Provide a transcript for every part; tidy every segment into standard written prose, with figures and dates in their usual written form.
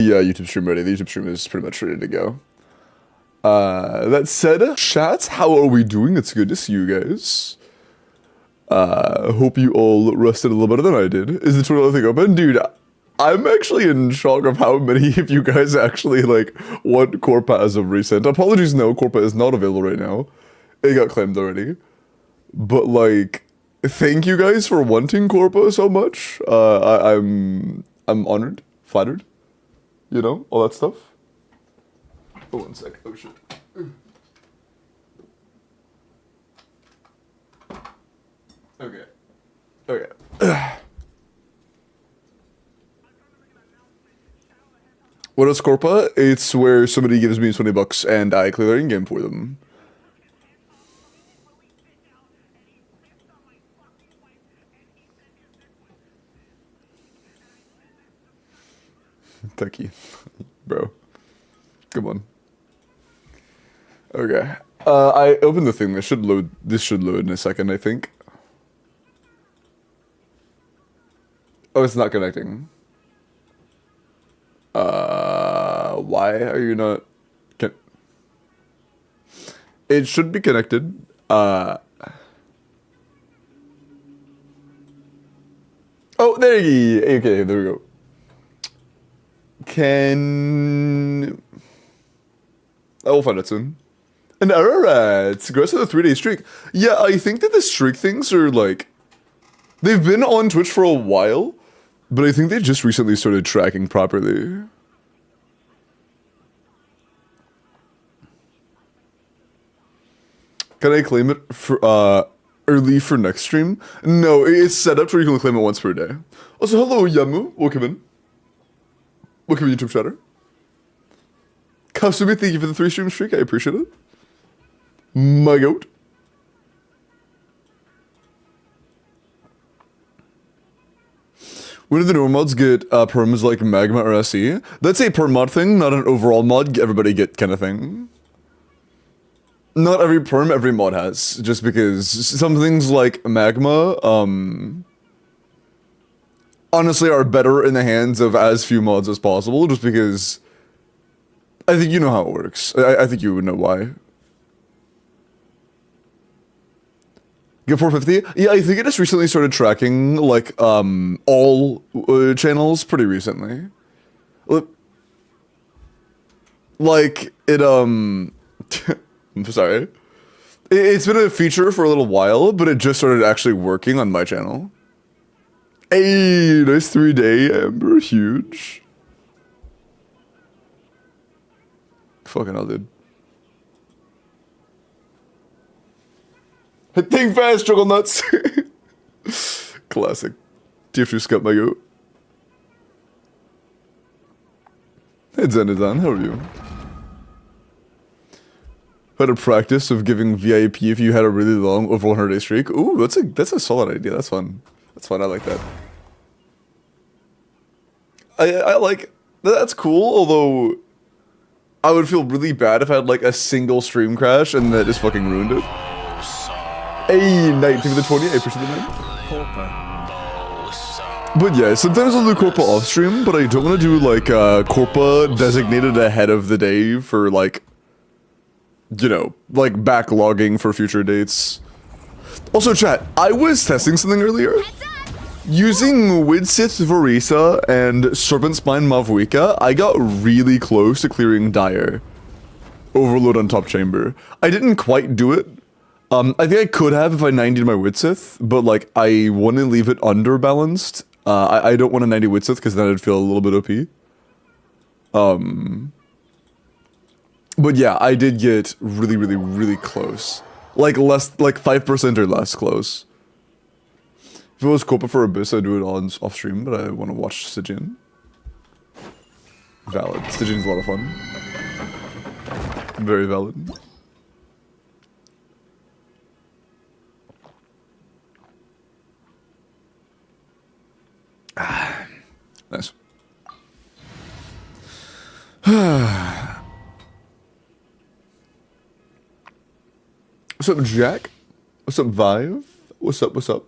YouTube stream ready. The YouTube stream is pretty much ready to go. That said, chat, how are we doing? It's good to see you guys. Hope you all rested a little better than I did. Is the Twitter thing open? Dude, I'm actually in shock of how many of you guys actually, like, want Corpa as of recent. Apologies, no, Corpa is not available right now. It got claimed already. But, like, thank you guys for wanting Corpa so much. I'm honored, flattered, you know, all that stuff. Oh, 1 sec. Oh, shit. Okay. Okay. What is Corpa? It's where somebody gives me 20 bucks and I clear their in-game for them. Thank you. Bro. Come on. Okay. I opened the thing. This should load in a second, I think. Oh, it's not connecting. Why are you not... It should be connected. Oh, there you go. Okay, there we go. I will find it soon. And alright, congrats on the 3-day streak. Yeah, I think that the streak things are like... They've been on Twitch for a while, but I think they just recently started tracking properly. Can I claim it for, early for next stream? No, it's set up where you can claim it once per day. Also, hello, Yamu. Welcome in. Welcome in, YouTube chatter. Kasumi, thank you for the 3-stream streak. I appreciate it. My goat. When do the normal mods get perms like Magma or SE? That's a perm mod thing, not an overall mod, everybody get kind of thing. Not every perm, every mod has, just because some things like Magma, honestly are better in the hands of as few mods as possible, just because I think you know how it works. I think you would know why. Get 450? Yeah, I think it just recently started tracking, like, all channels pretty recently. Like, it, I'm sorry. It's been a feature for a little while, but it just started actually working on my channel. Hey, nice 3-day, Amber, huge. Fucking hell, dude. Think fast, juggle nuts. Classic. TF2 Scut, my goat. Hey, Zenizan, how are you? Had a practice of giving VIP if you had a really long over 100-day streak. Ooh, that's a solid idea. That's fun. That's fun. I like that. I like that's cool. Although I would feel really bad if I had like a single stream crash and that just fucking ruined it. Hey, Knight, give me the 20. I appreciate the name. But yeah, sometimes I'll do Corpa off stream, but I don't want to do like Corpa designated ahead of the day for like, you know, like backlogging for future dates. Also, chat, I was testing something earlier. Using Widsith Vorisa and Serpent Spine Mavuika, I got really close to clearing Dire. Overload on top chamber. I didn't quite do it. I think I could have if I 90'd my Widsith, but like, I want to leave it underbalanced. I don't want to 90 Widsith because then I'd feel a little bit OP. But yeah, I did get really, really, really close. Like less, like 5% or less close. If it was Corpa for Abyss, I'd do it on off stream, but I want to watch Stygian. Valid. Stygian's a lot of fun. Very valid. Nice. What's up, Jack? What's up, Vive? What's up, what's up?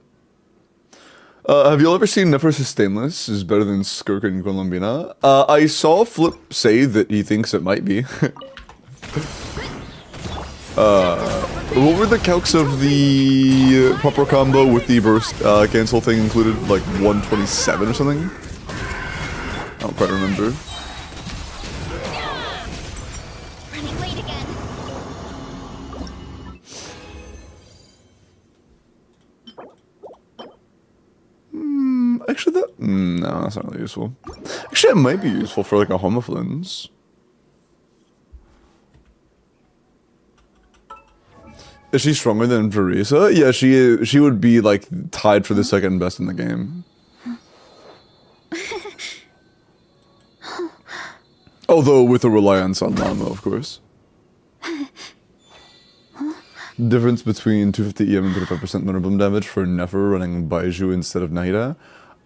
Have you all ever seen Nefer Stainless is better than Skirk and Colombina? I saw Flip say that he thinks it might be. What were the calcs of the proper combo with the burst cancel thing included? Like 127 or something? I don't quite remember. Running late again. Actually, that no, that's not really useful. Actually, it might be useful for like a homoflins. Is she stronger than Verisa? Yeah, she is. She would be like tied for the second best in the game. Although with a reliance on Llama, of course. Difference between 250 EM and 25% Thunderboom damage for Nefer running Baiju instead of Nahida.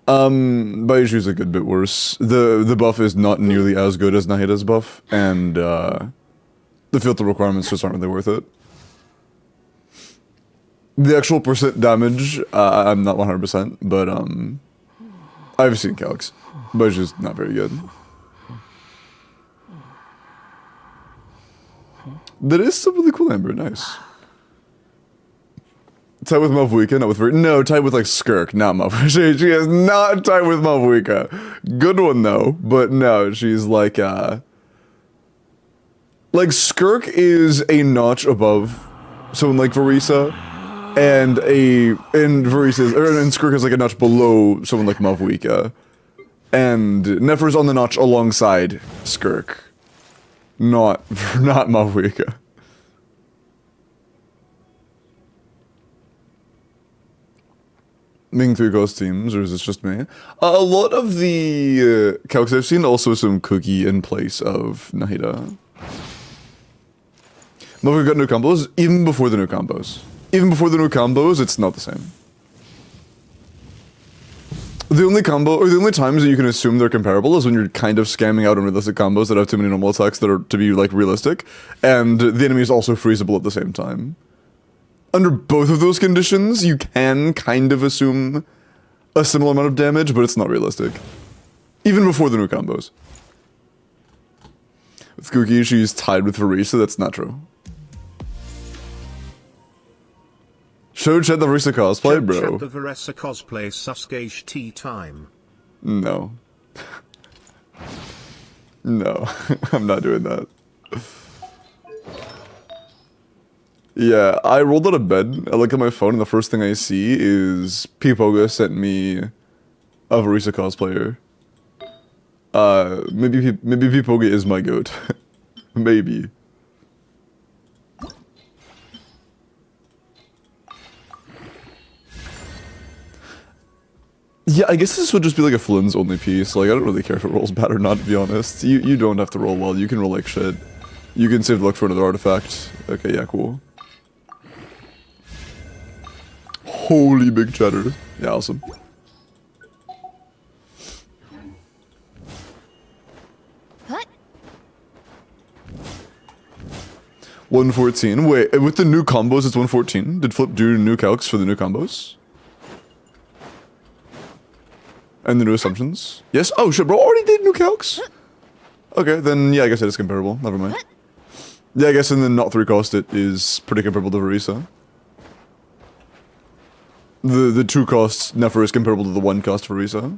Baiju's a good bit worse. The buff is not nearly as good as Nahida's buff, and the filter requirements just aren't really worth it. The actual percent damage, I'm not 100%, but I've seen calcs. Baiju's not very good. That is still really cool, Amber. Nice. Tied with Mavuika, not with no, tied with like Skirk, not Mavuika. She is not tied with Mavuika. Good one though, but no, she's like Skirk is a notch above someone like Verisa, and Skirk is like a notch below someone like Mavuika, and Nefer's on the notch alongside Skirk, not Mavuika. Being 3 ghost teams, or is this just me? A lot of the calcs I've seen also assume Cookie in place of Nahida. But we've got new combos, even before the new combos. Even before the new combos, it's not the same. The only combo, or the only times that you can assume they're comparable is when you're kind of scamming out unrealistic combos that have too many normal attacks that are to be, like, realistic, and the enemy is also freezable at the same time. Under both of those conditions, you can kind of assume a similar amount of damage, but it's not realistic. Even before the new combos. With Cookie, she's tied with Verisa, that's not true. Show Chet the Verisa cosplay, bro. Show Chet the Verisa cosplay Sasuke tea time. No. No, I'm not doing that. Yeah, I rolled out of bed, I look at my phone, and the first thing I see is Pipoga sent me a Verisa cosplayer. Maybe Pipoga is my goat. Maybe. Yeah, I guess this would just be like a Flynn's only piece. Like, I don't really care if it rolls bad or not, to be honest. You don't have to roll well, you can roll like shit. You can save luck for another artifact. Okay, yeah, cool. Holy big cheddar. Yeah, awesome. What? 114. Wait, with the new combos, it's 114. Did Flip do new calcs for the new combos? And the new assumptions? Yes? Oh shit, bro, already did new calcs? Okay, then yeah, I guess it is comparable. Never mind. Yeah, I guess in the not 3 cost, it is pretty comparable to Verisa. The 2 cost Nefer is comparable to the 1 cost Verisa.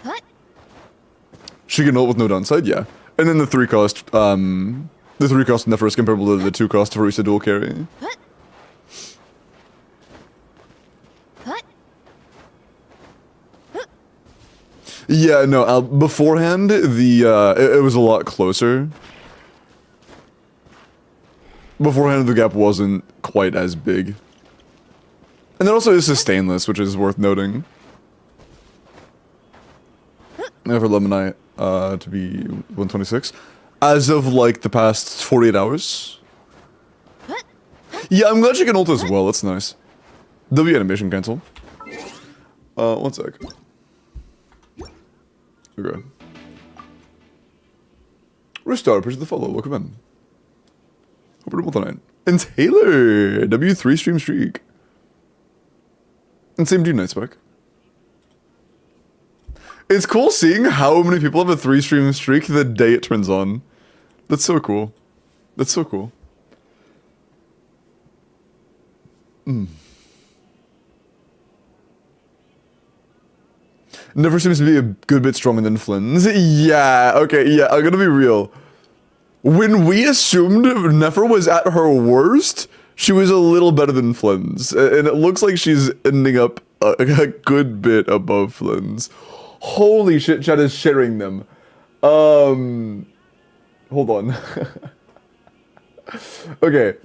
What? She can ult with no downside, yeah. And then the 3 cost, the 3 cost Nefer is comparable to the 2 cost Verisa dual carry. What? What? Yeah, no, beforehand, it was a lot closer. Beforehand, the gap wasn't quite as big. And then also, this is stainless, which is worth noting. For Lemonite to be 126. As of, like, the past 48 hours. Yeah, I'm glad she can ult as well, that's nice. W animation cancel. 1 sec. Okay. Restart, appreciate the follow, welcome in. Hope you're well tonight. And Taylor! W3 stream streak. And same to you, Nightspark. It's cool seeing how many people have a 3-stream streak the day it turns on. That's so cool. That's so cool. Never seems to be a good bit stronger than Flynn's. Yeah, okay, yeah, I'm gonna be real. When we assumed Nefer was at her worst, she was a little better than Flynn's. And it looks like she's ending up a good bit above Flynn's. Holy shit, chat is sharing them. Hold on. Okay.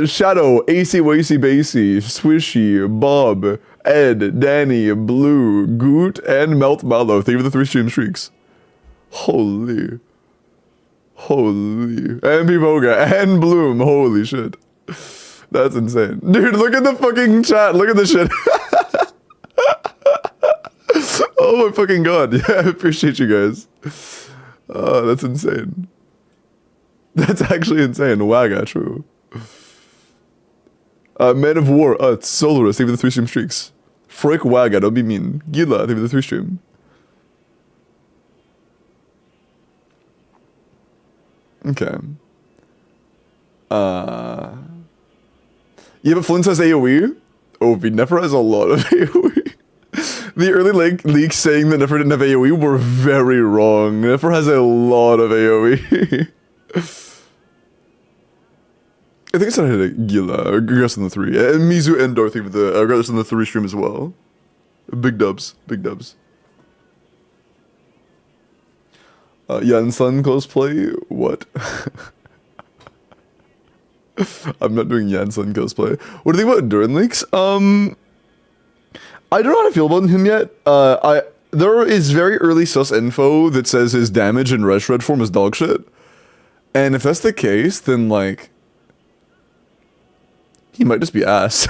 Shadow, AC Wacy Basie, Swishy, Bob, Ed, Danny, Blue, Goot, and Melt Mallow. Thank you for the 3-stream streaks. Holy. Holy. And Biboga, and Bloom. Holy shit. That's insane. Dude, look at the fucking chat. Look at this shit. Oh my fucking god. Yeah, I appreciate you guys. Oh, that's insane. That's actually insane. Wagga, true. Man of War, it's Solarus, thank you for the 3-stream streaks. Frick Wagga, don't be mean. Gila, thank you for the 3-stream. Okay. Yeah, but Flint has AoE? Oh, Nefer has a lot of AoE. The early leaks saying that Nefer didn't have AoE were very wrong. Nefer has a lot of AoE. I think it's not hit a Gila, Grass on the 3. And Mizu and Dorothy for the Grass on the 3 stream as well. Big dubs, big dubs. Yansun cosplay? What? I'm not doing Yansun cosplay. What do you think about Durin leaks? I don't know how to feel about him yet. There is very early sus info that says his damage in Red Shred form is dog shit. And if that's the case, then like... he might just be ass.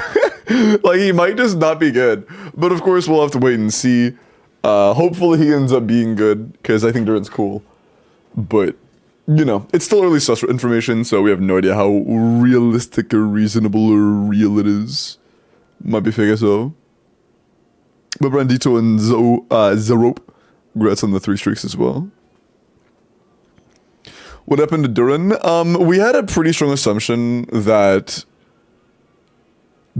Like, he might just not be good. But of course, we'll have to wait and see. Hopefully he ends up being good, because I think Durin's cool. But, you know, it's still early sus information, so we have no idea how realistic or reasonable or real it is. Might be fake as well. But Brandito and Zerope, congrats on the 3 streaks as well. What happened to Durin? We had a pretty strong assumption that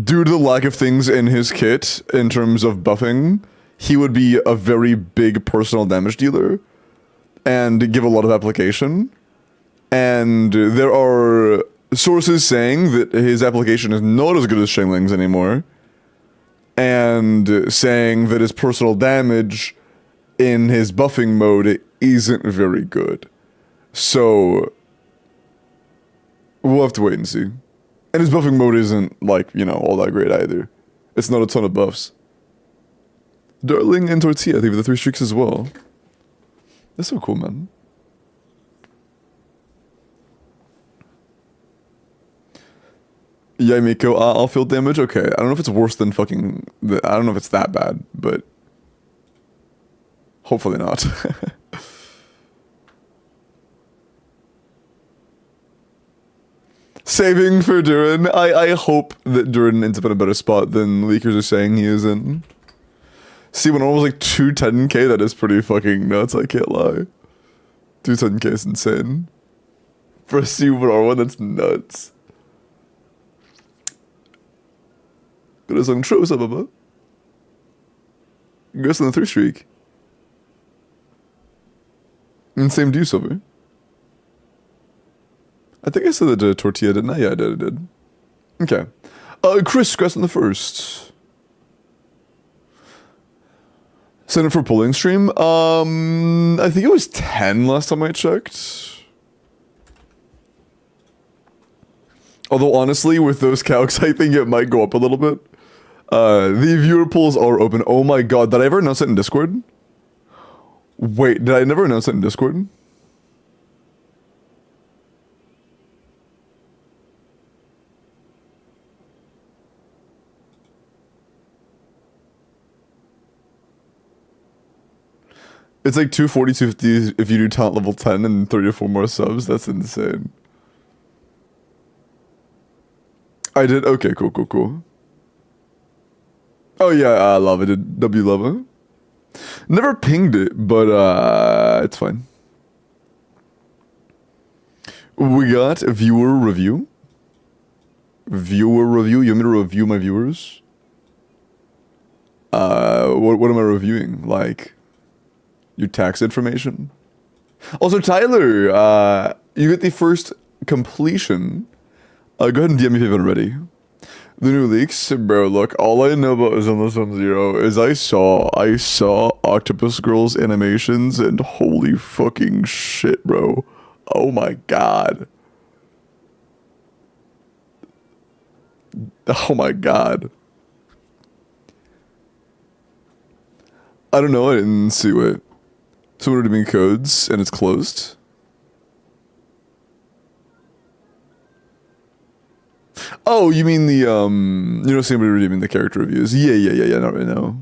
due to the lack of things in his kit in terms of buffing, he would be a very big personal damage dealer and give a lot of application. And there are sources saying that his application is not as good as Shengling's anymore, and saying that his personal damage in his buffing mode isn't very good. So we'll have to wait and see. And his buffing mode isn't, like, you know, all that great either. It's not a ton of buffs. Darling and Tortilla, I think, with the 3 streaks as well. That's so cool, man. Yeah, Miko, I'll feel damage? Okay, I don't know if it's worse than fucking... I don't know if it's that bad, but... hopefully not. Saving for Durin. I hope that Durin ends up in a better spot than leakers are saying he is in. See, when I was like 210k, that is pretty fucking nuts, I can't lie. 210k is insane. For a Super R1, that's nuts. Got a song, what's up, Bubba? Congrats on the 3 streak. And same to you, Silver. I think I said that to Tortilla, didn't I? Yeah, I did. Okay. Chris, congrats on the 1st. Send it for pulling stream. I think it was 10 last time I checked. Although honestly, with those calcs, I think it might go up a little bit. The viewer polls are open. Oh my god, did I ever announce it in Discord? Wait, did I never announce it in Discord? It's like 240, 250 if you do talent level 10 and 3 or 4 more subs. That's insane. I did? Okay, cool. Oh yeah, Lava did. W Lava. Never pinged it, but it's fine. We got a viewer review. Viewer review? You want me to review my viewers? What am I reviewing? Like, your tax information? Also, Tyler, you get the first completion. Go ahead and DM me if you haven't already. The new leaks, bro. Look, all I know about Zenless on Zero is I saw Octopus Girl's animations, and holy fucking shit, bro. Oh my god. Oh my god. I don't know. I didn't see it. So we're doing codes, and it's closed. Oh, you mean the, you don't see anybody redeeming the character reviews. Yeah, not right now.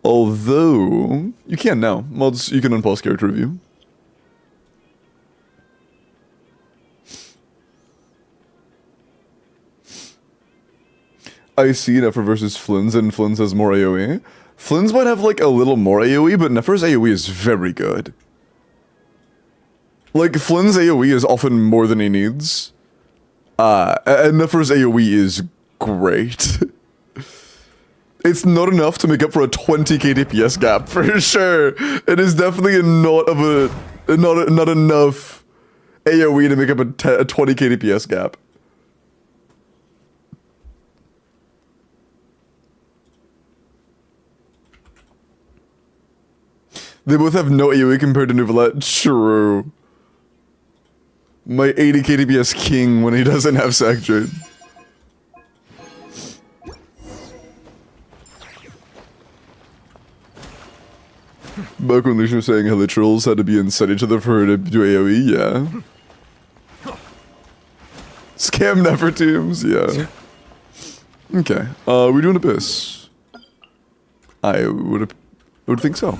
Although, you can now. Mods, you can unpause character review. I see Nefer versus Flynn's, and Flynn's has more AoE. Flynn's might have, like, a little more AoE, but Nefer's AoE is very good. Like, Flynn's AoE is often more than he needs. And Nefer's AoE is great. It's not enough to make up for a 20k DPS gap, for sure. It is definitely not enough AoE to make up a 20k DPS gap. They both have no AoE compared to Nuvolette. True. My 80k DPS king when he doesn't have Sacktrade. Back when Lucian was saying Hilitrals had to be inside each other for her to do AoE, yeah. Scam Nefer teams, yeah. Okay, we're doing Abyss. I would think so.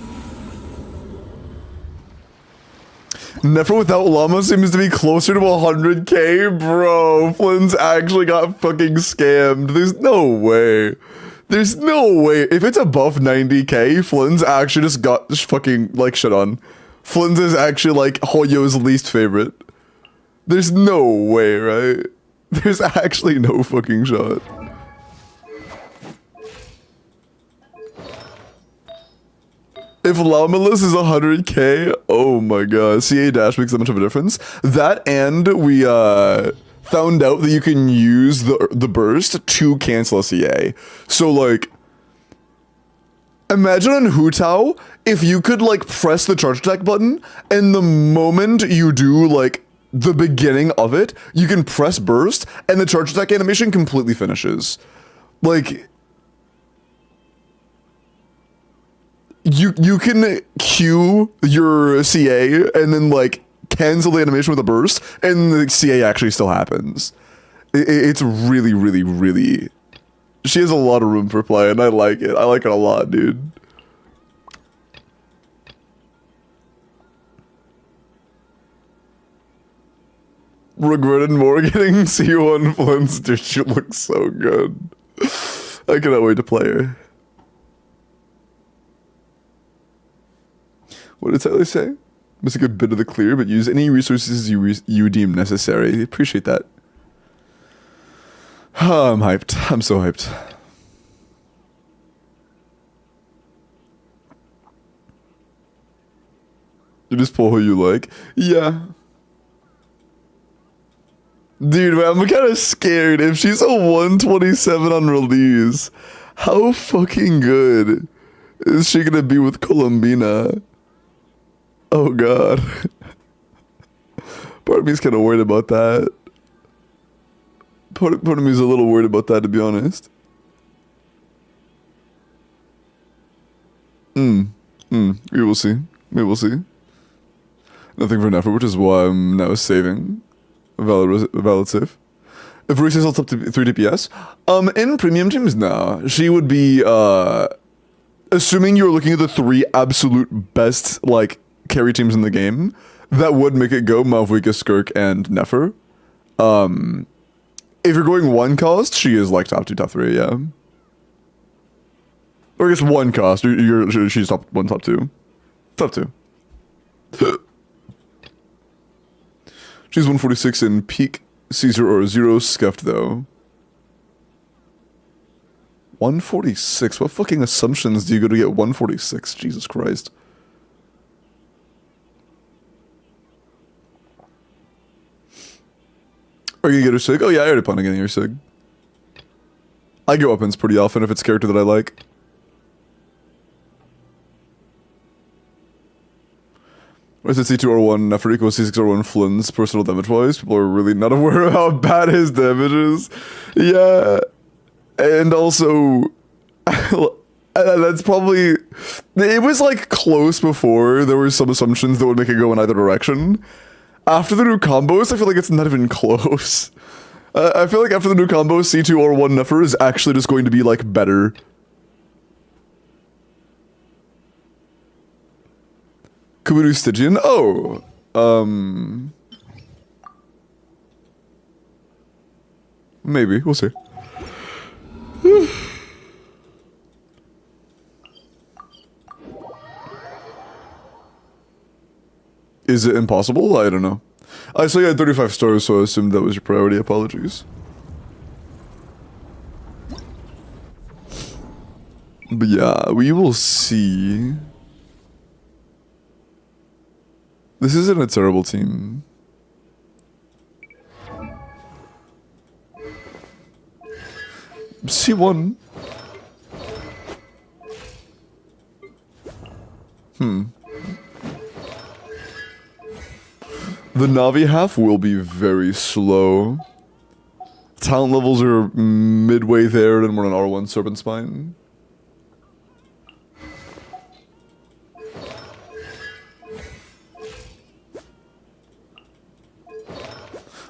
Nefer without Llama seems to be closer to 100k, bro. Flynn's actually got fucking scammed. There's no way. There's no way. If it's above 90k, Flynn's actually just got fucking, like, shit on. Flynn's is actually, like, Hoyo's least favorite. There's no way, right? There's actually no fucking shot. If Llamalus is 100k, oh my god. CA dash makes that much of a difference. That, and we found out that you can use the burst to cancel a CA. So, like, imagine on Hu Tao, if you could, like, press the charge attack button, and the moment you do, like, the beginning of it, you can press burst, and the charge attack animation completely finishes. Like, you can cue your CA and then, like, cancel the animation with a burst, and the CA actually still happens. It's really, really, really... She has a lot of room for play, and I like it. I like it a lot, dude. Regretted more getting C1 Flynn's, dude. She looks so good. I cannot wait to play her. What did Tyler say? Miss a good bit of the clear, but use any resources you deem necessary. Appreciate that. Oh, I'm hyped. I'm so hyped. You just pull who you like? Yeah. Dude, I'm kind of scared. If she's a 127 on release, how fucking good is she gonna be with Columbina? Oh god. Part of me's kind of worried about that. Part of me's a little worried about that, to be honest. We will see. We will see. Nothing for Nefer, which is why I'm now saving. Valid save. If Reese is up to 3 DPS, in premium teams, nah. She would be, assuming you're looking at the 3 absolute best, like, carry teams in the game, that would make it go Malvika, Skirk, and Nefer. If you're going 1 cost, she is, like, top 2, top 3, yeah. Or I guess one cost. She's top one, top two. Top two. She's 146 in peak Caesar or 0 scuffed though. 146? What fucking assumptions do you go to get 146? Jesus Christ. Are you gonna get her sig? Oh yeah, I already plan on getting her sig. I get weapons pretty often if it's a character that I like. Where's it C2R1 Nefer equals C6R1 Flynn's personal damage wise? People are really not aware of how bad his damage is. Yeah. And also, that's probably, it was like close before. There were some assumptions that would make it go in either direction. After the new combos, I feel like it's not even close. I feel like after the new combos, C2R1 Nefer is actually just going to be like better. Kuburu Stygian? Oh. Maybe. We'll see. Is it impossible? I don't know. I saw you had 35 stars, so I assumed that was your priority. Apologies. But yeah, we will see. This isn't a terrible team. C1. The Navi half will be very slow. Talent levels are midway there, and we're on R1 Serpent Spine.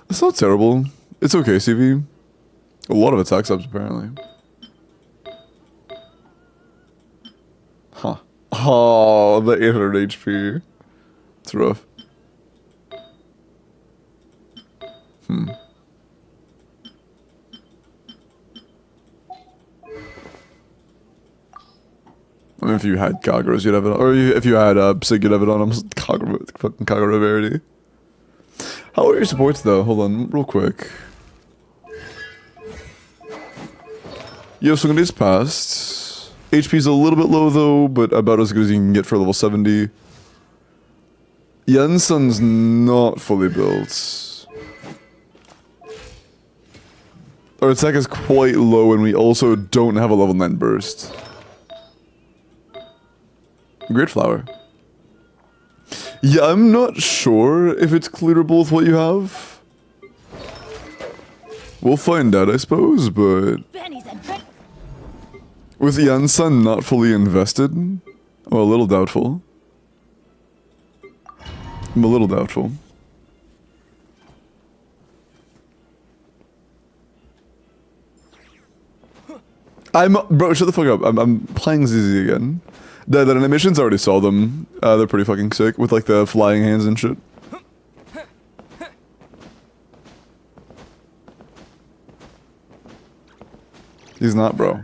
It's not terrible. It's okay, CV. A lot of attack subs, apparently. Huh. Oh, the 800 HP. It's rough. I mean, if you had Kagros, you'd have it on. Or if you had Sig, you'd have it on him. Fucking Kagura Verity. How are your supports, though? Hold on, real quick. Yo, so these passed. HP's a little bit low, though, but about as good as you can get for level 70. Jensen's not fully built. Our attack is quite low, and we also don't have a level 9 burst. Great flower. Yeah, I'm not sure if it's clearable with what you have. We'll find out, I suppose, but... With Yansan not fully invested? Oh, a little doubtful. I'm a little doubtful. Bro, shut the fuck up. I'm playing ZZ again. That animations, I already saw them. They're pretty fucking sick with like the flying hands and shit. He's not, bro.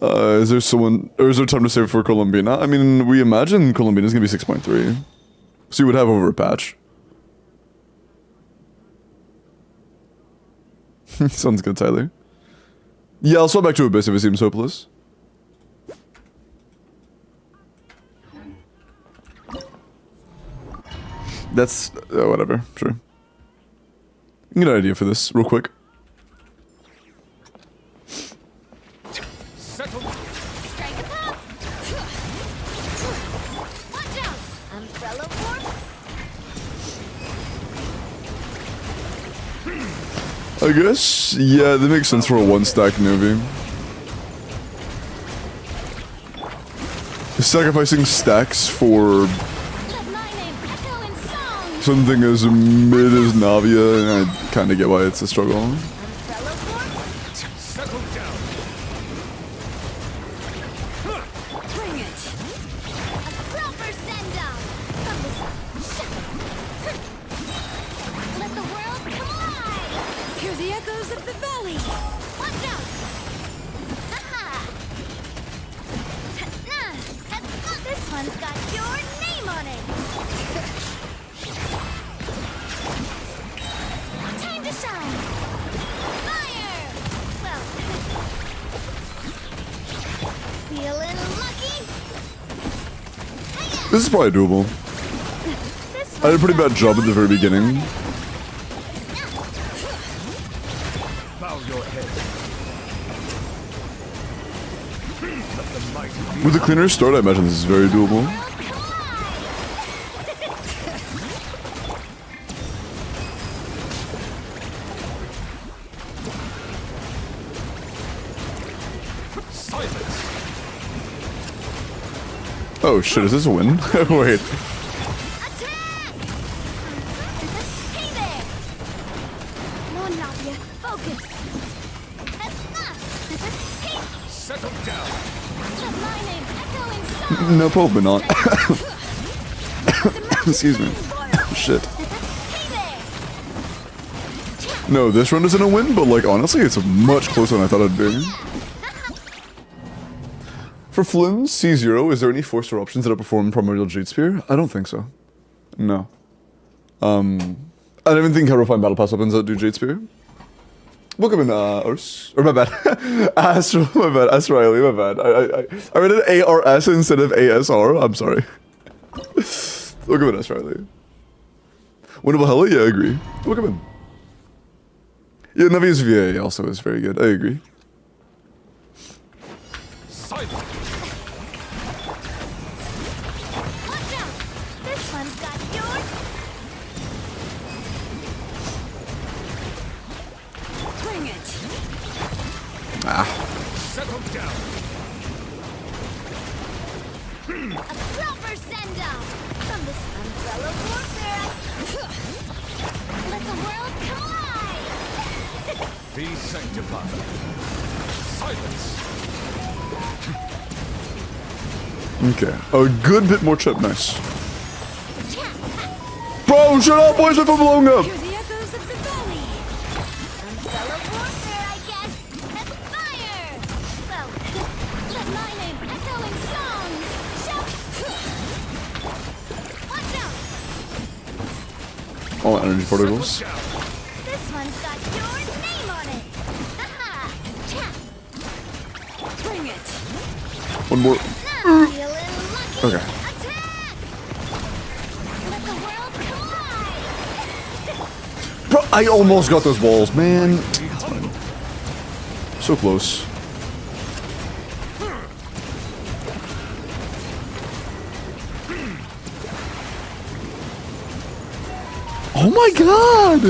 Is there someone, or is there time to save for Columbina? I mean, we imagine Columbina's gonna be 6.3. So you would have over a patch. Sounds good, Tyler. Yeah, I'll swap back to Abyss if it seems hopeless. That's... whatever, sure. Get an idea for this, real quick. Strike a pop! Watch out! Umbrella form? I guess, yeah, that makes sense for a one-stack Novi. Sacrificing stacks for something as mid as Navia, and I kind of get why it's a struggle. the echoes of the valley. Watch out! Ha-ha! This one's got your name on it. Time to shine. Fire! Well, feeling lucky? Hiya! This is probably doable. This I did a pretty one's bad job at the very beginning. Bow your head. Let the mighty With a cleaner start, I imagine this is very doable. silence. Oh shit, is this a win? Wait. Attack! Hey there! Come on, Navia, focus. Hey, Settle down. let my name echo in song. No, probably not. Excuse me. Shit. Hey there! No, this run isn't a win, but like honestly, it's much closer than I thought it'd be. For Flynn's C0, is there any force or options that outperform Primordial Jade Spear? I don't think so. No. I don't even think Refined Battle Pass weapons that do Jade Spear. Welcome in, Urs. Or my bad. Astro, my bad. Astrali, my bad. I read it ARS instead of ASR. I'm sorry. Welcome in, Astrali. Winnable Hella? Yeah, I agree. Welcome in. Yeah, Navi's VA also is very good. I agree. Silence. Watch out! This one's got yours. Bring it! Settle down. A proper send-off from this umbrella warfare. Let the world collide! Be sanctified. Silence. Okay. A good bit more chip. Nice. Bro, shut up, boys, if I'm blowing up. Hear the echoes of the valley. Umbrella warfare, I guess. And fire! Well, let my name echo in song. Shout! Watch out! All energy particles. Settle down. This one's got your name on it. Haha! Bring it! One more. Now feeling lucky. Okay. Attack! Let the world collide. Bro, I almost got those balls, man. That's fine. So close. Oh my god!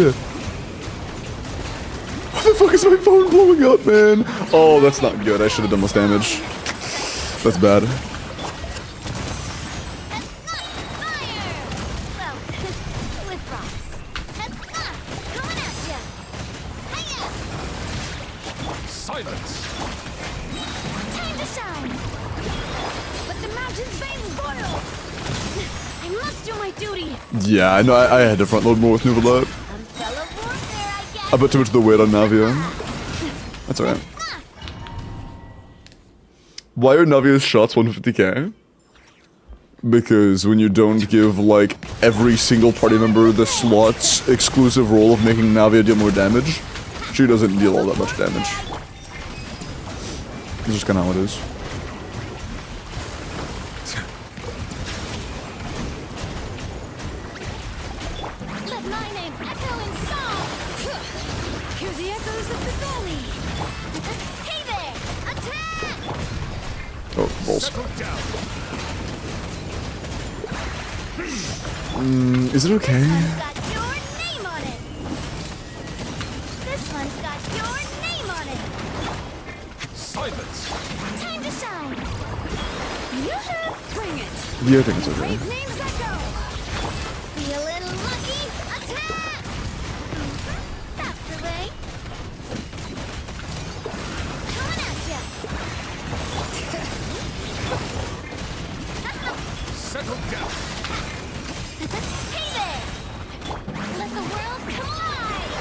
What the fuck is my phone blowing up, man? Oh, that's not good. I should have done less damage. That's bad. Fire! Well, with rocks. Coming at ya. Hiya! Silence. Time to shine. But the mountain's veins boil. I must do my duty. Yeah, I know. I had to front load more with Nuvolat. Umbrella warfare, I guess. I put too much of the weight on Navia. That's alright. Why are Navia's shots 150k? Because when you don't give, like, every single party member the slot's exclusive role of making Navia deal more damage, she doesn't deal all that much damage. It's just kinda how it is. Let my name echo in song. Hear the echoes of the valley. Hey there! Attack! Oh, balls. Settle down. Is it okay? This one's got your name on it. This one's got your name on it. Silence. Time to shine. Yoo-hoo! Bring it. Yeah, I think it's okay. Brave names echo. Feeling lucky? Attack! That's the way. Coming at ya. Settle down. Hey there! Let the world collide!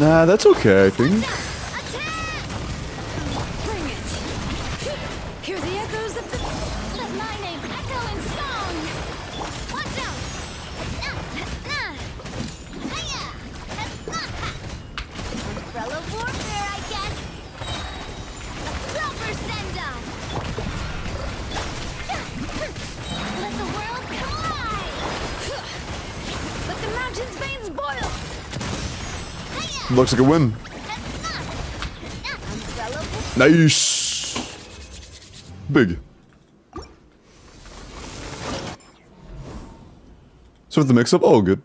Nah, that's okay, I think. Bring it. Hear the echoes of the... Let my name echo in song. Watch out. Hiya. Umbrella warfare, I guess. Rubber send-up. Let the world collide. Let the mountain's veins boil. Looks like a win. Nice. Big. So with the mix-up, oh good.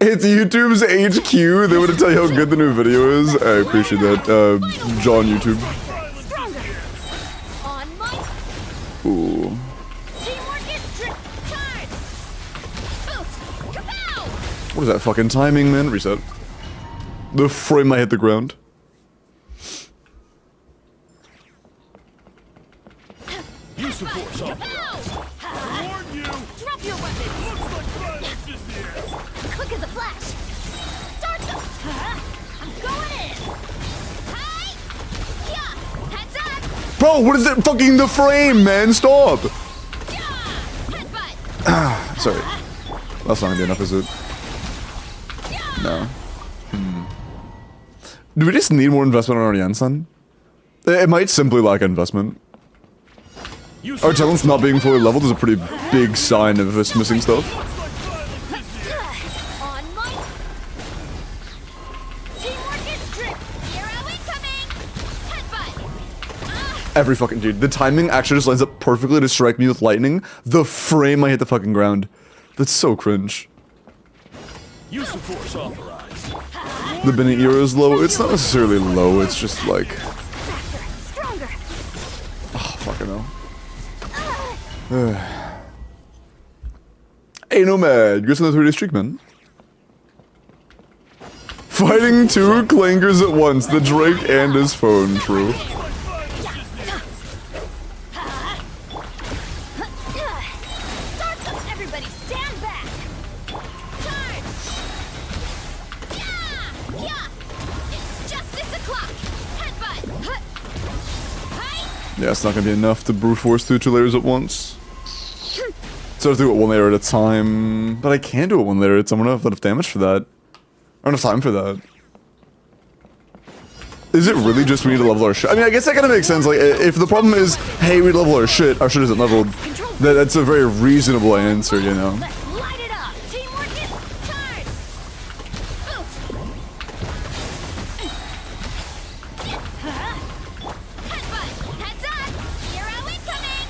It's YouTube's HQ. They want to tell you how good the new video is. I appreciate that. John YouTube. Ooh. What is that fucking timing, man? Reset. The frame I hit the ground. Use the force on. Warn you. Drop your weapons. Looks like violence is here. Quick as a flash. Start the... I'm going in. Hi. Yeah. Heads up. Bro, what is it? Fucking the frame, man. Stop. Yeah. Headbutt. Sorry. That's not gonna be enough, is it? No. Do we just need more investment on our Yansan? It might simply lack investment. Our talent's not being fully leveled is a pretty big sign of us missing stuff. On my... Teamwork is strict. Zero incoming. Headbutt. Every fucking dude. The timing actually just lines up perfectly to strike me with lightning. The frame I hit the fucking ground. That's so cringe. Use the force authorized. The Bennett era is low. It's not necessarily low, it's just like... Stronger. Oh, fucking hell. Hey, Nomad. You're on the 3-day streak, man. Fighting two clangers at once. The Drake and his phone. True. Everybody stand back. Charge. Yeah. It's justice o'clock. Headbutt. Hi. Yeah, it's not gonna be enough to brute force through 2 layers at once. So I have to do it 1 layer at a time. But I can do it 1 layer at a time. I don't have enough damage for that. I don't have time for that. Is it really just we need to level our shit? I mean, I guess that kind of makes sense. Like, if the problem is, hey, we level our shit isn't leveled, that's a very reasonable answer, you know? Let's light it up. Teamwork is charged. Headbutt. Heads up. Zero incoming.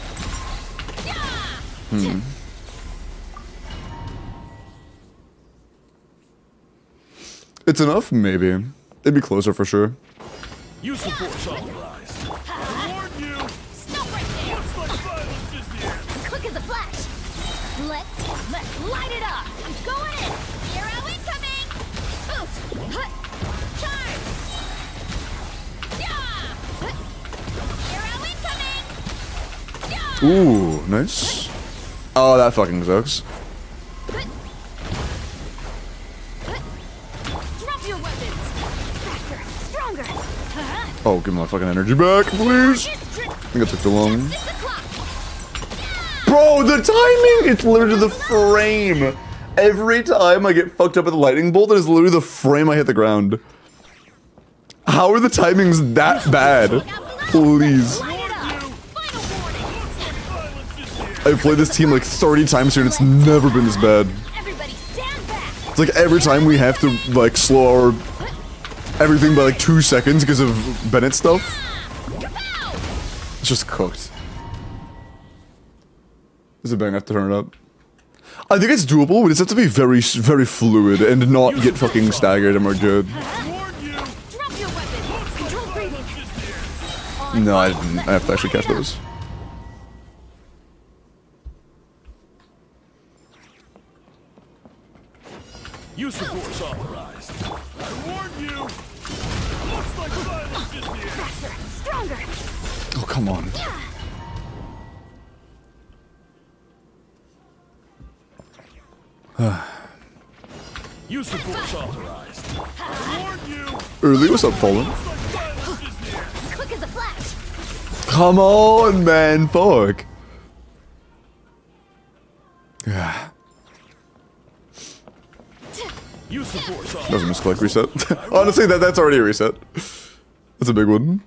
It's enough? Maybe. It'd be closer for sure. Use the force authorized. Warn you. Stop right there. Looks like violence is here. Quick as a flash. Let's light it up. I'm going in. Zero incoming. Oof. Charge. Yeah. Zero incoming. Yeah. Ooh, nice. Oh, that fucking sucks. Drop your weapons. Faster. Stronger. Oh, give me my fucking energy back, please. I think it took too long. Bro, the timing! It's literally the frame. Every time I get fucked up with a lightning bolt, it is literally the frame I hit the ground. How are the timings that bad? Please. I've played this team like 30 times here and it's never been this bad. Everybody stand back. It's like every time we have to like slow our everything by like 2 seconds because of Bennett stuff. It's just cooked. Is it bang? I have to turn it up. I think it's doable, we just have to be very, very fluid and not get fucking staggered and we're good. Drop your weapon. Control breathing. No, I didn't. I have to actually catch those. Use the force authorized. I warn you. Looks like violence is here. Faster. Stronger. Oh, come on. Use of force authorized. I warned you. Early, what's up, Fallen? Quick as a flash. Come on, man, fuck. Yeah. Use of force authorized. Doesn't misclick reset. Honestly, that's already a reset. That's a big one.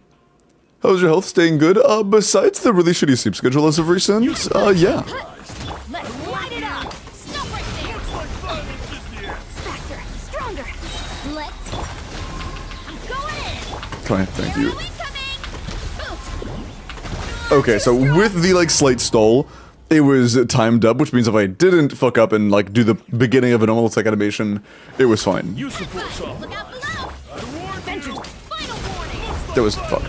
How's your health? Staying good? Besides the really shitty sleep schedule as of recent, yeah. Let's light it up. Stop right there. Faster, stronger. Let's. I'm going in. Fine, thank you. Incoming. Oof. Okay, so with the, like, slight stall, it was timed up, which means if I didn't fuck up and, like, do the beginning of a normal attack animation, it was fine. Use of force authorized. Look out below. I warned you. Final warning. That was fuck.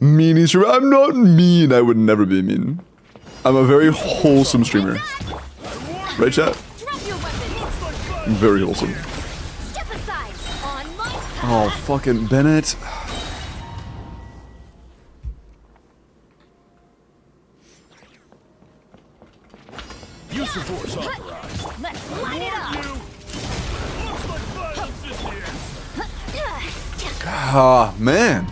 Meanie streamer. I'm not mean. I would never be mean. I'm a very wholesome streamer. Right, chat? Drop your weapon. Very wholesome. Step aside. On my. Oh, fucking Bennett. Use of force authorized. Let's light it up. Looks like violence is here. Ah, man.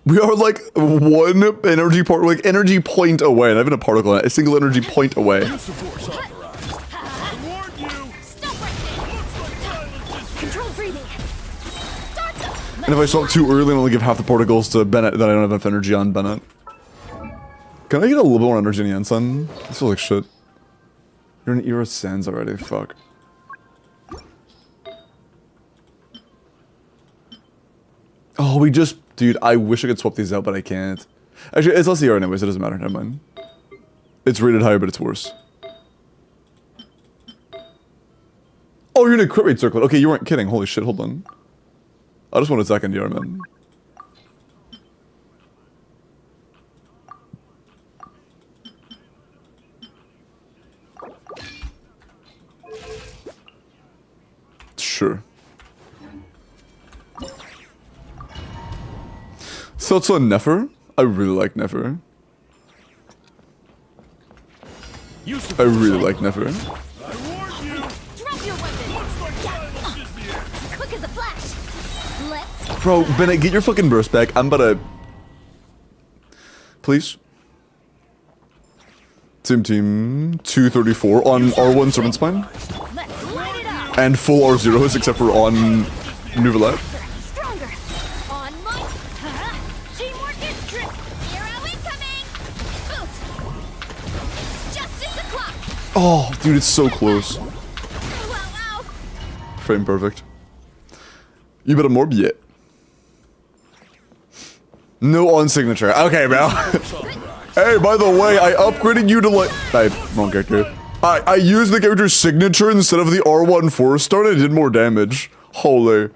We are like one energy part, like energy point away, not even a particle, a single energy point away. Use of force authorized. I warned you. Stop right there. Looks like violence is here. Control breathing. Start the. And if I stop too early and only give half the particles to Bennett, then I don't have enough energy on Bennett. Can I get a little bit more energy in the end, son? This feels like shit. You're in Era Sands already, fuck. Oh, we just... Dude, I wish I could swap these out, but I can't. Actually, it's less ER anyways, it doesn't matter, never mind. It's rated higher, but it's worse. Oh, you're in a crit rate circlet. Okay, you weren't kidding. Holy shit, hold on. I just want a second ER, man. Sure. Thoughts on Nefer? I really like Nefer. Use of I force really like authorized. Nefer. I warned you. Drop your weapon. Looks like violence is here. Quick as a flash. Let's. Bro, Bennett, get your fucking burst back. I'm about to... Please? Team 234 on R1 Servant Spine. Let's light it up. And full R0s except for on Nouvellette. Stronger. On my. Teamwork is trick. Zero incoming. Oof. It's justice o'clock. Oh, dude, it's so close. Wow. Frame perfect. You better morb yet. No on signature. Okay, bro. Hey, by the way, I upgraded you to like... wrong character. I used the character's signature instead of the R1 4-star and it did more damage. Holy.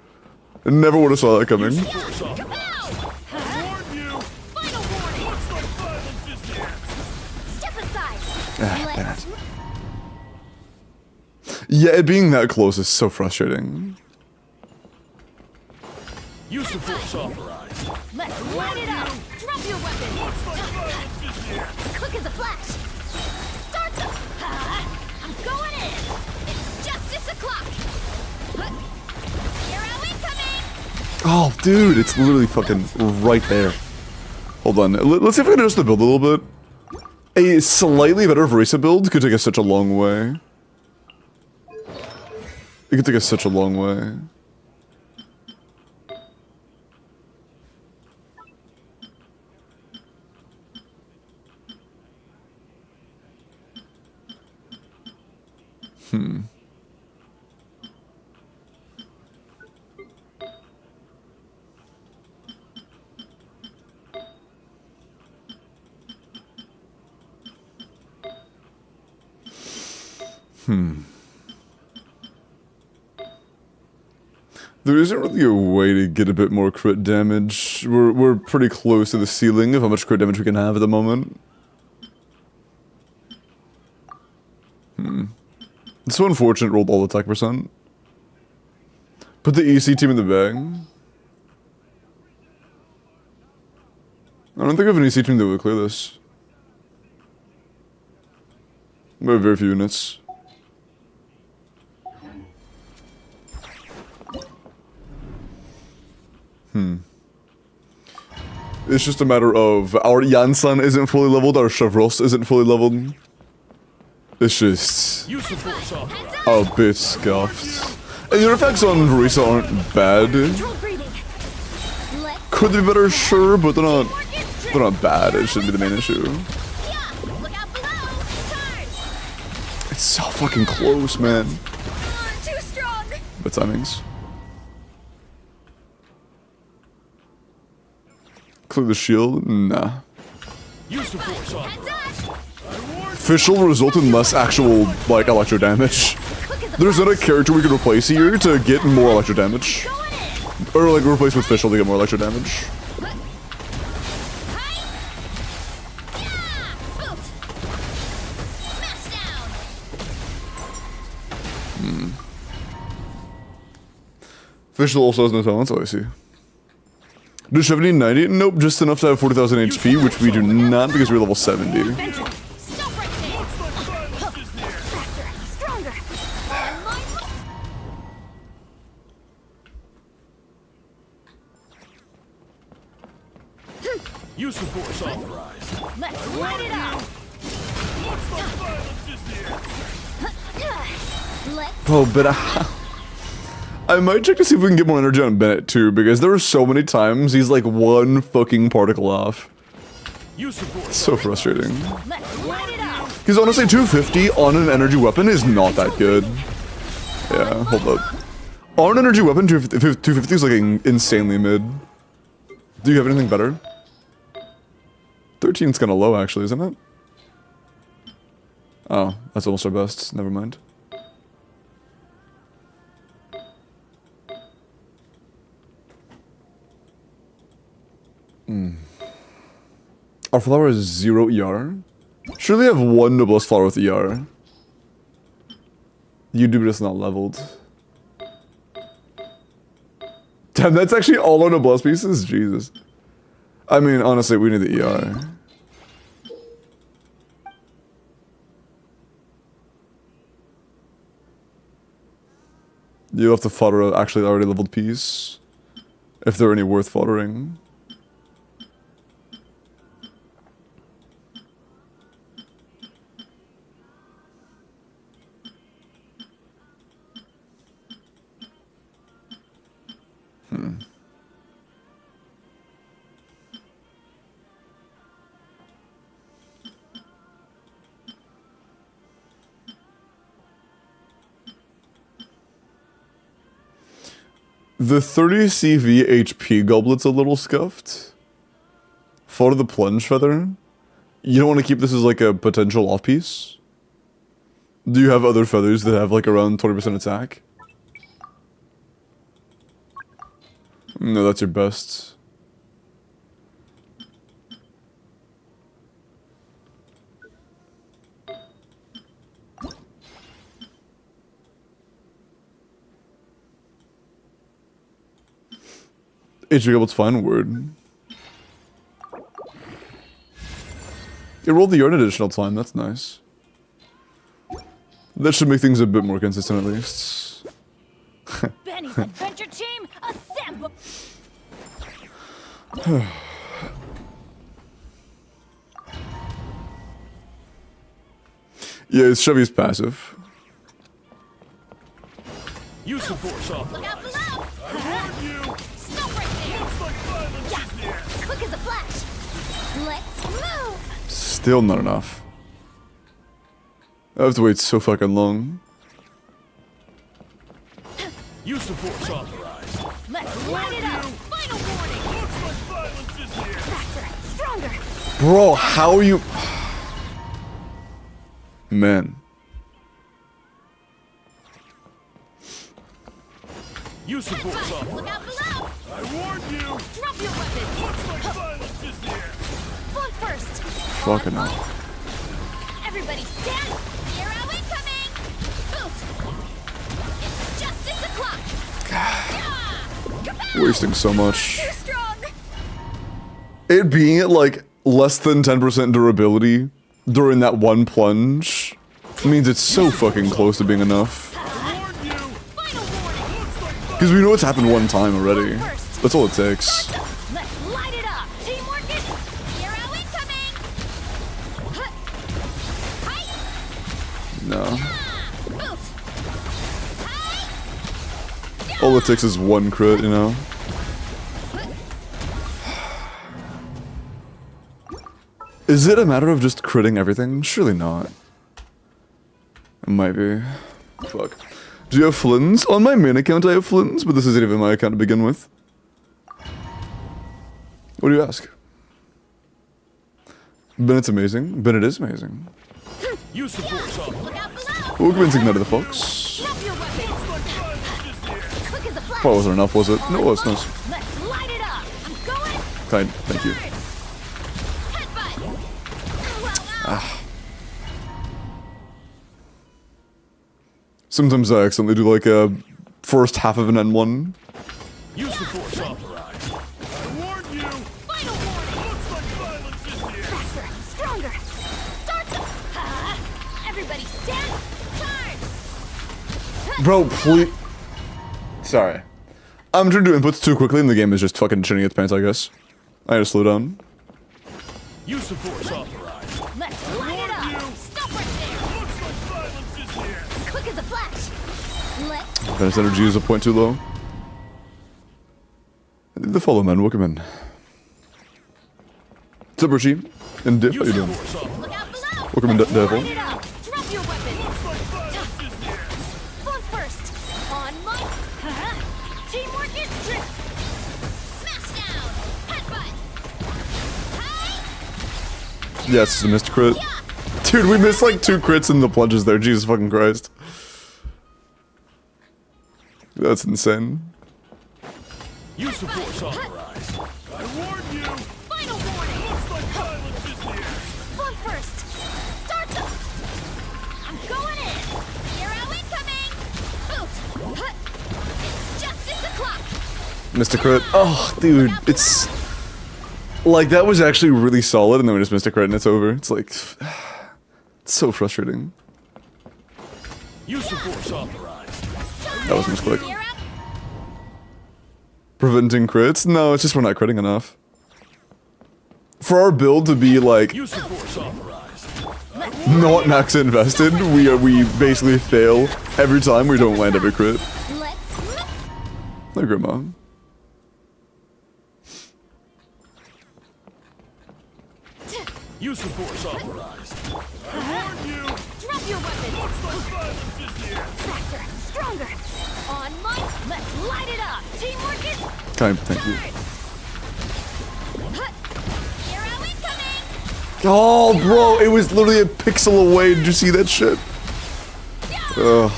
I never would have saw that coming. Force authorized. I warned you. Final warning. Looks like violence is here. Step aside. Bennett. Yeah, it being that close is so frustrating. Use of force authorized. Let's light it up. Drop your weapon. Looks like violence is here. Quick as a flash. Start the. I'm going in. It's justice o'clock. Hero incoming. Oh, dude, it's literally fucking right there. Hold on, let's see if I can adjust the build a little bit. A slightly better Verisa build could take us such a long way. It could take us such a long way. There isn't really a way to get a bit more crit damage. We're pretty close to the ceiling of how much crit damage we can have at the moment. It's so unfortunate rolled all attack percent. Put the EC team in the bag. I don't think I have an EC team that would clear this. Very few units. It's just a matter of our Janssen isn't fully leveled, our Chevros isn't fully leveled. It's just Use the force authorized. a bit scuffed. And the artifacts on Risa aren't bad. Control breathing. Let's Could they be better? Sure, but they're not bad. It shouldn't be the main issue. yeah. Look out below. Charge. It's so fucking close, man. Too strong. But timings. Clear the shield? Nah. Use the force authorized. Heads up. Fish will result in less actual, like, electro damage. Quick as a There's not a character we could replace here to get more electro damage. Going in. Or, like, replace with Fischl to get more electro damage. Hi. Yeah. Boof. Smash down. Fischl also has no talents, oh, I see. Do 70, 90? Nope, just enough to have 40,000 HP, which we do not because we're level 70. Stop right there. Faster. Stronger. On my Use the force authorized. Let's light it up. Looks like violence is near. Let's Oh, but I might check to see if we can get more energy on Bennett too, because there are so many times he's like one fucking particle off. Use the force. So frustrating. let's light it up. Because honestly, 250 on an energy weapon is not that good. Yeah, hold up. On an energy weapon, 250 is like insanely mid. Do you have anything better? 13's kind of low actually, isn't it? Oh, that's almost our best. Never mind. Our flower is 0 ER? Surely have one noblest flower with ER. You do, but it's not leveled. Damn, that's actually all our noblest pieces? Jesus. I mean, honestly, we need the ER. You have to fodder an actually already leveled piece. If there are any worth foddering. The 30 CV HP goblet's a little scuffed. For the plunge feather. You don't want to keep this as like a potential off piece? Do you have other feathers that have like around 20% attack? No, that's your best. HP goblet's fine, word. It rolled the yard additional time, that's nice. That should make things a bit more consistent at least. Benny's adventure team assemble. Yeah, it's Chevy's passive. Use the force Look authorized. out below. I warn you. Stop right there. Looks like violence Yeah. is near. Quick as a flash. Let's move. Still not enough. I have to wait so fucking long. Use the force authorized. Let's light it up. Final warning. Looks like violence is near. Faster. Stronger. Bro, how are you... Man. Use the force Look authorized. out below. I warn you. Drop your weapons. Looks like violence is near. Foot first. Fucking On hell. my- Everybody stand. Zero incoming. Boof. It's justice o'clock. Yeah. Wasting so much. Too strong. It being at like less than 10% durability during that one plunge means it's so fucking close to being enough. Warn you! Final warning. Looks like fire. Because we know it's happened one time already. That's all it takes. Let's light it up. Teamwork is hero incoming. Hi. No. Oof. Hi. All it takes is one crit, you know? Is it a matter of just critting everything? Surely not. It might be. Fuck. Do you have Flint's? On my main account I have Flint's, but this isn't even my account to begin with. What do you ask? Bennett's amazing. Bennett is amazing. Use the force authorized. Look out below. Welcome into Ignite of the Fox. Drop your weapon. Quick as a flash. Probably wasn't enough, was it? No, it was. Nice. Let's light it up. I'm going. Fine, thank you. Headbutt. Well, Sometimes I accidentally do like a first half of an N1. Use the force authorized. I warn you! final warning. Looks like violence is here. Faster. Stronger. Start the. Everybody stand. Charge. Bro, please. Sorry. I'm trying to do inputs too quickly and the game is just fucking shitting its pants, I guess. I gotta slow down. Use the force authorized. Let's light it up. Stop right there. Looks like violence is here. Quick as a flash. Let's. Bennett's energy is a point too low. The follow man, welcome in. What's up, Richie? And Diff, how you Use the doing? force authorized. Look out below. Welcome in, Devil. Light it up. Drop your weapon. Looks like violence is here. Phone first. On my. Teamwork is strict. Smash down. Headbutt. Hi. Yes, it's a missed crit. Dude, we missed like 2 crits in the plunges there, Jesus fucking Christ. That's insane. Use the force authorized. I warn you! Final warning. Looks like violence is here. Phone first. Start the. I'm going in. Hero incoming. Oof. It's justice o'clock. Missed a crit. Oh, dude, it's... Like, that was actually really solid, and then we just missed a crit and it's over. It's like... It's so frustrating. Use the force authorized. That was a misclick. Hero. Preventing crits? No, it's just we're not critting enough. For our build to be, like, Use the force authorized. not max invested, we basically fail every time we don't land every crit. Let's. No, Grandma. Use the force authorized. I warn you! Drop your weapon. Looks like violence is here. Faster. Stronger. On my. Let's light it up. Teamwork is. Time, thank you. Hero incoming. Oh, bro, it was literally a pixel away. Did you see that shit? Ugh.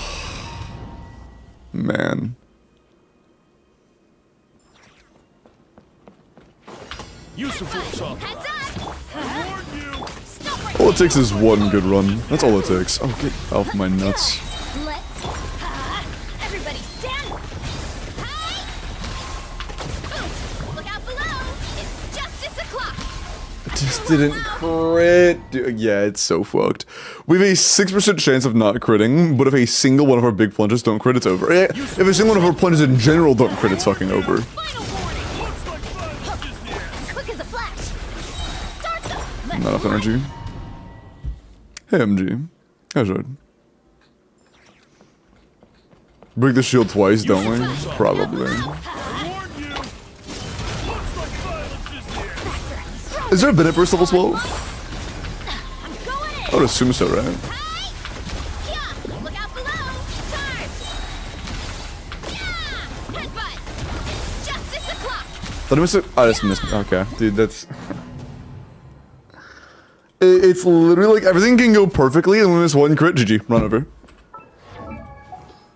Man. Use the force Heads authorized. up. I warn you! Stop right All it takes is one good run. That's all it takes. Oh, get off my nuts. Let's. Everybody stand. Hi. Oof. Look out below. It's justice o'clock. Just didn't crit. Dude, yeah, it's so fucked. We have a 6% chance of not critting, but if a single one of our big plunges don't crit, it's over. If a single one of our plunges in general don't crit, it's fucking over. Final warning. Looks like violence is here. Quick as a flash. Start the. Let's Not enough energy. Hey, MG. How's it? Break the shield twice, don't we? Probably. I warn you! Looks like violence is here. Is there a Bennett burst level 12? I'm going in. I would assume so, right? Hi. Yeah. Look out below. Charge. Yeah. Headbutt. It's justice o'clock. Did I miss it? I just missed it. Okay. Dude, that's... It's literally like everything can go perfectly and we miss one crit, GG, run over.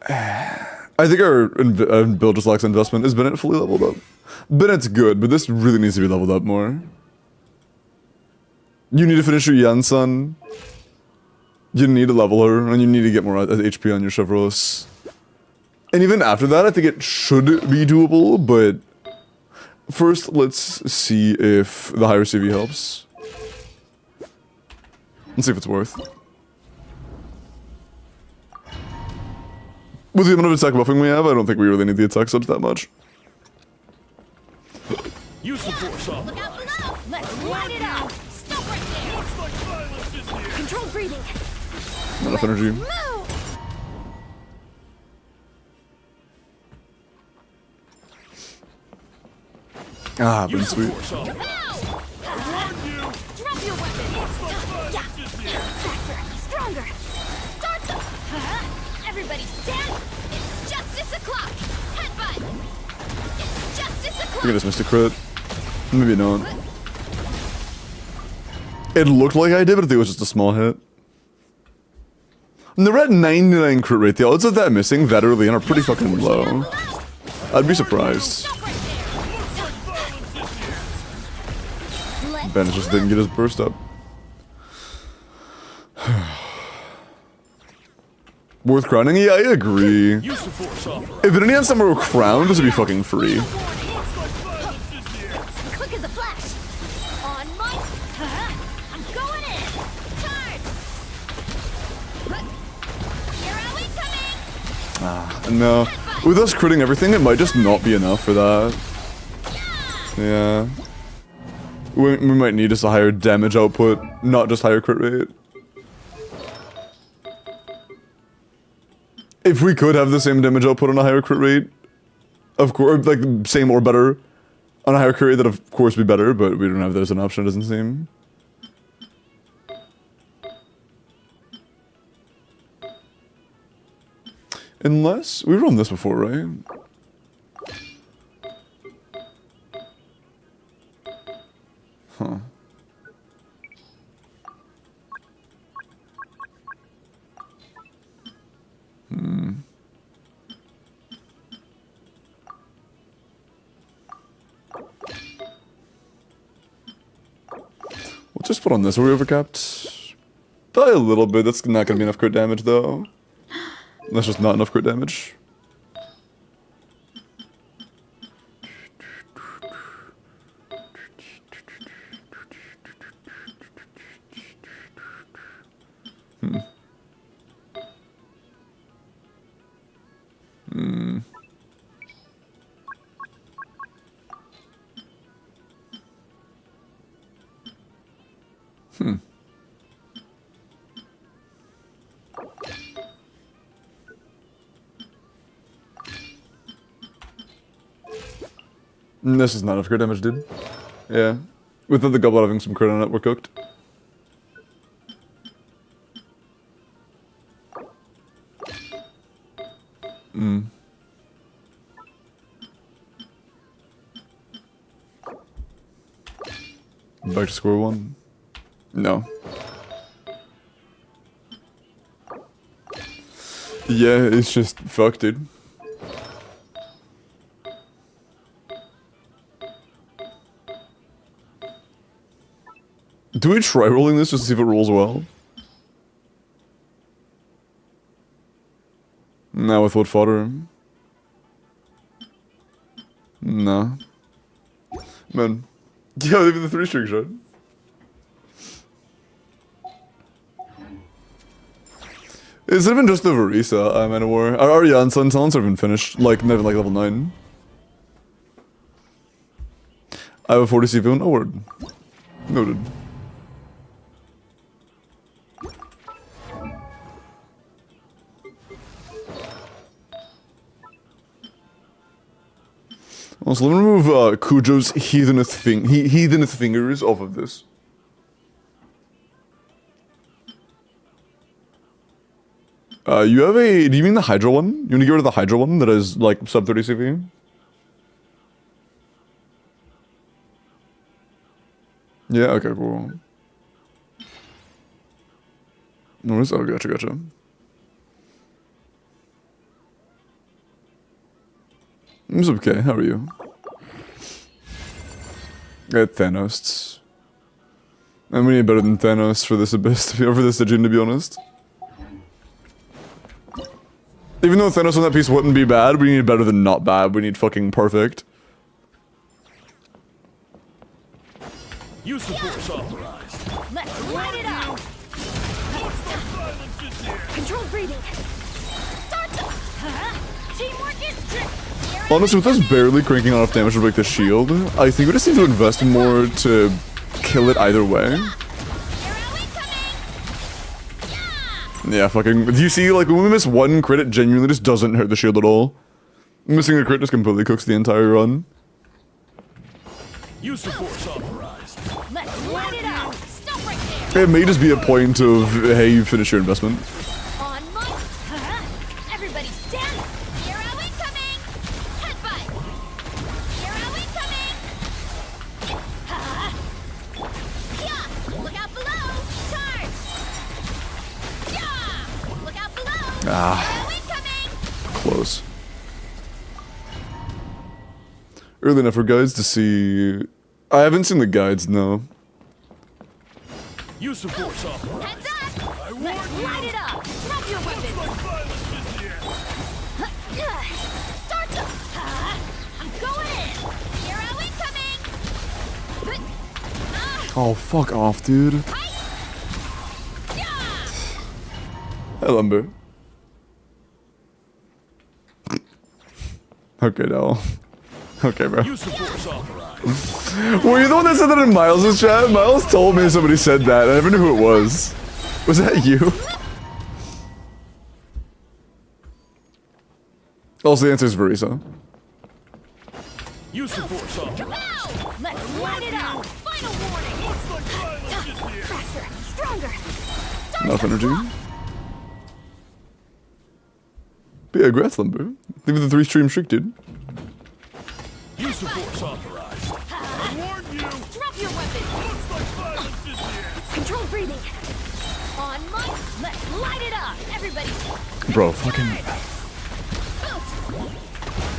I think our build just lacks investment. Is Bennett fully leveled up? Bennett's good, but this really needs to be leveled up more. You need to finish your Yansan. You need to level her, and you need to get more HP on your Chevrolet. And even after that, I think it should be doable, but... First, let's see if the higher CV helps. Let's see if it's worth. With the amount of attack buffing we have, I don't think we really need the attack subs that much. Use the force off. Look out below! Let's light it up! Stop right there! Looks like silence is here. Controlled breathing! Not enough energy. Move! Ah, been Use the sweet. force off. Ow! Warn you. Drop your weapon! Looks like Yeah! silence is here. Faster! Stronger! Start the... Everybody stand! It's justice o'clock! Headbutt! It's justice I think I o'clock! just missed a crit. Maybe not. It looked like I did, but I think it was just a small hit. And they're at 99 crit rate. The odds of that missing that early in are pretty fucking low. I'd be surprised. Stop right there! Let's Ben just didn't get his burst up. Worth crowning? Yeah, I agree. Use the force off. If any had somewhere crowned, this would be fucking free. Looks like silence is here. quick as a flash! On my... I'm going in! Charge! Hero incoming! No. With us critting everything, it might just not be enough for that. Yeah. We might need just a higher damage output, not just higher crit rate. If we could have the same damage output on a higher crit rate, of course, like same or better, on a higher crit rate, that of course be better, but we don't have that as an option, it doesn't seem. Unless, we've run this before, right? Huh. We'll just put on this. Are we overcapped? By a little bit. That's not gonna be enough crit damage, though. That's just not enough crit damage. This is not enough crit damage, dude. Yeah. Without the goblet having some crit on it, we're cooked. Back to square one? No. Yeah, it's just fucked, dude. Do we try rolling this just to see if it rolls well? Now with what fodder? No. Man. Yeah, even the 3-string shot. It's not even just the Varisa, I'm in a war. Our Janssen talents are even finished, like, not even like level 9. I have a 40 CV, oh word. Noted. So let me remove Kujo's heatheneth fingers off of this. You have a... Do you mean the Hydra one? You want to get rid of the Hydra one that is like sub 30 CV? Yeah, okay, cool. No, oh, gotcha. It's okay, how are you? At Thanos. And we need better than Thanos for this abyss, for this Djinn, to be honest. Even though Thanos on that piece wouldn't be bad, we need better than not bad. We need fucking perfect. Use the force authorized. Let's light it up! Looks like silence is here. Controlled breathing! Start the... Honestly, with us barely cranking enough damage to break the shield, I think we just need to invest more to kill it either way. Yeah, fucking. Do you see, like, when we miss one crit, it genuinely just doesn't hurt the shield at all. Missing a crit just completely cooks the entire run. Use the force authorized. Let's light it up. Stop right there. It may just be a point of, hey, you finish your investment. On my. Everybody stand. Hero incoming. Headbutt. Hero incoming. Yeah. Look out below. Charge. Yeah. Look out below. Hero incoming. Close. Early enough for guides to see. I haven't seen the guides, no. Use the force authorized. Heads up. I warn Let's you. light it up. Drop your weapons. My violence is here. Start to. I'm going in. Hero incoming. Oh, fuck off, dude. Hey, Lumber. Okay, no. Okay, bro. Use the force authorized. Were you the one that said that in Miles' chat? Miles told me somebody said that. I never knew who it was. Was that you? Also, the answer is Verisa. Use the force authorized. Now, let's light it up. Final warning. Looks like violence is here. Faster, stronger. Enough energy. But yeah, congrats, Lumber. Leave the 3-stream streak, dude. Use the force authorized. I warn you. Drop your weapons. Looks like violence is here. Control breathing. On my. Let's light it up. Everybody. Bro, fucking.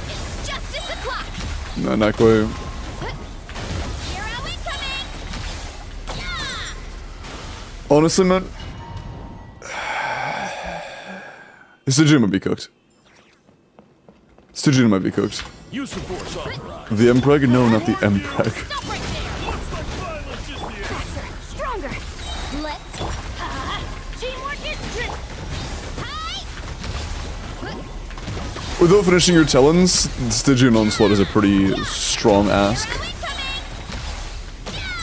It's justice o'clock. No, not quite. Hero incoming. Yeah. Honestly, man. Stygina might be cooked. Stygina might be cooked. Use the force authorized. The Empreg? No, not the Empreg. Stop right there. Looks like violence is here. Faster, stronger. Let's. Teamwork is true. Hi. Without finishing your Talons, Stygian Onslaught is a pretty strong ask. Hero incoming.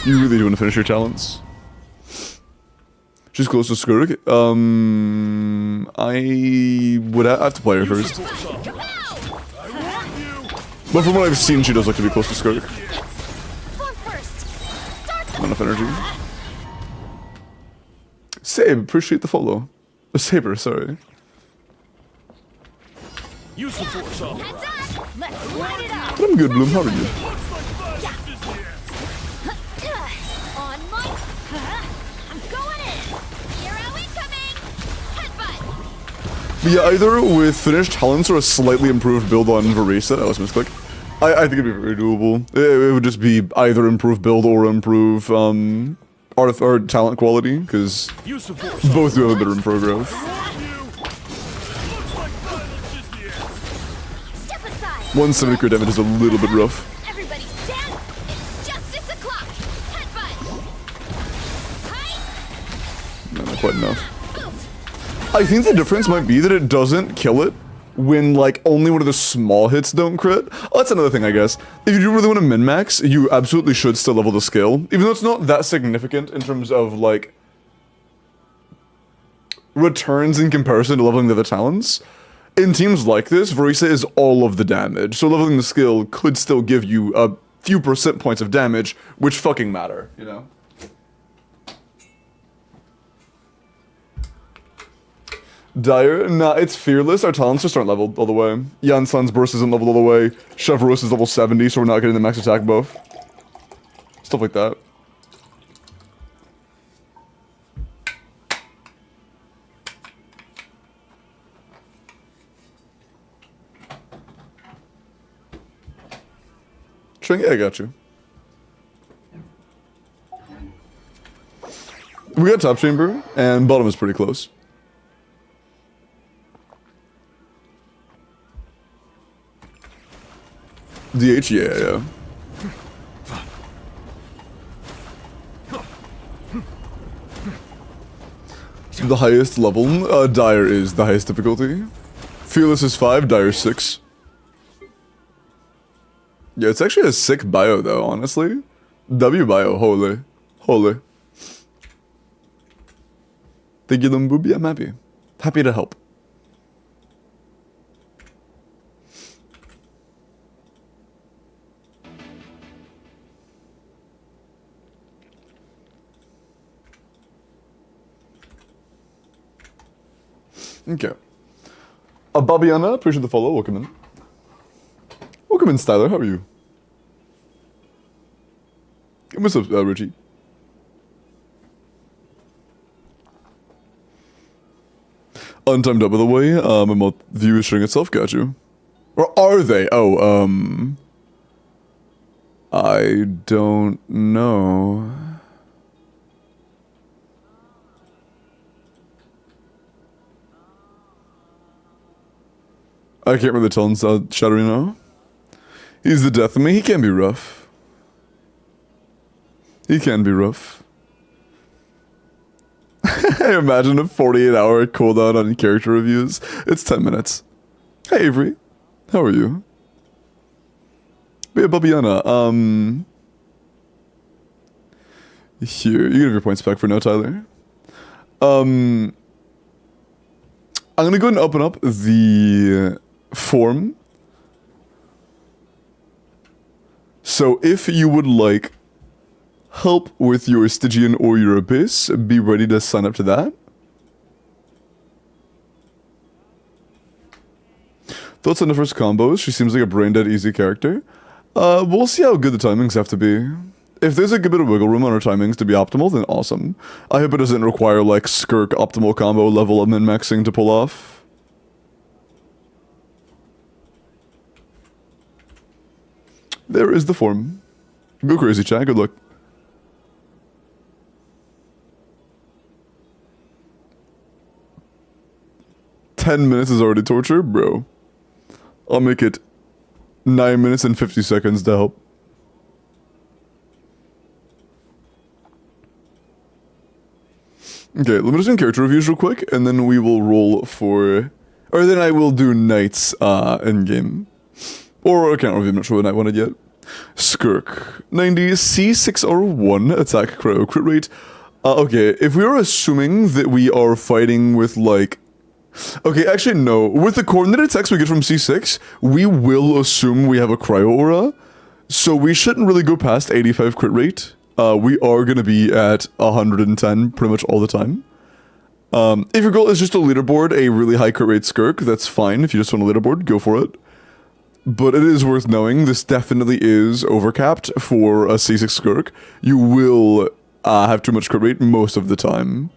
You really do want to finish your Talons? She's close to Skirk. I would have to play her Use first. the force authorized. I warn you. But from what I've seen, she does look to be close to Skirk. Form first. Start Not enough energy. Sabe, appreciate the follow. Saber, sorry. Use the force authorized. Heads up. Let's light it up. But I'm good, Bloom. How are you? Looks like violence is here. On my. I'm going in. Hero incoming. Headbutt. But yeah, either with finished Talents or a slightly improved build on Verisa. That was a misclick. I think it'd be very doable. It would just be either improve build or improve art or talent quality, because Use the force both do have a bit of room for growth. warn you. Looks like violence is here. Step aside. 170 crit damage is a little bit rough. Everybody stand. It's justice o'clock. Headbutt. Hi. No, not quite enough. I think the difference might be that it doesn't kill it when, like, only one of the small hits don't crit. Oh, that's another thing, I guess. If you do really want to min-max, you absolutely should still level the skill. Even though it's not that significant in terms of, like, returns in comparison to leveling the other talents. In teams like this, Verisa is all of the damage, so leveling the skill could still give you a few percent points of damage, which fucking matter, you know? Dire? Nah, it's Fearless. Our talents just aren't leveled all the way. Yansan's Burst isn't leveled all the way. Chevreuse is level 70, so we're not getting the max attack buff. Stuff like that. Tring, yeah, I got you. We got top chamber, and bottom is pretty close. DH, yeah. The highest level, Dire is the highest difficulty. Fearless is 5, Dire 6. Yeah, it's actually a sick bio though, honestly. W bio, holy. Holy. Thank you, Lumbubi, I'm happy. Happy to help. Okay. Babiana, appreciate the follow. Welcome in. Welcome in, Styler. How are you? What's up, Richie? Untimed up, by the way. My view is showing itself. Got you. Or are they? Oh, I don't know. I can't really tell inside Shadowy now. He's the death of me. He can be rough. He can be rough. I imagine a 48-hour cooldown on character reviews. It's 10 minutes. Hey Avery. How are you? Yeah, Babiana, here, you can have your points back for now, Tyler. I'm gonna go ahead and open up the form. So if you would like help with your Stygian or your Abyss, be ready to sign up to that. Thoughts on the first combos? She seems like a brain-dead easy character. We'll see how good the timings have to be. If there's a good bit of wiggle room on her timings to be optimal, then awesome. I hope it doesn't require, like, Skirk optimal combo level of min-maxing to pull off. There is the form. Go crazy, chat. Good luck. "10 minutes is already torture? Bro. I'll make it 9 minutes and 50 seconds to help." Okay, let me just do character reviews real quick, and then we will roll for... Or then I will do Knights in-game. Or account review, I'm not sure what Knight wanted yet. Skirk. 90, C6R1, attack crow, crit rate. Okay, if we are assuming that we are fighting with, like... Okay, actually, no. With the coordinated attacks we get from C6, we will assume we have a cryo aura. So we shouldn't really go past 85 crit rate. We are going to be at 110 pretty much all the time. If your goal is just to leaderboard a really high crit rate Skirk, that's fine. If you just want to leaderboard, go for it. But it is worth knowing, this definitely is overcapped for a C6 Skirk. You will have too much crit rate most of the time.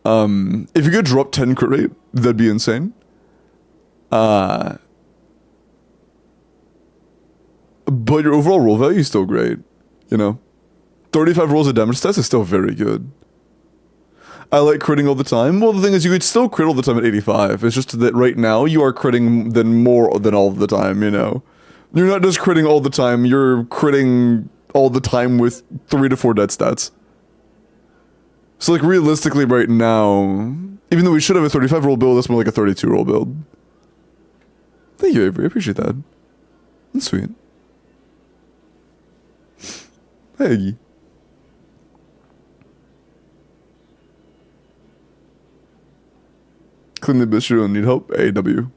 If you could drop 10 crit rate, that'd be insane. But your overall roll value is still great, you know? 35 rolls of damage stats is still very good. I like critting all the time. Well, the thing is, you could still crit all the time at 85. It's just that right now, you are critting more than all the time, you know? You're not just critting all the time, you're critting all the time with 3 to 4 dead stats. So, like, realistically right now, even though we should have a 35 roll build, that's more like a 32 roll build. Thank you, Avery. I appreciate that. That's sweet. Hey, Iggy. Clean the bitch, you don't need help. AW.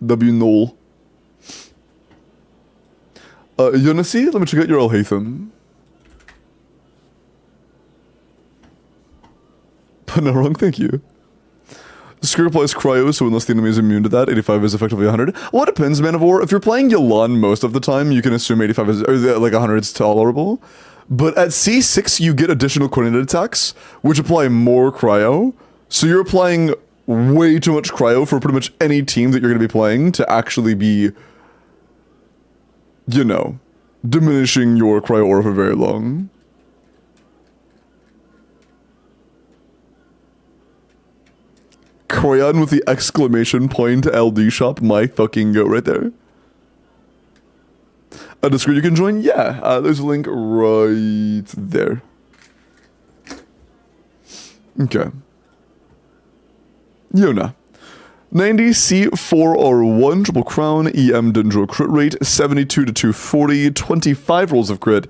W Knoll. You wanna see? Let me check out your Alhaitham. But no wrong, thank you. Skirk applies cryo, so unless the enemy is immune to that, 85 is effectively 100. Well, it depends, Man of War. If you're playing Yelan most of the time, you can assume 85 is, or like 100 is tolerable. But at C6, you get additional coordinated attacks, which apply more cryo. So you're applying way too much cryo for pretty much any team that you're going to be playing to actually be, you know, diminishing your cryo aura for very long. Korean with the exclamation point LD shop, my fucking goat right there. A Discord you can join? Yeah, there's a link right there. Okay. Yona. 90 C4R1 Triple Crown EM Dendro crit rate 72 to 240, 25 rolls of crit,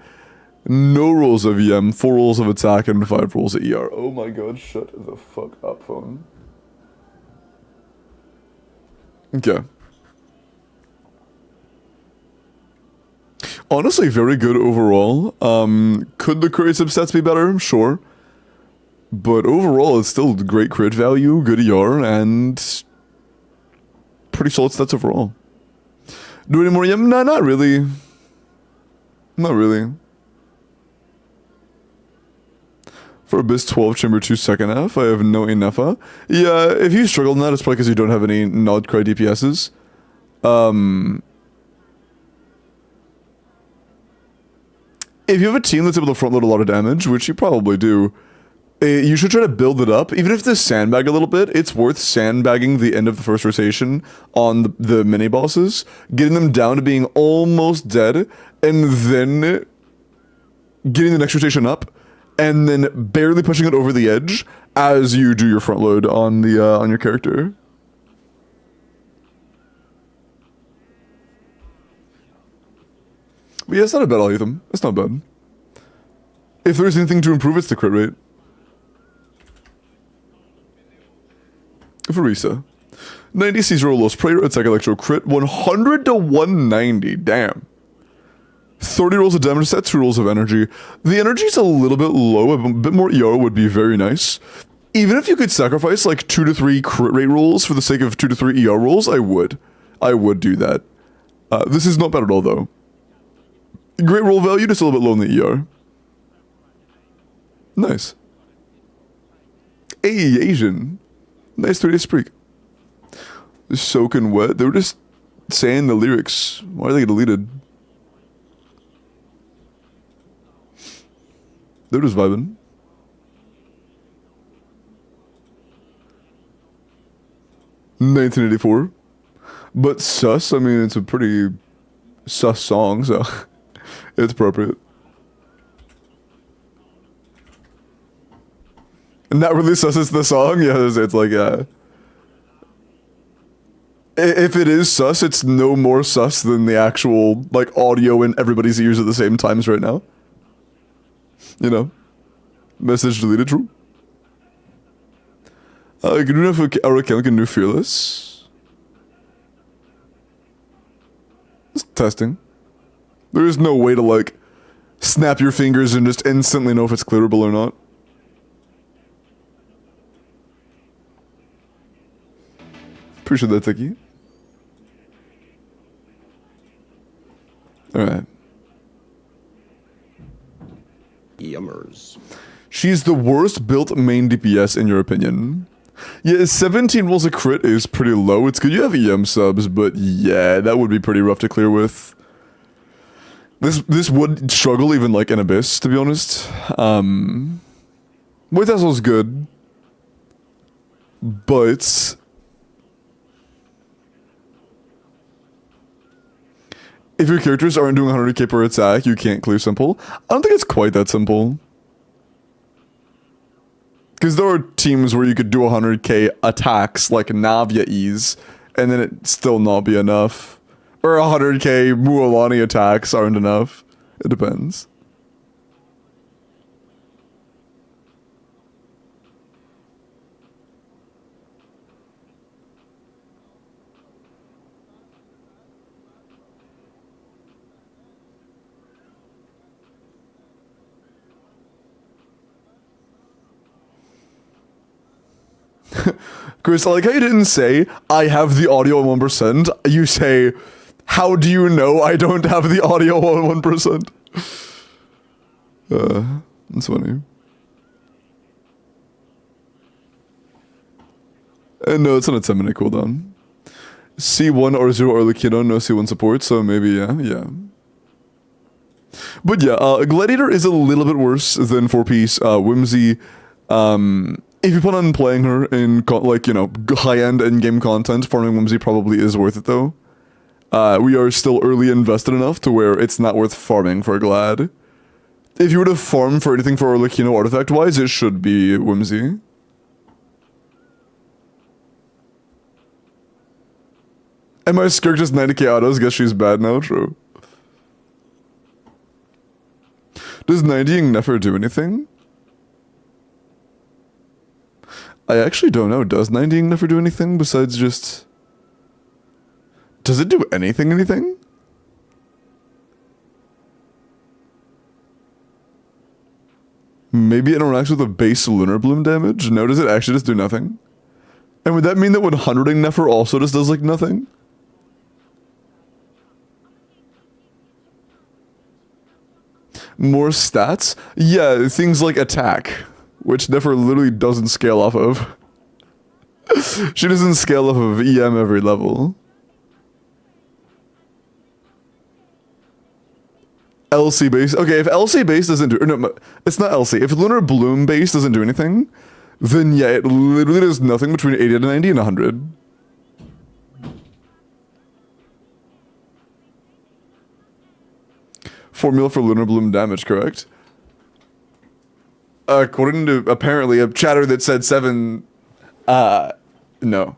no rolls of EM, 4 rolls of attack, and 5 rolls of ER. Oh my god, shut the fuck up, phone. Okay. Honestly, very good overall. Could the crit subsets be better? Sure. But overall, it's still great crit value, good ER, and pretty solid stats overall. Do any more EM? Nah, not really. Not really. For Abyss 12, Chamber 2, second half, I have no Inefa. Yeah, if you struggle in that, it's probably because you don't have any Nod Cry DPSs. If you have a team that's able to front load a lot of damage, which you probably do, you should try to build it up. Even if they sandbag a little bit, it's worth sandbagging the end of the first rotation on the mini-bosses, getting them down to being almost dead, and then getting the next rotation up, and then barely pushing it over the edge as you do your front load on the on your character. But yeah, it's not a bad algorithm. It's not bad. If there's anything to improve, it's the crit rate. Farisa. 90 C0 Lost Prayer, attack electro crit, 100 to 190, damn. 30 rolls of damage set, 2 rolls of energy. The energy's a little bit low, a bit more ER would be very nice. Even if you could sacrifice like 2 to 3 crit rate rolls for the sake of 2 to 3 ER rolls, I would. I would do that. This is not bad at all though. Great roll value, just a little bit low in the ER. Nice. Hey, Asian. Nice 3-day streak. Soaking wet. They were just saying the lyrics. Why are they deleted? They're just vibing. $1984. But sus, I mean, it's a pretty sus song, so it's appropriate. Not really sus is the song, yeah, it's like, if it is sus, it's no more sus than the actual, like, audio in everybody's ears at the same times right now. You know? Message deleted, true. Good enough for Arakel can do Fearless. Just testing. There is no way to, like, snap your fingers and just instantly know if it's clearable or not. Appreciate that, Tiki. Alright. Yummers. She's the worst built main DPS in your opinion. Yeah, 17 rolls a crit is pretty low. It's good you have EM subs, but yeah, that would be pretty rough to clear with. This would struggle even like in Abyss, to be honest. White Tassel's good. But if your characters aren't doing 100k per attack, you can't clear simple. I don't think it's quite that simple. Because there are teams where you could do 100k attacks like Navia Ease, and then it still not be enough. Or 100k Mualani attacks aren't enough. It depends. Chris, I like how you didn't say, I have the audio on 1%. You say, how do you know I don't have the audio on 1%? That's funny. No, it's on a 10-minute cooldown. C1 R0 Arlecchino, no C1 support, so maybe, yeah. But yeah, Gladiator is a little bit worse than 4-piece Whimsy. If you plan on playing her in, like, you know, high-end in-game content, farming Whimsy probably is worth it, though. We are still early invested enough to where it's not worth farming for Glad. If you were to farm for anything for Arlecchino artifact-wise, it should be Whimsy. And my Skirk just 90k autos, guess she's bad now, true. Does 90ing never do anything? I actually don't know. Does 90ing never do anything besides just... Does it do anything? Maybe it interacts with the base Lunar Bloom damage? No, does it actually just do nothing? And would that mean that 100ing Nefer also just does like nothing? More stats? Yeah, things like attack, which Nefer literally doesn't scale off of. She doesn't scale off of EM every level. LC base. Okay, if LC base doesn't do... No, it's not LC. If Lunar Bloom base doesn't do anything, then yeah, it literally does nothing between 80 to 90 and 100. Formula for Lunar Bloom damage, correct? According to, apparently, a chatter that said 7... no.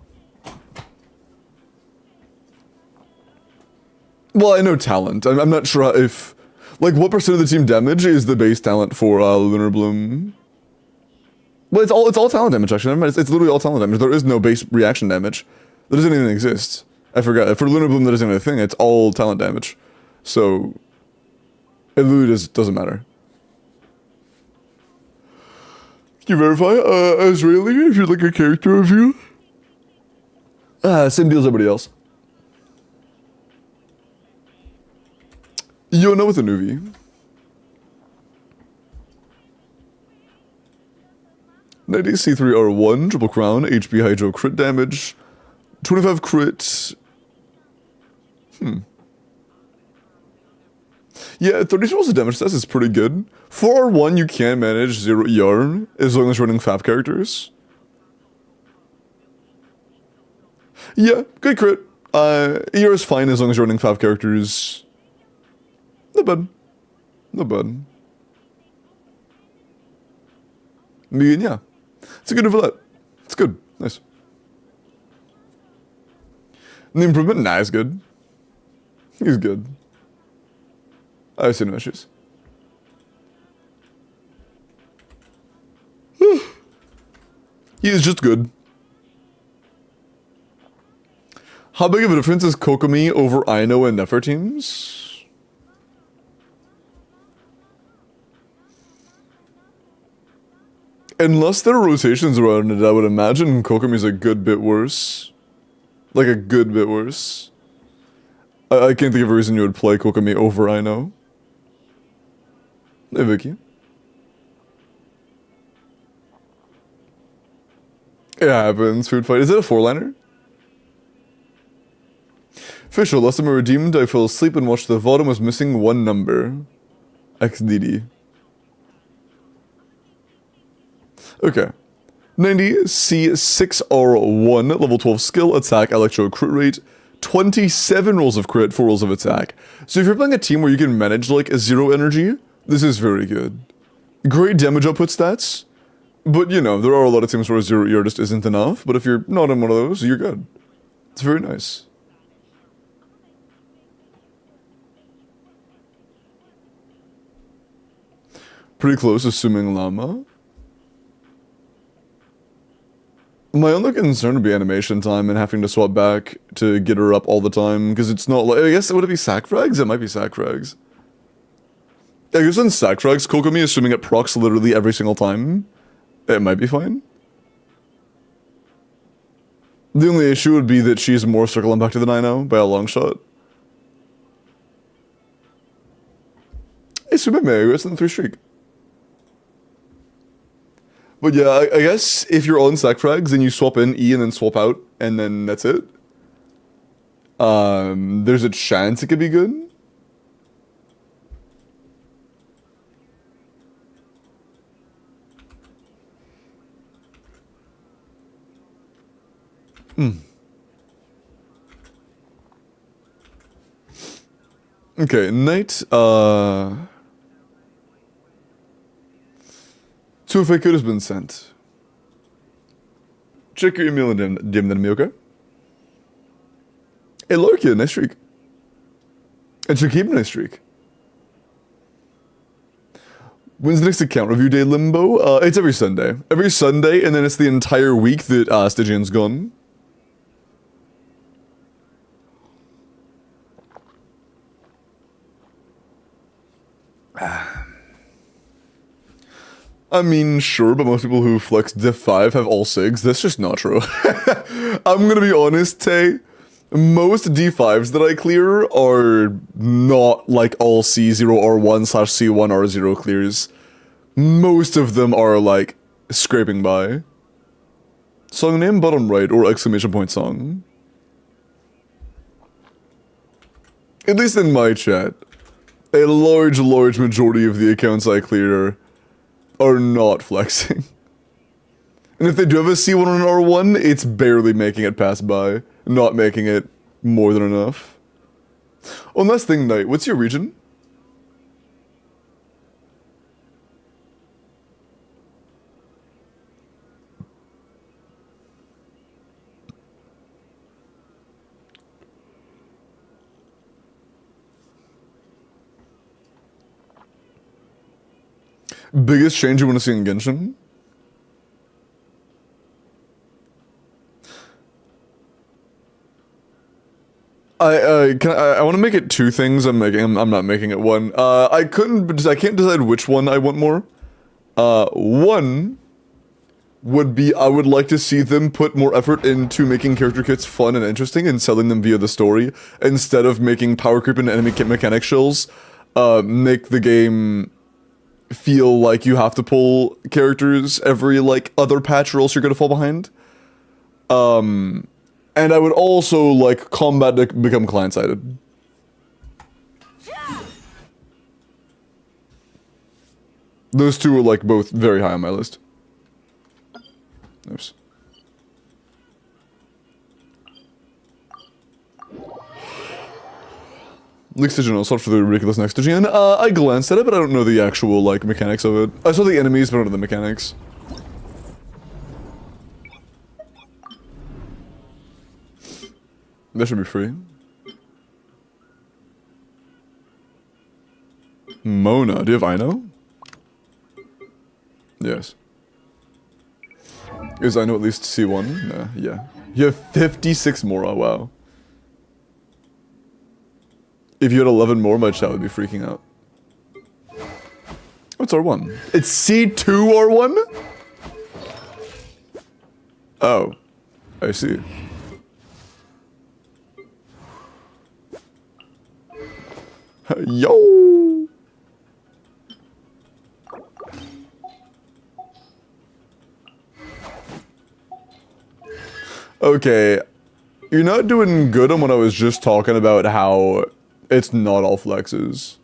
Well, I know talent. I'm not sure if... Like, what percent of the team damage is the base talent for Lunar Bloom? Well, it's all talent damage, actually. Never mind. It's literally all talent damage. There is no base reaction damage. That doesn't even exist. I forgot. For Lunar Bloom, that isn't even a thing. It's all talent damage. So... It literally doesn't matter. Can you verify? Israeli, if you'd like a character review? Same deal as everybody else. You know with a Nuvi. 90 C3R1, Triple Crown, HP Hydro crit damage, 25 crit. Yeah, 30 rolls of damage stats is pretty good. For R1, you can manage 0 ER as long as you're running FAP characters. Yeah, good crit. ER is fine as long as you're running FAP characters. Not bad. Not bad. Megan, yeah. It's a good overlap. It's good. Nice. And the improvement? Nah, he's good. He's good. I see no issues. He is just good. How big of a difference is Kokomi over Aino and Nefer teams? Unless there are rotations around it, I would imagine Kokomi's a good bit worse. Like a good bit worse. I can't think of a reason you would play Kokomi over Aino. Hey, Vicky. It happens, food fight. Is it a 4-liner? Fisher, last time I redeemed, I fell asleep and watched the VOD and was missing one number. XDD. Okay. 90 C6R1, level 12 skill, attack, electro crit rate, 27 rolls of crit, 4 rolls of attack. So if you're playing a team where you can manage like a 0 energy, this is very good. Great damage output stats, but you know, there are a lot of teams where 0 ER just isn't enough, but if you're not in one of those, you're good. It's very nice. Pretty close, assuming Llama. My only concern would be animation time and having to swap back to get her up all the time, because it's not like, I guess, would it be sack frags? It might be sack frags. I guess in sack frags, Kokomi, assuming it procs literally every single time, it might be fine. The only issue would be that she's more circle impacted than I know, by a long shot. Hey, Super Mario, it's in 3 streak. But yeah, I guess if you're on sack frags, then you swap in E and then swap out, and then that's it. There's a chance it could be good. Okay, Knight, so if I could have been sent. Check your email and DM that to me, okay? Hey, LELKIN, nice streak. And should keep a nice streak. When's the next account review day, Limbo? It's every Sunday. Every Sunday, and then it's the entire week that Stygian's gone. I mean, sure, but most people who flex diff 5 have all SIGs. That's just not true. I'm gonna be honest, Tay. Most D5s that I clear are not like all C0R1/C1R0 clears. Most of them are like scraping by. Song name bottom right or exclamation point song. At least in my chat, a large majority of the accounts I clear are not flexing. And if they do have a C1 or an R1, it's barely making it pass by, not making it more than enough. One last thing, Knight, what's your region? Biggest change you want to see in Genshin? I want to make it two things. I'm not making it one. I can't decide which one I want more. One would be I would like to see them put more effort into making character kits fun and interesting and selling them via the story instead of making power creep and enemy kit mechanic shills. Make the game feel like you have to pull characters every like other patch or else you're gonna fall behind. And I would also like combat to become client-sided. Those two are like both very high on my list. Oops. Leaks to General, sought for the ridiculous next to Gian. I glanced at it, but I don't know the actual like mechanics of it. I saw the enemies, but I don't know the mechanics. That should be free. Mona, do you have Ino? Yes. Is Ino at least C1? Nah, yeah. You have 56 more, oh wow. If you had 11 more, my chat would be freaking out. What's R1? It's C2 R1? Oh. I see. Yo! Okay. You're not doing good on what I was just talking about how it's not all flexes.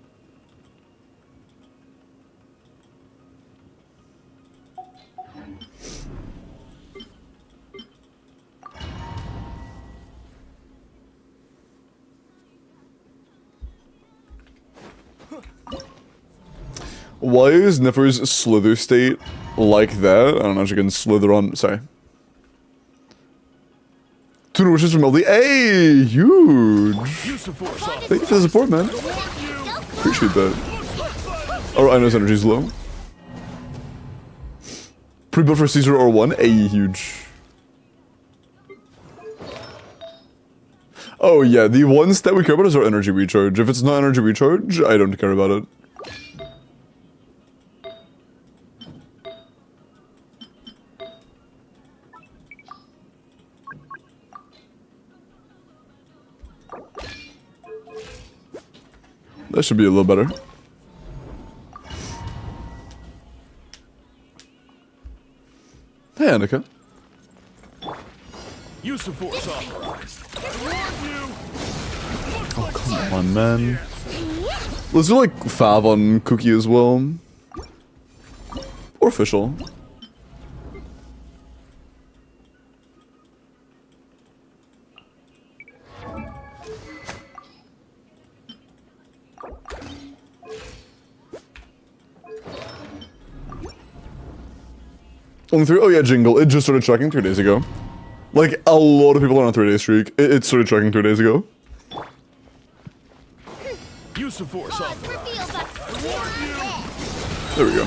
Why is Niffer's slither state like that? I don't know if you can slither on. Sorry. Tuna wishes from LD. Hey, huge. Thank you for the support, man. Appreciate that. Oh, I know his energy's low. Pre-built for Caesar R1. Hey, huge. Oh yeah, the ones that we care about is our energy recharge. If it's not energy recharge, I don't care about it. That should be a little better. Hey, Annika. Use of force authorized. I warn you. Oh, come on, man. Let's do like Fav on Cookie as well. Or Official. On 3, oh yeah, Jingle. It just started tracking 3 days ago. Like, a lot of people are on a 3-day streak. It started tracking 3 days ago. Use of force Pause authorized. reveal button. There we go.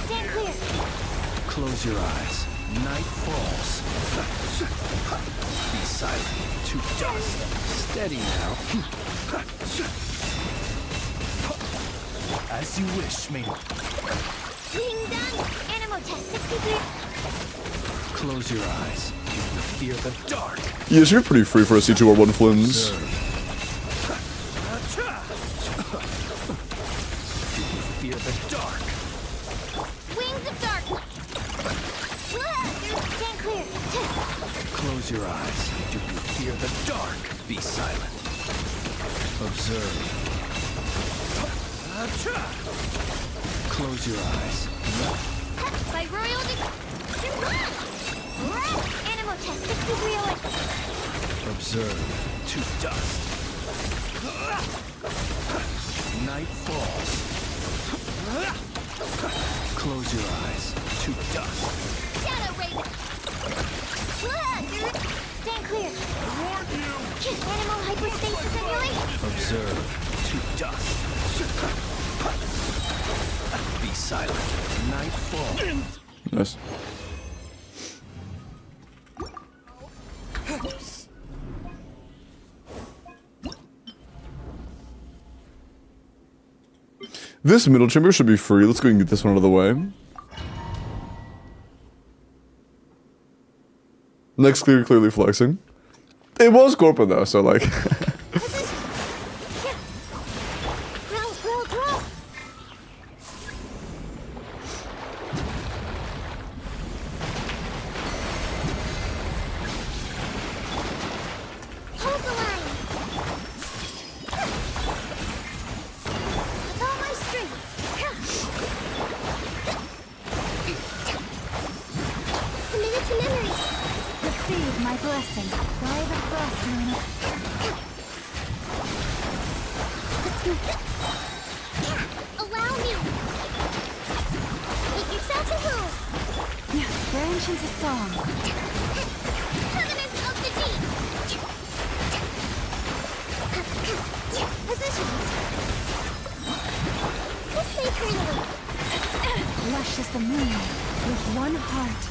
Stand clear. Close your eyes. Night falls. Be silent. To dust. Steady now. As you wish, me. Being done. Animal test 63. Close your eyes. You fear the dark. Yeah, it should be pretty free for a C2R1 Flims. Fear the dark. Wings of darkness. Stand clear. Close your eyes. Do you fear the dark? Be silent. Observe. Close your eyes. By royal Animal test 6308. Observe. To dust. Night falls. Close your eyes. To dust. Shadow Raven. Stand clear. Animal hyperstasis simulation. Observe. To dust. Be silent. Night falls. Nice. This middle chamber should be free. Let's go and get this one out of the way. Next clear, clearly flexing. It was Corpa though, so like. Grow. Hold the line. With all my strength. Committed to memory. Receive my blessing. By the frost moon. Allow me. Make yourself at home. Branch into song. Covenant of the deep. Positions. This may freely. Lush as the moon, with one heart.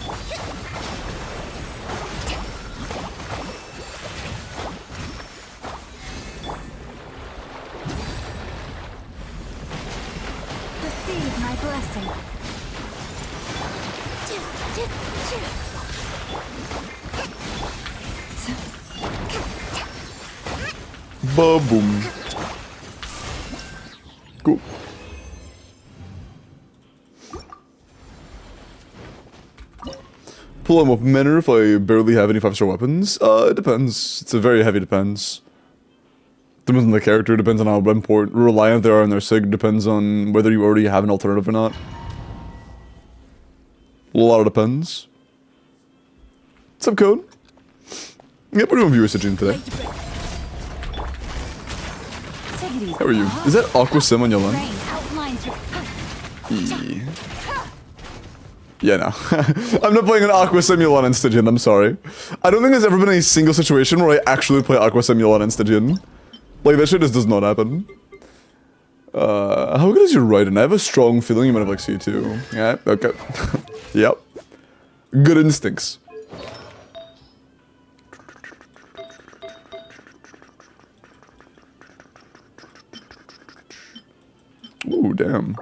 Receive my blessing. Ba-boom. Cool. Pull them up manner if I barely have any 5-star weapons? It depends. It's a very heavy depends. Depends on the character, depends on how reliant they are on their sig, depends on whether you already have an alternative or not. A lot of depends. What's up, Code? Yep, we're doing viewer stitching today. How are you? Is that Aqua Sim on your line? Yeah, no. I'm not playing an Aqua Simulon and Stygian, I'm sorry. I don't think there's ever been a single situation where I actually play Aqua Simulon and Stygian. Like, that shit just does not happen. How good is your writing? I have a strong feeling you might have like C2. Yeah, okay. Yep. Good instincts. Ooh, damn.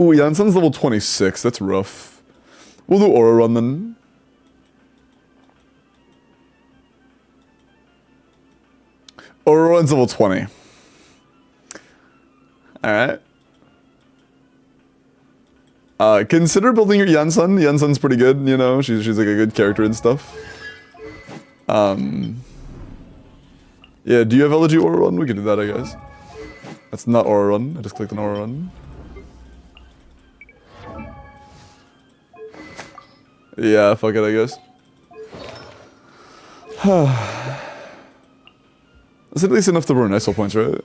Ooh, Janssen's level 26. That's rough. We'll do Aura Run then. Aura Run's level 20. Alright. Consider building your Janssen. Janssen's pretty good, you know. She's like a good character and stuff. Yeah, do you have Elegy Aura Run? We can do that, I guess. That's not Aura Run. I just clicked on Aura Run. Yeah, fuck it, I guess. That's at least enough to burn ISO points, right?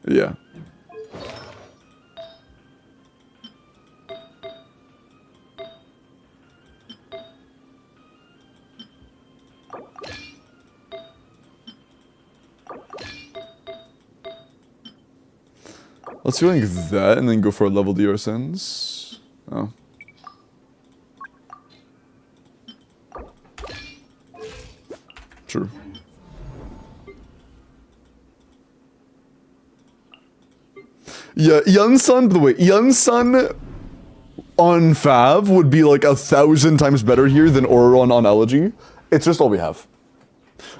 Yeah. Let's do like that and then go for a level DR sends. Oh. True. Yeah, Yunsun, by the way, Yunsun on Fav would be like 1,000 times better here than Auron on Elegy. It's just all we have.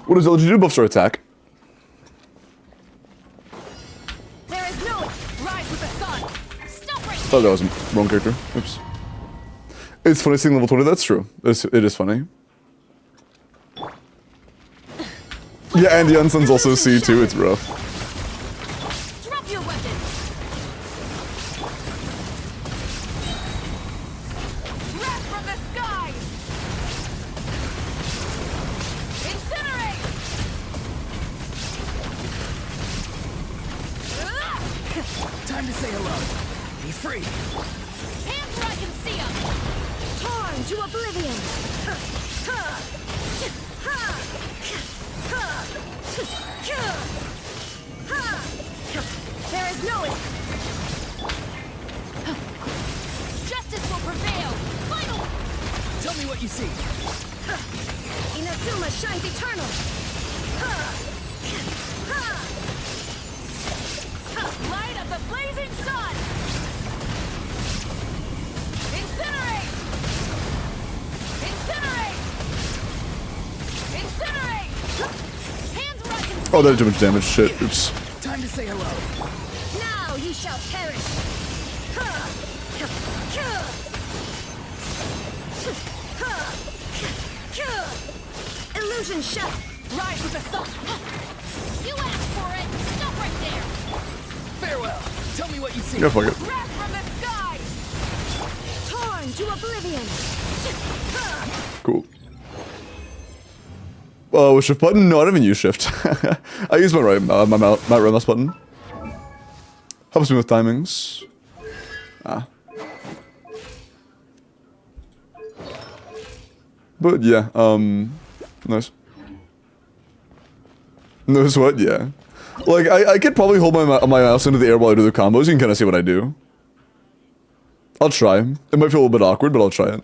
What does Elegy do? Buffs our attack. There is no rise with the sun. Stop right Oh, that was a wrong character. Oops. It's funny seeing level 20, that's true. It is funny. Yeah, and Yunsun's also C2, it's rough. Drop your weapons. Wrath from the sky. Incinerate. Time to say hello. Be free. Hands where I can see 'em. Torn to oblivion. There is no justice will prevail. Final. Tell me what you see. Inazuma shines eternal. Light of the blazing sun. Incinerate. Incinerate. Incinerate. Hands where I can see. Oh, that did too much damage. Shit. Oops. Time to say hello. Now you shall perish. Illusion shut. Rise with the sun. You asked for it. Stop right there. Farewell. Tell me what you see. Yeah, fuck it. Wrath from the sky. Torn to oblivion. Cool. With shift button? No, I don't even use shift. I use my right mouse button. Helps me with timings. Ah. But yeah, nice. Notice what? Yeah. Like, I could probably hold my mouse into the air while I do the combos. You can kind of see what I do. I'll try. It might feel a little bit awkward, but I'll try it.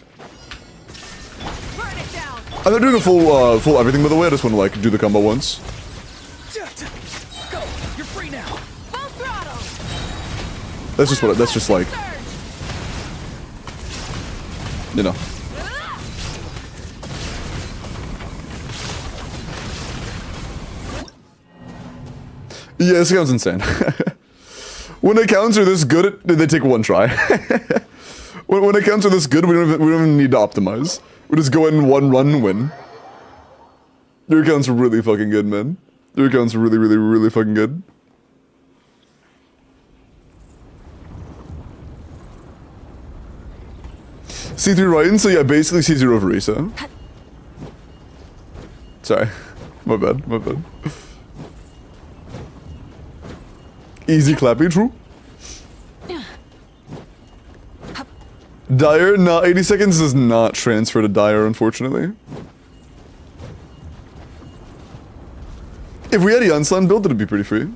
Burn it down. I'm not doing a full everything, by the way. I just want to, like, do the combo once. Go. You're free now. Full throttle. That's just what. That's just like, Surge. you know. Yeah, this sounds insane. When accounts are this good, they take one try. when accounts are this good, we don't even need to optimize. We just go in one run and win. Your account's really fucking good, man. Your account's really, really, really fucking good. C3 Ryan, so yeah, basically C0 over Risa. Sorry. My bad, my bad. Easy clappy, true. Dire? No, 80 seconds does not transfer to Dire, unfortunately. If we had a Yunsun build, it'd be pretty free.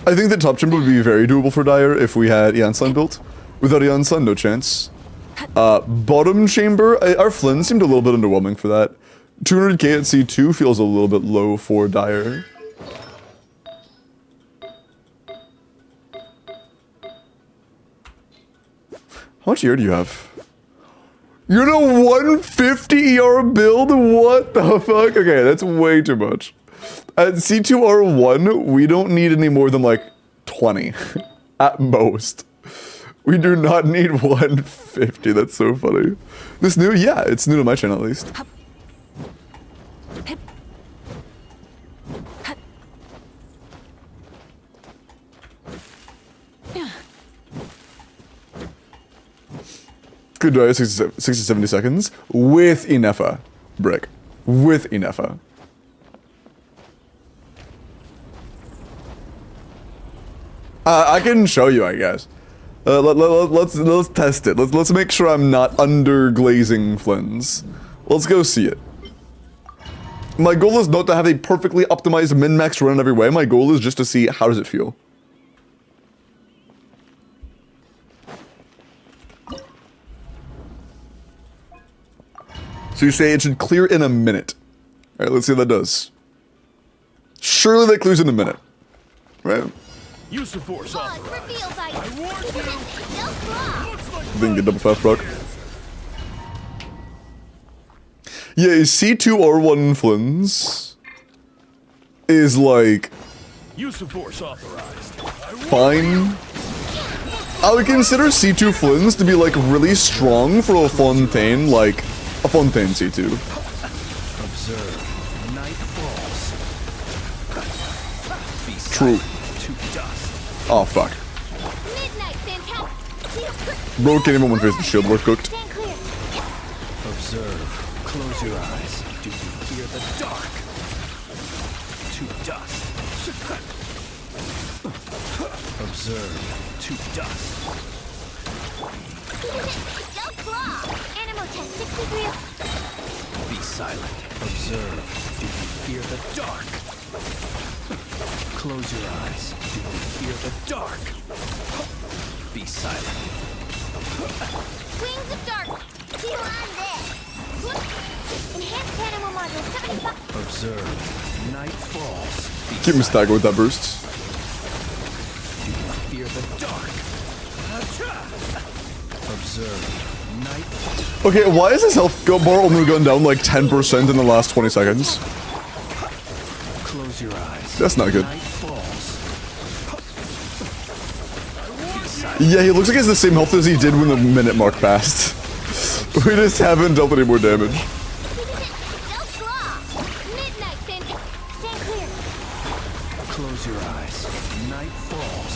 I think that top chamber would be very doable for Dire if we had Yunsun built. Without a Yunsun, no chance. Bottom chamber, our Flynn seemed a little bit underwhelming for that. 200k at C2 feels a little bit low for Dire. How much ER do you have? You're the 150 ER build? What the fuck? Okay, that's way too much. At C2R1, we don't need any more than like 20 at most. We do not need 150. That's so funny. This new? Yeah, it's new to my channel at least. Could die 60 70 seconds with Inefa. Brick. With Inefa. I can show you, I guess. Let's test it. Let's make sure I'm not under glazing Flins. Let's go see it. My goal is not to have a perfectly optimized min-max run in every way. My goal is just to see how does it feel. So you say it should clear in a minute. Alright, let's see what that does. Surely that clears in a minute. Right? Use the force Pause authorized. reveal by I warned you. no claw. Looks like Then get double fast proc. Yeah, C2R1 Flins is like use the force authorized. fine. I would consider C2 Flins to be like really strong for a Fontaine, like a Fontaine C2. Observe. Night falls. Be True. silent to dust. Oh fuck. Midnight fantastic. Bro can't even face the shield work cooked. Stand clear. Observe. Close your eyes. Do you fear the dark? To dust. Observe. To dust. No claw. Animal test 63. Be silent. Observe. Do you fear the dark? Close your eyes. Do you fear the dark? Be silent. Wings of dark. Feel on this. Enhanced animal module 75. Observe. Night falls. Be Keep me silent. staggered with that burst. Do you fear the dark? Observe. Night. Okay, why is his health bar only gone down like 10% in the last 20 seconds? Close your eyes. That's not good. Night falls. Yeah, he looks like he has the same health as he did when the minute mark passed. We just haven't dealt any more damage. No claw. Midnight fantastic. Stand clear. Close your eyes. Night falls.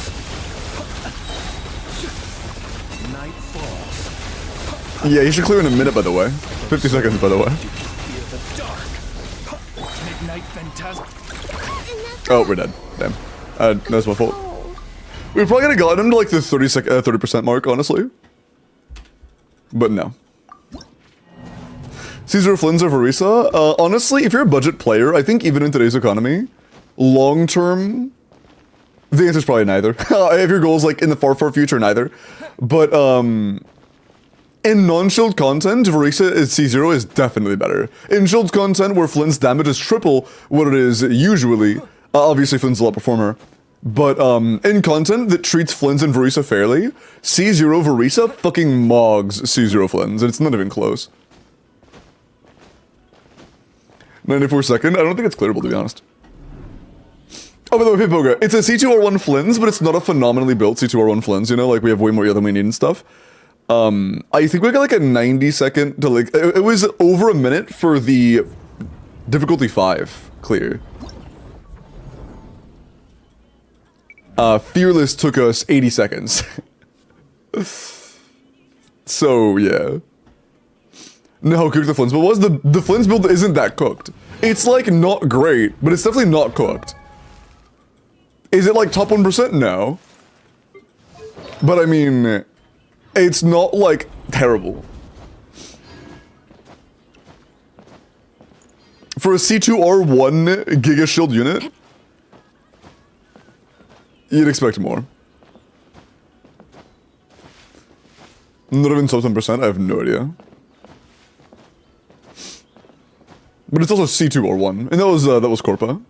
Night falls. Yeah, he should clear in a minute, by the way. 50 seconds, by the way. Fear the dark. Midnight phantasm. Oh, we're dead. Damn. That's my fault. We probably could have gotten him to like the 30% mark, honestly. But no. Caesar Flins or Varisa? Honestly, if you're a budget player, I think even in today's economy, long term, the answer's probably neither. If your goal's like in the far future, neither. But in non-shield content, Varisa is C0 is definitely better. In shield content where Flynn's damage is triple what it is usually, obviously Flynn's a lot performer. But in content that treats Flynn's and Varisa fairly, C0 Varisa fucking mogs C0 Flynn's, and it's not even close. 94 second? I don't think it's clearable, to be honest. Oh, by the way, Pitboga, it's a C2R1 Flynn's, but it's not a phenomenally built C2R1 Flynn's, you know? Like, we have way more than we need and stuff. I think we got like a 90 second to like, it was over a minute for the difficulty 5 clear. Fearless took us 80 seconds. So, yeah. No, how cooked the Flynn's build was? The Flynn's build isn't that cooked. It's like not great, but it's definitely not cooked. Is it like top 1%? No. But I mean, it's not like terrible. For a C2R1 Giga Shield unit, you'd expect more. Not even top 10%, I have no idea. But it's also C2R1, and that was Corpa.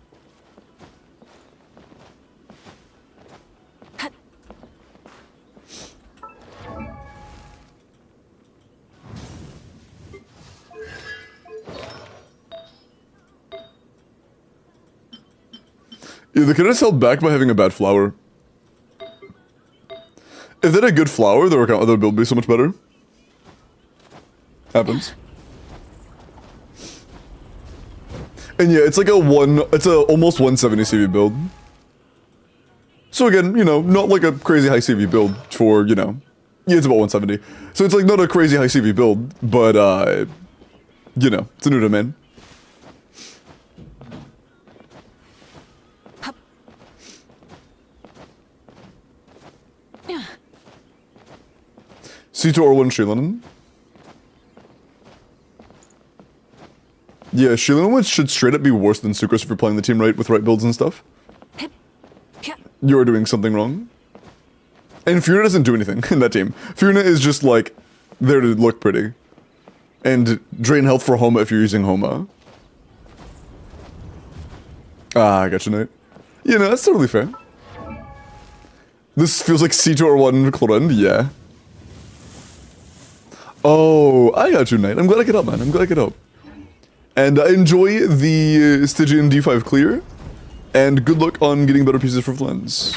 Yeah, they could have held back by having a bad flower. If they had a good flower, their build would be so much better. Happens. And yeah, it's like it's a almost 170 CV build. So again, you know, not like a crazy high CV build for, you know, yeah, it's about 170. So it's like not a crazy high CV build, but, you know, it's a new domain. C2 R1 Shilin. Yeah, Shilin should straight up be worse than Sucrose if you're playing the team right with right builds and stuff. You are doing something wrong. And Fiona doesn't do anything in that team. Fiona is just like there to look pretty. And drain health for Homa if you're using Homa. Ah, I gotcha, Nate. Yeah, no, that's totally fair. This feels like C2R1 Clorend, yeah. Oh, I got you, Nate. I'm glad I get up, man. I'm glad I get up. And enjoy the Stygian D5 clear. And good luck on getting better pieces for Flens.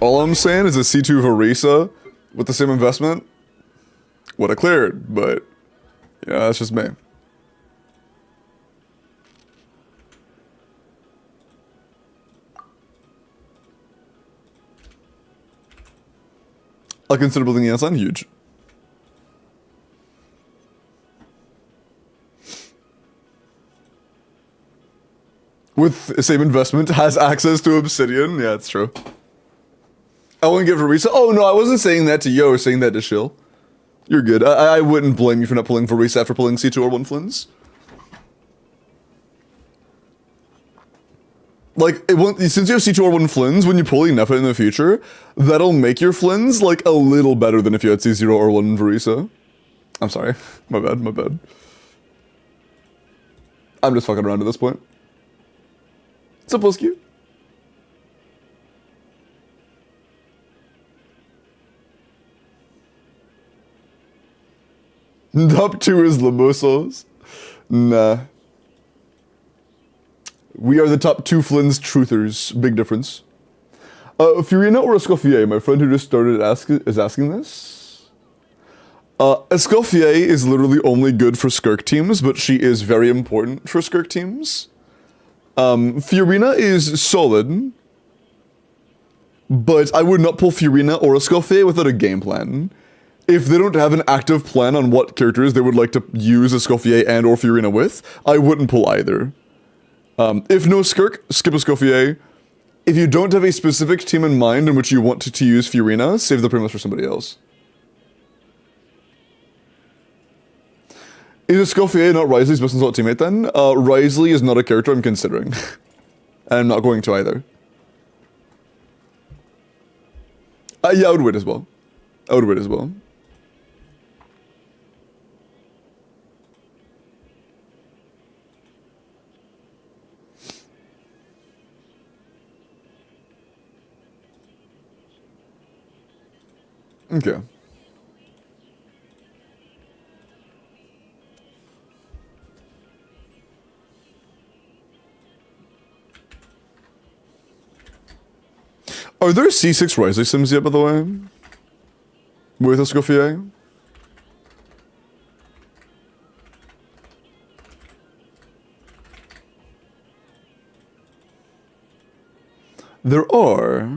All I'm saying is a C2 Harisa with the same investment would have cleared, but yeah, that's just me. I'll consider building Yansan huge. With the same investment, has access to Obsidian. Yeah, it's true. I wouldn't give Farisa. Oh no, I wasn't saying that to Yo, I was saying that to Shill. You're good. I wouldn't blame you for not pulling Farisa after pulling C2 or 1 Flins. Like, since you have C2 or 1 Flins, when you pull enough in the future, that'll make your Flins, like, a little better than if you had C0 or 1 Farisa. I'm sorry. My bad, my bad. I'm just fucking around at this point. What's up, Whiskey? Top 2 is Lamosos. Nah. We are the top 2 Flins truthers. Big difference. Furina or Escoffier? My friend who just started is asking this. Escoffier is literally only good for Skirk teams, but she is very important for Skirk teams. Furina is solid, but I would not pull Furina or Escoffier without a game plan. If they don't have an active plan on what characters they would like to use Escoffier and or Furina with, I wouldn't pull either. If no Skirk, skip Escoffier. If you don't have a specific team in mind in which you want to use Furina, save the Primus for somebody else. Is Escoffier not Risley's best slot teammate then? Risley is not a character I'm considering. And I'm not going to either. Yeah, I would wait as well. I would wait as well. Okay. Are there C6 Risley sims yet, by the way? With Escoffier? There are.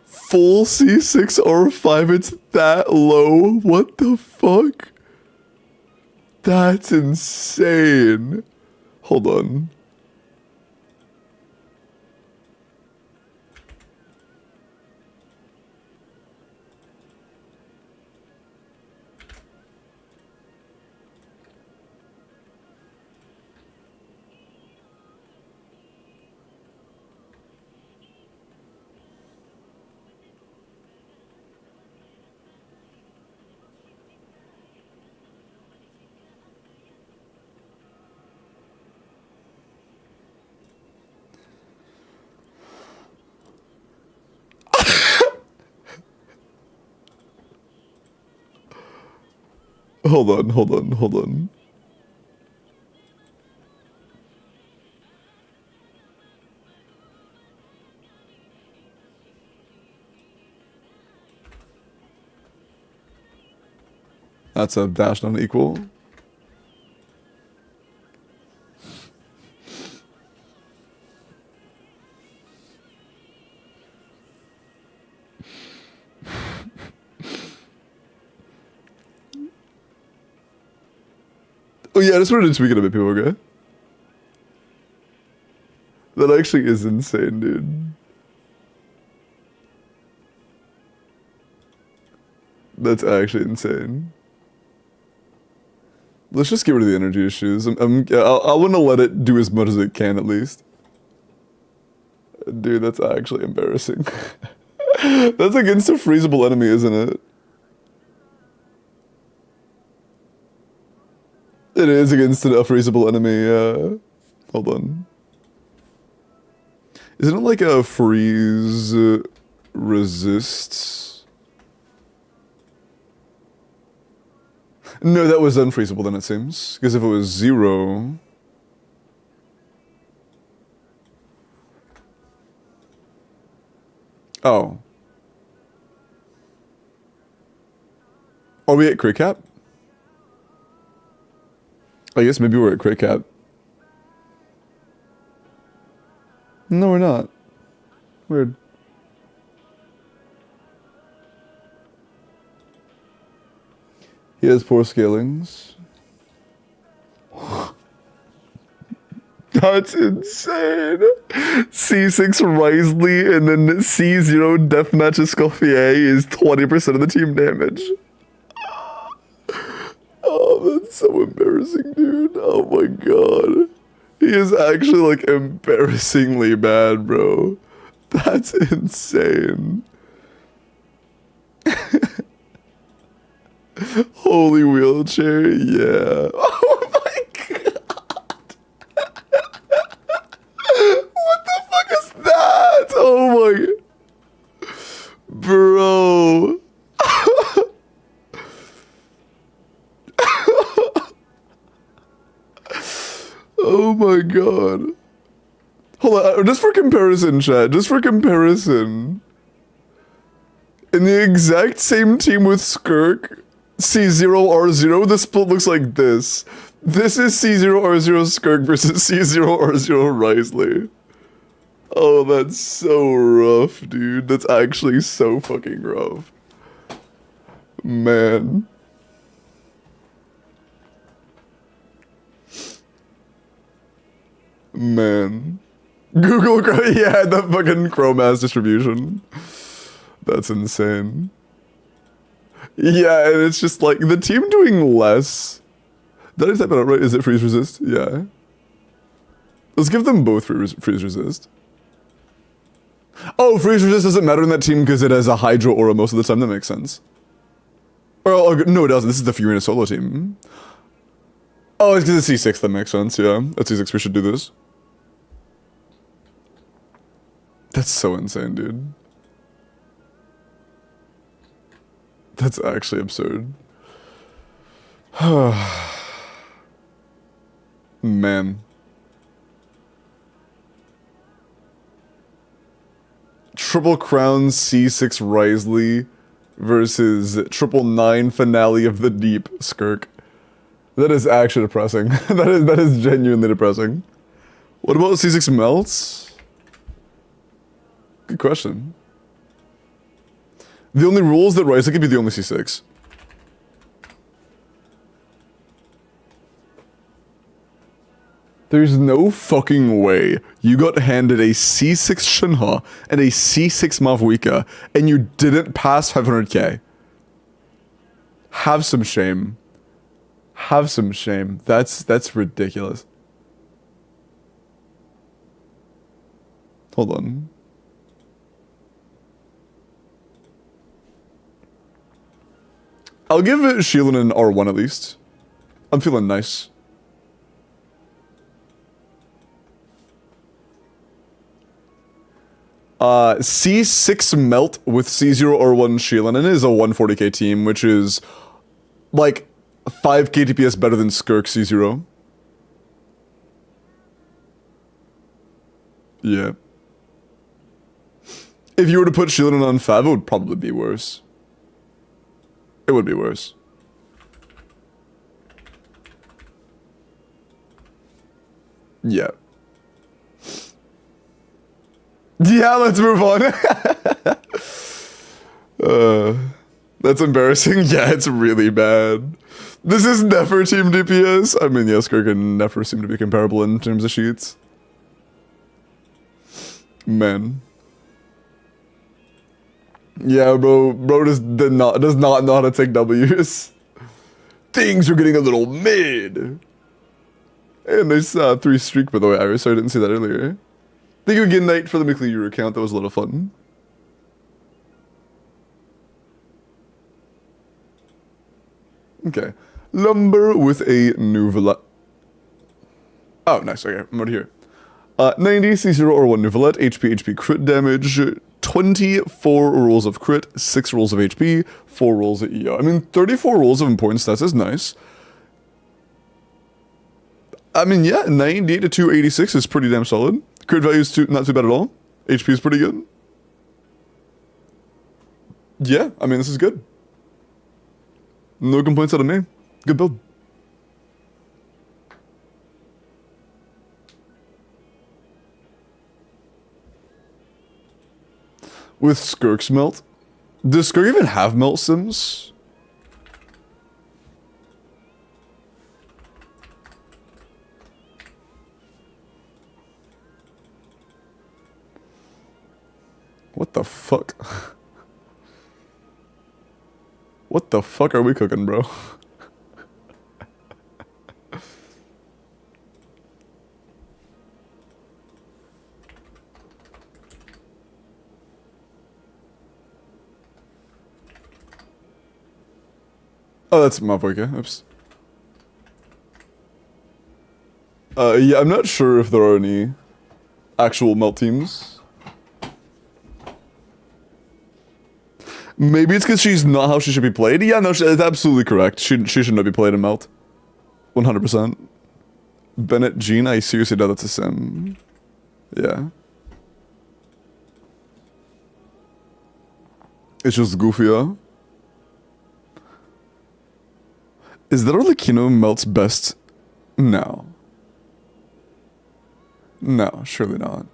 Full C6 R5, it's that low? What the fuck? That's insane. Hold on. Hold on. That's a dash not equal. Oh yeah, I just wanted to tweak it a bit, people, okay? That actually is insane, dude. That's actually insane. Let's just get rid of the energy issues. I want to let it do as much as it can, at least. Dude, that's actually embarrassing. That's against a freezable enemy, isn't it? It is against a freezable enemy, hold on. Isn't it like a freeze resists? No, that was unfreezable then, it seems. Because if it was 0... Oh. Are we at crit cap? I guess maybe we're at crit cap. No, we're not. Weird. He has poor scalings. That's insane. C6 Risley and then C0 Deathmatch Escoffier is 20% of the team damage. Oh, that's so embarrassing, dude. Oh my god. He is actually like embarrassingly bad, bro. That's insane. Holy wheelchair, yeah. Oh my god. What the fuck is that? Oh my. Bro. Oh my god. Hold on, just for comparison, chat. Just for comparison. In the exact same team with Skirk, C0R0, the split looks like this. This is C0R0 Skirk versus C0R0 Risley. Oh, that's so rough, dude. That's actually so fucking rough. Man. Man. Google Chrome, yeah, the fucking Chrome ass distribution. That's insane. Yeah, and it's just like, the team doing less. Did I type it out right? Is it freeze resist? Yeah. Let's give them both freeze resist. Oh, freeze resist doesn't matter in that team because it has a Hydro aura most of the time. That makes sense. Oh, no, it doesn't. This is the Furina solo team. Oh, it's because it's C6. That makes sense, yeah. At C6 we should do this. That's so insane, dude. That's actually absurd. Man. Triple Crown C6 Risley versus Triple 9 Finale of the Deep Skirk. That is actually depressing. that is genuinely depressing. What about C6 Melts? Good question. The only rule is that Risley could be the only C6. There's no fucking way you got handed a C6 Shinha and a C6 Mavuika and you didn't pass 500k. Have some shame. Have some shame. That's ridiculous. Hold on. I'll give it Sheelan an R1 at least. I'm feeling nice. C6 Melt with C0R1 Sheelan, and it is a 140k team, which is like 5k DPS better than Skirk C0. Yeah. If you were to put Sheelan on Fav, it would probably be worse. It would be worse. Yeah. Yeah, let's move on. That's embarrassing. Yeah, it's really bad. This is Nefer team DPS. I mean, yes, Skirk and Nefer seem to be comparable in terms of sheets. Man. Yeah, bro. Bro does not know how to take W's. Things are getting a little mid. And nice 3 streak, by the way, Iris. Sorry, I didn't see that earlier. Thank you again, Knight, for the Mickly Euro account. That was a lot of fun. Okay. Lumber with a Nuvolette. Oh, nice. Okay, I'm right here. 90 C0 or 1 Nuvolette, HP crit damage, 24 rolls of crit, 6 rolls of HP, 4 rolls of EO. I mean, 34 rolls of important stats is nice. I mean, yeah, 90 to 286 is pretty damn solid. Crit value is not too bad at all. HP is pretty good. Yeah, I mean, this is good. No complaints out of me. Good build. With Skirk's melt? Does Skirk even have melt sims? What the fuck? What the fuck are we cooking, bro? Oh, that's Mavoike. Oops. Yeah, I'm not sure if there are any actual melt teams. Maybe it's because she's not how she should be played. Yeah, no, that's absolutely correct. She should not be played in melt. 100%. Bennett Jean, I seriously doubt that's a sim. Yeah. It's just goofier. Is that Arlecchino melts best? No. No, surely not.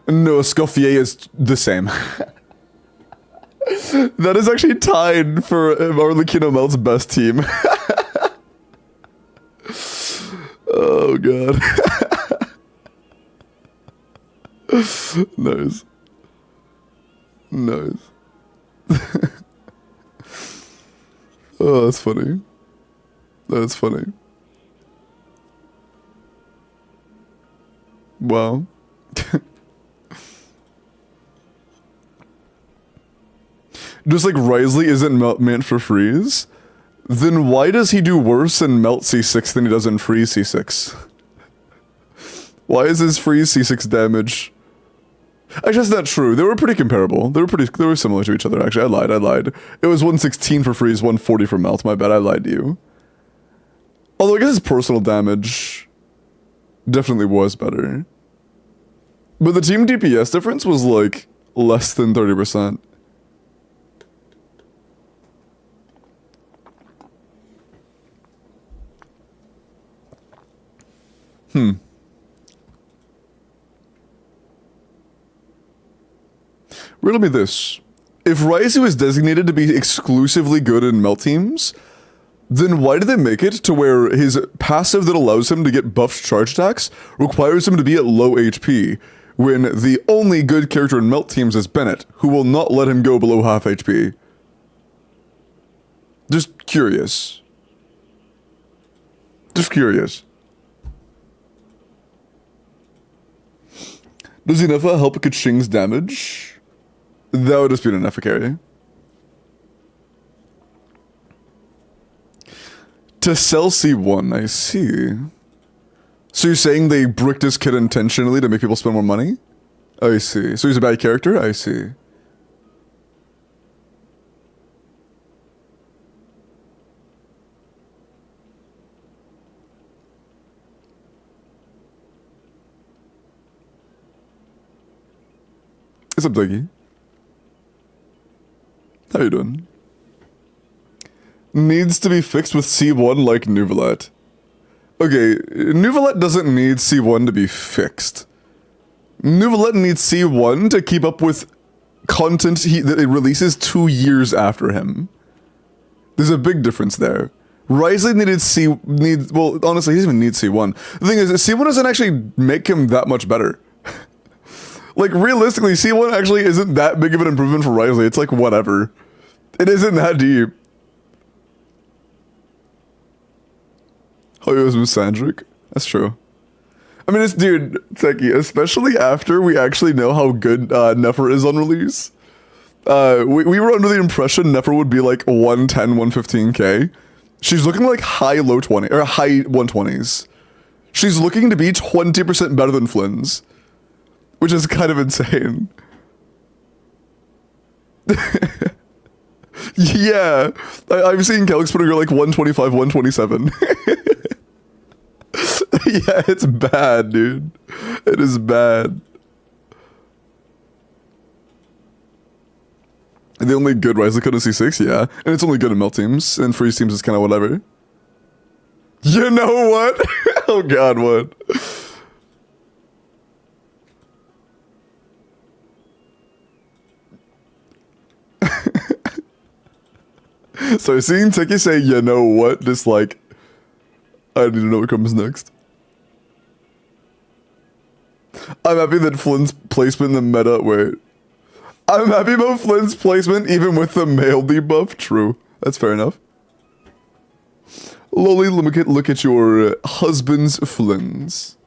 No, Escoffier is the same. That is actually tied for Arlecchino melts best team. Oh god. Nice. Nice. Oh, that's funny. That's funny. Wow. Just like Risley isn't meant for freeze, then why does he do worse in melt C6 than he does in freeze C6? Why is his freeze C6 damage? Actually, that's not true. They were pretty comparable. They were similar to each other, actually. I lied. It was 116 for freeze, 140 for melt. My bad, I lied to you. Although I guess his personal damage definitely was better. But the team DPS difference was like less than 30%. Riddle me this. If Raizu is designated to be exclusively good in melt teams, then why did they make it to where his passive that allows him to get buffed charge attacks requires him to be at low HP, when the only good character in melt teams is Bennett, who will not let him go below half HP? Just curious. Just curious. Does Inefa help Kaching's damage? That would just be an Inefa carry. To sell C1, I see. So you're saying they bricked his kid intentionally to make people spend more money? I see. So he's a bad character? I see. What's up, Dougie? How you doing? Needs to be fixed with C1 like Nuvolette. Okay, Nuvolette doesn't need C1 to be fixed. Nuvolette needs C1 to keep up with content that it releases 2 years after him. There's a big difference there. Risley well, honestly, he doesn't even need C1. The thing is, C1 doesn't actually make him that much better. Like, realistically, C1 actually isn't that big of an improvement for Risley. It's like, whatever. It isn't that deep. Oh, it was Sandrick? That's true. I mean, dude, Techie, especially after we actually know how good Nefer is on release. We were under the impression Nefer would be like 110, 115k. She's looking like high 120s. She's looking to be 20% better than Flynn's, which is kind of insane. Yeah, I've seen Calyx putting her like 125, 127. Yeah, it's bad, dude. It is bad. The only good Risley code is C6, yeah. And it's only good in melt teams, and freeze teams is kind of whatever. You know what? Oh god, what? So seeing Tiki say, you know what, just like, I need to know what comes next. I'm happy that Flynn's placement in the meta, wait. I'm happy about Flynn's placement even with the male debuff, true. That's fair enough. Loli, look at your husband's Flynn's.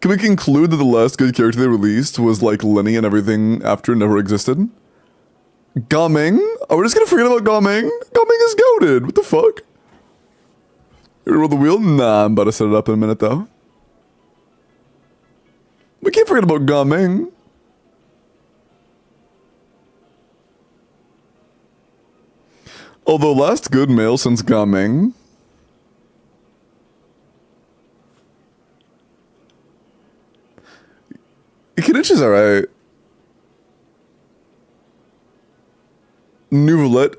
Can we conclude that the last good character they released was like Lenny and everything after never existed? Gaming? Are we just gonna forget about Gaming? Gaming is goated. What the fuck? You roll the wheel? Nah, I'm about to set it up in a minute though. We can't forget about Gaming. Although last good male since Gaming. Kenichi's alright. Nouvelette.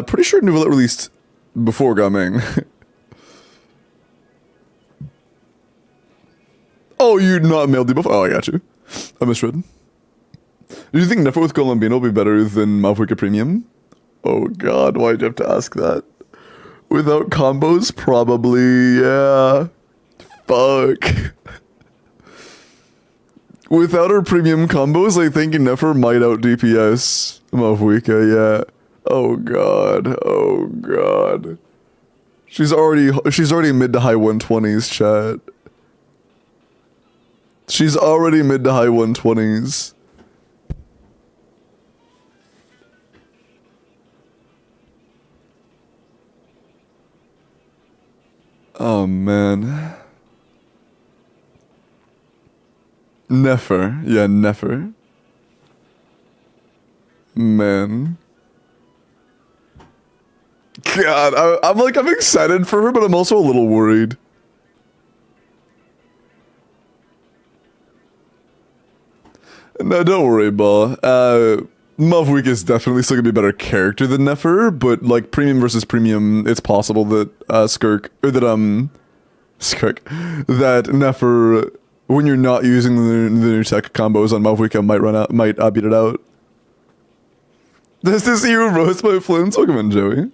Pretty sure Nouvelette released before Gaming. Oh, you not male debuff? Oh, I got you. I misread. Do you think Nefer with Colombino will be better than Malvika Premium? Oh god, why'd you have to ask that? Without combos? Probably, yeah. Fuck. Without her premium combos, I think Nefer might out DPS Malvika, yeah. Oh god, oh god. She's already mid to high 120s, chat. She's already mid to high 120s. Oh man. Nefer. Yeah, Nefer. Man. God, I'm excited for her, but I'm also a little worried. No, don't worry, Ball. Mavweek is definitely still gonna be a better character than Nefer, but like premium versus premium, it's possible that that Nefer, when you're not using the new tech combos on Mavweek, might beat it out. This is you roast by Flynn's. Welcome in, Joey.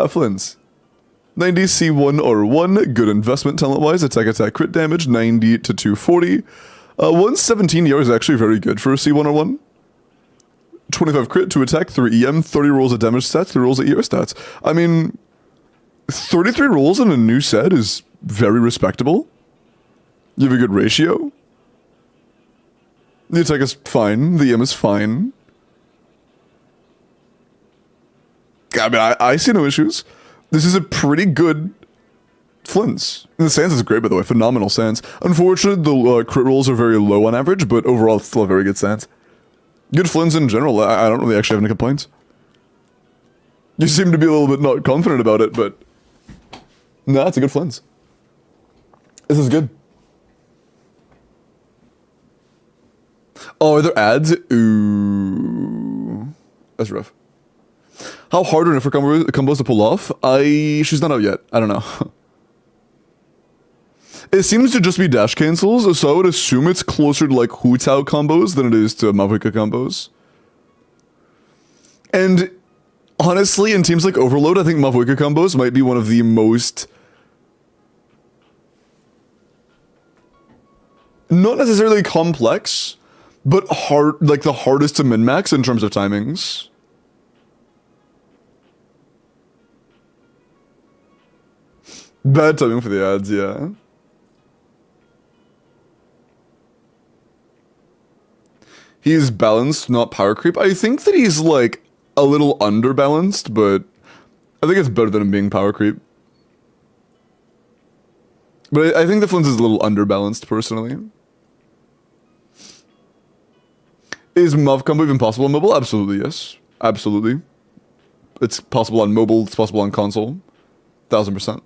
Flynn's. 90 C1 or 1, good investment talent-wise, attack crit damage, 90 to 240. 117 ER is actually very good for a C1 or 1. 25 crit, 2 attack, 3 EM, 30 rolls of damage stats, 3 rolls of ER stats. I mean, 33 rolls in a new set is very respectable. You have a good ratio. The attack is fine, the EM is fine. I mean, I see no issues. This is a pretty good Flynn's. And the stance is great, by the way. Phenomenal stance. Unfortunately, the crit rolls are very low on average, but overall, it's still a very good stance. Good Flynn's in general. I don't really actually have any complaints. You seem to be a little bit not confident about it, but... Nah, it's a good Flynn's. This is good. Oh, are there ads? Ooh. That's rough. How hard are Nefer combos to pull off? She's not out yet. I don't know. It seems to just be dash cancels, so I would assume it's closer to like Hu Tao combos than it is to Mavika combos. And Honestly, in teams like Overload, I think Mavuika combos might be one of the most... not necessarily complex, but hard, like the hardest to min-max in terms of timings. Bad timing for the ads, yeah. He's balanced, not power creep. I think that he's like a little underbalanced, but I think it's better than him being power creep. But I think the Flins is a little underbalanced, personally. Is Mav combo even possible on mobile? Absolutely, yes. Absolutely. It's possible on mobile, it's possible on console. 1000%.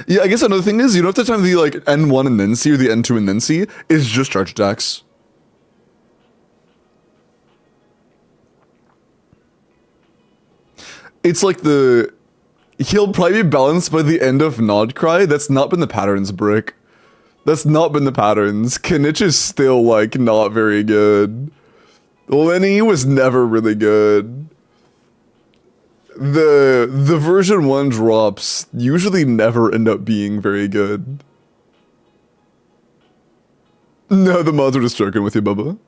Yeah, I guess another thing is, you don't have to time the like N1 and then C or the N2 and then C is just charge attacks. It's like he'll probably be balanced by the end of Nod Cry. That's not been the patterns, Brick. That's not been the patterns. Kinich is still like not very good. Lenny was never really good. The version 1 drops usually never end up being very good. No, the mods are just joking with you, Bubba.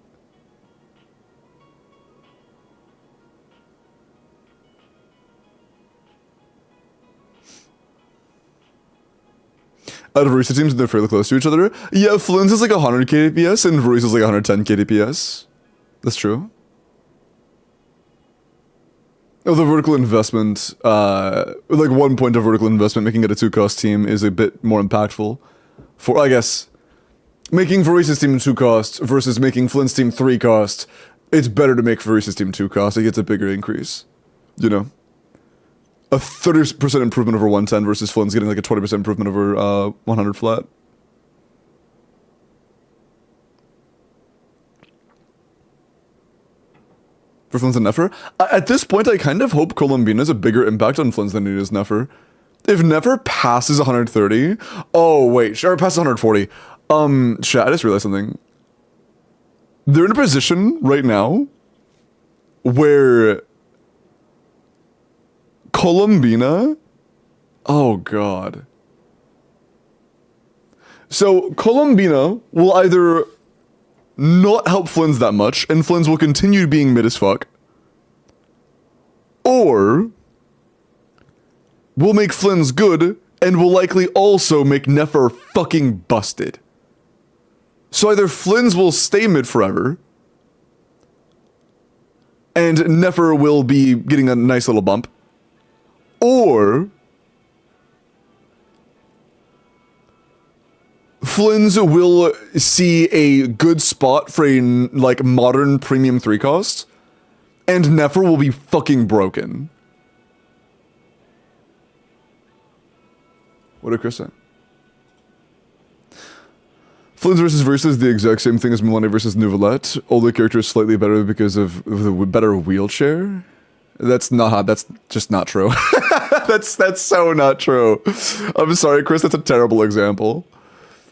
Out of Vereesa teams, they're fairly close to each other. Yeah, Flynn's is like 100 kDPS and Vereesa's like 110 kDPS. That's true. Oh, the vertical investment, like 1 point of vertical investment, making it a 2-cost team is a bit more impactful. For, I guess, making Vereesa's team 2-cost versus making Flynn's team 3-cost, it's better to make Vereesa's team 2-cost. It gets a bigger increase, you know? A 30% improvement over 110 versus Flynn's getting like a 20% improvement over 100 flat. For Flynn's and Nefer? At this point, I kind of hope Colombina has a bigger impact on Flynn's than it is Nefer. If Nefer passes 130... Oh, wait. Or passes 140. Chat, I just realized something. They're in a position right now where Colombina... Oh, God. So, Colombina will either not help Flynn's that much, and Flynn's will continue being mid as fuck, or will make Flynn's good, and will likely also make Nefer fucking busted. So either Flynn's will stay mid forever, and Nefer will be getting a nice little bump, or Flynn's will see a good spot for a, like, modern premium 3-cost, and Nefer will be fucking broken. What did Chris say? Flynn's versus Vereesa is the exact same thing as Milani versus Nouvellette. Older character is slightly better because of the better wheelchair. That's just not true. that's so not true. I'm sorry, Chris, that's a terrible example.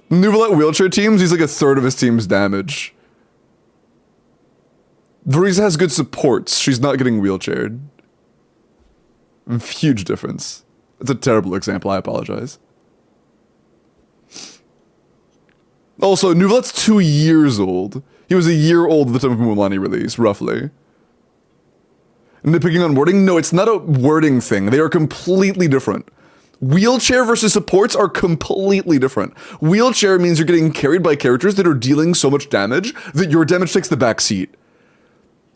Nouvellette wheelchair teams, he's like a third of his team's damage. Vereesa has good supports. She's not getting wheelchaired. Huge difference. It's a terrible example, I apologize. Also, Nouvellette's 2 years old. He was a year old at the time of Mulan release, roughly. Nitpicking on wording? No, it's not a wording thing. They are completely different. Wheelchair versus supports are completely different. Wheelchair means you're getting carried by characters that are dealing so much damage that your damage takes the back seat.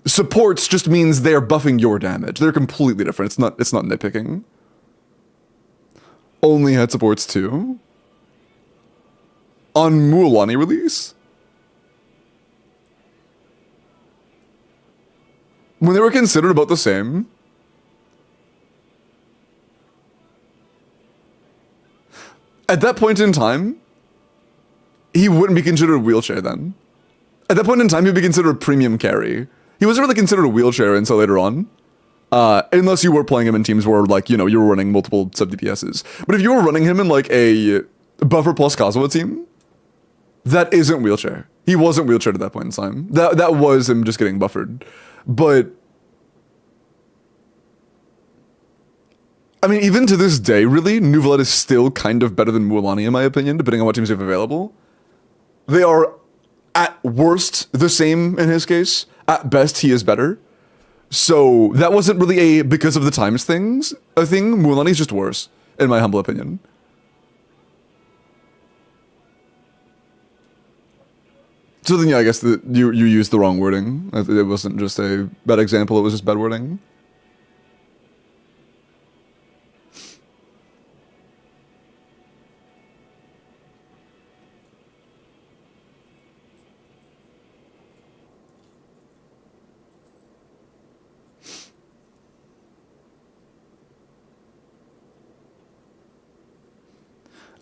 Supports just means they are buffing your damage. They're completely different. It's not nitpicking. Only had supports too. On Mulan release? When they were considered about the same. At that point in time, he wouldn't be considered a wheelchair then. At that point in time, he'd be considered a premium carry. He wasn't really considered a wheelchair until later on. Unless you were playing him in teams where, like, you know, you were running multiple sub-DPSs. But if you were running him in, like, a buffer plus Kazuha team, that isn't wheelchair. He wasn't wheelchaired at that point in time. That was him just getting buffered. But I mean, even to this day, really, Neuvillette is still kind of better than Mualani, in my opinion, depending on what teams you have available. They are, at worst, the same in his case. At best, he is better. So, that wasn't really a because of the times thing. Mualani's just worse, in my humble opinion. So then, yeah, I guess you used the wrong wording. It wasn't just a bad example, it was just bad wording.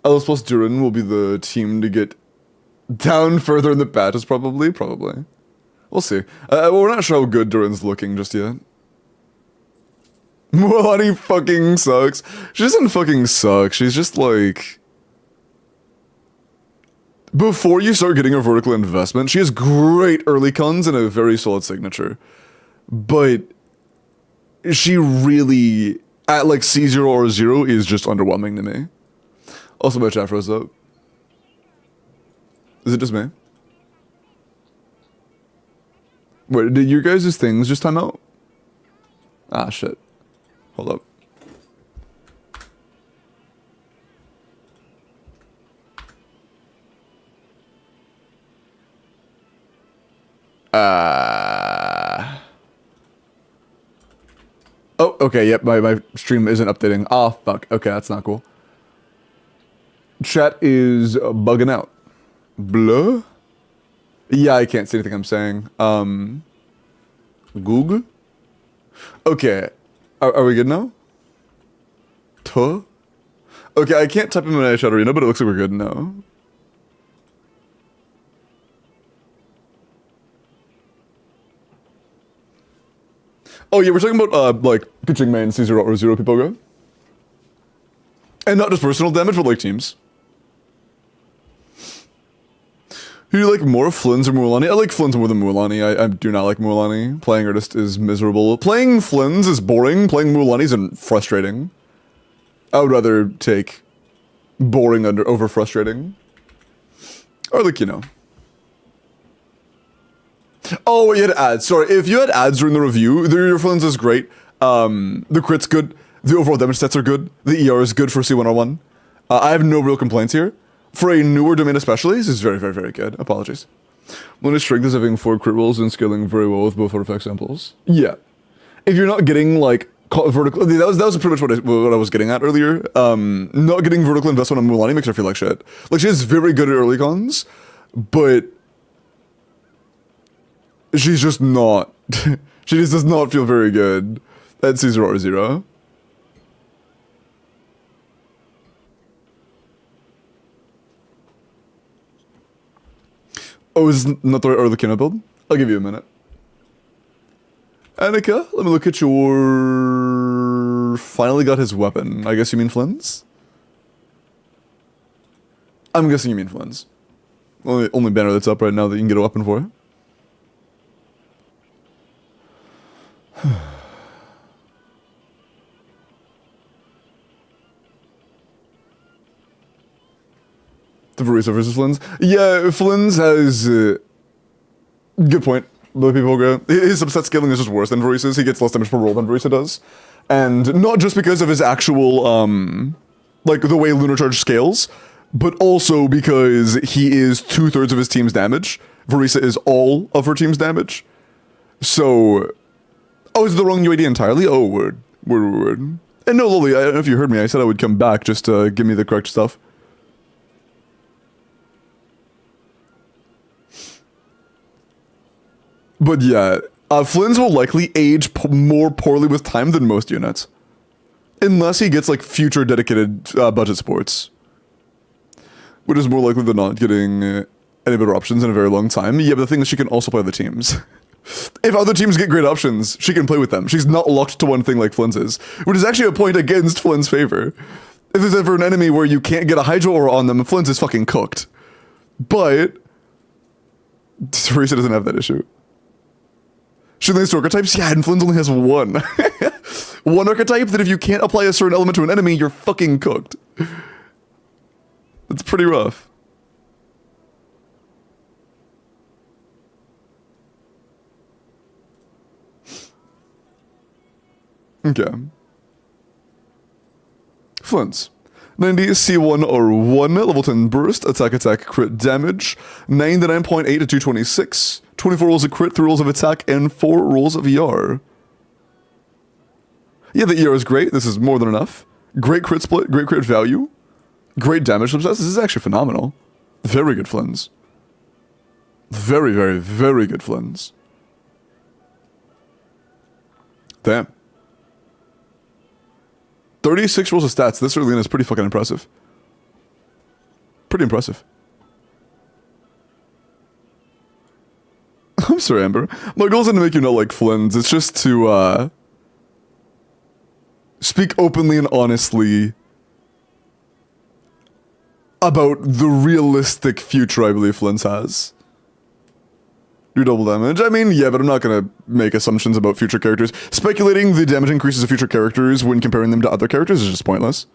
Alice plus Durin will be the team to get down further in the patches, probably. We'll see. We're not sure how good Durin's looking just yet. Mualani fucking sucks. She doesn't fucking suck. She's just like... Before you start getting her vertical investment, she has great early cons and a very solid signature. But... she really, at like C0 or 0, is just underwhelming to me. Also, my chat froze up. Is it just me? Wait, did your guys' things just time out? Ah, shit. Hold up. Oh, okay, yep, my stream isn't updating. Oh, fuck. Okay, that's not cool. Chat is bugging out. Blah? Yeah, I can't see anything I'm saying. Google? Okay. Are we good now? Tuh? Okay, I can't type in my chat arena, but it looks like we're good now. Oh yeah, we're talking about, like, pitching main C0 or 0 people go. And not just personal damage, but like teams. Who do you like more, Flynn's or Mualani? I like Flynn's more than Mualani. I do not like Mualani. Playing Artist is miserable. Playing Flynn's is boring. Playing Mualani's is frustrating. I would rather take boring over frustrating. Or like, you know. Oh, you had ads. Sorry, if you had ads during the review, your Flynn's is great. The crit's good. The overall damage stats are good. The ER is good for C101. I have no real complaints here. For a newer domain especially, this is very, very, very good. Apologies. One is strength is having 4 crit rolls and scaling very well with both artifact samples. Yeah. If you're not getting, like, vertical... That was pretty much what I was getting at earlier. Not getting vertical investment on Mualani makes her feel like shit. Like, she is very good at early cons, but... she's just not... she just does not feel very good at C0 or 0. Oh, is this not the right WELKIN build? I'll give you a minute. Annika, let me look at your... Finally got his weapon. I guess you mean Flynn's? I'm guessing you mean Flynn's. Only banner that's up right now that you can get a weapon for. The Varisa versus Flynn's? Yeah, Flynn's has... good point. The people go. His subset scaling is just worse than Varisa's. He gets less damage per roll than Varisa does. And not just because of his actual, like, the way Lunar Charge scales, but also because he is 2/3 of his team's damage. Varisa is all of her team's damage. So... Oh, is it the wrong UID entirely? Oh, word. Word. And no, Lily, I don't know if you heard me. I said I would come back just to give me the correct stuff. But yeah, Flynn's will likely age more poorly with time than most units. Unless he gets, like, future dedicated budget supports. Which is more likely than not getting any better options in a very long time. Yeah, but the thing is she can also play the teams. If other teams get great options, she can play with them. She's not locked to one thing like Flynn's is. Which is actually a point against Flynn's favor. If there's ever an enemy where you can't get a Hydro Aura on them, Flynn's is fucking cooked. But... Teresa doesn't have that issue. Should they list archetypes? Yeah, and Flynn's only has one. One archetype that if you can't apply a certain element to an enemy, you're fucking cooked. It's pretty rough. Okay. Flynn's. 90 C1 R1, level 10 burst, attack, crit damage, 99.8 to 226, 24 rolls of crit, 3 rolls of attack, and 4 rolls of ER. Yeah, the ER is great. This is more than enough. Great crit split, great crit value, great damage success. This is actually phenomenal. Very good Flynn's. Very, very, very good Flynn's. Damn. 36 rolls of stats. This early in is pretty fucking impressive. Pretty impressive. I'm sorry, Amber. My goal isn't to make you not like Flynn's. It's just to, speak openly and honestly about the realistic future I believe Flynn's has. Do double damage. I mean, yeah, but I'm not gonna make assumptions about future characters. Speculating the damage increases of future characters when comparing them to other characters is just pointless.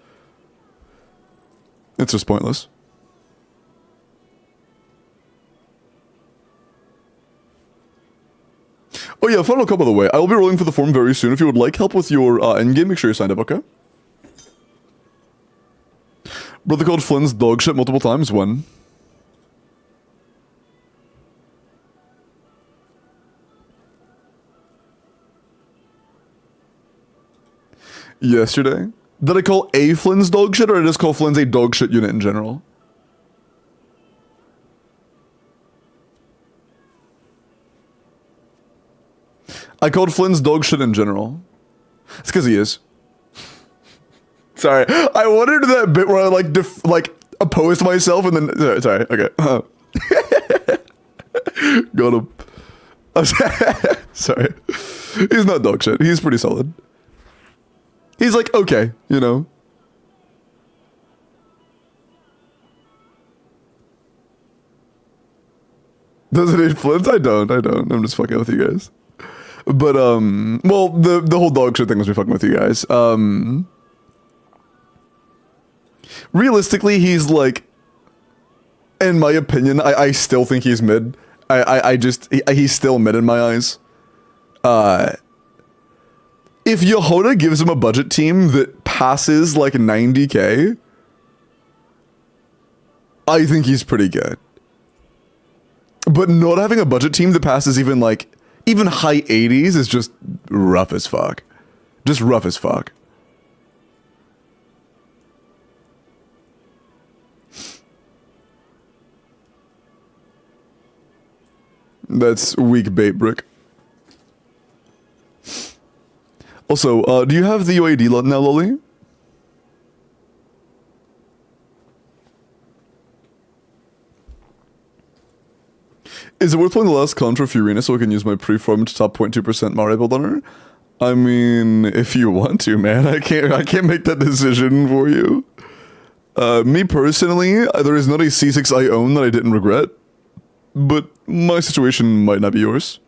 It's just pointless. Oh yeah, final call by the way. I will be rolling for the form very soon. If you would like help with your endgame, make sure you're signed up, okay? Brother called Flynn's dog shit multiple times. When? Yesterday? Did I call a Flynn's dog shit, or did I just call Flynn's a dog shit unit in general? I called Flynn's dog shit in general. It's because he is. Sorry, I wanted that bit where I like opposed myself and then sorry. Okay, got him. Sorry, he's not dog shit. He's pretty solid. He's like okay, you know. Does it hate Flynn's? I don't. I'm just fucking with you guys. But well, the whole dog shit thing was me fucking with you guys. Realistically, he's like, in my opinion, I still think he's mid. He's still mid in my eyes. If Yehoda gives him a budget team that passes like 90k, I think he's pretty good. But not having a budget team that passes even high 80s is just rough as fuck. Just rough as fuck. That's weak bait, Brick. Also, do you have the UAD now, Lolly? Is it worth playing the last Contra Furina so I can use my pre-farmed top 0.2% Mario build on her? I mean, if you want to, man. I can't make that decision for you. Me personally, there is not a C6 I own that I didn't regret. But my situation might not be yours.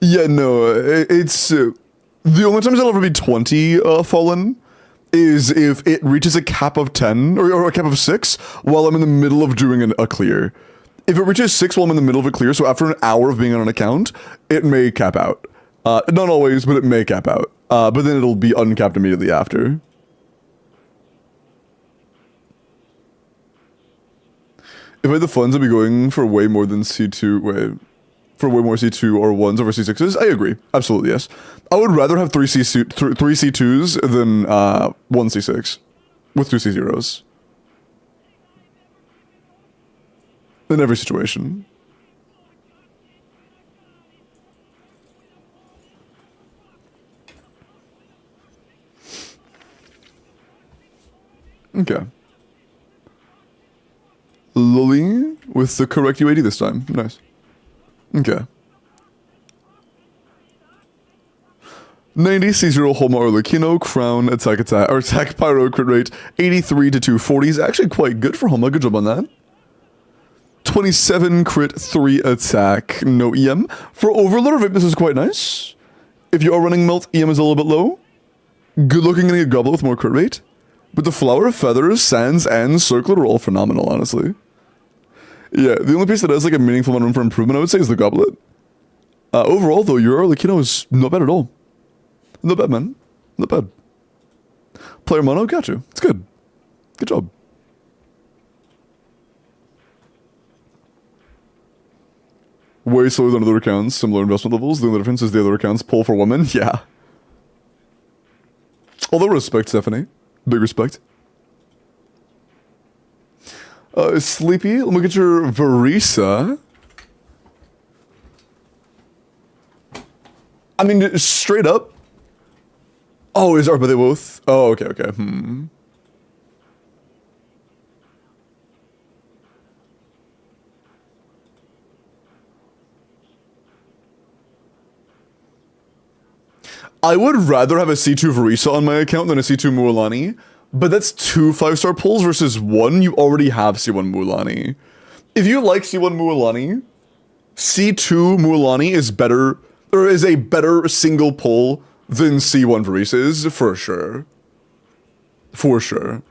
Yeah, no, it's... the only times I'll ever be 20 fallen is if it reaches a cap of 10, or a cap of 6, while I'm in the middle of doing a clear. If it reaches 6 while I'm in the middle of a clear, so after an hour of being on an account, it may cap out. Not always, but it may cap out. But then it'll be uncapped immediately after. If I had the funds, I'd be going for way more than C2, for way more C2 or 1s over C6s? I agree. Absolutely, yes. I would rather have 3 C2s than 1 C6 with 2 C0s. In every situation. Okay. Lolly with the correct UAD this time. Nice. Okay. 90 C0 Holma or Lucino, Crown, attack pyro crit rate, 83 to 240 is actually quite good for Holma. Good job on that. 27 crit, 3 attack, no EM. For Overlord, Vape, this is quite nice. If you are running Melt, EM is a little bit low. Good looking in a Goblet with more crit rate. But the Flower of Feathers, Sands, and Circlet are all phenomenal, honestly. Yeah, the only piece that has like a meaningful amount of room for improvement, I would say, is the Goblet. Overall, though, your Arlecchino is not bad at all. Not bad, man. Not bad. Player mono, got you. It's good. Good job. Way slower than other accounts, similar investment levels. The only difference is the other accounts pull for women. Yeah. Although respect, Stephanie. Big respect. Sleepy, let me get your Verisa. I mean, straight up. Oh, but they both? Oh, okay. I would rather have a C2 Verisa on my account than a C2 Mualani, but that's 2 5-star pulls versus 1. You already have C1 Mualani. If you like C1 Mualani, C2 Mualani is better, or is a better single pull than C1 Verisa is, for sure. For sure.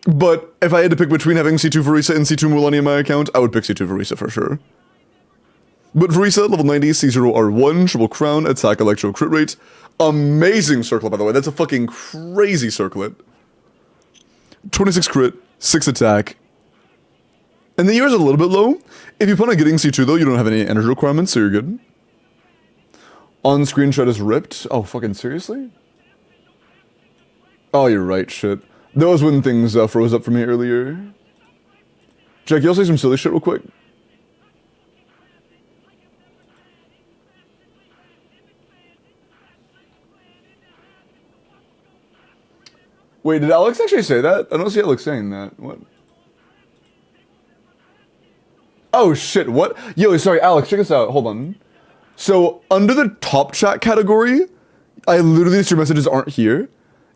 But if I had to pick between having C2 Verisa and C2 Mualani in my account, I would pick C2 Verisa for sure. But Verisa, level 90, C0R1, triple crown, attack, electro, crit rate. Amazing circlet, by the way. That's a fucking crazy circlet. 26 crit, 6 attack. And the ER is a little bit low. If you plan on getting C2, though, you don't have any energy requirements, so you're good. On-screen shot is ripped. Oh, fucking seriously? Oh, you're right, shit. That was when things froze up for me earlier. Jack, you'll say some silly shit real quick? Wait, did Alex actually say that? I don't see Alex saying that. What? Oh shit, what? Yo, sorry, Alex, check this out. Hold on. So, under the top chat category, I literally, your messages aren't here.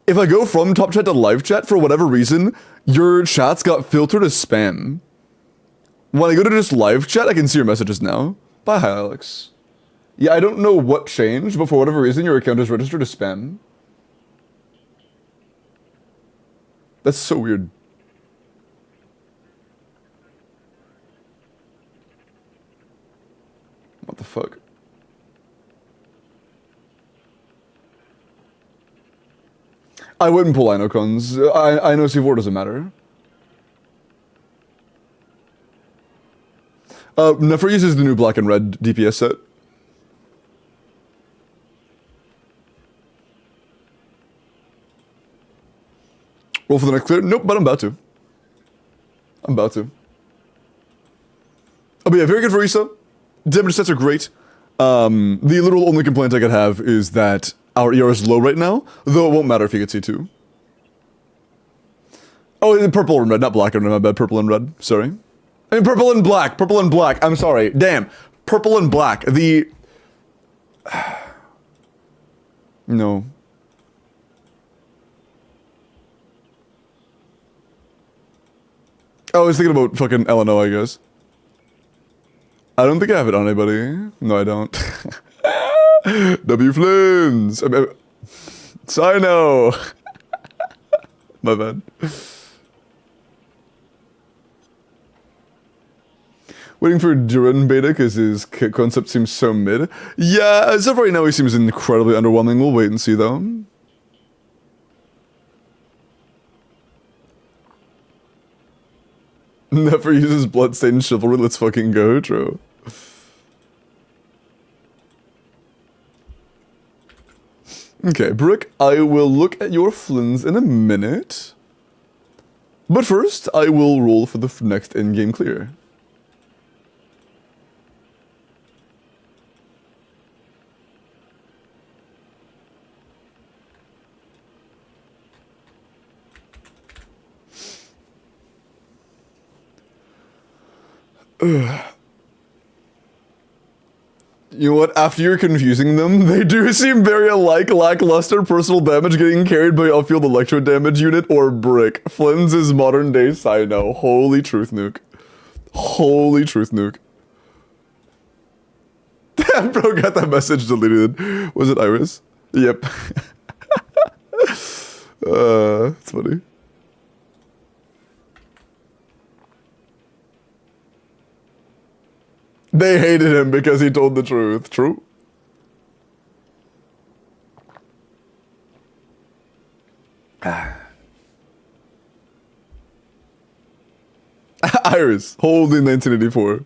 If I go from top chat to live chat, for whatever reason, your chats got filtered as spam. When I go to just live chat, I can see your messages now. Bye, hi, Alex. Yeah, I don't know what changed, but for whatever reason, your account is registered as spam. That's so weird. What the fuck? I wouldn't pull Inocons. I know C4 doesn't matter. Nefer uses the new black and red DPS set. Roll for the next clear? Nope, but I'm about to. I'm about to. Oh, but yeah, very good for Issa. Damage sets are great. The literal only complaint I could have is that our ER is low right now, though it won't matter if you get C2. Oh, purple and red, not black and red, my bad. Purple and red, sorry. I mean, purple and black, I'm sorry. Damn, purple and black, the... No. Oh, I was thinking about fucking LNO, I guess. I don't think I have it on anybody. No, I don't. W Flins! Sino! My bad. Waiting for Duran beta because his kit concept seems so mid. Yeah, as of right now he seems incredibly underwhelming. We'll wait and see though. Never uses Bloodstained Chivalry, let's fucking go, true. Okay, Brick, I will look at your flins in a minute. But first, I will roll for the next in-game clear. You know what? After you're confusing them, they do seem very alike. Lackluster personal damage getting carried by upfield electro damage unit or brick. Flynn's is modern day Sino. Holy truth nuke. Holy truth nuke. Bro got that message deleted. Was it Iris? Yep. It's funny. They hated him because he told the truth. True. Iris, holding 1984.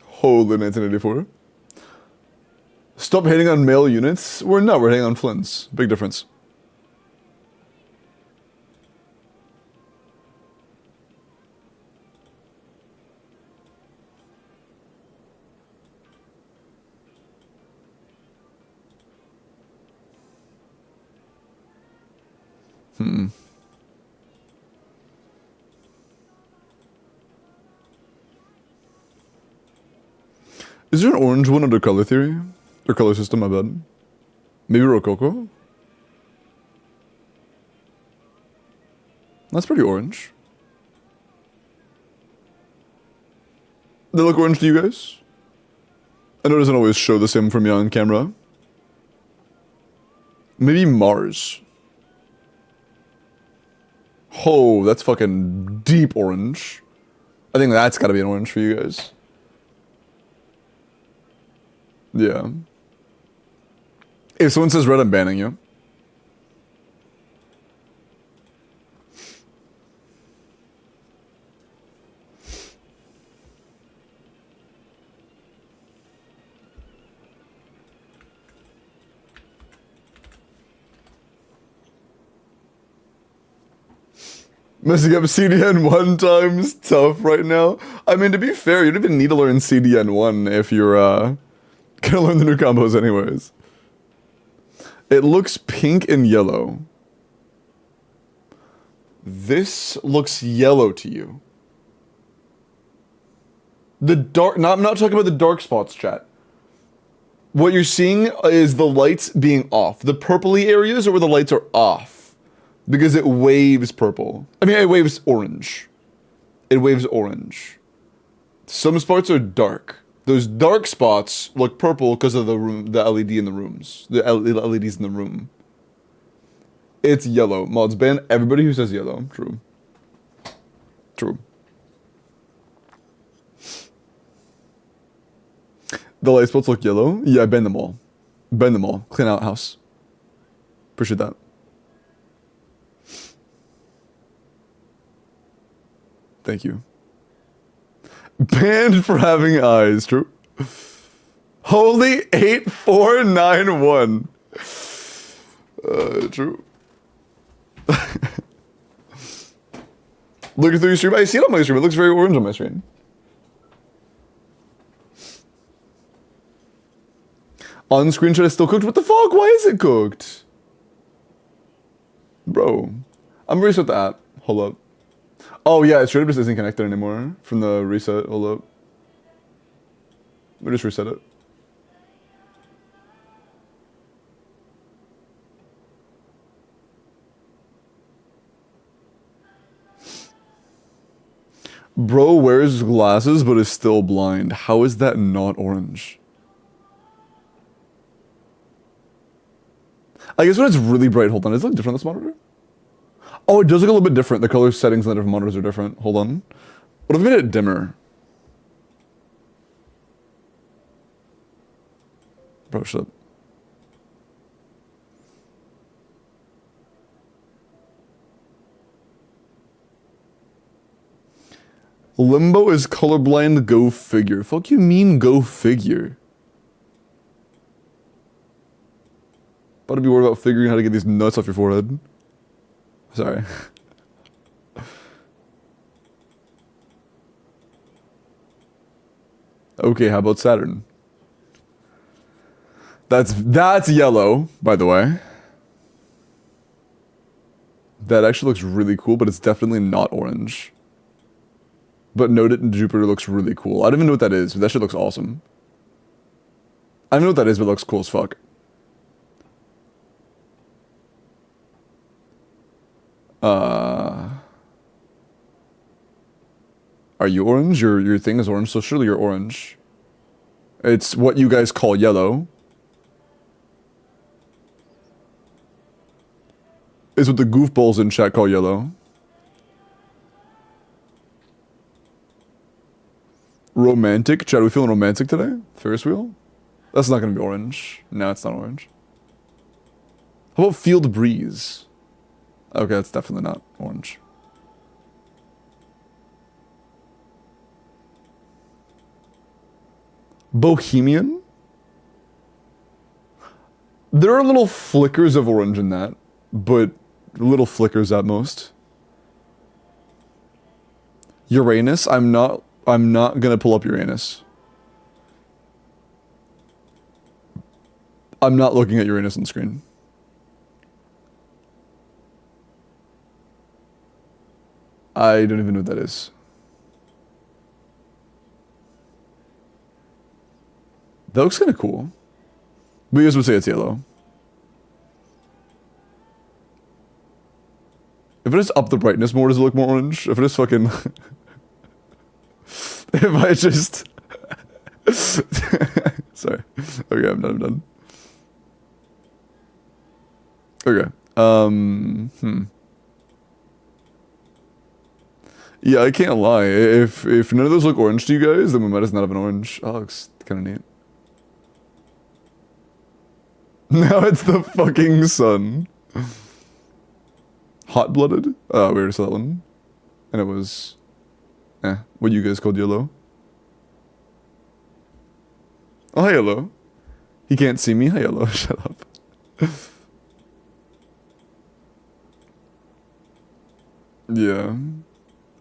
Holy 1984. Stop hating on male units. We're not. We're hating on Flynn's. Big difference. Is there an orange one under color theory? Or color system, my bad. Maybe Rococo? That's pretty orange. They look orange to you guys? I know it doesn't always show the same from me on camera. Maybe Mars. Oh, that's fucking deep orange. I think that's gotta be an orange for you guys. Yeah. If someone says red, I'm banning you. Messing up CDN 1 time's tough right now. I mean, to be fair, you don't even need to learn CDN 1 if you're, gonna learn the new combos anyways. It looks pink and yellow. This looks yellow to you. The dark, I'm not talking about the dark spots, chat. What you're seeing is the lights being off. The purpley areas are where the lights are off. Because it waves purple. I mean, it waves orange. It waves orange. Some spots are dark. Those dark spots look purple because of the room, the LED in the rooms. The LEDs in the room. It's yellow. Mods ban everybody who says yellow. True. True. The light spots look yellow? Yeah, ban them all. Ban them all. Clean out house. Appreciate that. Thank you. Banned for having eyes, true. Holy 8491. True. Looking through your stream. I see it on my stream. It looks very orange on my screen. On screenshot is still cooked. What the fuck? Why is it cooked? Bro. I'm gonna reset the app. Hold up. Oh yeah, it straight up just isn't connected anymore from the reset. Hold up. Let me just reset it. Bro wears glasses but is still blind. How is that not orange? I guess when it's really bright, hold on, does it look different on this monitor? Oh, it does look a little bit different. The color settings on the different monitors are different. Hold on. What if I made it dimmer? Bro, shut up. Limbo is colorblind, go figure. Fuck you mean go figure? About to be worried about figuring out how to get these nuts off your forehead. Sorry. Okay, how about Saturn? That's yellow, by the way. That actually looks really cool, but it's definitely not orange. But Note It in Jupiter looks really cool. I don't even know what that is, but that shit looks awesome. I don't know what that is, but it looks cool as fuck. Are you orange? Your thing is orange, so surely you're orange. It's what you guys call yellow. Is what the goofballs in chat call yellow. Romantic? Chat, are we feeling romantic today? Ferris wheel? That's not gonna be orange. No, it's not orange. How about Field Breeze? Okay, that's definitely not orange. Bohemian? There are little flickers of orange in that, but little flickers at most. Uranus? I'm not gonna pull up Uranus. I'm not looking at Uranus on screen. I don't even know what that is. That looks kind of cool. But you guys would say it's yellow. If I just up the brightness more, does it look more orange? If I just fucking... if I just... Sorry. Okay, I'm done. Okay. Yeah, I can't lie. If none of those look orange to you guys, then we might as not have an orange. Oh, looks kind of neat. Now it's the fucking sun. Hot-blooded? Oh, we already saw that one. And it was... what you guys called yellow. Oh, hi, yellow. He can't see me. Hi, yellow. Shut up. Yeah.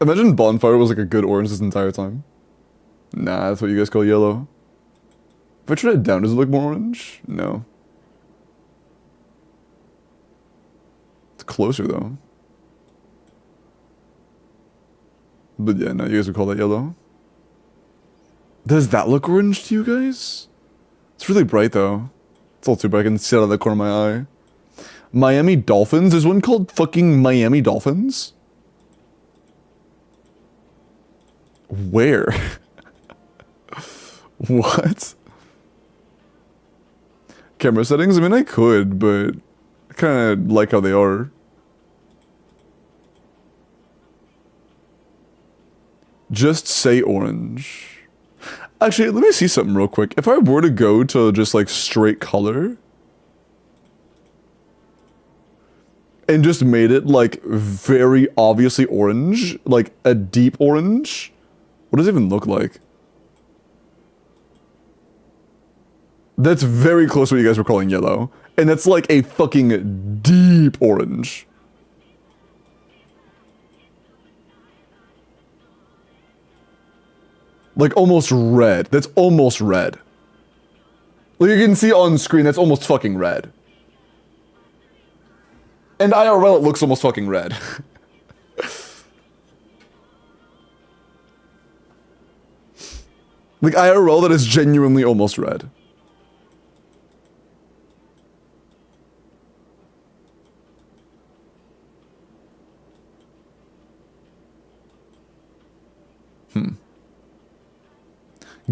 Imagine Bonfire was like a good orange this entire time. Nah, that's what you guys call yellow. If I turn it down, does it look more orange? No. It's closer though. But yeah, no, you guys would call that yellow. Does that look orange to you guys? It's really bright though. It's all too bright. I can see it out of the corner of my eye. Miami Dolphins? There's one called fucking Miami Dolphins? Where? What? Camera settings? I mean, I could, but I kind of like how they are. Just say orange. Actually, let me see something real quick. If I were to go to just like straight color and just made it like very obviously orange, like a deep orange, what does it even look like? That's very close to what you guys were calling yellow. And that's like a fucking deep orange. Like almost red. That's almost red. Like you can see on screen, that's almost fucking red. And IRL, it looks almost fucking red. Like IRL, that is genuinely almost red.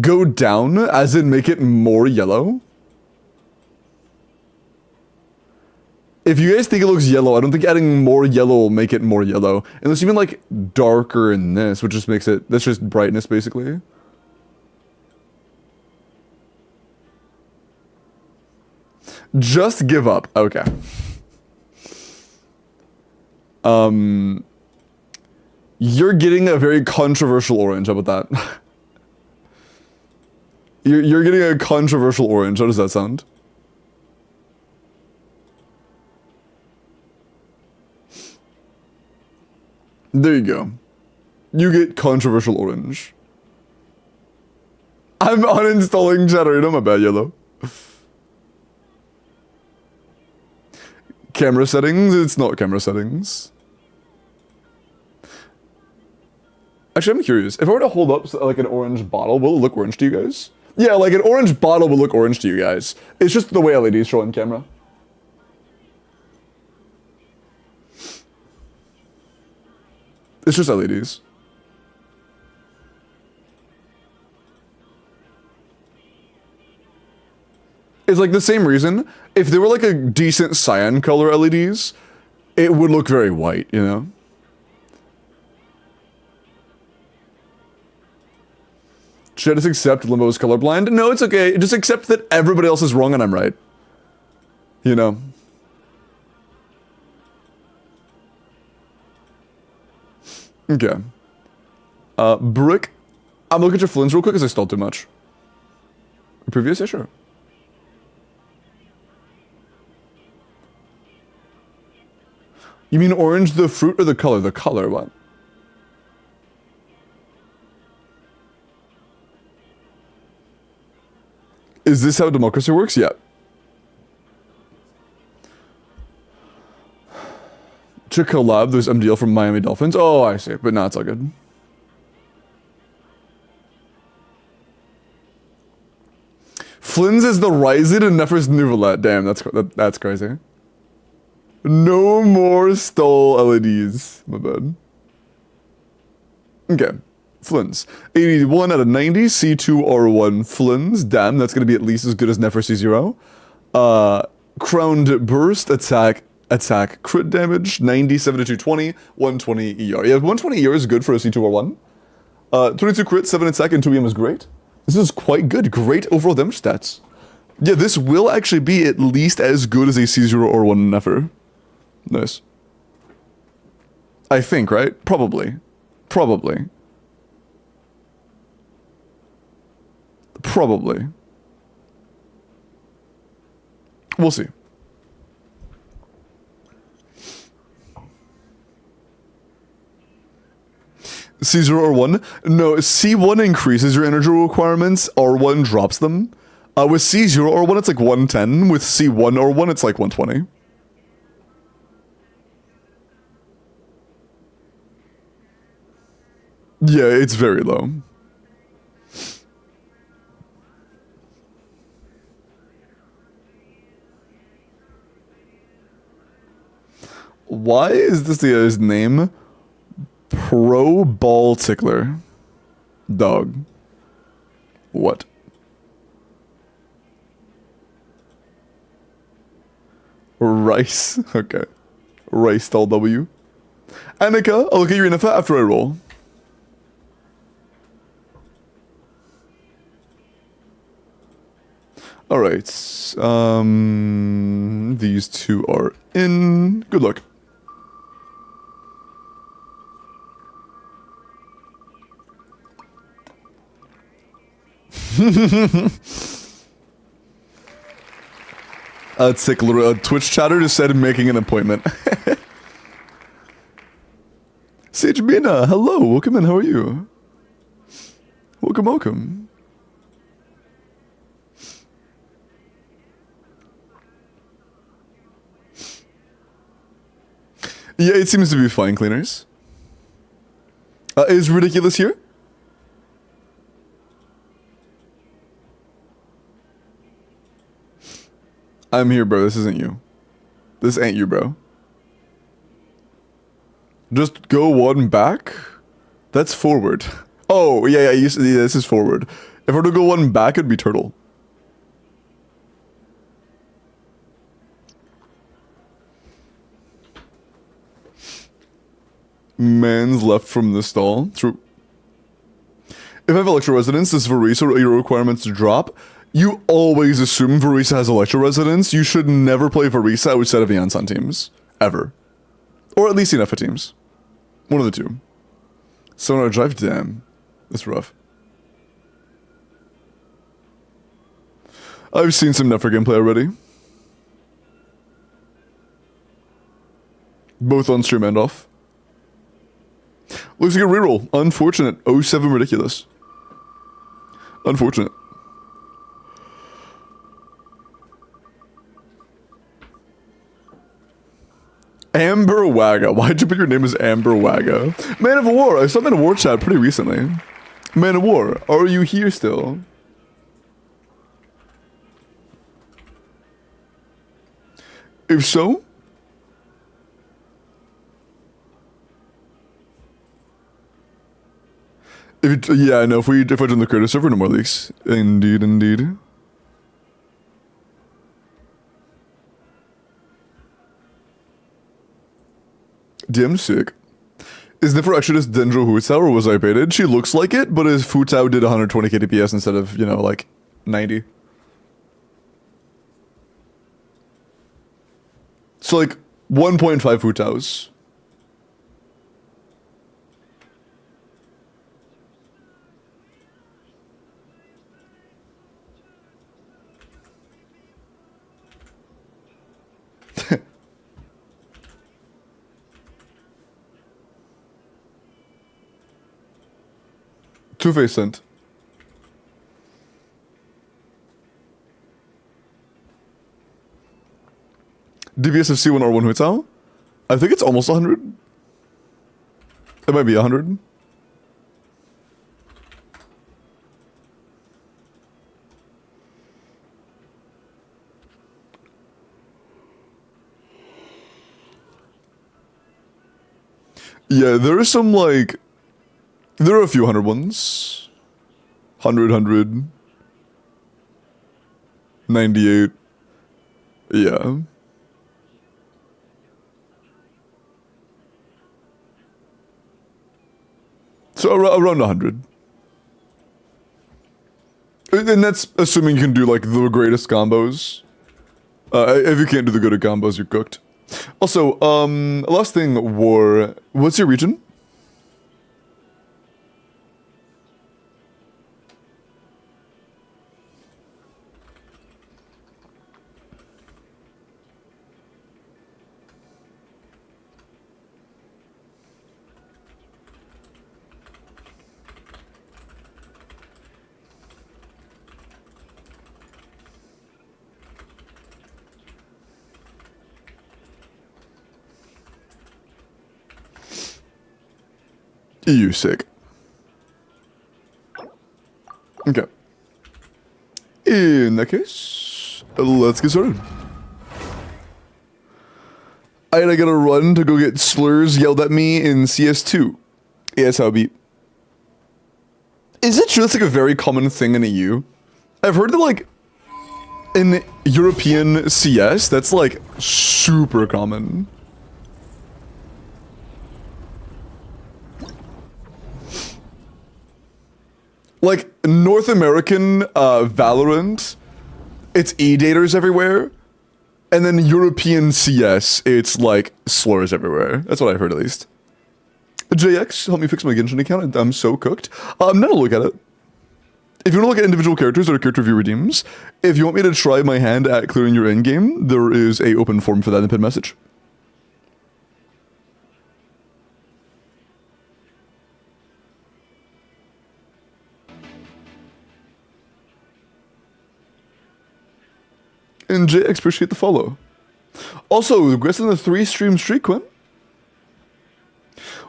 Go down, as in make it more yellow? If you guys think it looks yellow, I don't think adding more yellow will make it more yellow. Unless you mean like darker in this, which just makes it, that's just brightness basically. Just give up. Okay. You're getting a very controversial orange. How about that? You're getting a controversial orange. How does that sound? There you go. You get controversial orange. I'm uninstalling Generator. My bad, yellow. Camera settings? It's not camera settings. Actually, I'm curious. If I were to hold up like an orange bottle, will it look orange to you guys? Yeah, like an orange bottle will look orange to you guys. It's just the way LEDs show on camera. It's just LEDs. It's like the same reason. If there were like a decent cyan color LEDs, it would look very white, you know? Should I just accept Limbo's colorblind? No, it's okay. Just accept that everybody else is wrong and I'm right. You know? Okay. Brick. I'm looking at your Flins real quick because I stalled too much. Previous? Yeah, sure. You mean orange the fruit or the color? The color, what? Is this how democracy works? Yeah. To collab, there's MDL from Miami Dolphins. Oh, I see. But no, it's all good. Flynn's is the Ryzen and Nefer's Nuvolet. Damn, that's crazy. No more stole LEDs. My bad. Okay. Flynn's. 81 out of 90. C2R1 Flynn's. Damn, that's going to be at least as good as Nefer C0. Crowned Burst. Attack. Crit damage. 97 to 220. 120 ER. Yeah, 120 ER is good for a C2R1. 22 crit, 7 attack, and 2 EM is great. This is quite good. Great overall damage stats. Yeah, this will actually be at least as good as a C0R1 Nefer. Nice. I think, right? Probably. Probably. We'll see. C0 R1? No, C1 increases your energy requirements, R1 drops them. With C0 R1 it's like 110, with C1 R1 it's like 120. Yeah, it's very low. Why is this the guy's name? Pro Ball Tickler. Dog. What? Rice. Okay. Rice stall W. Annika, I'll look at your info after I roll. Alright. These two are in. Good luck. A Twitch chatter just said making an appointment. Sage Mina, hello, welcome in, how are you? Welcome. Yeah, it seems to be fine, cleaners. Is Ridiculous here? I'm here, bro. This isn't you. This ain't you, bro. Just go one back? That's forward. Oh, yeah, this is forward. If I were to go one back, it'd be turtle. Man's left from the stall. True. If I have Electro Resonance, does Verisa or your requirements drop? You always assume Verisa has Electro Resonance. You should never play Verisa outside of the Ansan teams. Ever. Or at least the Nefa teams. One of the two. Sonar Drive? Damn. That's rough. I've seen some Nefa gameplay already. Both on stream and off. Looks like a reroll. Unfortunate. 07 Ridiculous. Unfortunate. Amber Wagga. Why'd you put your name as Amber Wagga? Man of War. I saw Man of War chat pretty recently. Man of War, are you here still? If so, yeah, no. If I join the creator server, no more leaks. Indeed, indeed. DM sick. Is Niffer actually just Dendro Huitao, or was I baited? She looks like it, but his Futao did 120 KDPS instead of, you know, like 90. So like 1.5 Futaos. Two-Face sent. DPS of C1 R1 Huitao? I think it's almost 100. It might be 100. Yeah, there are some like... There are a few hundred ones. 100, 98. Yeah. So around 100. And that's assuming you can do like the greatest combos. If you can't do the good at combos, you're cooked. Also, last thing, War. What's your region? EU sick. Okay. In that case, let's get started. I gotta run to go get slurs yelled at me in CS2. Yeah, that's how it be. Is it true that's like a very common thing in EU? I've heard that like in European CS, that's like super common. Like, North American Valorant, it's E-daters everywhere. And then European CS, it's like slurs everywhere. That's what I heard at least. JX, help me fix my Genshin account. I'm so cooked. I'm gonna look at it. If you want to look at individual characters or character view redeems, if you want me to try my hand at clearing your endgame, there is a open form for that in the pinned message. And JX, appreciate the follow. Also, regrets in the 3-stream streak, Quinn.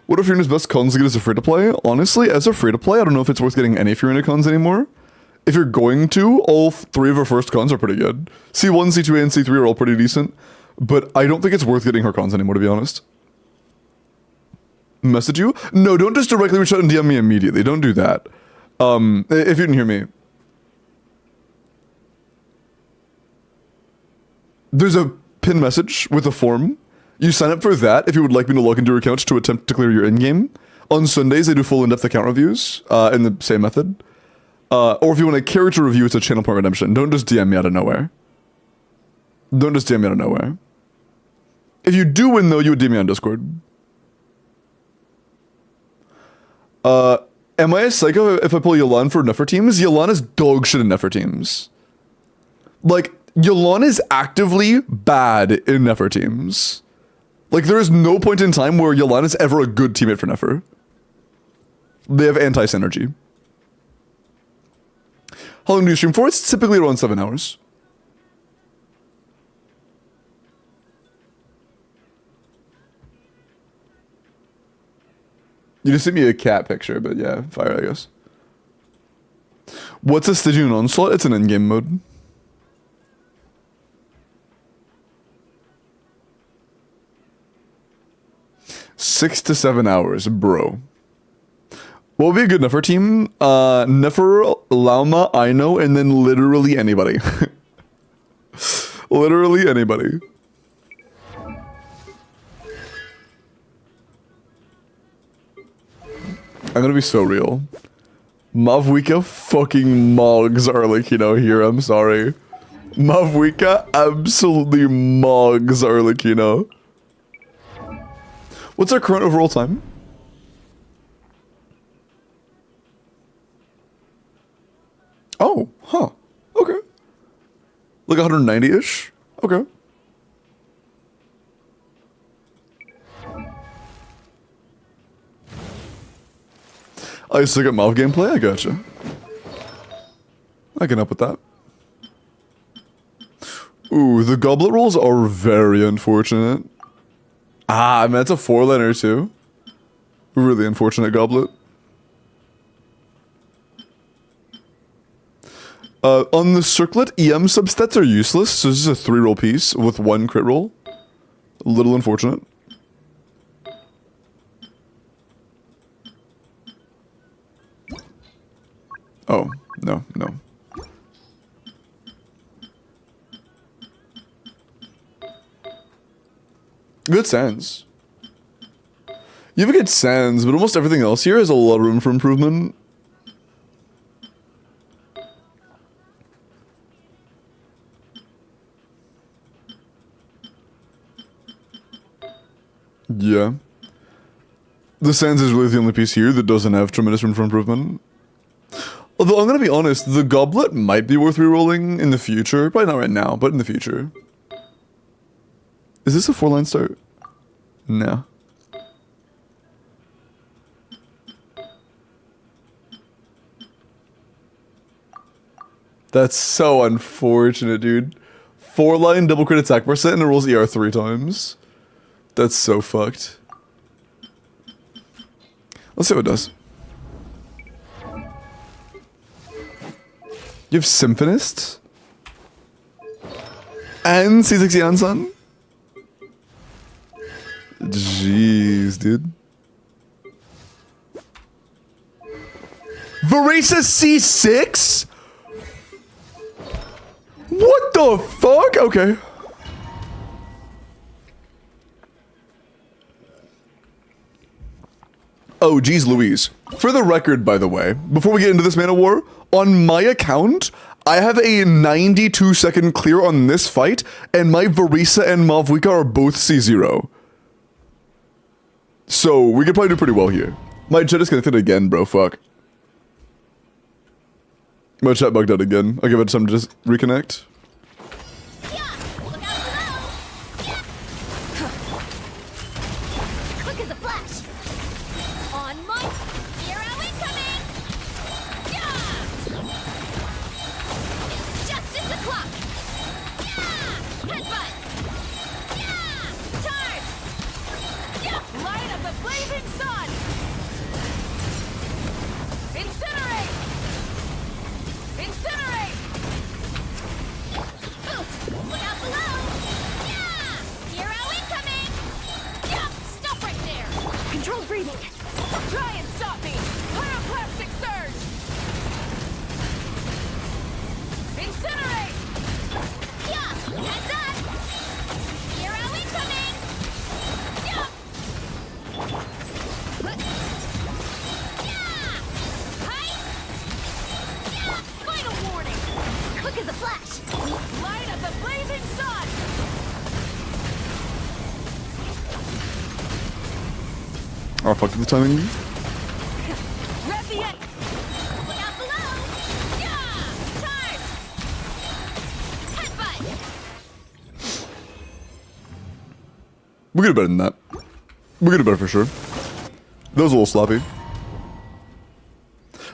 What if you're in his best cons to get as a free-to-play? Honestly, as a free-to-play, I don't know if it's worth getting any Furina cons anymore. If you're going to, all 3 of her first cons are pretty good. C1, C2, and C3 are all pretty decent. But I don't think it's worth getting her cons anymore, to be honest. Message you? No, don't just directly reach out and DM me immediately. Don't do that. If you didn't hear me. There's a pin message with a form. You sign up for that if you would like me to log into your account to attempt to clear your in-game. On Sundays, I do full in-depth account reviews in the same method. Or if you want a character review, it's a channel point redemption. Don't just DM me out of nowhere. Don't just DM me out of nowhere. If you do win, though, you would DM me on Discord. Am I a psycho if I pull Yelan for Nefer teams? Yelan is dog shit in Nefer teams. Like, Yelan is actively bad in Nefer teams. Like, there is no point in time where Yelan is ever a good teammate for Nefer. They have anti-synergy. How long do you stream for? It's typically around 7 hours. You just sent me a cat picture, but yeah, fire, I guess. What's a Stygian Onslaught? It's an in-game mode. Six to 7 hours, bro. What would be a good Nefer team? Nefer, Lauma, Aino, and then literally anybody. Literally anybody. I'm gonna be so real. Mavwika fucking mogs Arlecchino here, I'm sorry. Mavwika absolutely mogs Arlecchino. What's our current overall time? Oh, huh. Okay. Like 190-ish? Okay. I suck at Mav gameplay? I gotcha. I can up with that. Ooh, the goblet rolls are very unfortunate. Ah, I mean, that's a 4-liner too. Really unfortunate goblet. On the circlet, EM substats are useless, so this is a 3-roll piece with 1 crit roll. A little unfortunate. Oh, no, no. Good sands. You have a good sands, but almost everything else here has a lot of room for improvement. Yeah. The sands is really the only piece here that doesn't have tremendous room for improvement. Although, I'm gonna be honest, the goblet might be worth rerolling in the future. Probably not right now, but in the future. Is this a 4-line start? No. That's so unfortunate, dude. 4-line double crit attack percent and it rolls ER 3 times. That's so fucked. Let's see what it does. You have Symphonist? And C6 Yansan? Jeez, dude. Varisa C6? What the fuck? Okay. Oh, geez Louise. For the record, by the way, before we get into this Man of War, on my account, I have a 92-second clear on this fight, and my Varisa and Mavwika are both C0. So, we could probably do pretty well here. My chat is connected again, bro, fuck. My chat bugged out again. I'll give it some to just reconnect. Quick as a flash. On my hero incoming. Yeah. It's justice o'clock. Yeah. Headbutt. Yeah. Charge. Yeah. Light up the blazing sun. Incinerate. Incinerate. Oof. Look out below. Yeah. Hero incoming. Yeah. Stop right there. Controlled breathing. Try and stop me. Pyroclastic surge. Incinerate. Yeah. Heads up. Hero incoming. Yeah. Yeah. Height. Yeah. Final warning. Quick as a flash. Light up the blazing sun. Oh, fuck the timing. Rev the end. Look out below. Yeah. Charge. Headbutt. We could do better than that. We could do better for sure. That was a little sloppy.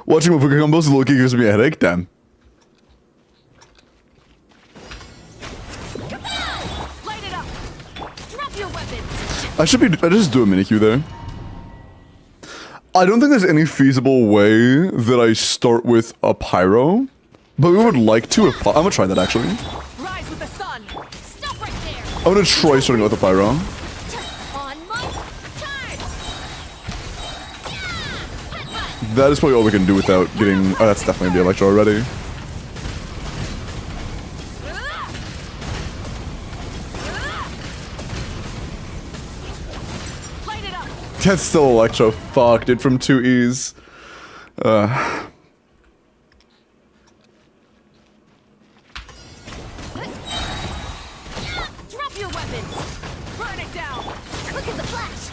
Watching Mavwika combos low-key gives me a headache, damn. Light it up. Drop your weapons. I just do a mini Q there. I don't think there's any feasible way that I start with a pyro, but we would like to. If I'm gonna try that actually. Rise with the sun. Stop right there. I'm gonna try starting with a pyro. On my charge. Yeah. Headbutt. That is probably all we can do without getting. Oh, that's definitely the electro already. Light it up. That's still electro. Fuck, dude, from 2Es. Drop your weapons. Burn it down. Quick as a flash.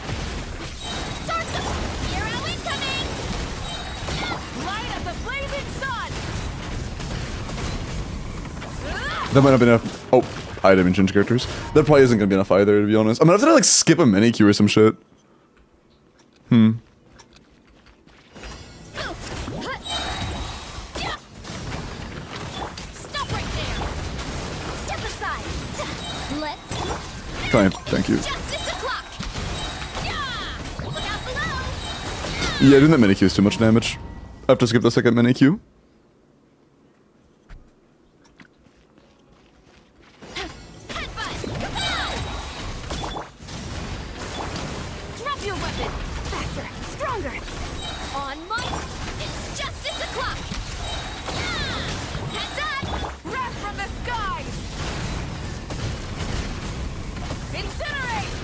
Start the hero incoming. Light up the blazing sun. That might not be enough. Oh, I didn't even change characters. That probably isn't gonna be enough either, to be honest. I'm gonna have to like skip a mini queue or some shit. Stop right there. Step aside. Let's Fine, thank you. justice o'clock. Yeah. Look out below. Yeah, doing that mini queue is too much damage. I have to skip the second mini queue. Headbutt. Kapow! Drop your weapon. Faster. Stronger. On my. It's justice o'clock. Yeah. Heads up. Wrath from the sky. Incinerate.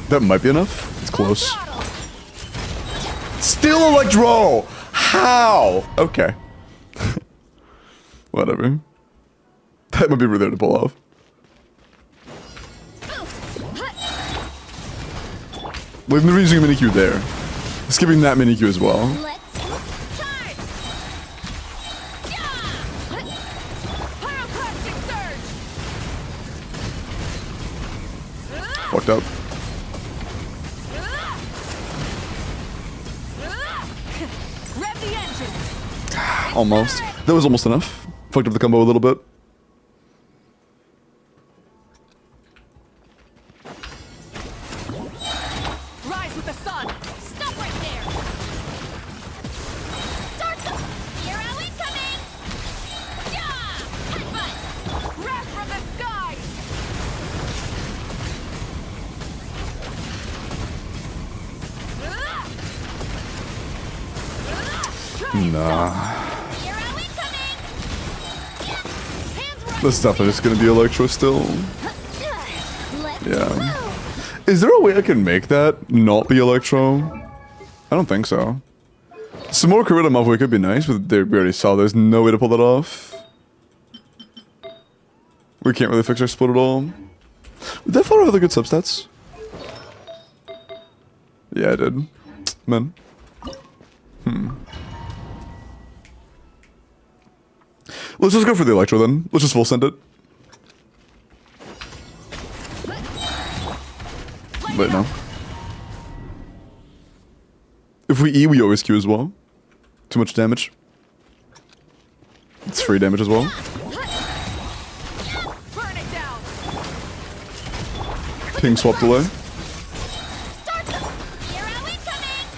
That might be enough. It's close. Throttle. Still electro! How? Okay. Whatever. That might be really hard to pull off. Leaving the reason mini queue there. Skipping that mini queue as well. Let's charge. Yeah. Pyroclastic surge. Fucked up. Rev the engine. Almost. That was almost enough. Fucked up the combo a little bit. Rise with the sun. Stop right there. Start the hero incoming. Yeah. Headbutt. Wrath from the sky. Nah. Hero incoming. Hands right. This is definitely just gonna be electro still. Let's Yeah. move. Is there a way I can make that not be electro? I don't think so. Some more Kurita Mafwe could be nice, but we already saw there's no way to pull that off. We can't really fix our split at all. Did that follow other good substats? Yeah, I did. Man. Let's just go for the electro then. Let's just full send it. Wait, no. If we E, we always Q as well. Too much damage. It's free damage as well. Burn it down. Ping swap delay. Start the hero incoming.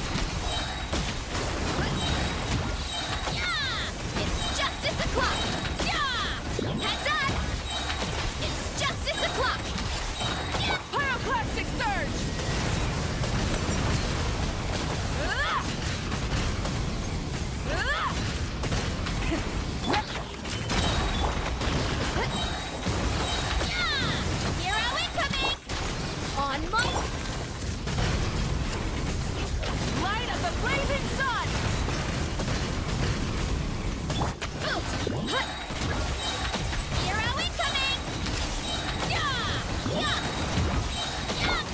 Yeah. It's justice o'clock. Yeah. Heads up. It's justice o'clock. Yeah. Pyroclastic surge. Hero incoming. On my. Light of the blazing sun. Hero incoming. Yeah.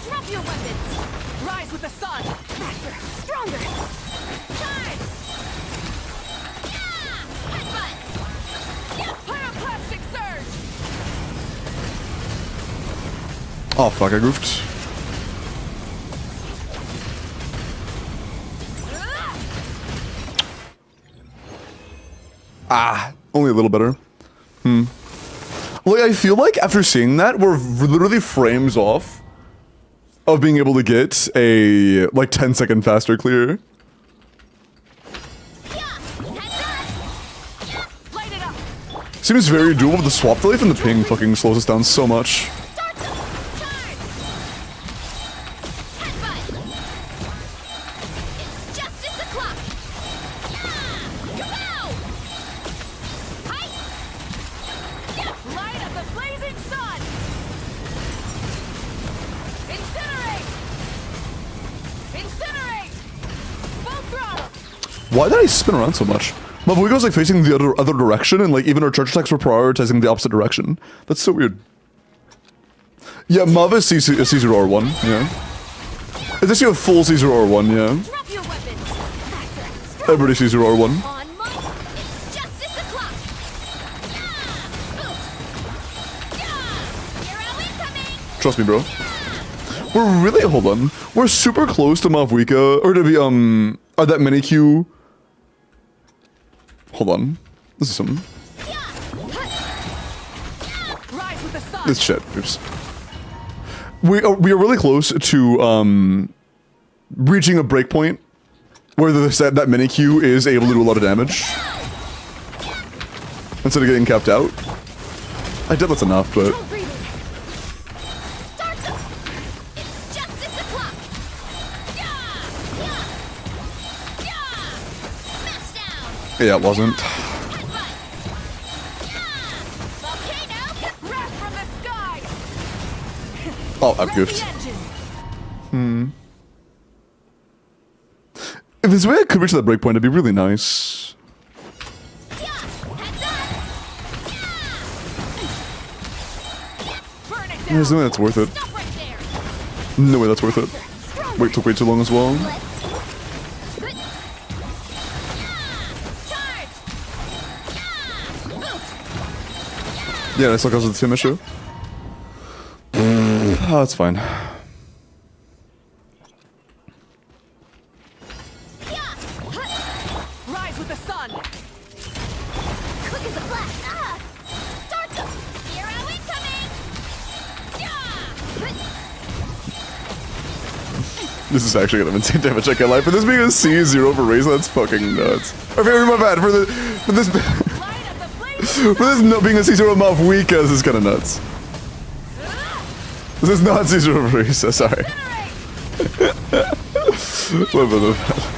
Drop your weapons. Rise with the sun. Faster. Stronger. Charge. Yeah. Headbutt. Yeah. Pyroclastic surge. Oh fuck, I goofed. Ah, only a little better. Like, I feel like after seeing that, we're literally frames off of being able to get a like 10-second faster clear. Seems very doable, but the swap delay from the ping fucking slows us down so much. Why did I spin around so much? My Vuigo's like facing the other direction, and like even our charge attacks were prioritizing the opposite direction. That's so weird. Yeah, Mav is C0R1, yeah. It's actually a full C0R1, yeah. Everybody C0R1. Trust me, bro. We're really, hold on. We're super close to Mavuika, or to be, that mini Q. Hold on. This is something. This shit. Oops. We are really close to, reaching a breakpoint where that mini Q is able to do a lot of damage. Instead of getting capped out. I doubt that's enough, but... Yeah, it wasn't. Oh, I've goofed. If there's a way I could reach that breakpoint, it'd be really nice. There's no way that's worth it. No way that's worth it. Wait, took way too long as well. Yeah, that's because of the team issue. Oh, that's fine. Rise with the sun. Quick as a flash. Start them. Hero incoming. This is actually gonna have insane damage, I can't lie. For this being a C0 for Raze, that's fucking nuts. Okay, my bad. For this not being a C0 Mavuika, this is kinda nuts. This is not C0 for Raze, sorry. What about that?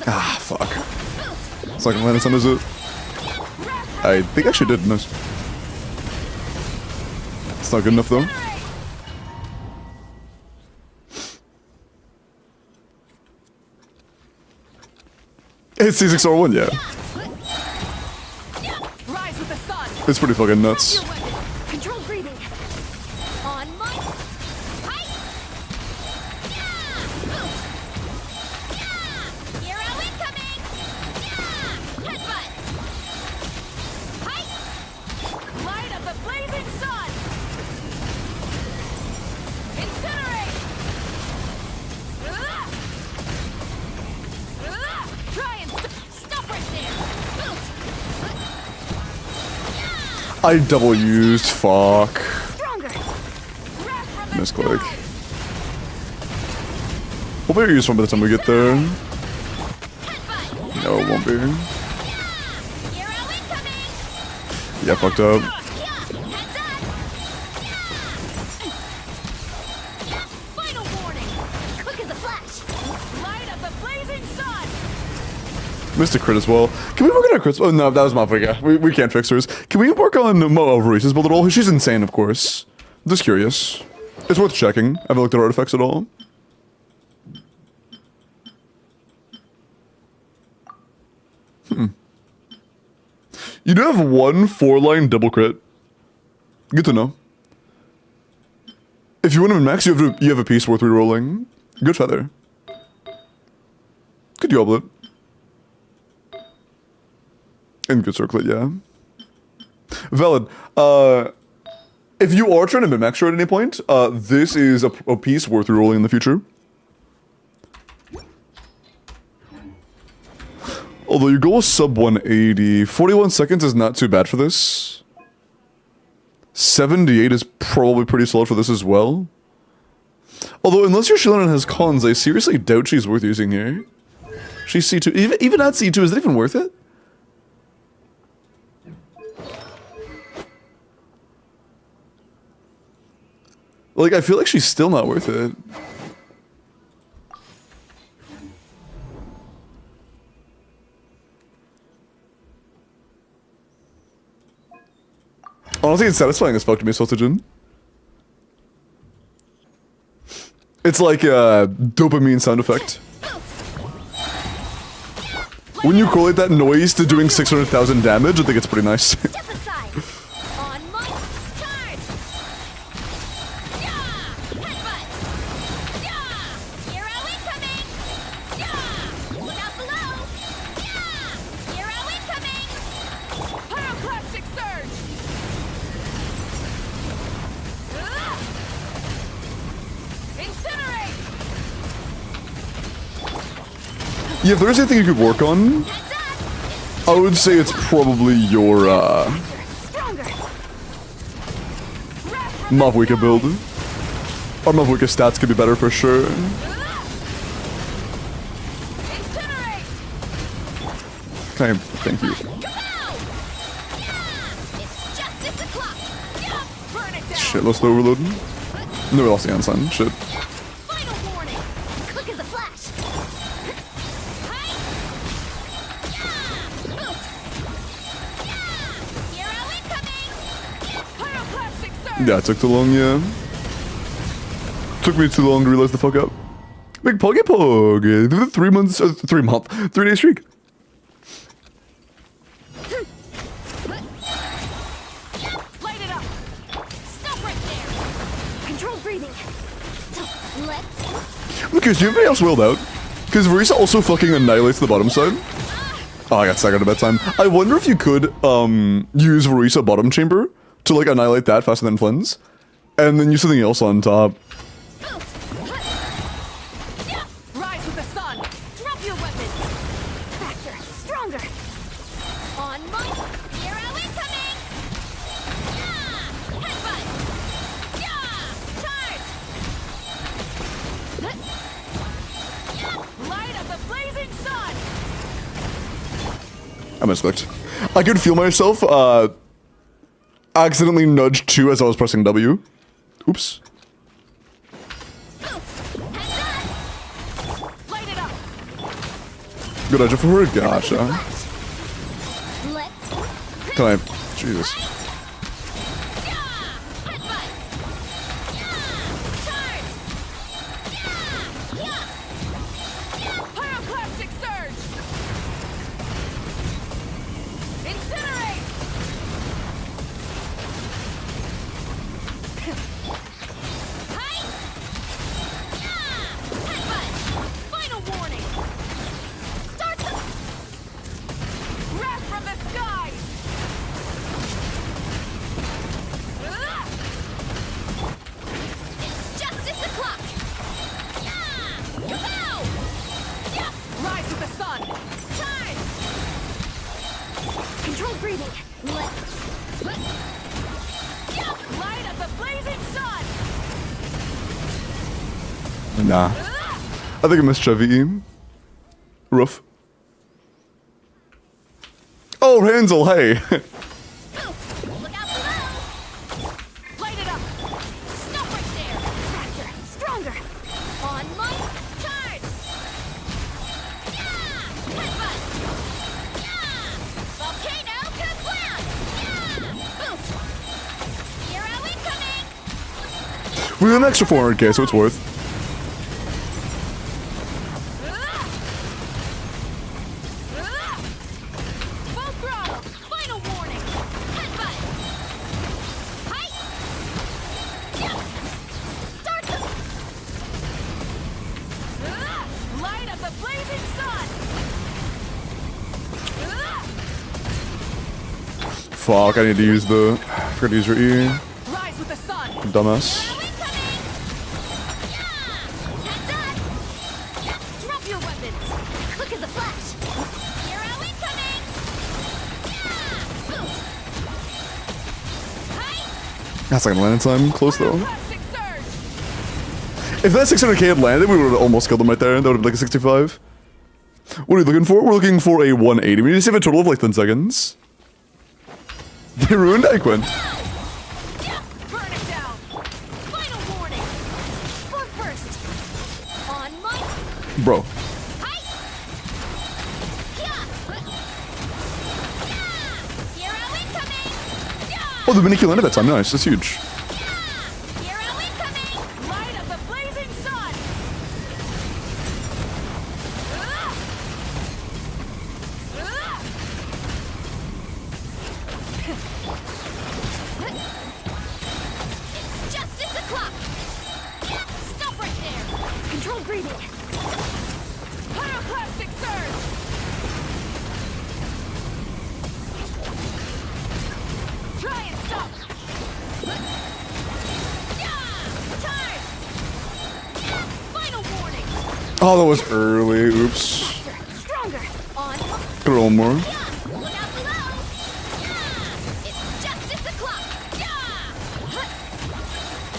Ah, fuck. It's like landed under it. I think I actually did. Nice. It's not good enough though. It's C6R1, yeah. It's pretty fucking nuts. Control breathing. On my hero incoming. Headbutt. Light of the blazing sun. Incinerate. Try and stop right there. I double used, fuck. Stronger. Misclick. Hopefully I use one by the time we get there. No, it won't be. Yeah, fucked up. Final warning. Quick as a flash. Light of the blazing sun. Missed a crit as well. Can we work on our crits? Oh no, that was Mavuika. We can't fix hers. Can we work on Mo Reese's bullet roll? She's insane, of course. I'm just curious. It's worth checking. Have I looked at artifacts at all? You do have one 4-line double crit. Good to know. If you want to max, you have a piece worth rerolling. Good feather. Good goblet. In good circlet, yeah. Valid. If you are trying to min-max at any point, this is a piece worth rerolling in the future. Although your goal is sub 180, 41 seconds is not too bad for this. 78 is probably pretty solid for this as well. Although, unless your Shillinan has cons, I seriously doubt she's worth using here. She's C2. Even at C2, is it even worth it? Like, I feel like she's still not worth it. Honestly, it's satisfying as fuck to me, Sotogen. It's like a dopamine sound effect. When you correlate that noise to doing 600,000 damage, I think it's pretty nice. Step aside. On my charge. Yeah. Headbutt. Yeah. Hero incoming. Yeah. Look out below. Yeah. Hero incoming. Pyroclastic surge! Incinerate. Yeah, if there's anything you could work on, Heads up. I would say it's probably your, Stronger. Mavwika build. Our Mavwika stats could be better for sure. Incinerate. Can I, thank you. Kapow! Yeah. It's justice o'clock. Yeah. Burn it down. Shit, lost the overload. No, we lost the ensign. Shit. Final warning. Quick as a flash. Hi. Yeah. Oof. Yeah. Hero incoming. Pyroclastic surge! Yeah, it took too long, yeah. Took me too long to realize the fuck up. Big Poggy Pog. 3 months, 3 month, 3 day streak. Light it up. Stop right there. Control breathing. Let's. Okay, so anybody else willed out? Because Varisa also fucking annihilates the bottom side. Oh, I got staggered at bedtime. I wonder if you could, use Varisa bottom chamber to, like, annihilate that faster than Flynn's. And then use something else on top. Rise with the sun. Drop your weapons. Faster. Stronger. On my hero incoming. Yeah. Headbutt. Yeah. Charge. Light of the blazing sun! I'm expect. I could feel myself, accidentally nudge 2 as I was pressing W. Oops. Light it up. Good idea for her. Gotcha. Let's. Can I? Jesus. Pyroclastic surge! Incinerate! Final warning. Start the. Wrath from the sky! It's justice o'clock. Kapow! Rise with the sun! Charge. Control breathing. Light of the blazing sun! Nah. I think I missed Chevy. Rough. Oh, Hansel, hey. Look out below. Light it up! Stop right there. Faster. Stronger. On my charge. Yeah. Headbutt. Yeah. Volcano kablam. Yeah. Oof. Hero incoming. We got an extra 400k, so it's worth. Full throttle. Final warning. Headbutt. Hi. Yeah. Start the. Light of the blazing sun! Fuck, I need to use the... I forgot to use your E. Rise with the sun. Dumbass. Hero incoming. Yeah. Heads up. Drop your weapons. Quick as a flash. Hero incoming. Yeah. Hi. That's not gonna land in time. Close though. Plastic surge. If that 600k had landed, we would have almost killed him right there. That would have been like a 65. What are you looking for? We're looking for a 180. We need to save a total of like 10 seconds. They ruined Equin. Yeah. Burn it down. Final warning. For first. On my. Bro. Hi. Yeah. Yeah. Hero incoming. Yeah. Oh, the mini kill landed that time. Nice. That's huge. Hero incoming! Light of the blazing sun! It's justice o'clock! Stop right there! Control breathing! Pyroclastic surge! Try and stop! Final warning! Oh, that was early. Oops. Stronger! On! Could have one more. Yeah! Look out below! Yeah! It's justice o'clock! Yeah!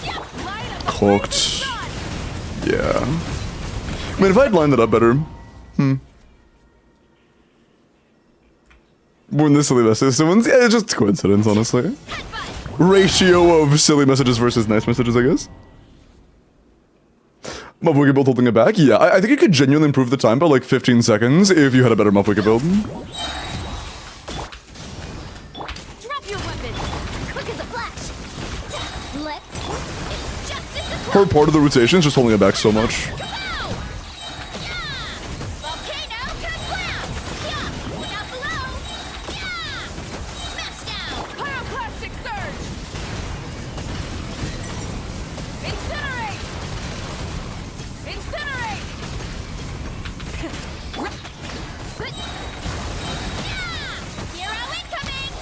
Yeah! Light of the Cooked. blazing sun! Yeah. I mean, if I'd lined that up better. More than the silly messages. Yeah, it's just coincidence, honestly. Headbutt! Ratio of silly messages versus nice messages, I guess. Muff Wiki build holding it back? Yeah, I think it could genuinely improve the time by like 15 seconds if you had a better Muff Wiki build. Drop your weapons! Quick as a flash! Let's... It's justice o'clock! Her part of the rotation is just holding it back so much. Kapow! Yeah! Volcano kablam! Yeah! Look out below! Yeah! Smash down! Pyroclastic surge! Incinerate! Incinerate! Yeah! Hero incoming!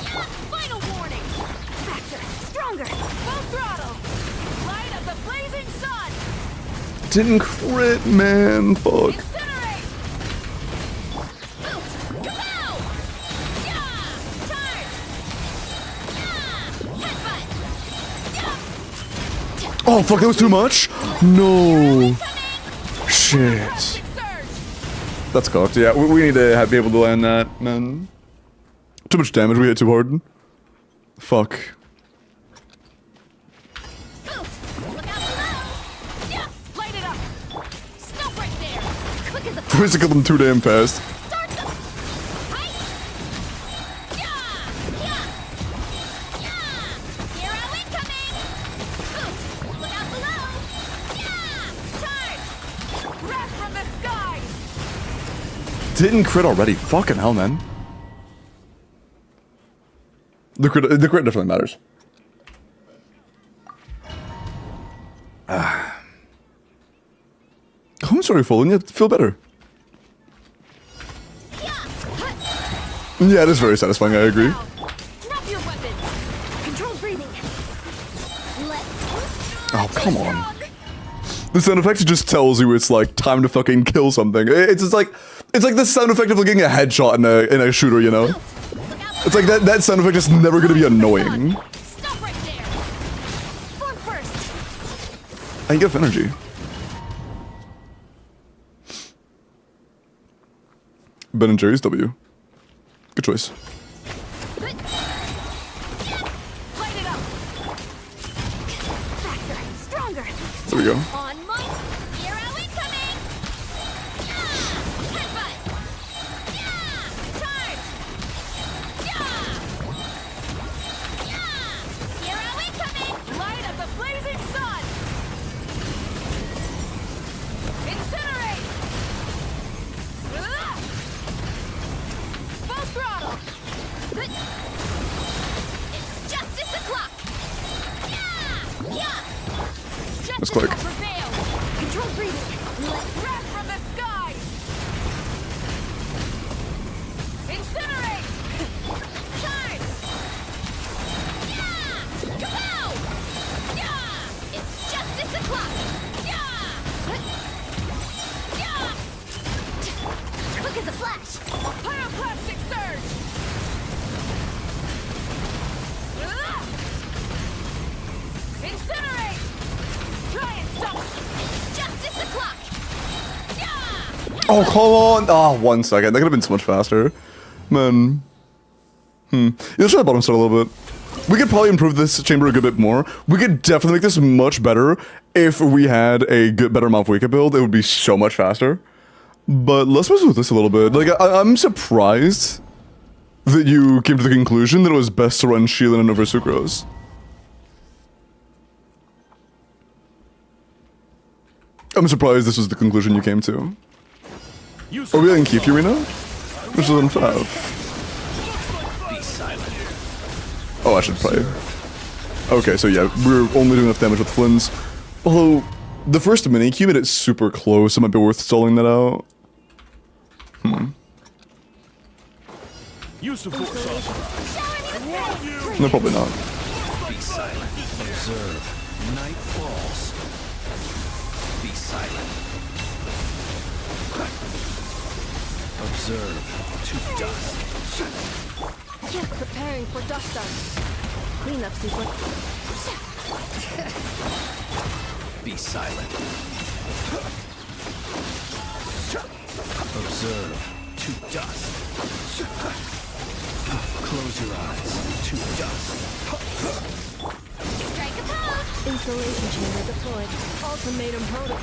Yeah! Final warning! Faster! Stronger! Full throttle! Light of the blazing sun! Didn't crit, man. Fuck. Incinerate! Boost! Kapow! Yeah! Charge! Yeah! Headbutt! Yeah! Oh, fuck, that was too much? No. Coming! Shit. Plastic surge! That's cocked. Yeah, we need to be able to land that, man. Too much damage. We hit too hard. Fuck. Boost! Look out below! Yeah! Light it up! Stop right there! Quick as a We just killed them too damn fast. start the... Hi! Yeah! Yeah! Yeah! Hero incoming! Boost! Look out below! Yeah! Charge! Wrath from the sky! Didn't crit already. Fucking hell, man. The crit definitely matters. I'm sorry, Fallen. You feel better. Yeah! Yeah, it is very satisfying. I agree. Now, drop your weapons! Control breathing! Let's... Oh, come on. The sound effect just tells you it's like time to fucking kill something. It's just like the sound effect of like getting a headshot in a shooter, you know? Look out It's like that sound effect is never gonna be annoying. Stop right there! Form first! I get energy. Ben and Jerry's W. Good choice. Light it up! Faster! Stronger! There we go. On my... Hero incoming! Yeah! Headbutt! Yeah! Charge! Yeah! Yeah! Hero incoming! Light of the blazing sun! Incinerate! Full throttle! It's justice o'clock! Yeah! Yeah! Justice quick. has prevailed! Quick as a flash. Pyroclastic surge. Incinerate. Try and stop. Justice o'clock. Yeah. Oh, come on! Ah, 1 second. That could have been so much faster. Man. Yeah, let's try the bottom start a little bit. We could probably improve this chamber a good bit more. We could definitely make this much better if we had a better Malfoika build. It would be so much faster. But let's mess with this a little bit. Like, I'm surprised that you came to the conclusion that it was best to run Sheelan over Sucrose. I'm surprised this was the conclusion you came to. Are we in Keith Arena? Which is on 5. Oh, I should play. Okay, so yeah, we're only doing enough damage with Flynn's. Although, the first mini-Q made it super close, it might be worth stalling that out. Use of force authorized. No, probably not. Be silent. Observe. Night falls. Be silent. Observe. To dust. Preparing for dust down. Cleanup sequence. Be silent. Observe. To dust. Close your eyes. To dust. Strike a pose. Insulation chamber deployed. Ultimatum protocol.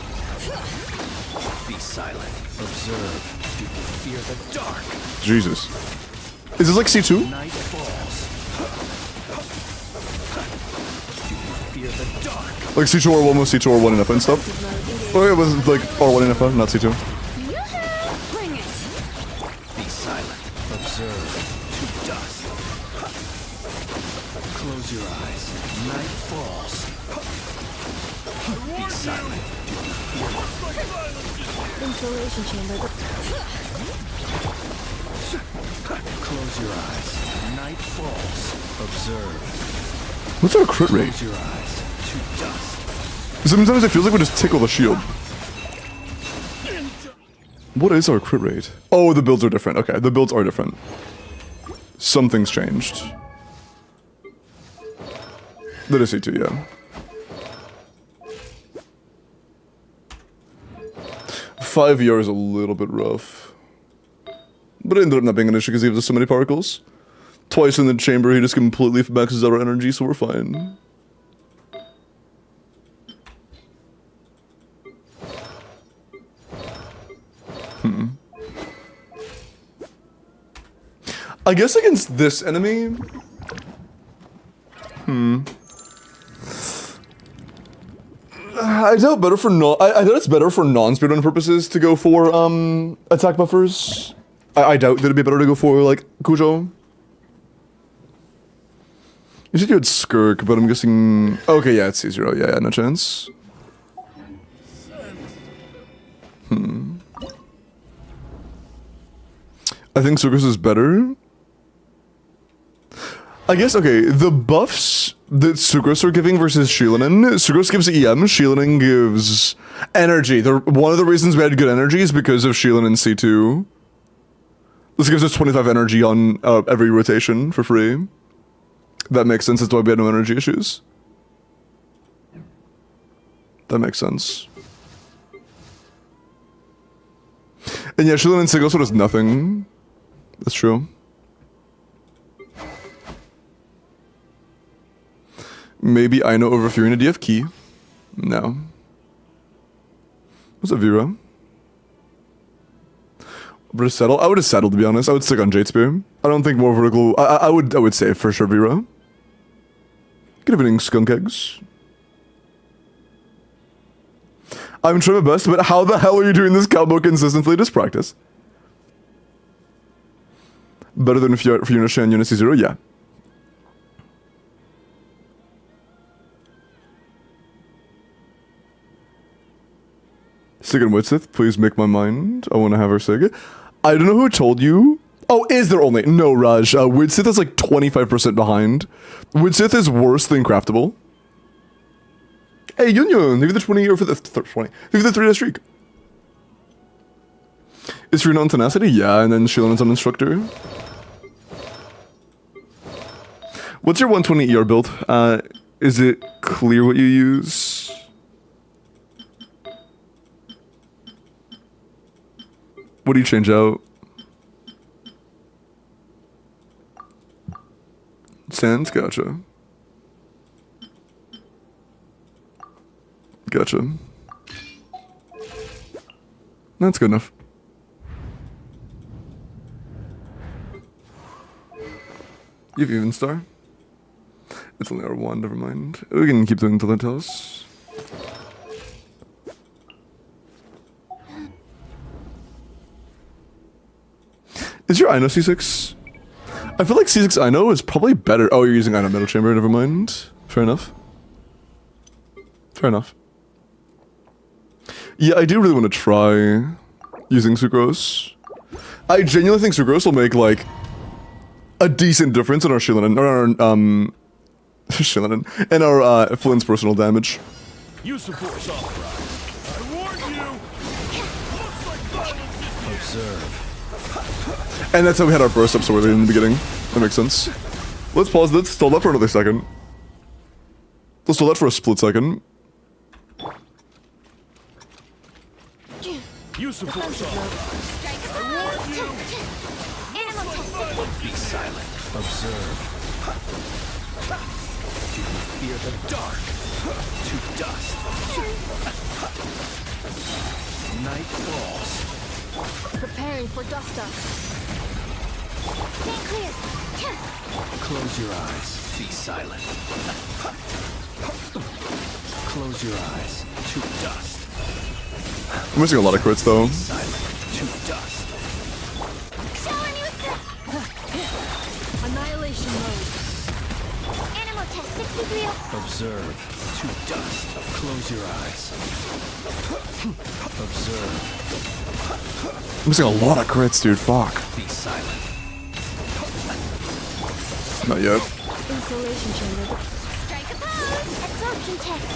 Be silent. Observe. Do you fear the dark? Jesus. Is this like C2? Night falls. Do you fear the dark? Like C2 R1 was C2 R1 in FA and stuff? Oh, it was like R1 in FA, not C2. Bring it. Be silent. Observe. To dust. Close your eyes. Night falls. Be silent. Do you fear the Insulation chamber Close your eyes. Night falls. Observe. What's our crit rate? Close your eyes. To dust. Sometimes it feels like we just tickle the shield. What is our crit rate? Oh, the builds are different. Okay, the builds are different. Something's changed. That is C2, yeah. 5 ER is a little bit rough. But it ended up not being an issue because he has so many particles. Twice in the chamber, he just completely maxes out our energy, so we're fine. I guess against this enemy... I doubt better for I doubt it's better for non-speedrun purposes to go for attack buffers. I doubt that it'd be better to go for like Cujo. You said you had Skirk, but I'm guessing. Okay, yeah, it's C0. Yeah, no chance. I think Sucrose is better. I guess, okay, the buffs that Sucrose are giving versus Sheelanin, Sucrose gives EM, Sheelanin gives energy. One of the reasons we had good energy is because of Sheelanin C2. This gives us 25 energy on every rotation for free. That makes sense, that's why we had no energy issues. That makes sense. And yeah, Sheelanin C also does nothing. That's true. Maybe I know over Furina. Do you have key? No. What's up, Vera? Would have settled? I would have settled, to be honest. I would stick on Jade Spear. I don't think more vertical. I would say for sure, Vera. Good evening, skunk eggs. I'm trying my best, but how the hell are you doing this combo consistently? Just practice. Better than Fiona Shan Unity 0? Yeah. Sig and Widsith, please make my mind. I want to have her Sig. I don't know who told you. Oh, is there only? No, Raj. Widsith is like 25% behind. Widsith is worse than Craftable. Hey, Yun Yun, maybe the 20 or for the 20. Maybe the 3-day streak. Is Rune on tenacity? Yeah, and then Shield's on instructor. What's your 120 ER build? Is it clear what you use? What do you change out? Sands? Gotcha. Gotcha. That's good enough. You have even star? It's only R1, never mind. We can keep doing until it tells us. Is your Ino C6? I feel like C6 Ino is probably better. Oh, you're using Ino Metal Chamber, never mind. Fair enough. Fair enough. Yeah, I do really want to try using Sucrose. I genuinely think Sucrose will make, like, a decent difference in our Shieldin, or our, Shieldin, and our, Flynn's personal damage. Use the force authorized. I warn you! Looks like violence. Observe. And that's how we had our burst up so early in the beginning. That makes sense. Let's pause this, stall that for another second. Let's stall that for a split second. Use the force authorized. Strike a pose! Animal test. Be silent. Observe. Do you fear the dark? To dust. Night falls. Preparing for dust up. Stand clear. Close your eyes. Be silent. Close your eyes. To dust. I'm missing a lot of crits though. Silent. To dust. Showing you annihilation mode. Animal test 63. Observe. To dust. Close your eyes. Observe. I'm missing a lot of crits, dude. Fuck. Be silent. Not yet. Insulation chamber. Strike a pose. Absorption test.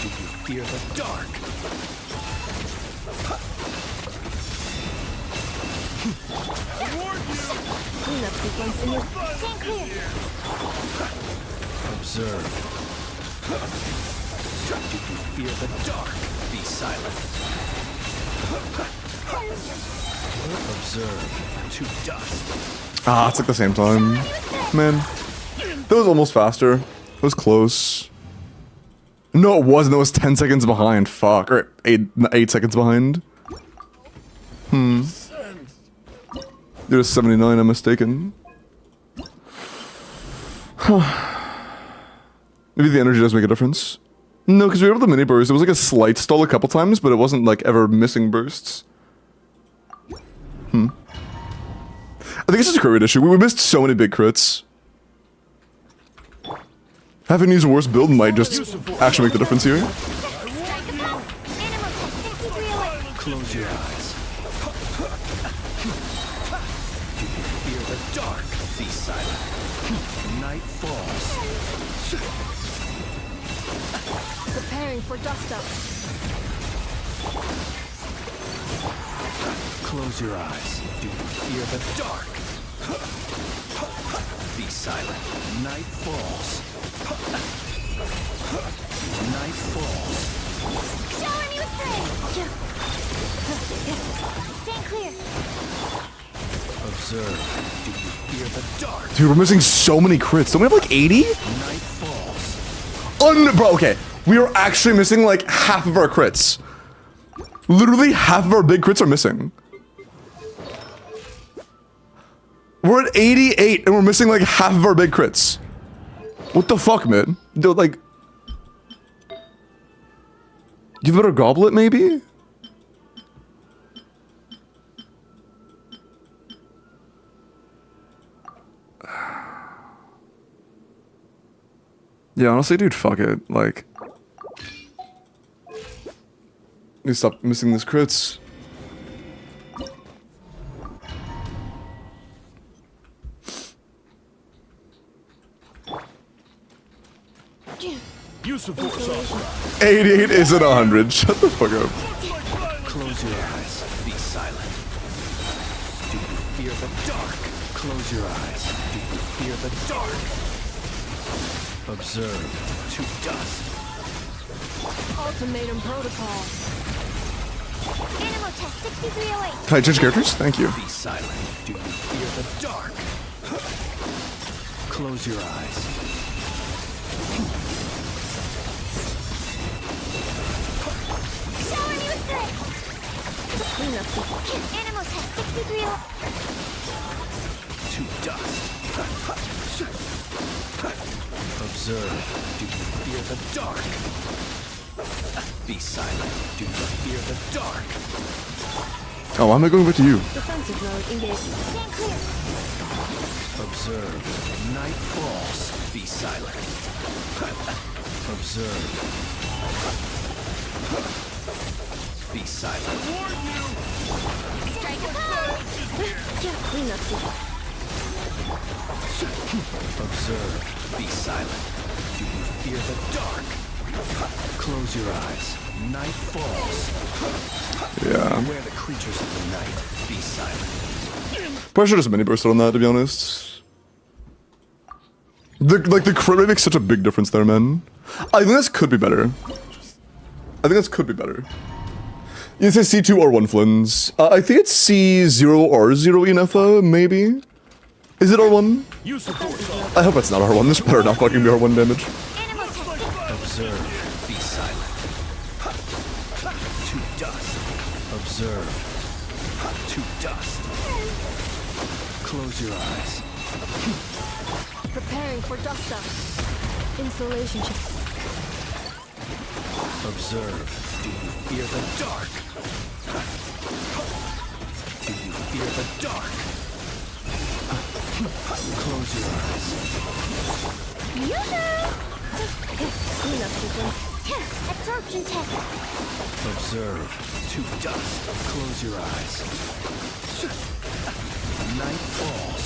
Do you fear the dark? Cleanup sequence in your... Stand clear. Observe. Do you fear the dark? Be silent. Observe. To dust. Ah, it's like the same time. Man. That was almost faster. It was close. No, it wasn't. It was 10 seconds behind. Fuck. Or 8 seconds behind. You're 79, I'm mistaken. Maybe the energy does make a difference. No, because we were able to mini burst. It was like a slight stall a couple times, but it wasn't like ever missing bursts. I think it's just a crit rate issue. We missed so many big crits. Having used a worse build might just actually make the difference here. Strike a pose. Animal test 63. Close your eyes. Do you fear the dark? Be silent. Night falls. Preparing for dust up. Close your eyes. Do you fear the dark? Be silent. Night falls. Night falls. Showing you Stand clear. Observe. Do you fear the dark? Dude, we're missing so many crits. Don't we have like 80? Night falls. Bro, okay. We are actually missing like half of our crits. Literally half of our big crits are missing. We're at 88 and we're missing like half of our big crits. What the fuck, man? Dude, like... Give it a goblet, maybe? Yeah, honestly, dude, fuck it. Like... Need to stop missing these crits. Use the force authorized. 88 isn't 100. Shut the fuck up. Close your eyes. Be silent. Do you fear the dark? Close your eyes. Do you fear the dark? Observe to dust. Ultimatum protocol. Animal test 6308. Can I change characters? Thank you. Be silent. Do you fear the dark? Close your eyes. Shower me with grace. Cleanup sequence. Animal test 6308. To dust. Observe. Do you fear the dark? Be silent. Do you fear the dark? Oh, why am I going back to you? Defensive mode engaged. Stand clear. Observe. Night falls. Be silent. Observe. Be silent. Strike a pose. Cleanup sequence. Observe. Be silent. Do you fear the dark? Close your eyes. Night falls. Yeah. Beware the creatures of the night. Be silent. Probably should have just mini bursted on that, to be honest. The crit rate makes such a big difference there, man. I think this could be better. I think this could be better. You say C2 R1 Flins. I think it's C0 R0 ENFA, maybe? Is it R1? Use the force off. I hope it's not R1. This better not fucking be R1 damage. Animal test 6. Observe. Be silent. To dust. Observe. To dust. Close your eyes. Preparing for dust up. Insulation check. Observe. Do you fear the dark? Do you fear the dark? Close your eyes. Yoo-hoo! Cleanup sequence. Absorption test. Observe. To dust. Close your eyes. Night falls.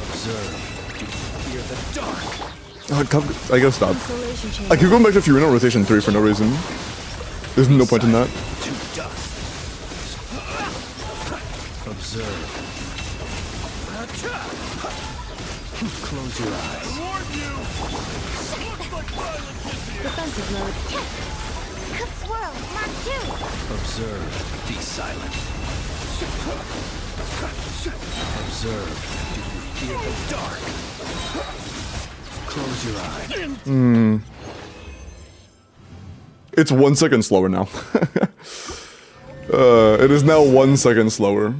Observe. Do you fear the dark? Oh, I gotta stop. Insulation check. I keep going back to Furina rotation 3 for no reason. There's no point in that. To dust. Observe. Close your eyes. Warn you! Looks like violence is here. Defensive mode. Cook swirl. Mark 2. Observe. Be silent. Observe. Do you fear the dark? Close your eyes. It's 1 second slower now. It is now 1 second slower.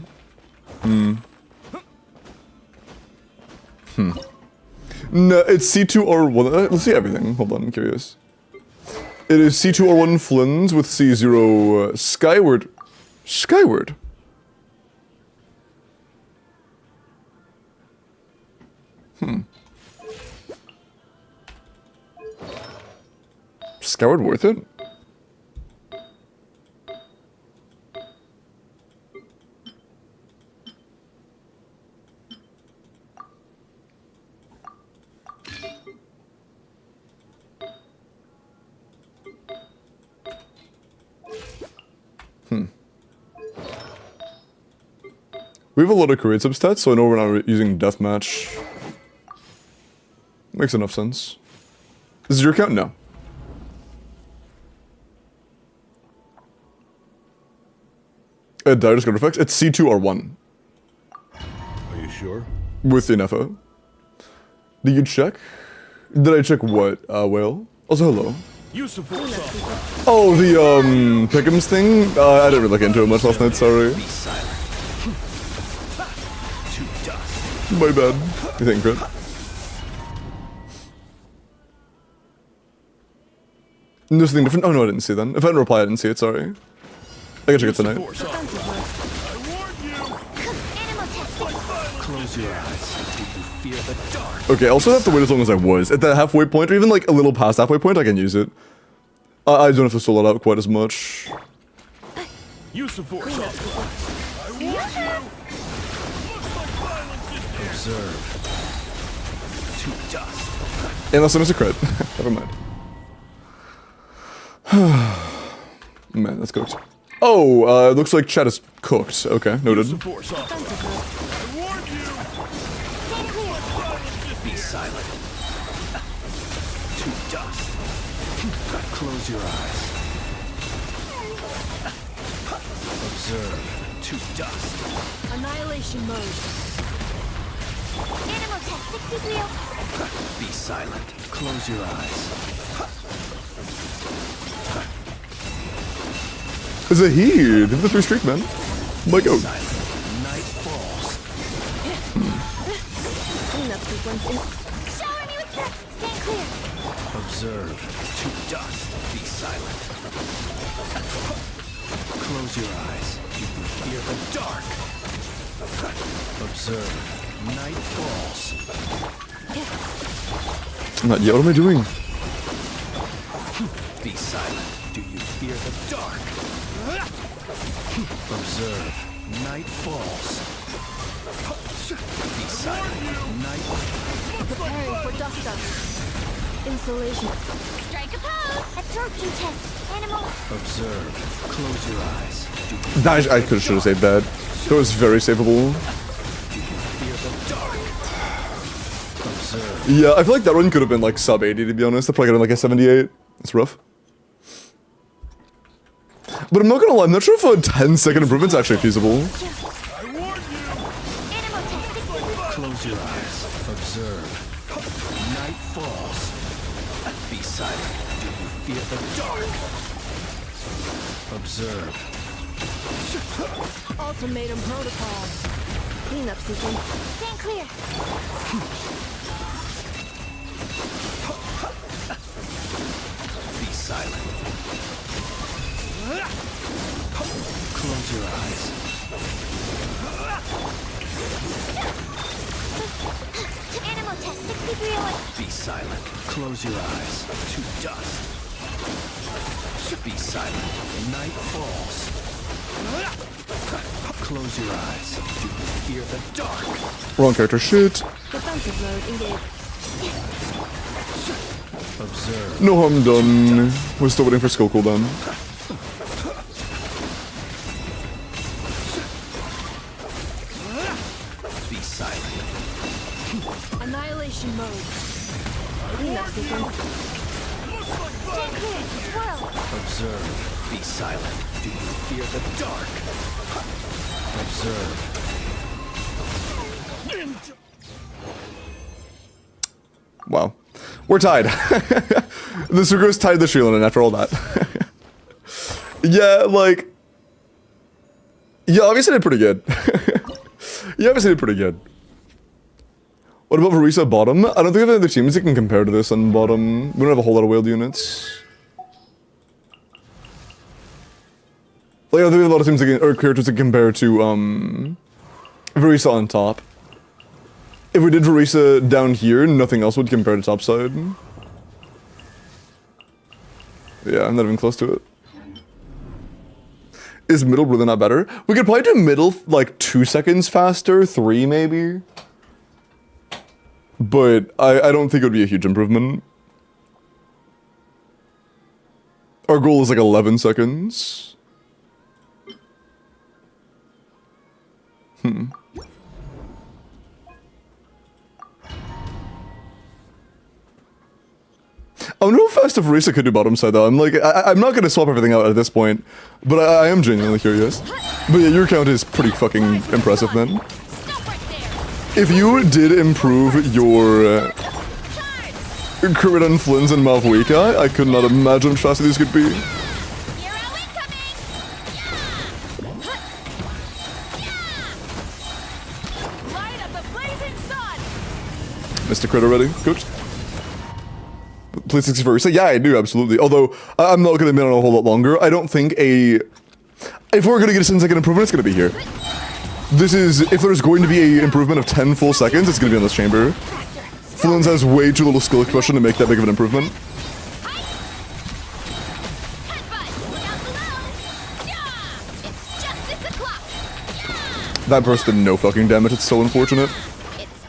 No, it's C2R1. Let's see everything. Hold on, I'm curious. It is C2R1 Flins with C0 Skyward. Skyward? Skyward worth it? We have a lot of create substats, so I know we're not using deathmatch. Makes enough sense. This is your account? No. Dire Scout effects? It's C2R1. Are you sure? With NFO. Did you check? Did I check what, Whale? Also, hello. Use the force off. Oh, the, Pick'ems thing? I didn't really look into it much last night, sorry. Be silent. To dust. My bad. You think, Crit? There's something different? Oh no, I didn't see then. If I didn't reply, I didn't see it, sorry. I can check it tonight. Force off. Defensive mode. I warn you! Animal test 6. Close your eyes. Do you fear the dark? Okay, I also have to wait as long as I was. At the halfway point, or even like a little past halfway point, I can use it. I don't have to solo it out quite as much. Use the force off. I warn you! Looks like violence is here. Observe. To dust. Unless I'm a crit. Never mind. Man, that's cooked. Oh, looks like chat is cooked. Okay, noted. Use the force authorized. I warned you. Stand clear. Be silent. To dust. Close your eyes. Observe. To dust. Annihilation mode. Animal test 63. Be silent. Close your eyes. Is it he? Did the 3 streak, man. My god. Silent. Night falls. Cleanup sequence in. Shower me with that. Stand clear. Observe. To dust. Be silent. Close your eyes. You can fear the dark. Observe. Night falls. Not yet. What am I doing? Be silent. Do you fear the dark? Observe. Night falls. Be silent. Night. Preparing for dust up. Insulation. Strike a pose. Absorption test. Animal. Observe. Close your eyes. Do you Nah, I should have saved that. That was very savable. fear the dark? Observe. Yeah, I feel like that one could have been like sub 80 to be honest. I probably got in like a 78. It's rough. But I'm not gonna lie, I'm not sure if a 10-second improvement's actually feasible. I warned you. Animal test 63. Close your eyes. Observe. Night falls. Be silent. Do you fear the dark? Observe. Ultimatum protocol. Cleanup sequence. Stand clear. Be silent. Close your eyes. Animal test 63. Be silent. Close your eyes. To dust. Be silent. Night falls. Close your eyes. Do you fear the dark? Wrong character. Shit. Defensive mode engaged. Observe. No harm done. We're still waiting for skill cooldown. Be silent. Annihilation mode. Cleanup sequence. Stand clear. Swirl. Observe. Be silent. Do you fear the dark? Observe. Wow. We're tied. The Sucrose tied the Shrilanen after all that. Yeah, like... Yeah, obviously did pretty good. Yeah, obviously did pretty good. What about Verisa bottom? I don't think we have any other teams that can compare to this on bottom. We don't have a whole lot of whaled units. Like, I don't think we have a lot of teams that can, or characters that can compare to, Verisa on top. If we did Verisa down here, nothing else would compare to topside. Yeah, I'm not even close to it. Is middle really not better? We could probably do middle like 2 seconds faster, 3 maybe. But I don't think it would be a huge improvement. Our goal is like 11 seconds. I wonder how fast if Risa could do bottom side though. I'm like, I'm not gonna swap everything out at this point, but I am genuinely curious. But yeah, your count is pretty fucking impressive, man. Stop right there. If you did improve your crit on Flynn's and Malvuika, I could not imagine how fast these could be. Hero incoming. Light up the blazing sun. Mr. Crit already? Cooked? Please 64. So yeah, I do, absolutely. Although, I'm not gonna admit on a whole lot longer. I don't think if we're gonna get a 10-second improvement, it's gonna be here. This is, if there's going to be a improvement of 10 full seconds, it's gonna be on this chamber. Flynn's has way too little skill expression to make that big of an improvement. Headbutt. Look out below. Yeah. It's justice o'clock. Yeah. That burst did no fucking damage, it's so unfortunate. It's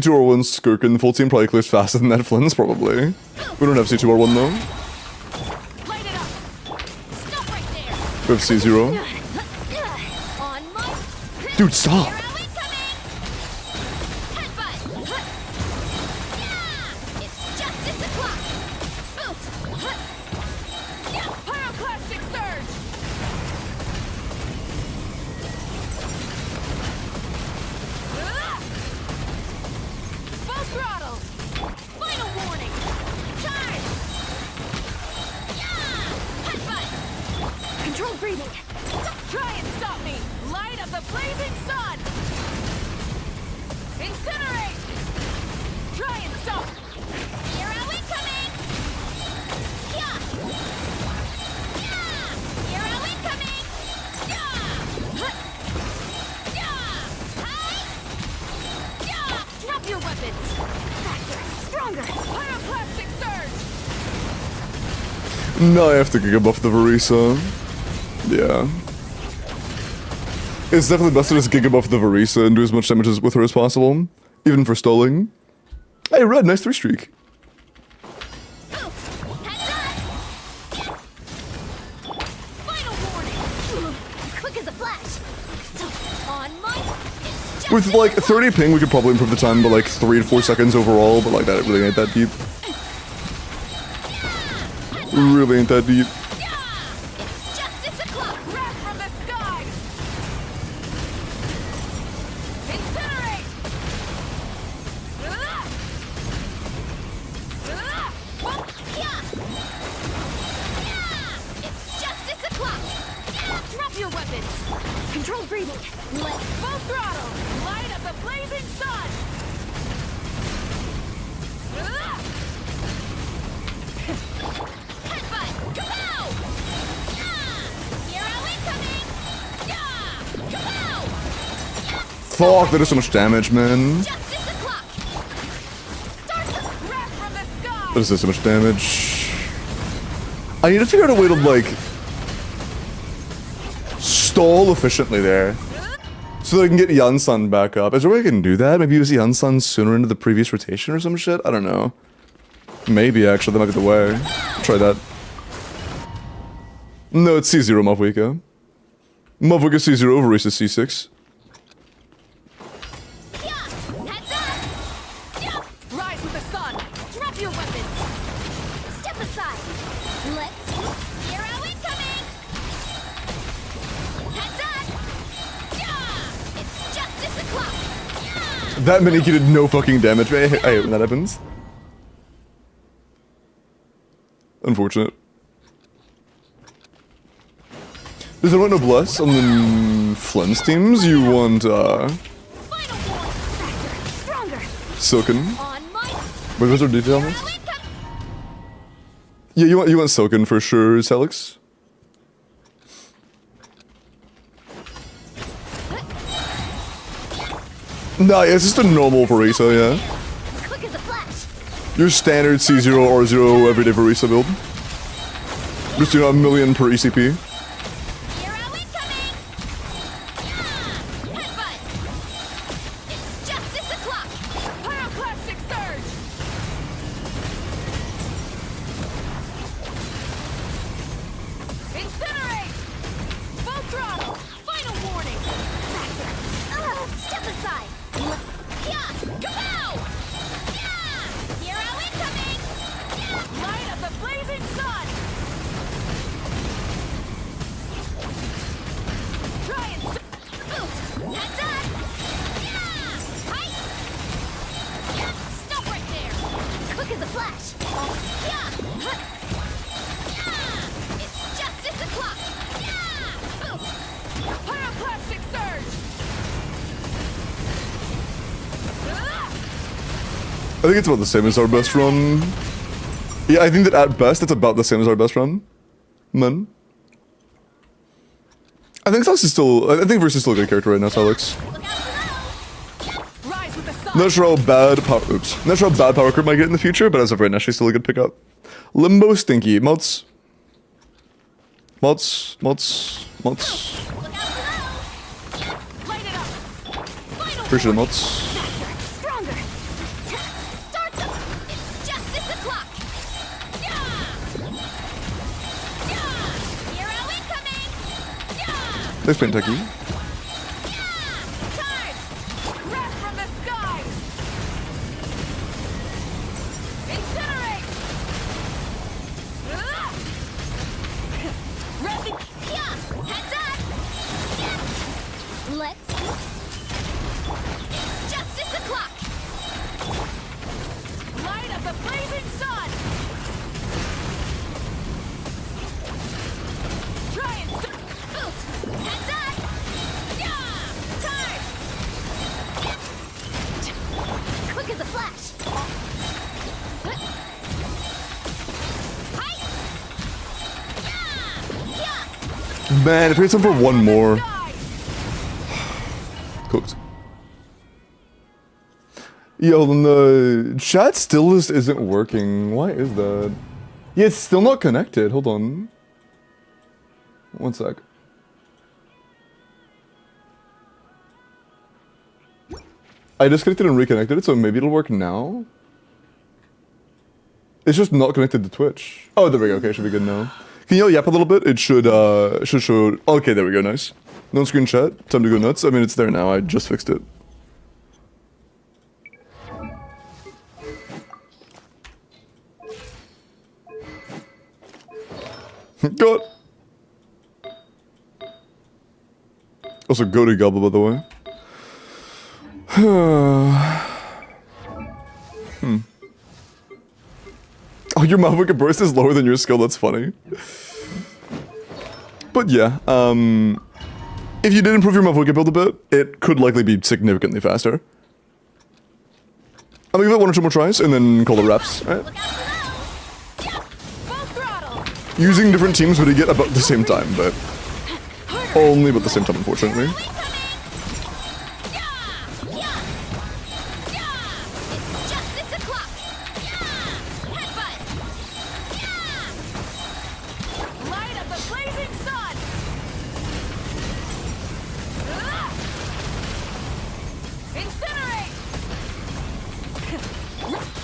C2R1 Skirkin, the full team probably clears faster than that Flynn's, probably. We don't have C2R1 though. Light it up. Stop right there. We have C0. On my Dude, stop! hero incoming. Headbutt. Yeah. It's justice o'clock. Boost. Yeah. Pyroclastic surge. Full throttle. Final warning. Charge. Yeah. Headbutt. Controlled breathing. Try and stop me. Light of the blazing sun. Incinerate. Try and stop. Hero incoming. Yeah. Yeah. Hero incoming. Yeah. Yeah. Hi. Yeah. Drop your weapons. Faster. Stronger. Pyroclastic surge. No, I have to giga buff the Varisa. Yeah. It's definitely best to just giga buff the Varisa and do as much damage with her as possible. Even for stalling. Hey, Red, nice 3 streak. Heads up. Final warning. Quick as a flash. On my. It's just With like 30 ping, we could probably improve the time by like 3 to 4 seconds overall, but like that really ain't that deep. Really ain't that deep. It's justice o'clock. Wrath from the sky. Incinerate. Yeah. It's justice o'clock. Drop your weapons. Controlled breathing. Let full throttle. Light of the blazing sun. Headbutt. Kapow! Yeah. Hero incoming. Yeah. Kapow! Fuck, that is so much damage, man. Justice o'clock. Start the wrath from the sky. That is so much damage. I need to figure out a way to like stall efficiently there. So that I can get Yansan back up. Is there a way I can do that? Maybe use Yansan sooner into the previous rotation or some shit? I don't know. Maybe, actually, that might be the way. Try that. No, it's C0 Mavwika. Mavwika C0, Varisa C6. Yeah. Heads up. Yeah. Rise with the sun. Drop your weapons. Step aside. Let's. Hero incoming. Heads up. Yeah. It's justice o'clock. Yeah. That mini did no fucking damage. I hate when that happens. Unfortunate. Does anyone want Noblesse on the Flynn's teams? You want, Final warning. Faster. Stronger. Silken? On my. Wait, was there detail on Hero this? incoming. Yeah, you want Silken for sure, Celix. Nah, yeah, it's just a normal Varisa, yeah. Quick as a flash. Your standard C0 R0 everyday Varisa build. Just do a million per ECP. Hero incoming. Yeah. Headbutt. It's justice o'clock. Pyroclastic surge. Incinerate. Full throttle. Final warning. Faster. Step aside. Yeah. Kapow! Yeah. Hero incoming. Light of the blazing sun. Try and boost. Heads up. Yeah. Hi. Yeah. Stop right there. Quick as a flash. Yeah. Yeah. It's justice o'clock. Yeah. Boost. Pyroclastic surge. I think it's about the same as our best run. Yeah, I think that at best it's about the same as our best run. Man. I think Celix is still. I think Versus is still a good character right now, Celix. Look out below. Rise with the sun. Not sure how bad power. Oops. Not sure how bad power curve might get in the future, but as of right now, she's still a good pickup. Limbo Stinky. Mods. Look out below. Light it up. Final Appreciate it, warning. mods. Faster. Stronger. Nice paint techie. Charge! Breath from the sky! Incinerate! Ready? Yeah! Heads up! Yeah. Let's... It's justice o'clock! Light up the blazing sun! Try and... Oops! Heads up! Yeah! Charge! Quick as a flash! Hi! Yeah! Yeah! Man, if we had time for one more. Die! Cooked. Yo, then the chat still just isn't working. Why is that? Yeah, it's still not connected. Hold on. One sec. I disconnected and reconnected it, so maybe it'll work now? It's just not connected to Twitch. Oh, there we go. Okay, should be good now. Can you yap a little bit? It should show... Okay, there we go. Nice. No screen chat. Time to go nuts. I mean, it's there now. I just fixed it. God. Also, go to Gobble, by the way. Oh, your Maverick burst is lower than your skill. That's funny. But yeah, if you did improve your Maverick build a bit, it could likely be significantly faster. I'll give it one or two more tries and then call the reps. Right? Look out below! Yeah! Full throttle! Using different teams would get about the same time, but only about the same time, unfortunately. Incoming! Yeah! Yeah! Yeah! It's justice o'clock! Yeah! Headbutt! Yeah! Light up the blazing sun! Ah! Incinerate!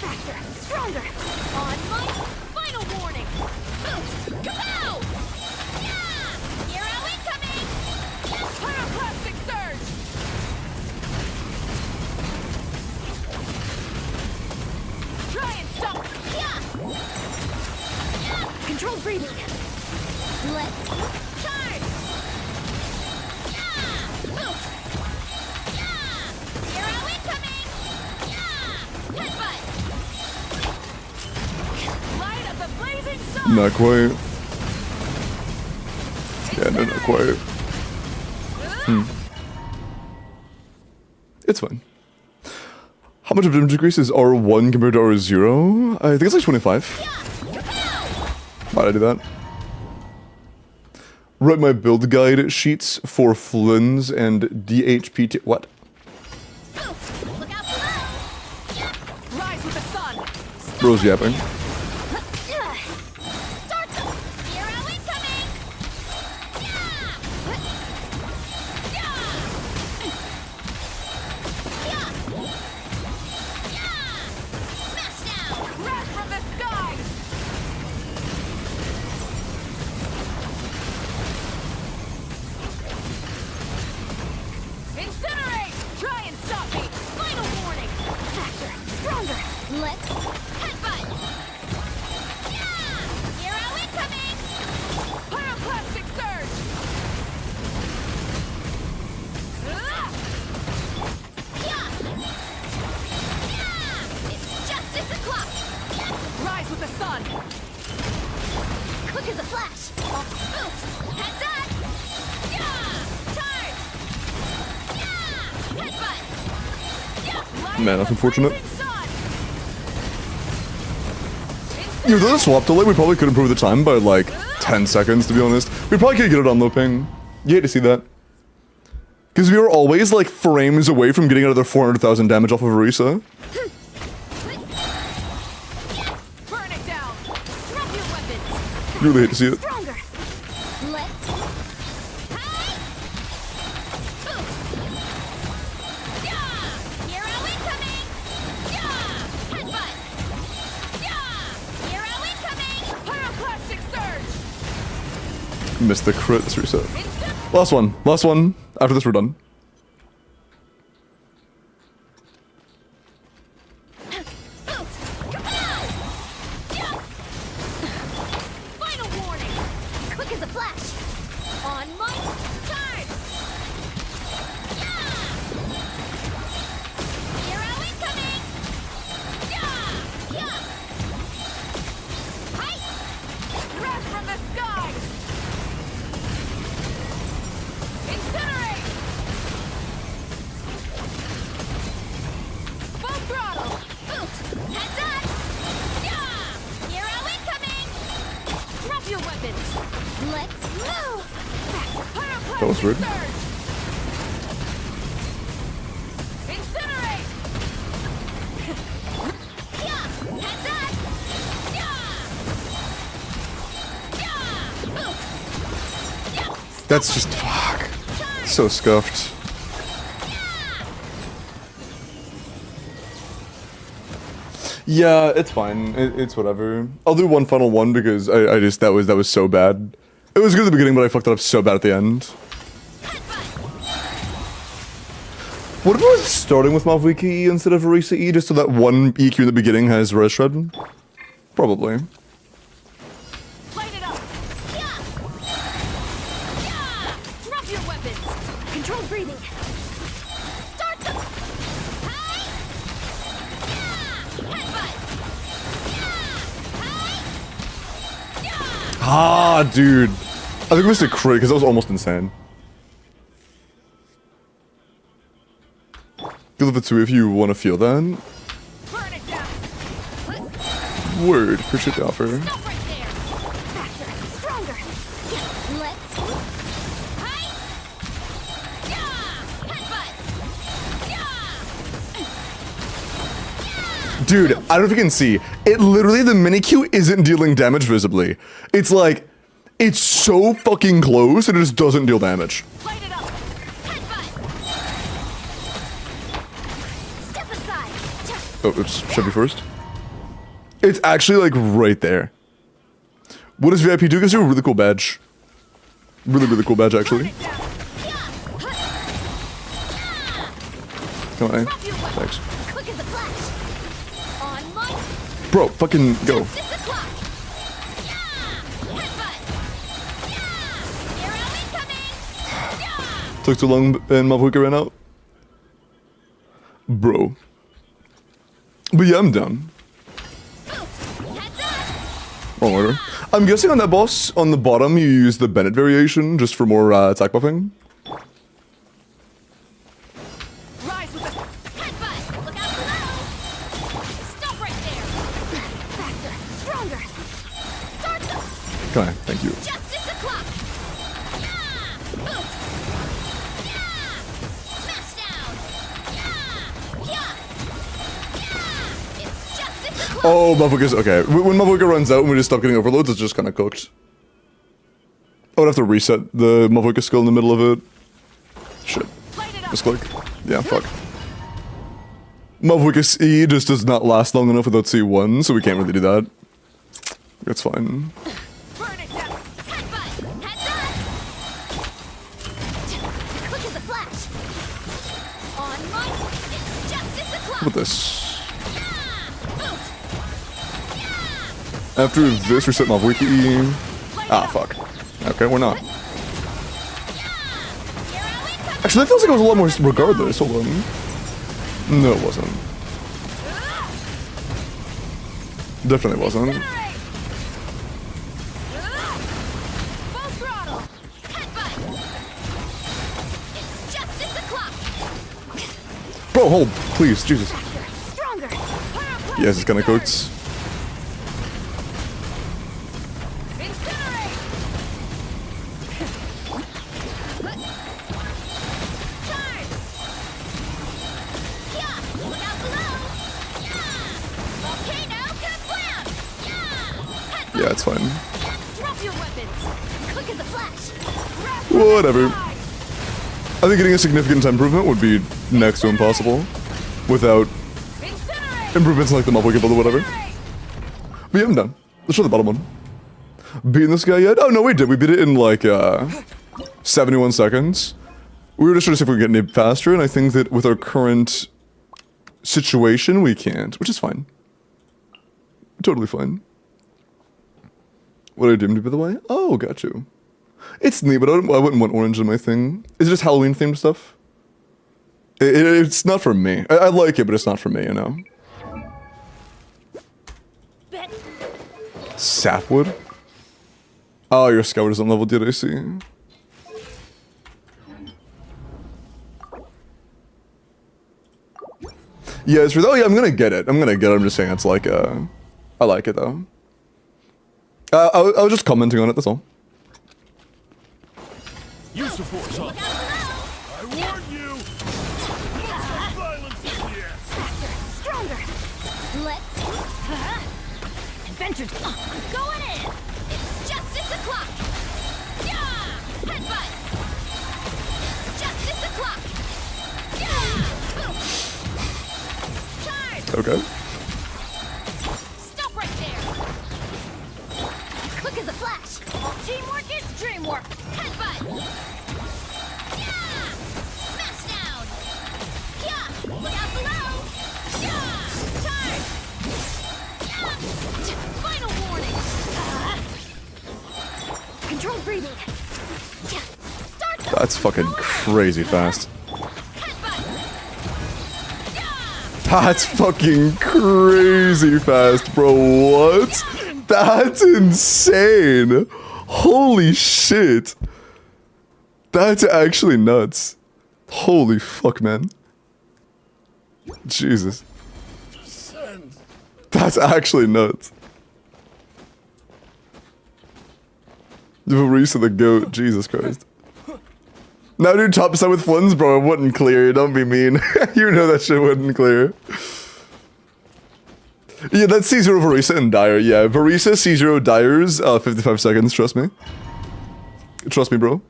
Faster! Stronger! On my final warning! Boost! Kapow! Yeah! Hero incoming! Pyroclastic surge! Try and stop! Yeah! Yeah! Controlled breathing! Let's charge! Yeah! Boost! Yeah! Hero incoming! Yeah! Headbutt! Light up the blazing sun! Not quite. Yeah, no, not quite. It's fine. How much of damage decrease is R1 compared to R0? I think it's like 25. Why'd I do that? Write my build guide sheets for Flynn's and DHPT. What? Look out below! Rise with the sun! Bro's yapping. Start the hero incoming! Yeah! Yeah! Yeah! Yeah! Smash down! Wrath from the sky! Incinerate! Try and stop me! Final warning! Faster! Stronger! Let's headbutt! Yeah! Hero incoming! Pyroclastic surge! Ah! Yeah! Yeah! It's justice o'clock! Rise with the sun! Quick as a flash! Boost! Heads up! Yeah! Charge! Yeah! Headbutt! Yeah! Man, that's unfortunate. Blazing sun! You know, the swap delay, we probably could improve the time by like 10 seconds, to be honest. We probably could get it on low ping. You hate to see that. Because we were always like frames away from getting another 400,000 damage off of Arisa. Burn it down! Drop your weapons! Really hate to see it. Stronger! Let's... Hey! Boost! Yeah! Hero incoming! Yeah! Headbutt! Yeah! Hero incoming! Pyroclastic surge! Missed the crit, this reset. Instant... Last one. Last one. After this, we're done. Final warning. Quick as a flash. On my turn. Yeah. Hero incoming. Yeah. Yeah. Hi. Wrath from the sky. Incinerate. Full throttle. Oof. Heads up. Yeah. Hero incoming. Drop your weapons. Let's move. That was weird. Incinerate. Yeah. Heads up. Yeah. Yeah. Oof. Yeah. That's just fuck. So scuffed. Yeah, it's fine. It's whatever. I'll do one final one because I just that was so bad. It was good at the beginning, but I fucked it up so bad at the end. What if I was starting with Mavwiki E instead of Arisa E, just so that one EQ in the beginning has Res Shred? Probably. Light it up. Yeah. Yeah. Drop your weapons. Control breathing. Start the. Hi. Yeah. Headbutt. Yeah. Hi. Yeah. Ah, dude. I think I missed a crit because that was almost insane. Give it to me if you want to feel that. Burn it down. Word. Appreciate the offer. Stop right there. Faster. Stronger. Yeah. Let's. Hi. Yeah. Headbutt. Yeah. Dude, I don't know if you can see. It literally, the mini Q isn't dealing damage visibly. It's like, it's so fucking close and it just doesn't deal damage. Light it up. Headbutt. Step aside. Oh, oops. Should be first. It's actually like right there. What does VIP do? It gives you a really cool badge. Really, really cool badge Burn actually. it down. Yeah. Come on. Drop your weapon. Thanks. Quick as a flash. On my. Bro, fucking go. Justice o'clock. Yeah. Headbutt. Yeah. Hero incoming. Yeah. Took too long and Mavuka ran out. Bro. But yeah, I'm done. Heads up. Wrong order. I'm guessing on that boss, on the bottom, you use the Bennett variation just for more attack buffing. Rise with a headbutt. Look out below. Stop right there. Faster. Stronger. Start the. Okay, thank you. Justice o'clock. Yeah. Oof. Yeah. Smash down. Yeah. Yeah. Yeah. It's justice o'clock. Oh, Mavuka's okay. When Mavuka runs out and we just stop getting overloads, it's just kind of cooked. I would have to reset the Mavuka skill in the middle of it. Shit. Light it up. Misclick. Yeah, fuck. Mavuka E just does not last long enough without C1, so we can't really do that. That's fine. Burn it down. Headbutt. Heads up. Quick as a flash. On my. It's justice o'clock. How about this? Yeah. Oof. Yeah. After this, reset Mavuka E. Ah, fuck. Okay, we're not. Yeah. Hero incoming. Actually, that feels like it was a lot more regardless. Hold on. No, it wasn't. Definitely wasn't. Incinerate. Full throttle. Headbutt. It's justice o'clock. Bro, hold. Please, Jesus. Faster. Stronger. Yes, it's kind of cooked. Incinerate. Charge. Yeah. Look out below. Yeah. Volcano kablam. Yeah. Headbutt. Yeah, it's fine. Drop your weapons. Quick as a flash. Whatever. I think getting a significant improvement would be next to impossible without Incinerate. improvements like the Mavuka build or whatever. Incinerate. But yeah, I'm done. Let's show the bottom one. Beating this guy yet? Oh no, we did. We beat it in like 71 seconds. We were just trying to see if we can get nib faster, and I think that with our current situation, we can't, which is fine. Totally fine. What did I do, by the way? Oh, got you. It's neat, but I wouldn't want orange in my thing. Is it just Halloween themed stuff? It's not for me. I like it, but it's not for me, you know? Sapwood? Oh, your scout isn't leveled yet, I see. Yeah, it's for oh yeah, I'm gonna get it. I'm just saying it's like I like it though. I was just commenting on it, that's all. Use the force, Hawk. I warn you! Violence is the end. Faster, stronger. Let's adventure. I'm going in. It's justice o'clock. Yeah, headbutt. Justice o'clock. Yeah. Charge. Okay. Stop right there. Quick as a flash. Teamwork is dreamwork. Headbutt. Yeah. Smash down. Yeah. Look out below. Yeah. Charge. Yeah. Final warning. Controlled breathing. Yeah. Start the That's fucking crazy fast. Headbutt. Yeah. That's fucking crazy fast, bro. What? That's insane. Holy shit. That's actually nuts. Holy fuck, man. Jesus. Descend. That's actually nuts. Reese of the goat. Jesus Christ. Now do top side with Flins, bro. It wouldn't clear. Don't be mean. You know that shit wouldn't clear. Yeah, that's C0 Varisa and Dyer. Yeah, Varisa, C0 Dyers, 55 seconds. Trust me. Trust me, bro.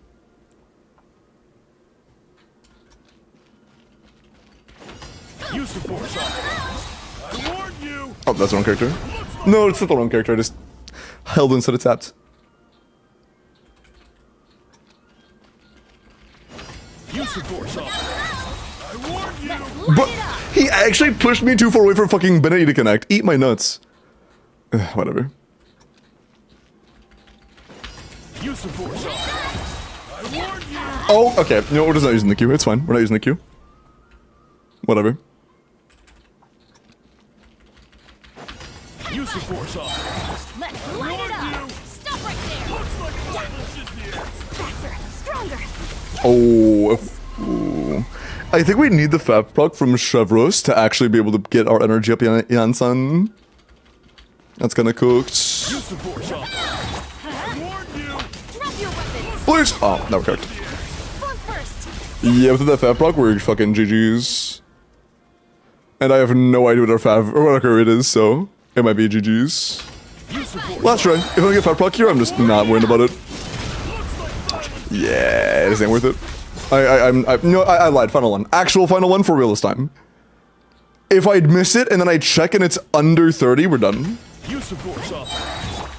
Use the force, Hawk. I warn you! Oh, that's the wrong character. No, it's not the wrong character. I just held instead of tapped. Use the force, Hawk. I warn you! But he actually pushed me too far away for fucking Benny to connect. Eat my nuts. Whatever. Use the force, Hawk. I warn you! Oh, okay. No, we're just not using the Q. It's fine. We're not using the Q. Whatever. Use the force, Hawk. Let's light it up. Stop right there. Looks like violence is the end. Faster, stronger. Oh. Ooh. I think we need the Fab proc from Chevros to actually be able to get our energy up, Jansan. That's kinda cooked. Use the force, Hawk. I warn you! Drop your weapons. Please! Oh, no, cooked. Flunk first. Yeah, with that Fab proc, we're fucking GG's. And I have no idea what our Fab, or what our current is, so it might be GG's. Use the force. Last try. If I get Fab proc here, I'm just not worried about it. Yeah, this ain't worth it. I lied. Final one. Actual final one for real this time. If I'd miss it and then I check and it's under 30, we're done. Use the force, Hawk.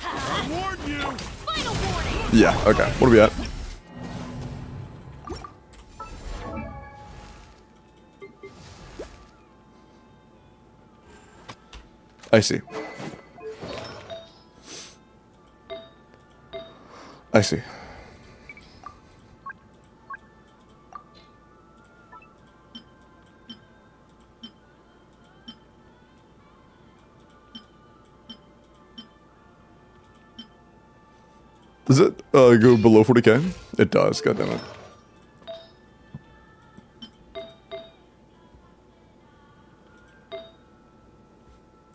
I warn you! Final warning. Yeah, okay. What are we at? I see. I see. Does it go below 40k? It does, goddammit.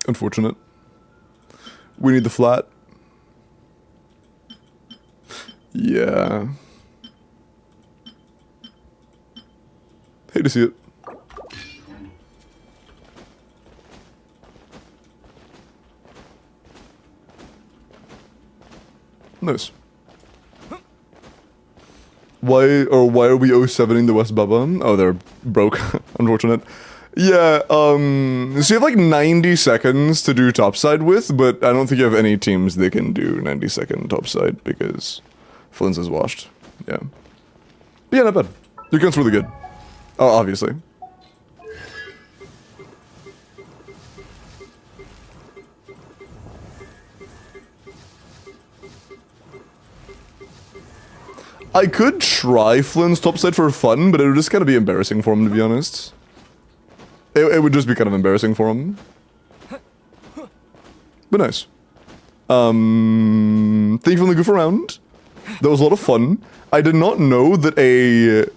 Unfortunate. We need the flat. Yeah. Hate to see it. Nice. Why are we 0-7ing the West Bubba? Oh, they're broke. Unfortunate. Yeah, so you have like 90 seconds to do topside with, but I don't think you have any teams that can do 90-second topside because Flynn's is washed. Yeah. But yeah, not bad. Your gun's really good. Oh, obviously. I could try Flynn's topside for fun, but it would just kind of be embarrassing for him, to be honest. It would just be kind of embarrassing for him. But nice. Thank you for the goof around. That was a lot of fun. I did not know that a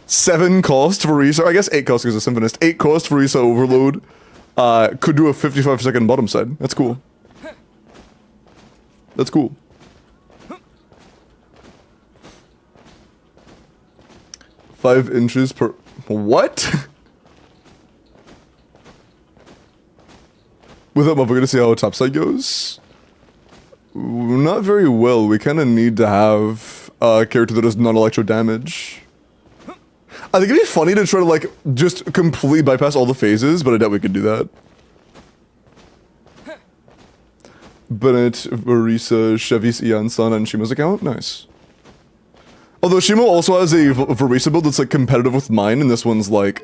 7 cost Verisa, I guess 8 cost because it's a Symphonist, 8 cost Verisa Overload could do a 55-second bottom side. That's cool. That's cool. Five inches per... What? With that, we're gonna see how topside goes. Not very well. We kind of need to have a character that does non-electro damage. I think it'd be funny to try to, like, just completely bypass all the phases, but I doubt we could do that. Bennett, Verisa, Chevy's Ian-san, and Shima's account? Nice. Although Shimo also has a Verisa build that's, like, competitive with mine, and this one's, like...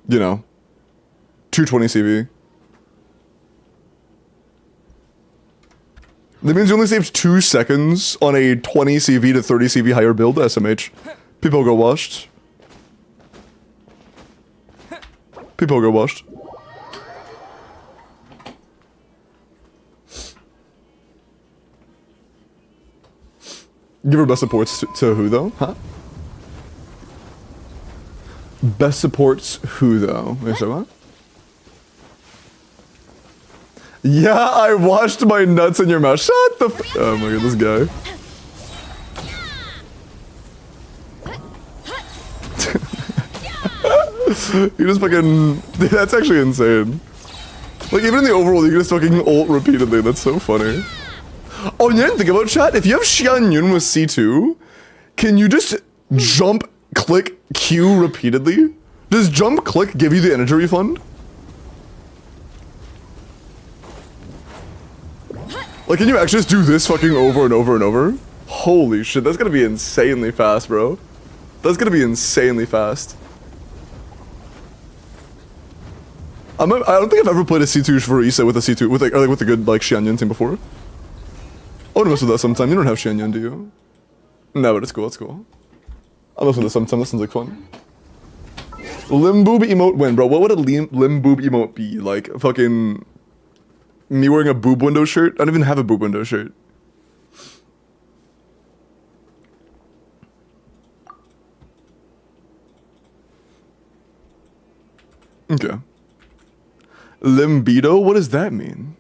You know... 220 CV. That means you only saved 2 seconds on a 20 CV to 30 CV higher build, SMH. People go washed. People go washed. Give her best supports to who though? Huh? Best supports who though? Wait, so what? Yeah, I washed my nuts in your mouth. Shut the f- Oh my god, this guy. You just fucking... That's actually insane. Like, even in the overworld, you can just fucking ult repeatedly. That's so funny. Oh, you didn't think about chat? If you have Xian Yun with C2, can you just jump, click, Q repeatedly? Does jump, click give you the energy refund? Like, can you actually just do this fucking over and over and over? Holy shit, that's gonna be insanely fast, bro. That's gonna be insanely fast. I don't think I've ever played a C2 for Issa with a C2, with like, or like with a good, like, Xianyun team before. I wanna mess with that sometime. You don't have Xianyun, do you? No, but it's cool, it's cool. I'll mess with this sometime, that sounds like fun. Limboob emote win, bro. What would a limboob emote be? Like, fucking... Me wearing a boob window shirt? I don't even have a boob window shirt. Okay. Limbido? What does that mean?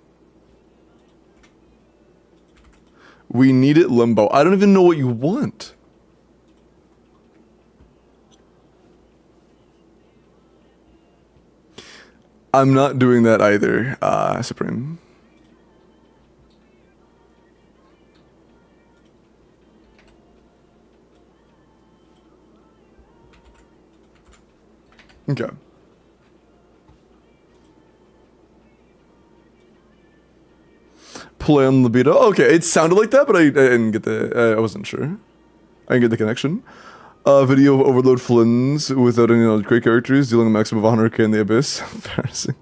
We need it limbo. I don't even know what you want. I'm not doing that either, Supreme. Okay. Play on libido. Okay, it sounded like that, but I didn't get the. I wasn't sure. I didn't get the connection. Video of Overload Flynn's without any great characters, dealing a maximum of 100k in the abyss. Embarrassing.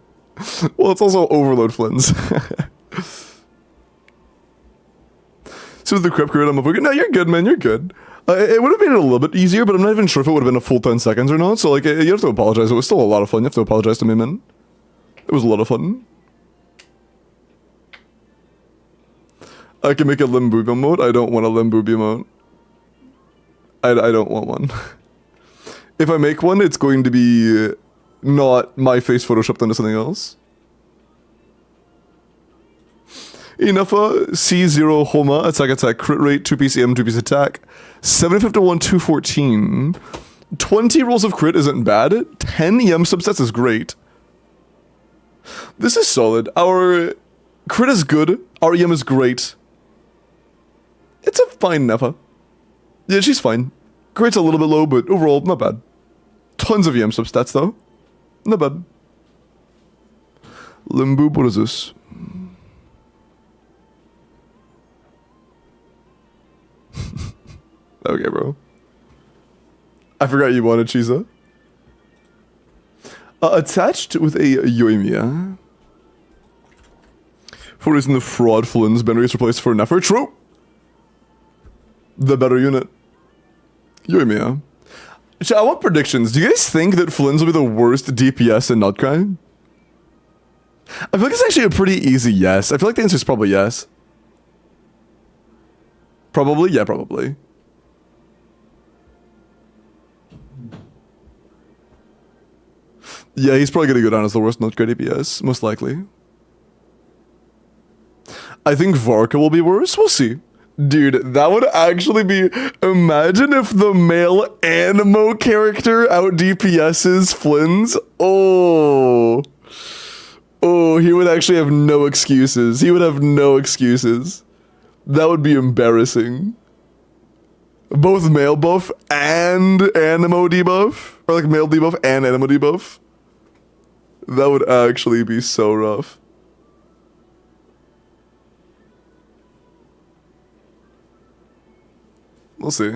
Well, it's also Overload Flynn's. So the Crep Crit, I'm avoiding. No, you're good, man. You're good. It would have made it a little bit easier, but I'm not even sure if it would have been a full 10 seconds or not. So, like, you have to apologize. It was still a lot of fun. You have to apologize to me, man. It was a lot of fun. I can make a Limboob emote. I don't want a Limboob emote. I don't want one. If I make one, it's going to be not my face photoshopped onto something else. Inafa, C0 Homa, attack, crit rate, 2-piece EM, 2-piece attack, 751, 214. 20 rolls of crit isn't bad. 10 EM subsets is great. This is solid. Our crit is good. Our EM is great. It's a fine Nefa. Yeah, she's fine. Crit's a little bit low, but overall, not bad. Tons of EM substats, though. Not bad. Limboob, what is this? Okay, bro. I forgot you wanted Chiza. Attached with a Yoimiya. For reason the fraud Flynn's been replaced for Nefer. True. The better unit. Yoimiya. I want predictions. Do you guys think that Flynn's will be the worst DPS in Nutcry? I feel like it's actually a pretty easy yes. I feel like the answer is probably yes. Probably? Yeah, probably. Yeah, he's probably gonna go down as the worst Nutcry DPS, most likely. I think Varka will be worse. We'll see. Dude, that would actually be... Imagine if the male Animo character out DPS's Flynn's. Oh. Oh, he would actually have no excuses. He would have no excuses. That would be embarrassing. Both male buff and Animo debuff? Or like male debuff and Animo debuff? That would actually be so rough. We'll see.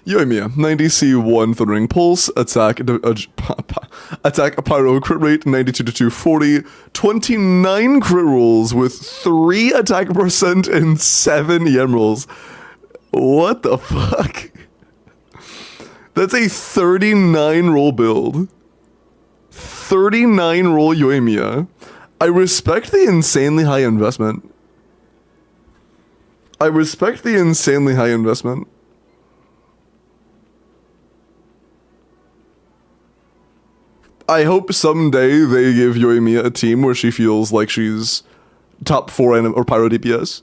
Yoimiya, 90 C1 Thundering Pulse, attack Pyro crit rate 92 to 240, 29 crit rolls with 3 attack percent and 7 EM rolls. What the fuck? That's a 39 roll build. 39 roll Yoimiya. I respect the insanely high investment. I respect the insanely high investment. I hope someday they give Yoimiya a team where she feels like she's top 4 or Pyro DPS.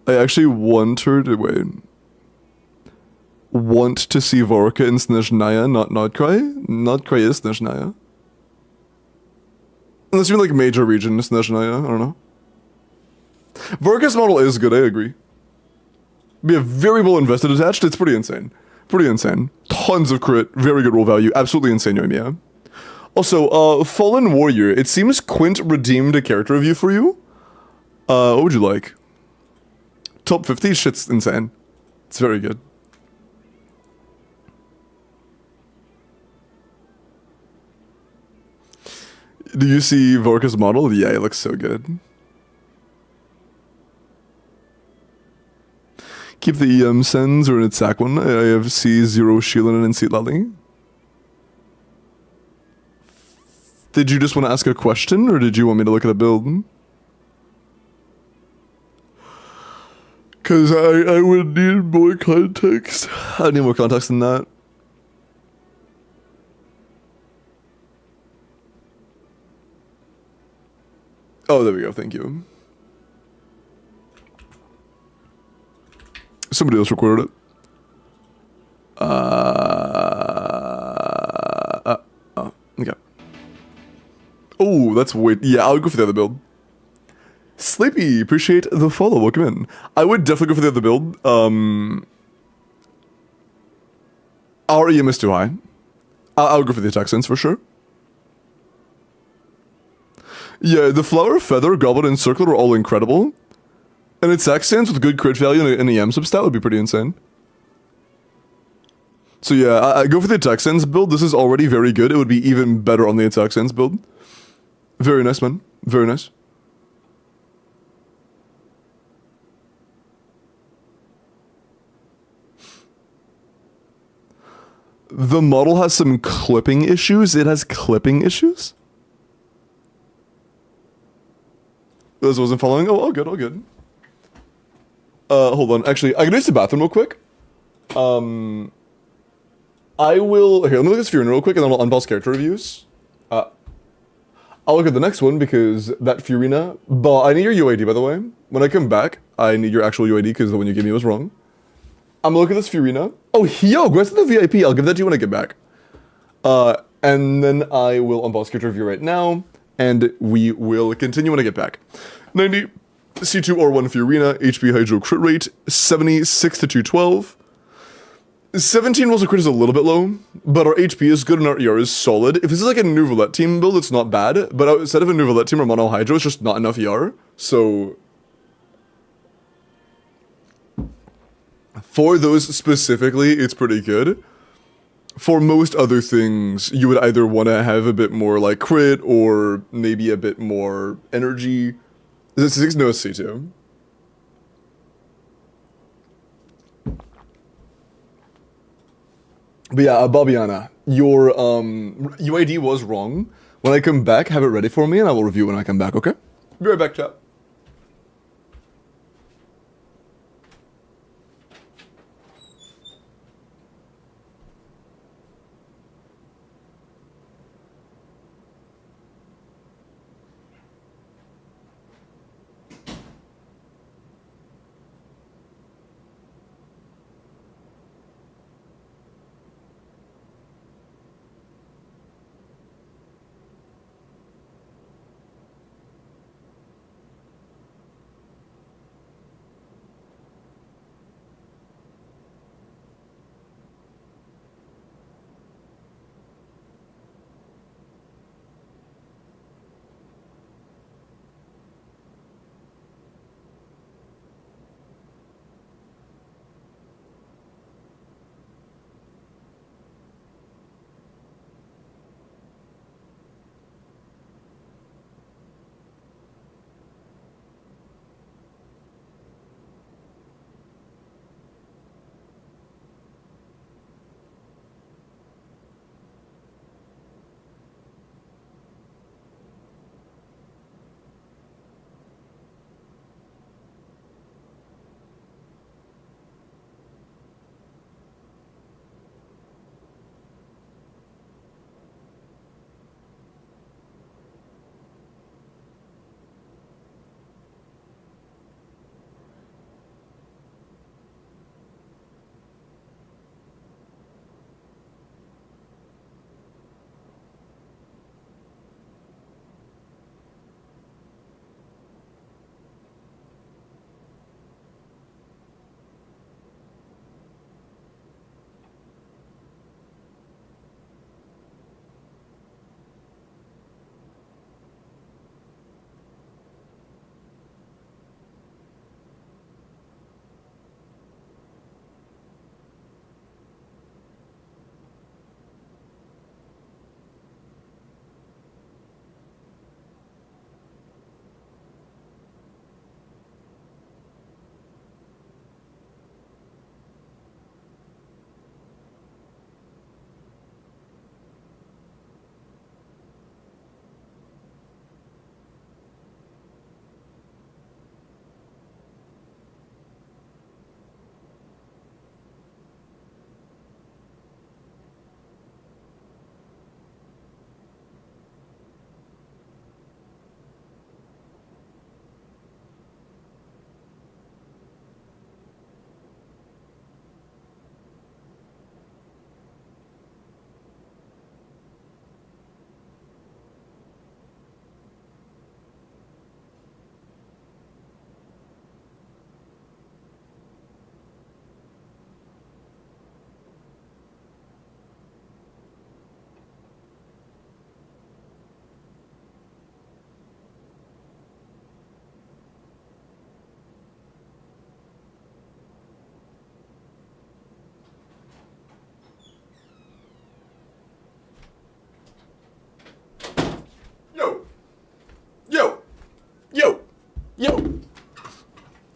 I actually want her to wait. Want to see Vorka in Snezhnaya, not Nodcry? Nodcry is Snezhnaya. Unless you mean like major region Snezhnaya, I don't know. Vorka's model is good, I agree. Be a very well invested attached, it's pretty insane. Pretty insane. Tons of crit, very good roll value, absolutely insane Yoimiya. Also, Fallen Warrior, it seems Quint redeemed a character review for you. What would you like? Top 50? Shit's insane. It's very good. Do you see Vorka's model? Yeah, it looks so good. Keep the EM sends or an attack one. I have C0 Shielan and Seat Lally. Did you just want to ask a question or did you want me to look at the build? Because I would need more context. I need more context than that. Oh, there we go. Thank you. Somebody else recorded it. Okay. Oh, that's way... Yeah, I'll go for the other build. Sleepy, appreciate the follow. Welcome in. I would definitely go for the other build. Our EM is too high. I'll go for the attack sense for sure. Yeah, the Flower, Feather, Goblin, and Circle are all incredible. And attack sense with good crit value and an EM substat would be pretty insane. So yeah, I go for the attack sense build. This is already very good. It would be even better on the attack sense build. Very nice, man. Very nice. The model has some clipping issues. It has clipping issues? This wasn't following. Oh, all good, all good. Hold on. Actually, I can use the bathroom real quick. I will... Here, let me look at this Fiorina real quick, and then I'll unpause character reviews. I'll look at the next one, because that Fiorina... But I need your UID, by the way. When I come back, I need your actual UID, because the one you gave me was wrong. I'm gonna look at this Fiorina. Oh, yo, rest of the VIP. I'll give that to you when I get back. And then I will unpause character review right now, and we will continue when I get back. 90... C2 R1 Fiorina, HP Hydro crit rate, 76 to 212. 17 rolls of crit is a little bit low, but our HP is good and our ER is solid. If this is like a new roulette team build, it's not bad, but outside of a new roulette team or mono hydro, it's just not enough ER. So for those specifically, it's pretty good. For most other things, you would either want to have a bit more like crit or maybe a bit more energy. This is no C2. But yeah, Babiana, your UID was wrong. When I come back, have it ready for me and I will review when I come back, okay? Be right back, chat.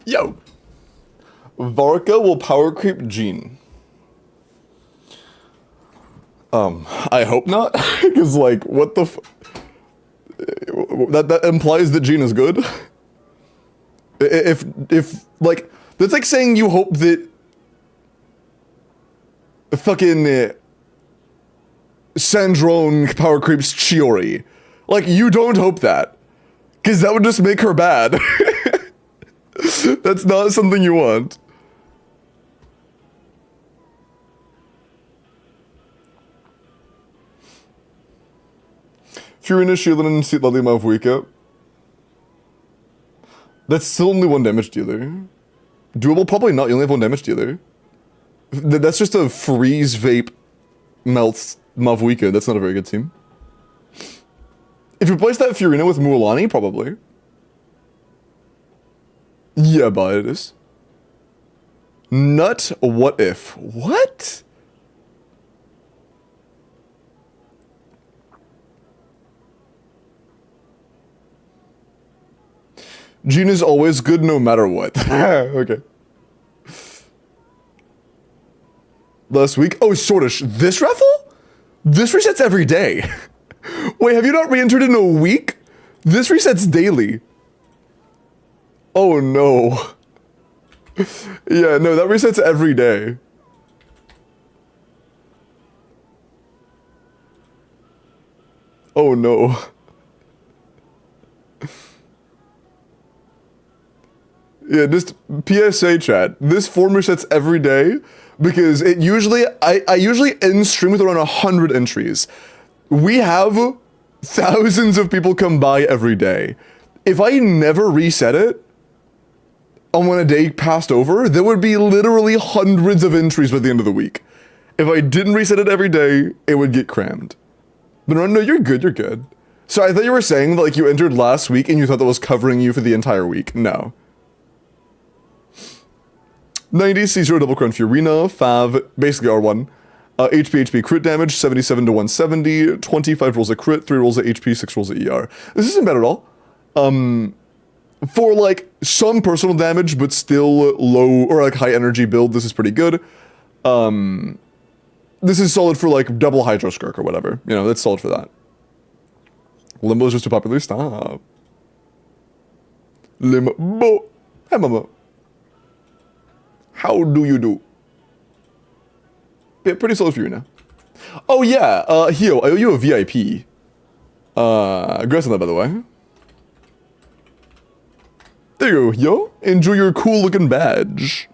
Yo! Varka will power creep Jean. I hope not, because like, what the that implies that Jean is good. If like, that's like saying you hope that fucking Sandrone power creeps Chiori. Like, you don't hope that, because that would just make her bad. That's not something you want. Furina, Sheelan, and Seat Ludley Mavwika. That's still only one damage dealer. Doable? Probably not, you only have one damage dealer. That's just a freeze vape melts Mavwika. That's not a very good team. If you replace that Fiorina with Mualani, probably. Yeah, but it is. Nut what if? What? Gene is always good no matter what. Okay. Last week? Oh, Sortish. This raffle? This resets every day. Wait, have you not re-entered in a week? This resets daily. Oh no. Yeah, no, that resets every day. Oh no. Yeah, just PSA chat. This form resets every day because it usually, I usually end stream with around 100 entries. We have thousands of people come by every day. If I never reset it, and when a day passed over, there would be literally hundreds of entries by the end of the week. If I didn't reset it every day, it would get crammed. But no, you're good, you're good. So I thought you were saying that, like, you entered last week and you thought that was covering you for the entire week. No. 90 C0 double crown Fiorina, Fav, basically R1. HP crit damage, 77 to 170, 25 rolls of crit, 3 rolls of HP, 6 rolls of ER. This isn't bad at all. For like some personal damage, but still low or like high energy build, this is pretty good. This is solid for like double Hydro Skirk or whatever. You know, that's solid for that. Limbo is just too popular. Stop. Limbo. Hey, mama. How do you do? Yeah, pretty solid for you now. Oh yeah, Hio, I owe you a VIP. Congrats on that, by the way. There you go, yo. Enjoy your cool looking badge.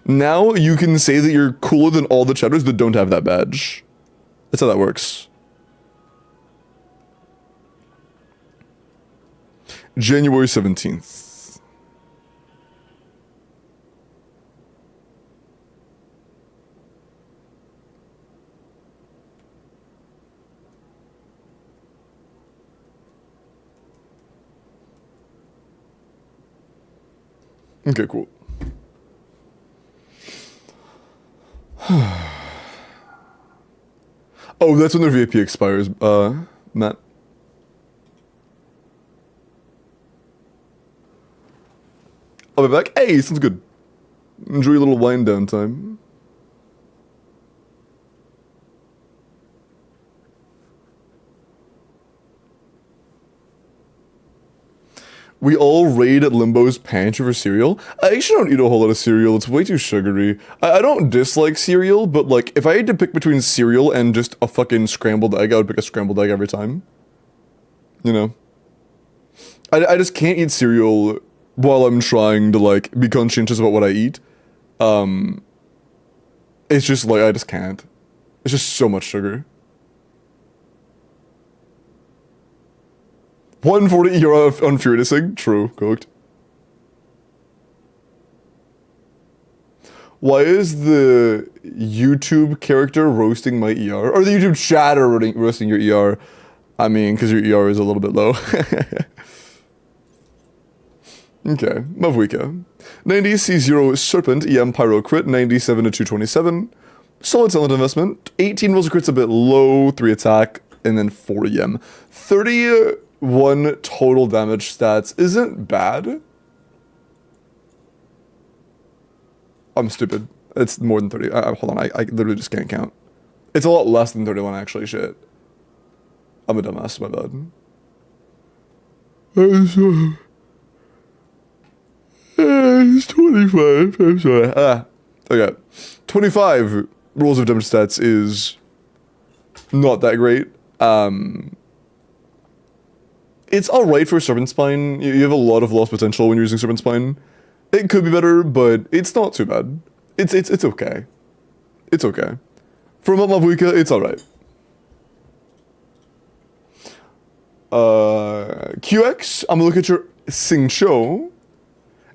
Now you can say that you're cooler than all the chatters that don't have that badge. That's how that works. January 17th. Okay, cool. Oh, that's when their VIP expires, Matt. I'll be back. Hey, sounds good. Enjoy your little wind down time. We all raid at Limbo's pantry for cereal. I actually don't eat a whole lot of cereal. It's way too sugary. I don't dislike cereal, but like, if I had to pick between cereal and just a fucking scrambled egg, I would pick a scrambled egg every time. You know? I just can't eat cereal while I'm trying to like be conscientious about what I eat. It's just like, I just can't. It's just so much sugar. 140 euro on Furitising? True, cooked. Why is the YouTube character roasting my ER? Or the YouTube chatter roasting your ER? I mean, because your ER is a little bit low. Okay, Mavwika. 90 C0 Serpent, EM Pyro Crit, 97 to 227. Solid silent investment. 18 rolls of crits a bit low, 3 attack, and then 4 EM. 31 total damage stats isn't bad. I'm stupid. It's more than 30. Hold on, I literally just can't count. It's a lot less than 31, actually, shit. I'm a dumbass, my bad. It's 25, I'm sorry. Okay. 25 rolls of damage stats is not that great. It's alright for Serpent Spine. You have a lot of lost potential when you're using Serpent Spine. It could be better, but it's not too bad. It's okay. It's okay. For Mavwika, it's alright. QX, I'm gonna look at your Sing Show.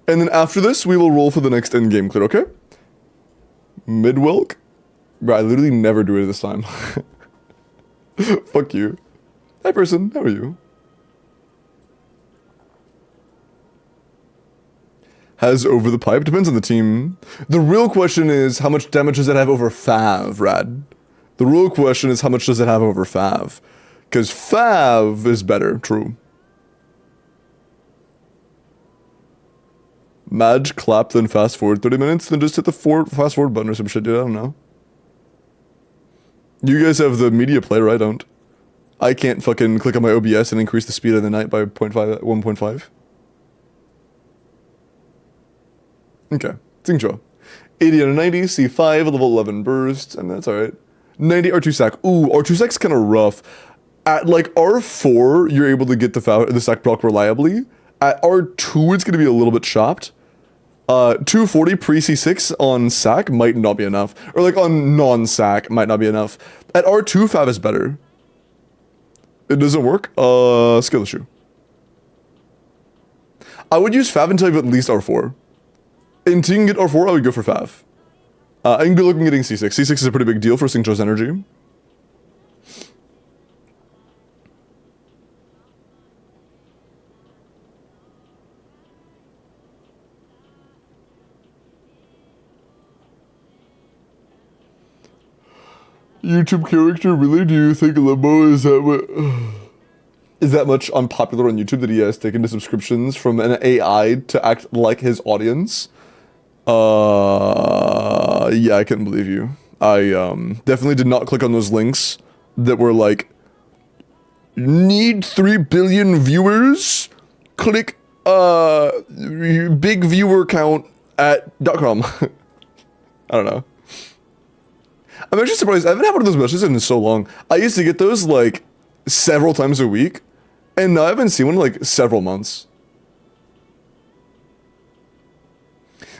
And then after this, we will roll for the next endgame clear, okay? Mid-welk? Bro, I literally never do it this time. Fuck you. Hi person, how are you? Has over the pipe? Depends on the team. The real question is, how much damage does it have over Fav, Rad? The real question is, how much does it have over Fav? Because Fav is better, true. Madge clap, then fast forward 30 minutes, then just hit the fast forward button or some shit, dude, I don't know. You guys have the media player, I don't. I can't fucking click on my OBS and increase the speed of the night by 1.5. Okay, Tsingcho. 80 out of 90, C5, level 11 burst, and that's alright. 90 R2 sack. Ooh, R2 sack's kind of rough. At like R4, you're able to get the sack proc reliably. At R2, it's going to be a little bit chopped. 240 pre-C6 on sack might not be enough. Or like on non-sack might not be enough. At R2, Fav is better. It doesn't work? Skill issue. I would use Fav until you have at least R4. Until you can get R4, I would go for Fav. And good luck in getting C6. C6 is a pretty big deal for Xingqiu's energy. YouTube character, really? Do you think Limbo is that much unpopular on YouTube that he has taken to subscriptions from an AI to act like his audience? Yeah, I couldn't believe you. I definitely did not click on those links that were like, need 3 billion viewers? Click big viewer count at .com. I don't know. I'm actually surprised. I haven't had one of those messages in so long. I used to get those like several times a week, and now I haven't seen one in like several months.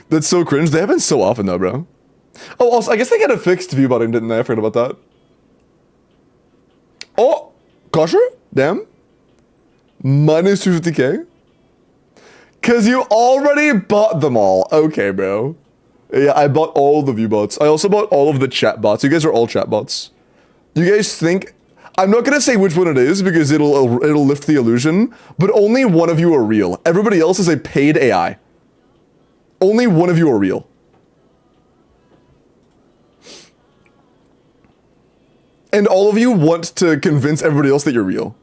That's so cringe. They happen so often though, bro. Oh, also, I guess they got a fixed view button, didn't they? I forgot about that. Oh, kosher? Damn. Minus 250k? Cause you already bought them all. Okay, bro. Yeah, I bought all the view bots. I also bought all of the chat bots. You guys are all chat bots. You guys think... I'm not gonna say which one it is because it'll lift the illusion, but only one of you are real. Everybody else is a paid AI. Only one of you are real. And all of you want to convince everybody else that you're real.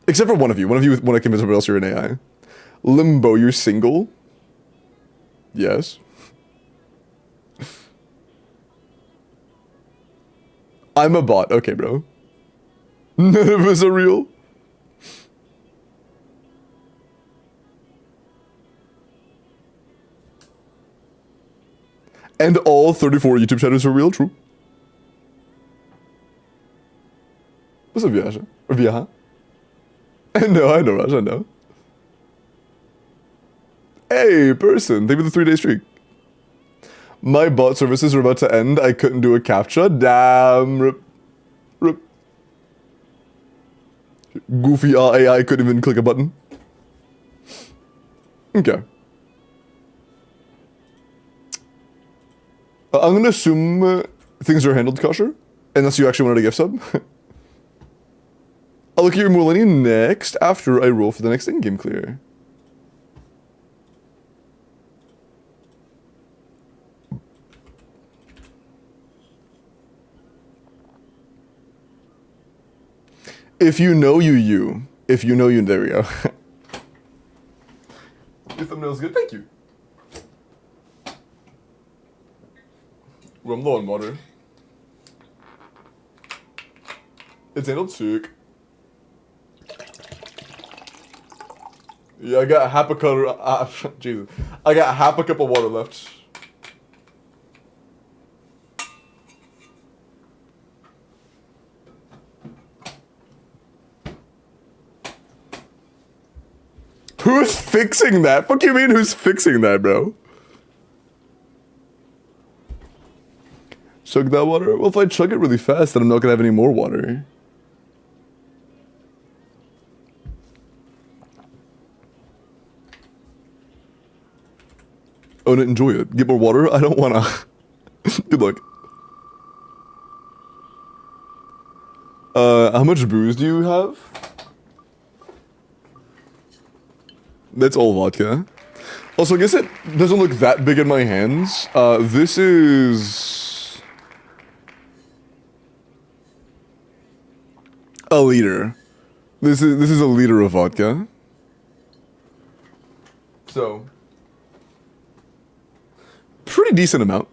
Except for one of you. One of you want to convince everybody else you're an AI. Limbo, you're single? Yes. I'm a bot. Okay, bro. None of us are real. And all 34 YouTube channels are real? True. What's up, Viaja? Or Viaja? I know, Raj, I know. Hey, person. Thank you for the 3-day streak. My bot services are about to end. I couldn't do a captcha. Damn. Rip. Goofy AI couldn't even click a button. Okay. I'm gonna assume things are handled kosher. Unless you actually wanted a gift sub. I'll look at your millennium next after I roll for the next in-game clear. If you know you. If you know you, there we go. Your thumbnail's good, thank you. Well, I'm low on water. It's handled sick. Yeah, I got half a cup. Jesus, I got half a cup of water left. Who's fixing that? Fuck you mean who's fixing that, bro? Chug that water? Well, if I chug it really fast, then I'm not gonna have any more water. Own it, enjoy it. Get more water? I don't wanna. Good luck. How much booze do you have? That's all vodka. Also, I guess it doesn't look that big in my hands. This is a liter. This is a liter of vodka. So, pretty decent amount.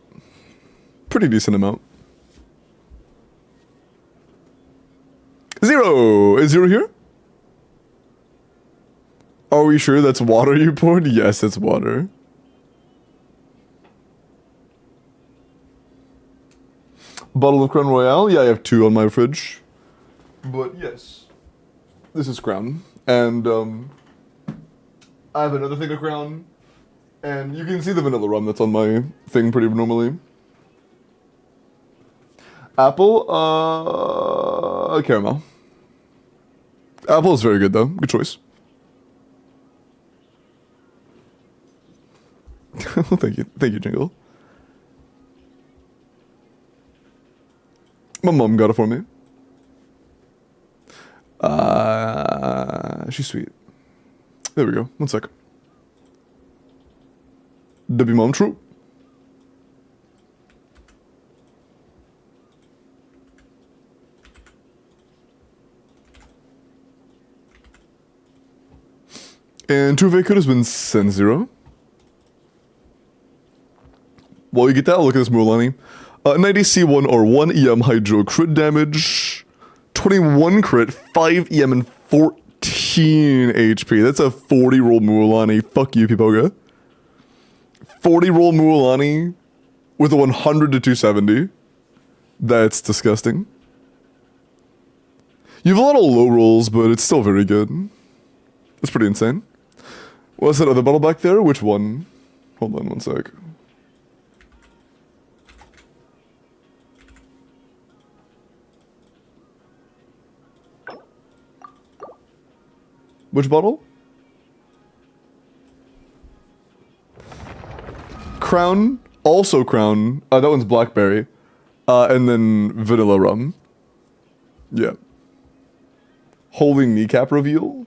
Pretty decent amount. Zero! Is zero here? Are we sure that's water you poured? Yes, it's water. Bottle of Crown Royale? Yeah, I have 2 on my fridge. But yes. This is Crown. And, I have another thing of Crown. And you can see the vanilla rum that's on my thing pretty normally. Apple, caramel. Apple is very good though. Good choice. Thank you, Jingle. My mom got it for me. She's sweet. There we go. 1 sec. W mom true. And Tuve could have been send 0. While you get that, look at this Mulan. 90 C1 or 1 EM Hydro crit damage, 21 crit, 5 EM, and 14 HP. That's a 40 roll Mulan. Fuck you, Pipoga. 40 roll Mulan with a 100 to 270. That's disgusting. You have a lot of low rolls, but it's still very good. That's pretty insane. What's that other bottle back there? Which one? Hold on 1 sec. Which bottle? Crown. Also Crown. That one's blackberry. And then vanilla rum. Yeah. Holy kneecap reveal?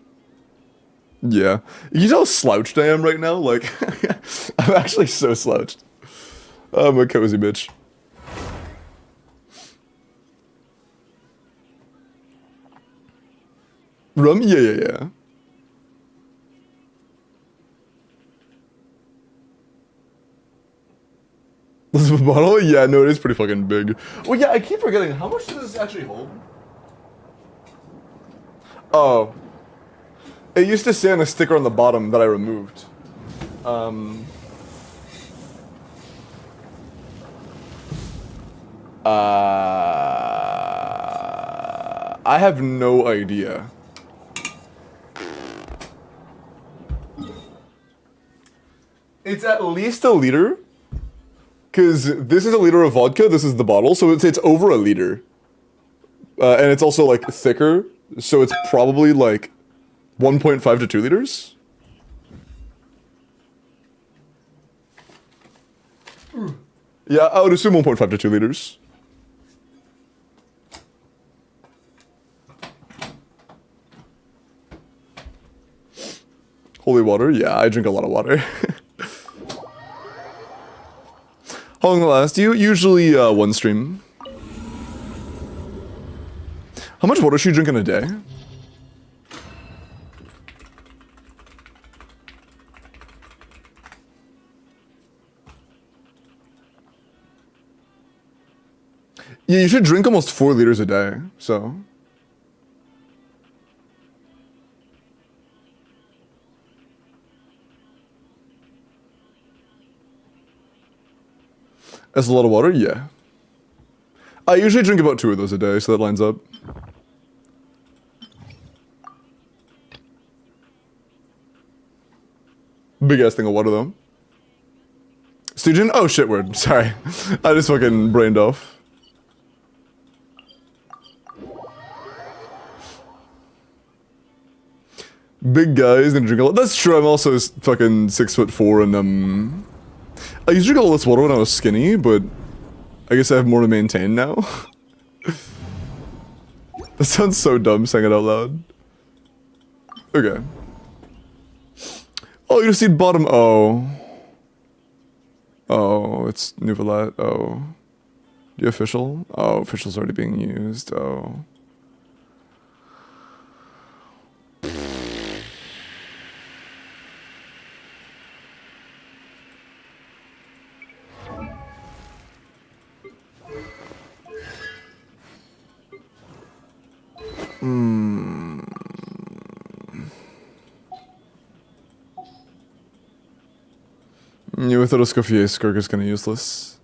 Yeah. You know how slouched I am right now? Like, I'm actually so slouched. I'm a cozy bitch. Rum? Yeah. This is a bottle? Yeah, no, it is pretty fucking big. Well, yeah, I keep forgetting. How much does this actually hold? Oh. It used to say on a sticker on the bottom that I removed. I have no idea. It's at least a liter. Because this is a liter of vodka, this is the bottle, so it's over a liter. And it's also, like, thicker, so it's probably, like, 1.5 to 2 liters? Yeah, I would assume 1.5 to 2 liters. Holy water? Yeah, I drink a lot of water. How long will it last you? Usually 1 stream. How much water should you drink in a day? Yeah, you should drink almost 4 liters a day, so. That's a lot of water? Yeah. I usually drink about 2 of those a day, so that lines up. Big ass thing of water though. Stygian? Oh shit, word. Sorry. I just fucking brained off. Big guys and drink a lot. That's true, I'm also fucking 6'4" and I used to drink all this water when I was skinny, but I guess I have more to maintain now. That sounds so dumb saying it out loud. Okay. Oh, you just need bottom O. Oh, it's Nouvelette. Oh. The official? Oh, official's already being used. Oh. Yeah, without a Scoffier, Skirk is kinda useless.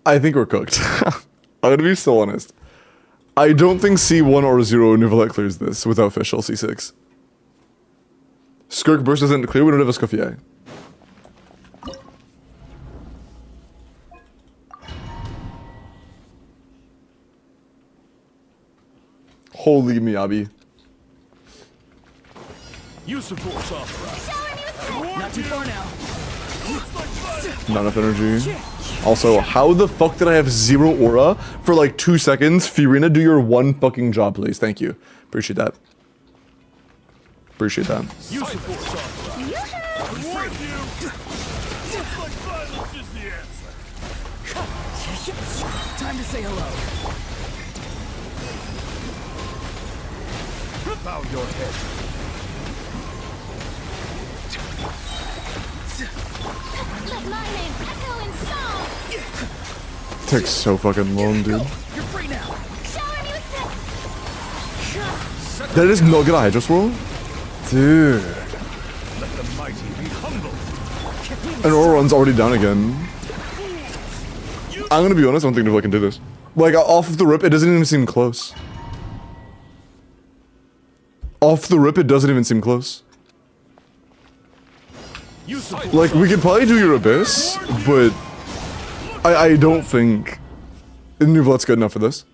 I think we're cooked. I'm gonna be so honest. I don't think C1 or 0 Nouvelette clears this without official C6. Skirk burst isn't clear, we don't have a Scoffier. Holy Miyabi. Use of force authorized. Not too far now. Not enough energy. Also, how the fuck did I have 0 aura for like 2 seconds? Fiorina, do your one fucking job, please. Thank you. Appreciate that. Appreciate that. Use of force authorized. I warned you. Looks like silence is the answer. Time to say hello. Bow your head. Let my name echo in song. Takes so fucking long, dude. You're free now. Shower me with the... That is not good Hydro Swirl? Dude. Let the mighty be humbled. And Auron's already down again. I'm gonna be honest, I don't think Nouvelette can do this. Like, off of the rip, it doesn't even seem close. Off the rip, it doesn't even seem close. Use of Like, we could probably do your Abyss, but I don't think Nouvelette's good enough for this.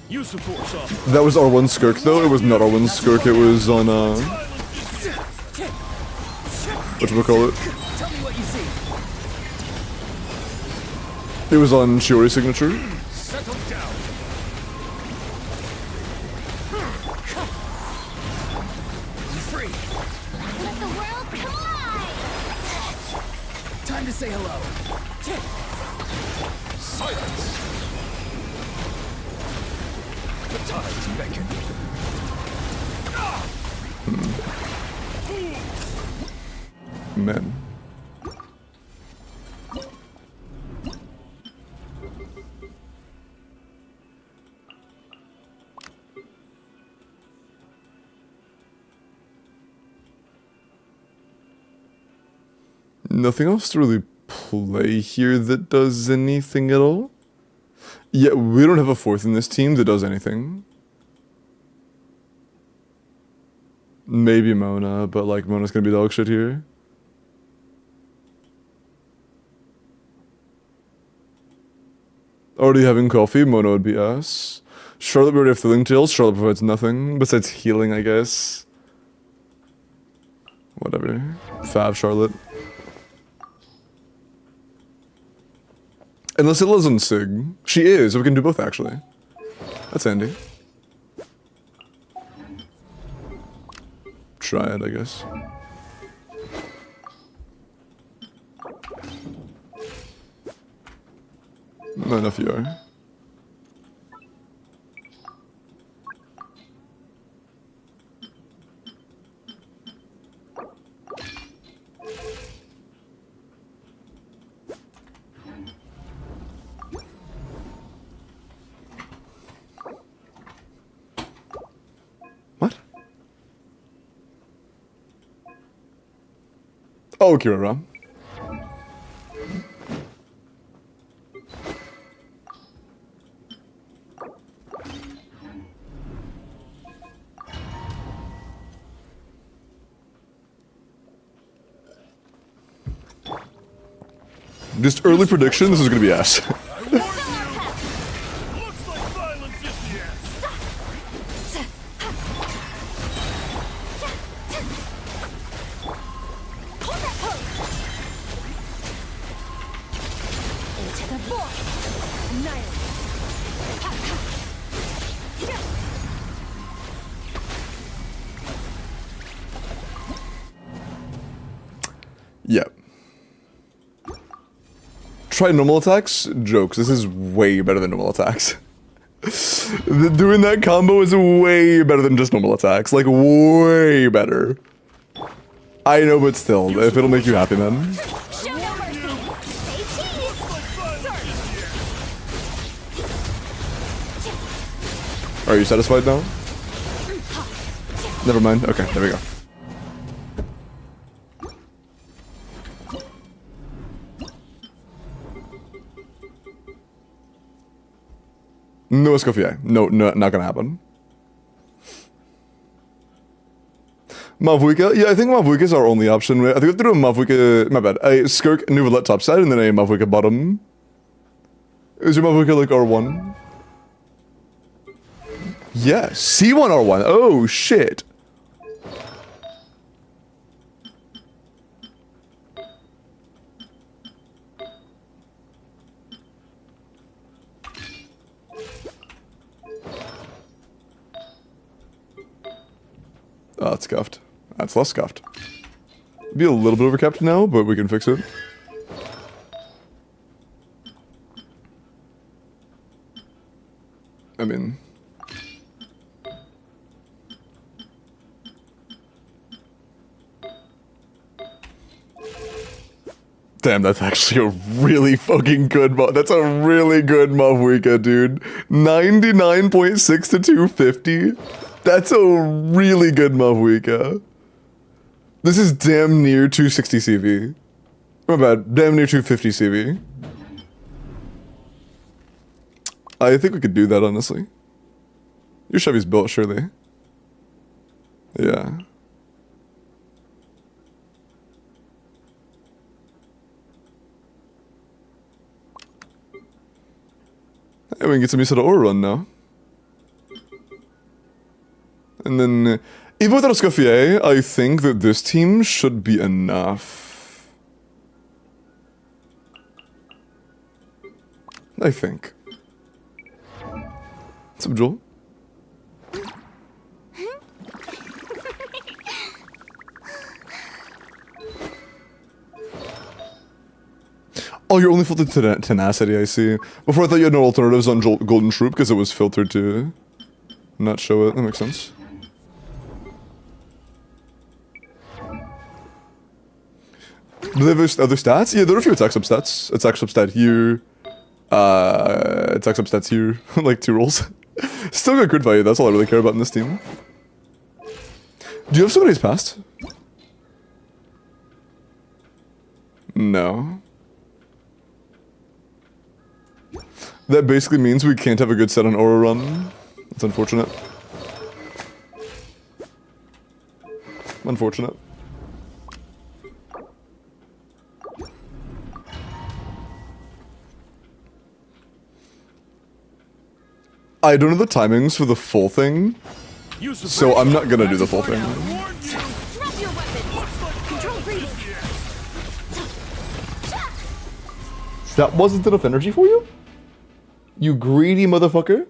Use of force authorized. That was R1 Skirk, though. It was not R1 Skirk, it was on, whatchamacallit? Tell me what you see. It was on Shiori's signature. Settle down. Free. Let the world collide. Time to say hello. Silence. The tides beckon. Man. Nothing else to really play here that does anything at all. Yeah, we don't have a fourth in this team that does anything. Maybe Mona, but like Mona's gonna be dog shit here. Already having coffee, Mona would be ass. Charlotte, we already have Thrilling Tales. Charlotte provides nothing besides healing, I guess. Whatever. Fab Charlotte. Unless Illa's on Sig. She is, so we can do both actually. That's handy. Try it, I guess. Not enough you are. What? Oh, Kirara. Just early prediction, this is gonna be ass. I warned you. Looks like silence is try normal attacks. Jokes. This is way better than normal attacks. Doing that combo is way better than just normal attacks. Like, way better. I know, but still, if it'll make you happy, man. Show no mercy. Say cheese. Are you satisfied now? Never mind. Okay, there we go. No Escoffier. No, not gonna happen. Mavuika? Yeah, I think Mavuika is our only option. I think we have to do a Mavuika... My bad. A Skirk Nouvelette top side and then a Mavuika bottom. Is your Mavuika like R1? Yeah, C1 R1. Oh, shit. Oh, that's scuffed. That's less scuffed. Be a little bit overcapped now, but we can fix it. I mean... Damn, that's actually a really fucking good mod. That's a really good Mavuika, dude. 99.6 to 250. That's a really good Mavuika. This is damn near 260 CV. My bad, damn near 250 CV. I think we could do that, honestly. Your Chevy's built, surely. Yeah. Hey, we can get some use of the Aura run now. And then, even without a Scuffier, I think that this team should be enough. I think. What's up, Joel? Oh, you're only filtered to tenacity, I see. Before I thought you had no alternatives on Golden Shroop because it was filtered to not show it. That makes sense. Do they have other stats? Yeah, there are a few attack substats. Attack substat here. Attack substats here. Like 2 rolls. Still got crit value, that's all I really care about in this team. Do you have somebody's past? No. That basically means we can't have a good set on Aura run. That's unfortunate. Unfortunate. I don't know the timings for the full thing, so I'm not gonna do the full thing. Drop your weapons. Control breathing. That wasn't enough energy for you? You greedy motherfucker?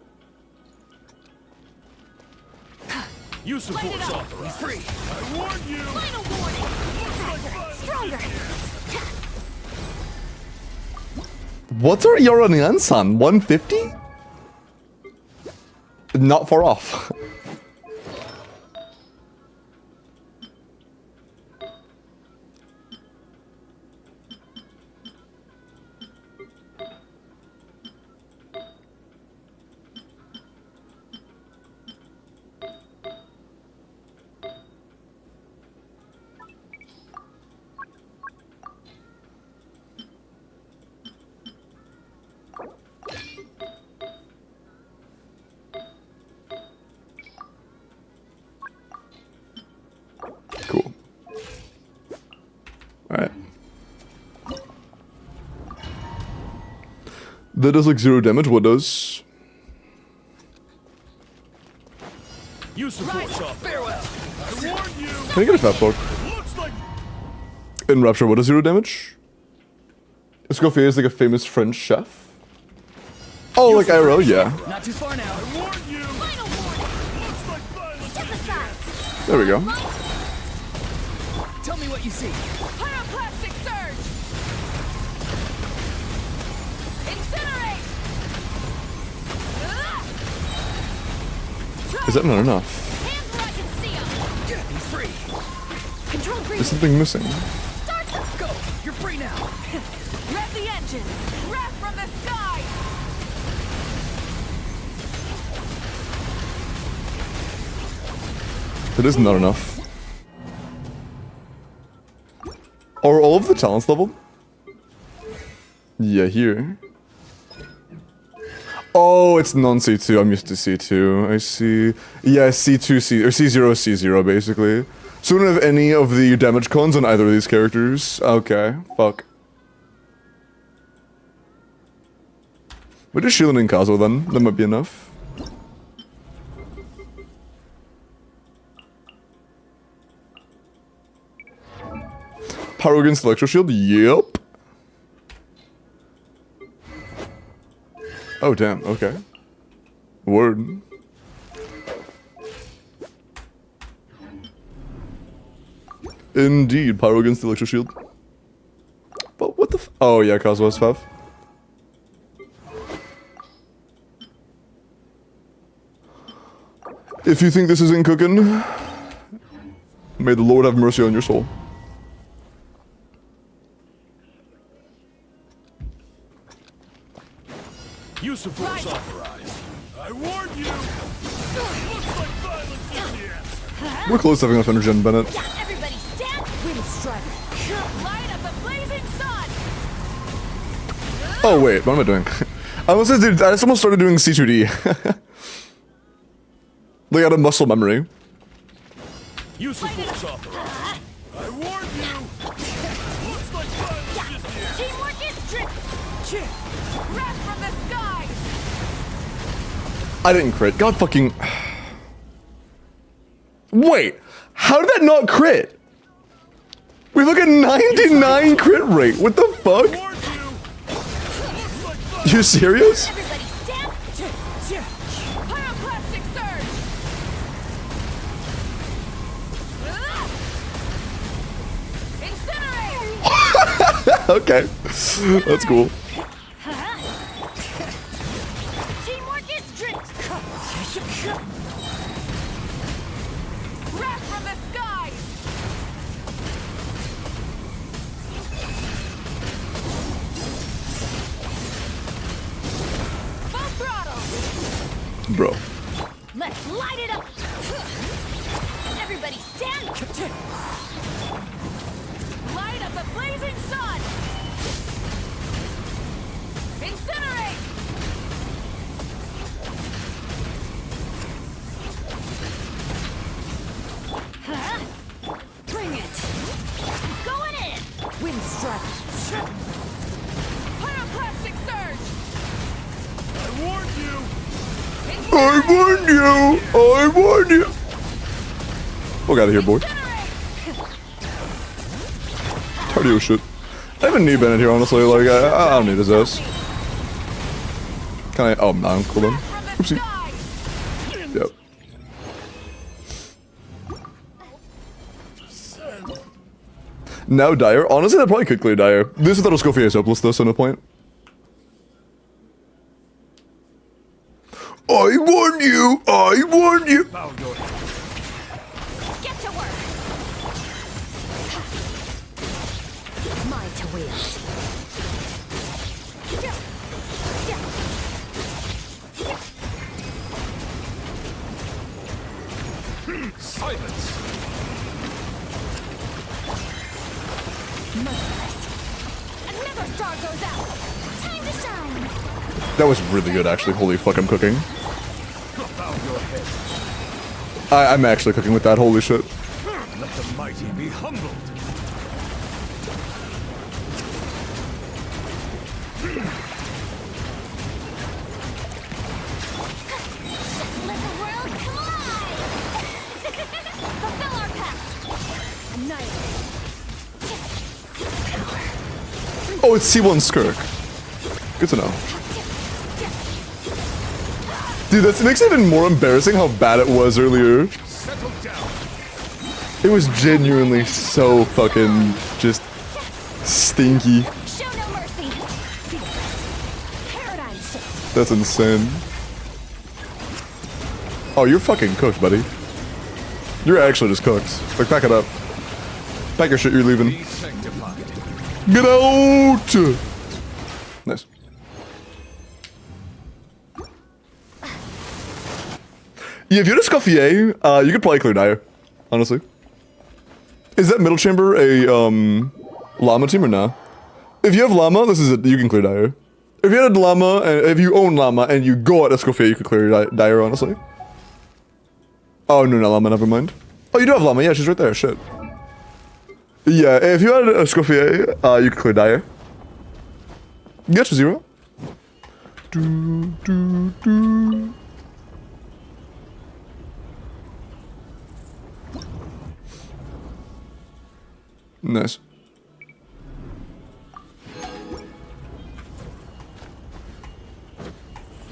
Use of force authorized. Free. I warn you. Final warning. Stronger. What's our Yoranian son? 150? Not far off. Cool. Alright. That does like 0 damage. What does? Use of force authorized. I warn you. Can I get a fat poke? Looks like In Rapture, what does 0 damage? Escoffier is like a famous French chef. Oh, like IRL? Yeah. Not too far now. I warn you. Final warning. Looks like violence. Step aside. There we go. Tell me what you see. Pyroclastic surge. Is that not enough? Hands where I can see 'em. Yeah, he's free. Control There's breathing. something missing. Start the Go. You're free now. Rev the engines. Wrath from the sky. It is not enough. Are all of the talents leveled? Yeah, here. Oh, it's non-C2. I'm used to C2. I see. Yeah, C2, C or C0, C0, basically. So we don't have any of the damage cons on either of these characters. Okay, fuck. We're just shielding Kazo then. That might be enough. Power against Electro Shield? Yep. Oh, damn. Okay. Word. Indeed. Pyro against the Electro Shield. But what the f- Oh, yeah, Kazo has Fav. If you think this isn't cooking, may the Lord have mercy on your soul. Use of force authorized. I warn you! Looks like violence is the answer. We're close to having enough energy on Bennett. Yeah, everybody stand. Wind strike. Light up the blazing sun. Oh, wait, what am I doing? I almost started doing C2D. Like, out of muscle memory. Use of force authorized. I warn you! Looks like violence is the answer. Teamwork is strict. Wrath from the sky. I didn't crit. God fucking... Wait, how did that not crit? We look at 99 crit rate. What the fuck? I warn you! Looks like violence. You serious? Everybody stand. Pyroclastic surge. Incinerate. Okay. That's cool. Teamwork is strict. Wrath from the sky. Full throttle. Bro. Let's light it up. Everybody stand. Light up the blazing sun. Incinerate. Bring it. Going in. Wind strike. Pyroclastic surge. I warn you! I warned you! I warned you! Fuck out of here, boy. Cardio shit. I even need Bennett here, honestly. Like, I don't need his ass. Can I? Oh, no, I'm cool then. Oopsie. Yep. Now Dire? Honestly, that probably could clear Dire. This is without Scofier is hopeless, though, so no point. I warn you! I warn you! Bow your head. Get to work. Mine to wield. Silence! Merciless. Another star goes out. Time to shine. That was really good, actually. Holy fuck, I'm cooking. Bow your head. I'm actually cooking with that. Holy shit. Let the mighty be humbled. Let the world come alive. Fulfill our pact. Annihilate. Oh, it's C1 Skirk. Good to know. Dude, that makes it even more embarrassing how bad it was earlier. Settle down. It was genuinely so fucking just stinky. Show no mercy. Feel this. Paradigm shift. That's insane. Oh, you're fucking cooked, buddy. You're actually just cooked. Like, pack it up. Pack your shit, you're leaving. Be sanctified. Get out! Nice. Yeah, if you had a Scuffier, you could probably clear Dire, honestly. Is that middle chamber a, llama team or nah? If you have llama, this is it, you can clear Dire. If you had a llama, and if you own llama and you go at a Scuffier, you could clear Dire, honestly. Oh, no, not llama, never mind. Oh, you do have llama, yeah, she's right there, shit. Yeah, if you had a Scuffier, you could clear Dire. Get to 0. Nice.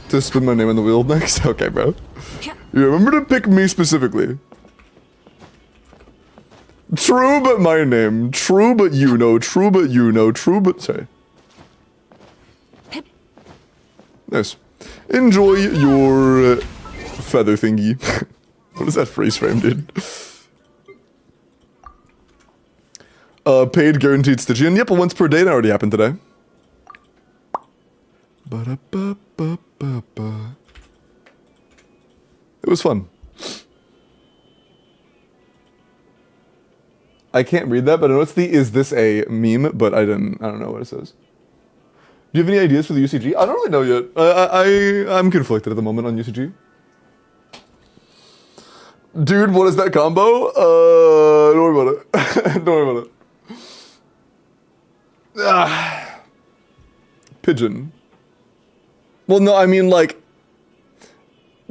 To spin my name on the wheel next? Okay, bro. You remember to pick me specifically. True, but my name. True, but you know. True, but you know. True, but... Sorry. Nice. Enjoy your feather thingy. What is that freeze frame, dude? Paid guaranteed Stygian. Yep, once per day. That already happened today. Ba-da-ba-ba-ba-ba. It was fun. I can't read that, but I know it's the "is this a meme?" But I don't know what it says. Do you have any ideas for the UCG? I don't really know yet. I'm conflicted at the moment on UCG. Dude, what is that combo? Don't worry about it. Don't worry about it. Pigeon. Well, no, I mean, like,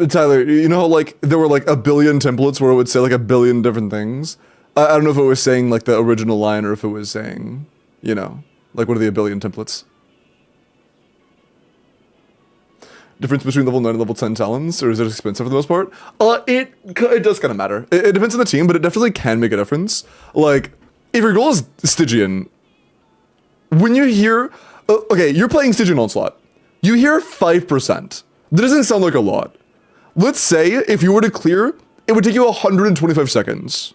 Tyler, you know how, like, there were, like, a billion templates where it would say, like, a billion different things? I don't know if it was saying, like, the original line or if it was saying, you know, like, what are the a billion templates? Difference between level 9 and level 10 talents, or is it expensive for the most part? It does kind of matter. It depends on the team, but it definitely can make a difference. Like, if your goal is Stygian, when you hear... okay, you're playing Stygian Onslaught. You hear 5%. That doesn't sound like a lot. Let's say, if you were to clear, it would take you 125 seconds.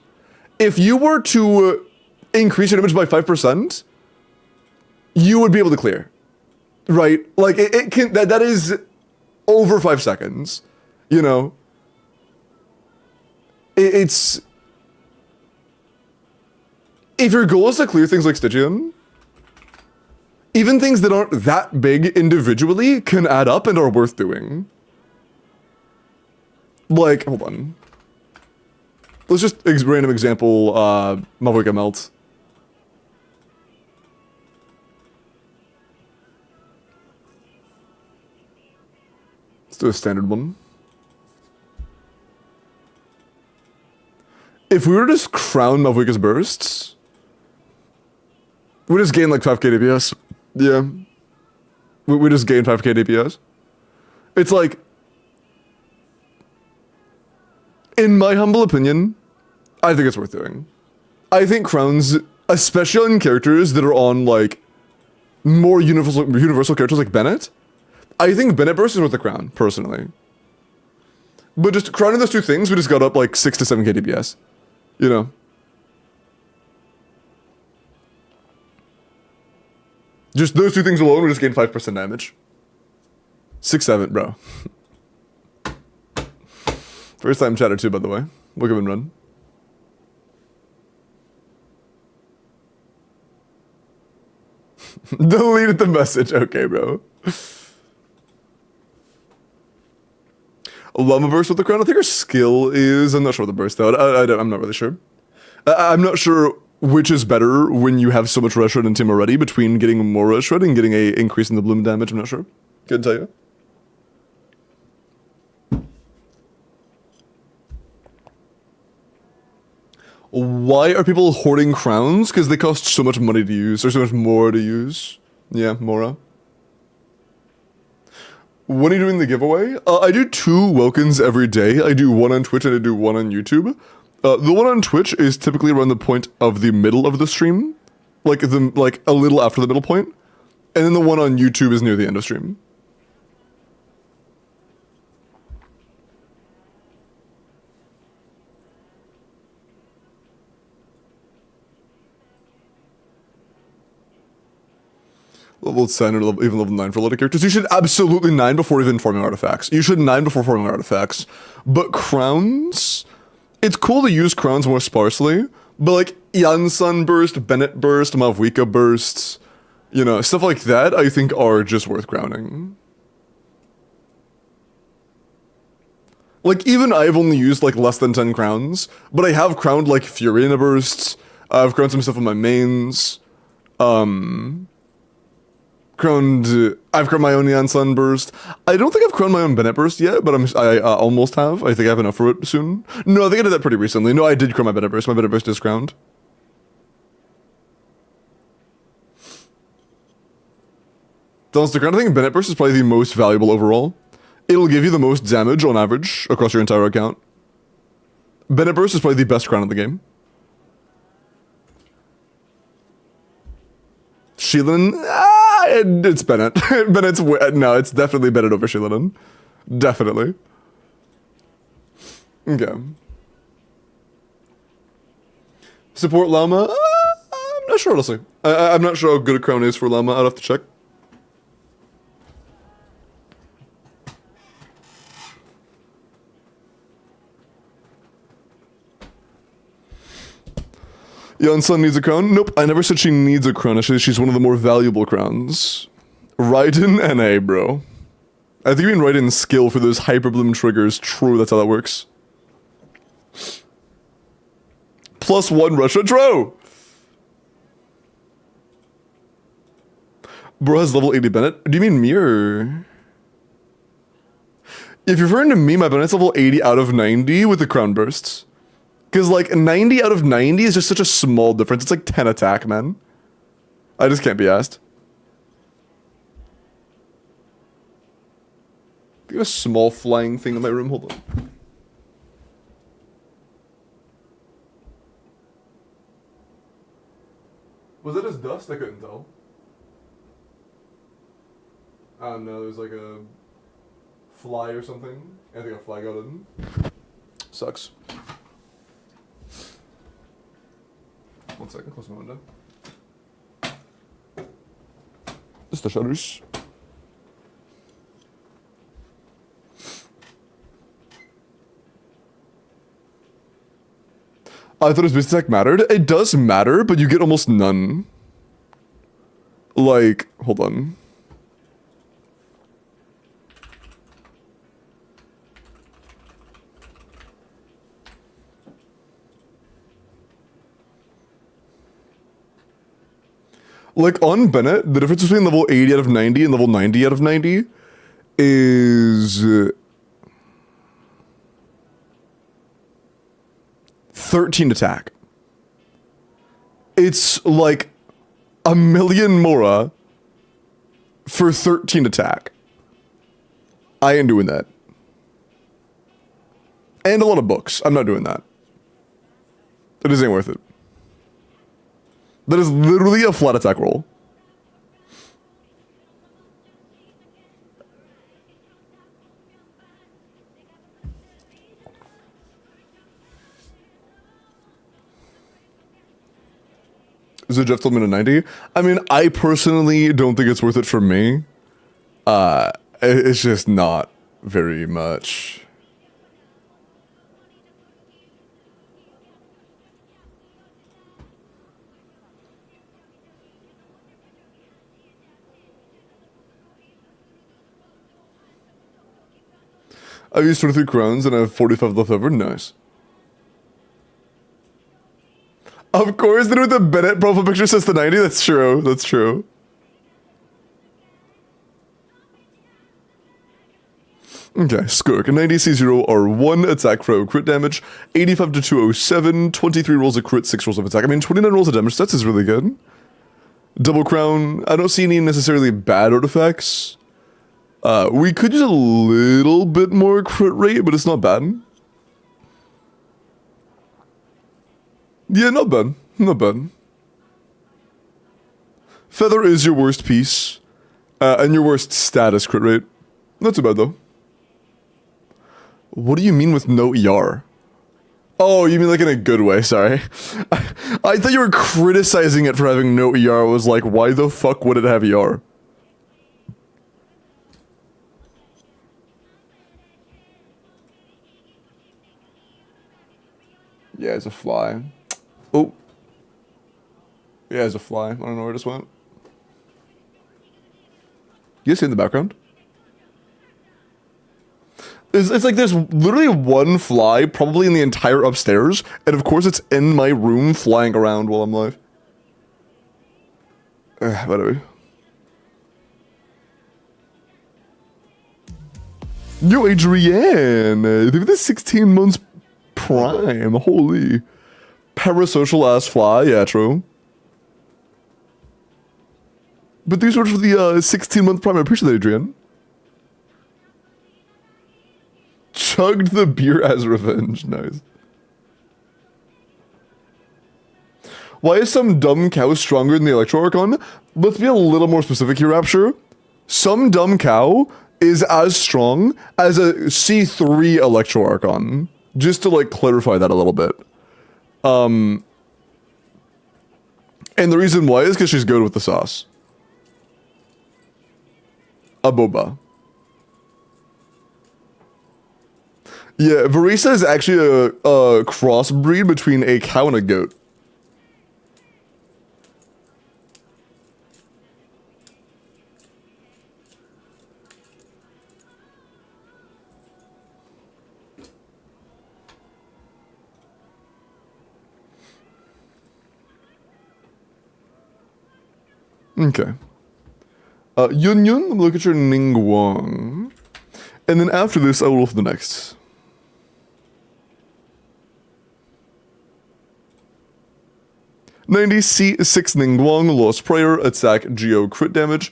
If you were to increase your damage by 5%, you would be able to clear. Right? Like, it can... That is... over 5 seconds, you know? It's... If your goal is to clear things like Stygian, even things that aren't that big individually can add up and are worth doing. Like, hold on. Let's just, random example, Maverick Melt. Let's do a standard one. If we were to just crown Malvika's bursts, we just gain like 5k DPS. Yeah. We just gain 5k DPS. It's like, in my humble opinion, I think it's worth doing. I think crowns, especially on characters that are on like more universal characters like Bennett, I think Bennett burst is worth the crown, personally. But just crowning those two things, we just got up like 6 to 7k DPS. You know? Just those two things alone, we just gain 5% damage. 6-7, bro. First time chatter too, by the way. We'll give him a run. Deleted the message. Okay, bro. Llama burst with the crown. I think her skill is... I'm not sure what the burst though. I'm not really sure. I'm not sure which is better when you have so much rush shred in team already between getting more rush shred and getting a increase in the bloom damage. I'm not sure. Couldn't tell you. Why are people hoarding crowns? Because they cost so much money to use, or so much more to use. Yeah, Mora. When are you doing the giveaway? I do 2 Welkins every day. I do one on Twitch and I do one on YouTube. The one on Twitch is typically around the point of the middle of the stream, like a little after the middle point, and then the one on YouTube is near the end of stream. Level 10 or even level 9 for a lot of characters. You should absolutely 9 before even forming artifacts. You should 9 before forming artifacts. But crowns, it's cool to use crowns more sparsely, but like Yansan burst, Bennett burst, Mavwika bursts, you know, stuff like that I think are just worth crowning. Like even I've only used like less than 10 crowns, but I have crowned like Furina bursts, I've crowned some stuff on my mains, I've crowned my own Neon Sunburst. I don't think I've crowned my own Bennett Burst yet, but I almost have. I think I have enough for it soon. No, I think I did that pretty recently. No, I did crown my Bennett Burst. My Bennett Burst is crowned. Don't stick around. I think Bennett Burst is probably the most valuable overall. It'll give you the most damage on average across your entire account. Bennett Burst is probably the best crown in the game. Sheelan, it's Bennett. Bennett's no, it's definitely Bennett over Sheelan. Definitely. Okay. Support Llama? I'm not sure, honestly. I'm not sure how good a crown is for Llama. I'd have to check. Yeonsun needs a crown? Nope, I never said she needs a crown. Actually, she's one of the more valuable crowns. Raiden NA, bro. I think you mean Raiden skill for those hyperbloom triggers. True, that's how that works. +1 Russia, true! Bro has level 80 Bennett. Do you mean me or... If you're referring to me, my Bennett's level 80 out of 90 with the crown bursts. Because, like, 90 out of 90 is just such a small difference. It's like 10 attack, man. I just can't be asked. I have a small flying thing in my room. Hold on. Was that just dust? I couldn't tell. I don't know. There's like a fly or something. I think a fly got in. Sucks. 1 second, close my window. Just the shutters. I thought his boost attack mattered. It does matter, but you get almost none. Like, hold on. Like, on Bennett, the difference between level 80 out of 90 and level 90 out of 90 is 13 attack. It's like a million Mora for 13 attack. I ain't doing that. And a lot of books. I'm not doing that. It just ain't worth it. That is literally a flat attack roll. So Jeff told me to 90. I mean, I personally don't think it's worth it for me. It's just not very much. I've used 23 crowns and I have 45 left over. Nice. Of course, then with the Bennett profile picture says the 90. That's true. That's true. Okay, Skirk. 90 C0 are 1 attack for crit damage, 85 to 207, 23 rolls of crit, 6 rolls of attack. I mean, 29 rolls of damage, that's really good. Double Crown. I don't see any necessarily bad artifacts. We could use a little bit more crit rate, but it's not bad. Yeah, not bad. Not bad. Feather is your worst piece, and your worst status crit rate. Not too bad, though. What do you mean with no ER? Oh, you mean like in a good way, sorry. I thought you were criticizing it for having no ER. I was like, why the fuck would it have ER? Yeah, it's a fly. Oh. Yeah, it's a fly. I don't know where it just went. You guys see in the background? It's like there's literally one fly probably in the entire upstairs, and of course it's in my room flying around while I'm live. Whatever. Yo, Adrienne! They've the 16 months prime. Holy. Parasocial ass fly, yeah, true. But these were for the 16-month prime. I appreciate that, Adrienne. Chugged the beer as revenge. Nice. Why is some dumb cow stronger than the Electro Archon? Let's be a little more specific here, Rapture. Some dumb cow is as strong as a C3 Electro Archon. Just to like clarify that a little bit. And the reason why is because she's good with the sauce. A boba. Yeah, Varisa is actually a crossbreed between a cow and a goat. Okay. Yun Yun, let me look at your Ningguang. And then after this, I will roll for the next. C6 Ningguang, Lost Prayer, attack, Geo, crit damage.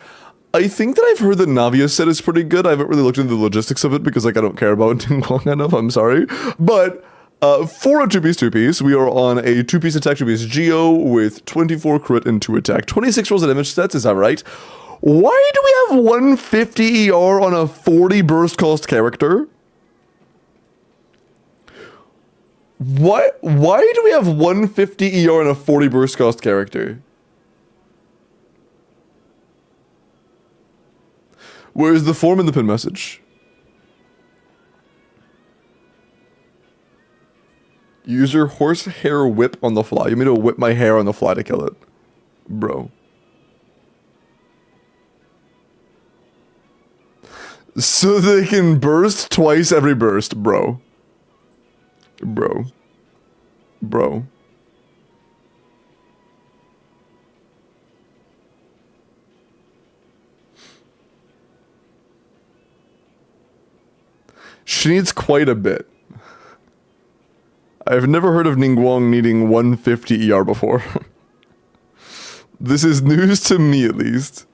I think that I've heard that Navia set is pretty good. I haven't really looked into the logistics of it because like I don't care about Ningguang enough, I'm sorry. But for a 2-piece, we are on a 2-piece attack, 2-piece Geo with 24 crit and 2 attack. 26 rolls of damage stats, is that right? Why do we have 150 ER on a 40 burst cost character? Why do we have 150 ER on a 40 burst cost character? Where's the form in the pin message? Use your horsehair whip on the fly. You mean to whip my hair on the fly to kill it? Bro. So they can burst twice every burst, bro. Bro. Bro. She needs quite a bit. I've never heard of Ningguang needing 150 ER before. This is news to me, at least.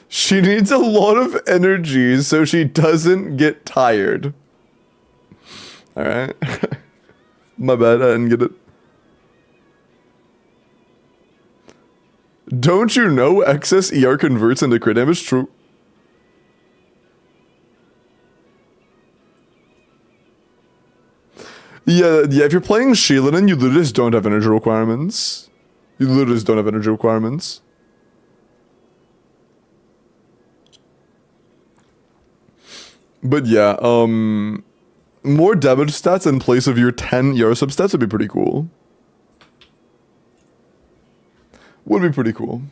She needs a lot of energy so she doesn't get tired. Alright. My bad, I didn't get it. Don't you know excess ER converts into crit damage? True. Yeah, if you're playing Sheilin, you literally just don't have energy requirements. You literally just don't have energy requirements. But yeah, more damage stats in place of your 10 ER substats would be pretty cool. Would be pretty cool.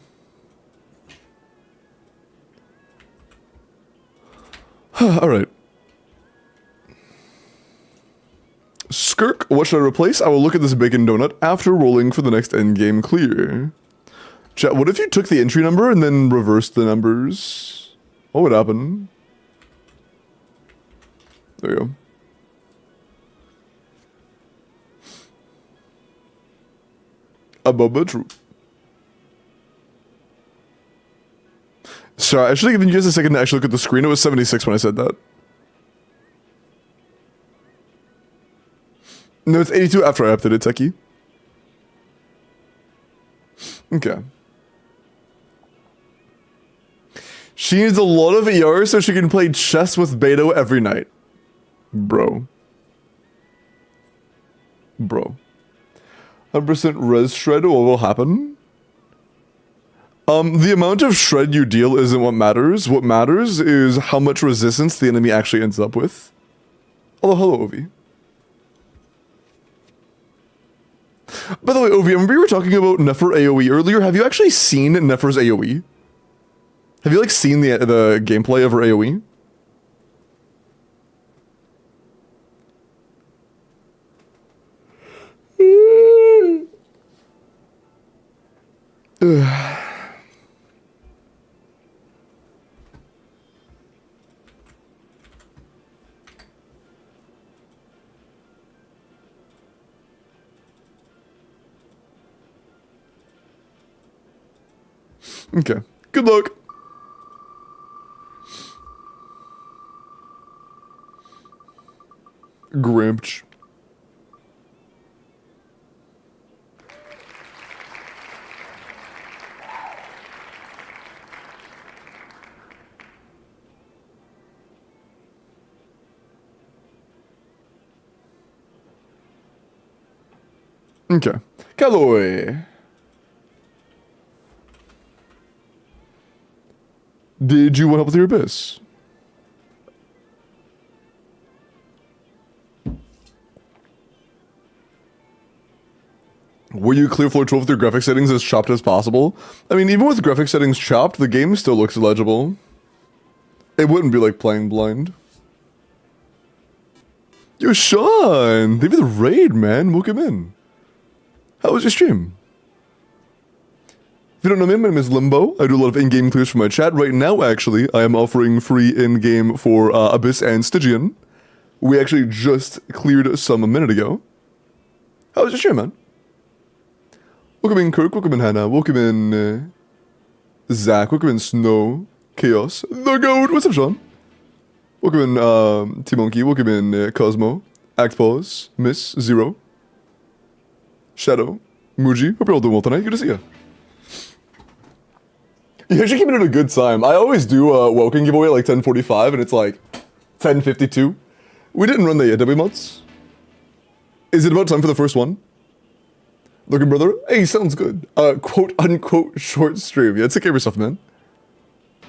Alright. Skirk, what should I replace? I will look at this bacon donut after rolling for the next endgame clear. Chat, what if you took the entry number and then reversed the numbers? What would happen? There you go. A Boba, true. Sorry, I should have given you guys a second to actually look at the screen. It was 76 when I said that. No, it's 82 after I updated Techie. Okay. She needs a lot of ER so she can play chess with Beto every night. Bro. Bro. 100% res shred, what will happen? The amount of shred you deal isn't what matters. What matters is how much resistance the enemy actually ends up with. Oh, hello, Ovi. By the way, Ovi, I remember you were talking about Nefer AoE earlier. Have you actually seen Nefer's AoE? Have you, like, seen the gameplay of her AoE? Okay. Good luck. Grimpch. Okay. Calloway. Did you want help with your abyss? Were you clear floor 12 with your graphic settings as chopped as possible? I mean, even with graphic settings chopped, the game still looks legible. It wouldn't be like playing blind. Yo, Sean! Thank you for the raid, man. Welcome in. How was your stream? If you don't know me, my name is Limbo. I do a lot of in-game clears for my chat. Right now, actually, I am offering free in-game for Abyss and Stygian. We actually just cleared some a minute ago. How was your stream, man? Welcome in, Kirk. Welcome in, Hannah. Welcome in, Zach. Welcome in, Snow. Chaos. The Goat. What's up, Sean? Welcome in, T-Monkey. Welcome in, Cosmo. Act Pause. Miss. Zero. Shadow. Muji. Hope you're all doing well tonight. Good to see you. You actually keep it at a good time. I always do a WELKIN giveaway at like 10:45 and it's like 10:52. We didn't run that yet, did we, Mutz? Is it about time for the first one? Looking, brother? Hey, sounds good. Quote unquote short stream. Yeah, take care of yourself, man.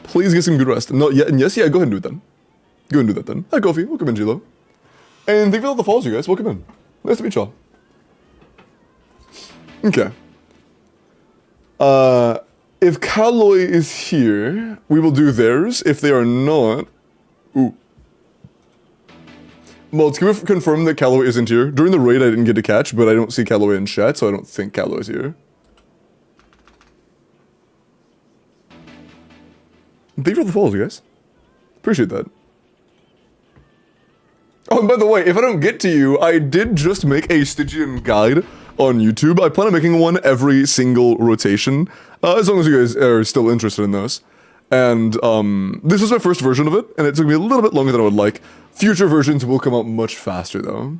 Please get some good rest. No, yeah, and yes, yeah, go ahead and do it then. Go ahead and do that then. Hi, Kofi. Welcome in, Gilo. And thank you for all the follows, you guys. Welcome in. Nice to meet y'all. Okay. If Kalloy is here, we will do theirs. If they are not... Ooh. Well, can we confirm that Kalloy isn't here? During the raid, I didn't get to catch, but I don't see Kalloy in chat, so I don't think Kalloy's here. Thank you for the follows, you guys. Appreciate that. Oh, and by the way, if I don't get to you, I did just make a Stygian guide on YouTube. I plan on making one every single rotation, as long as you guys are still interested in those. And this was my first version of it, and it took me a little bit longer than I would like. Future versions will come out much faster, though.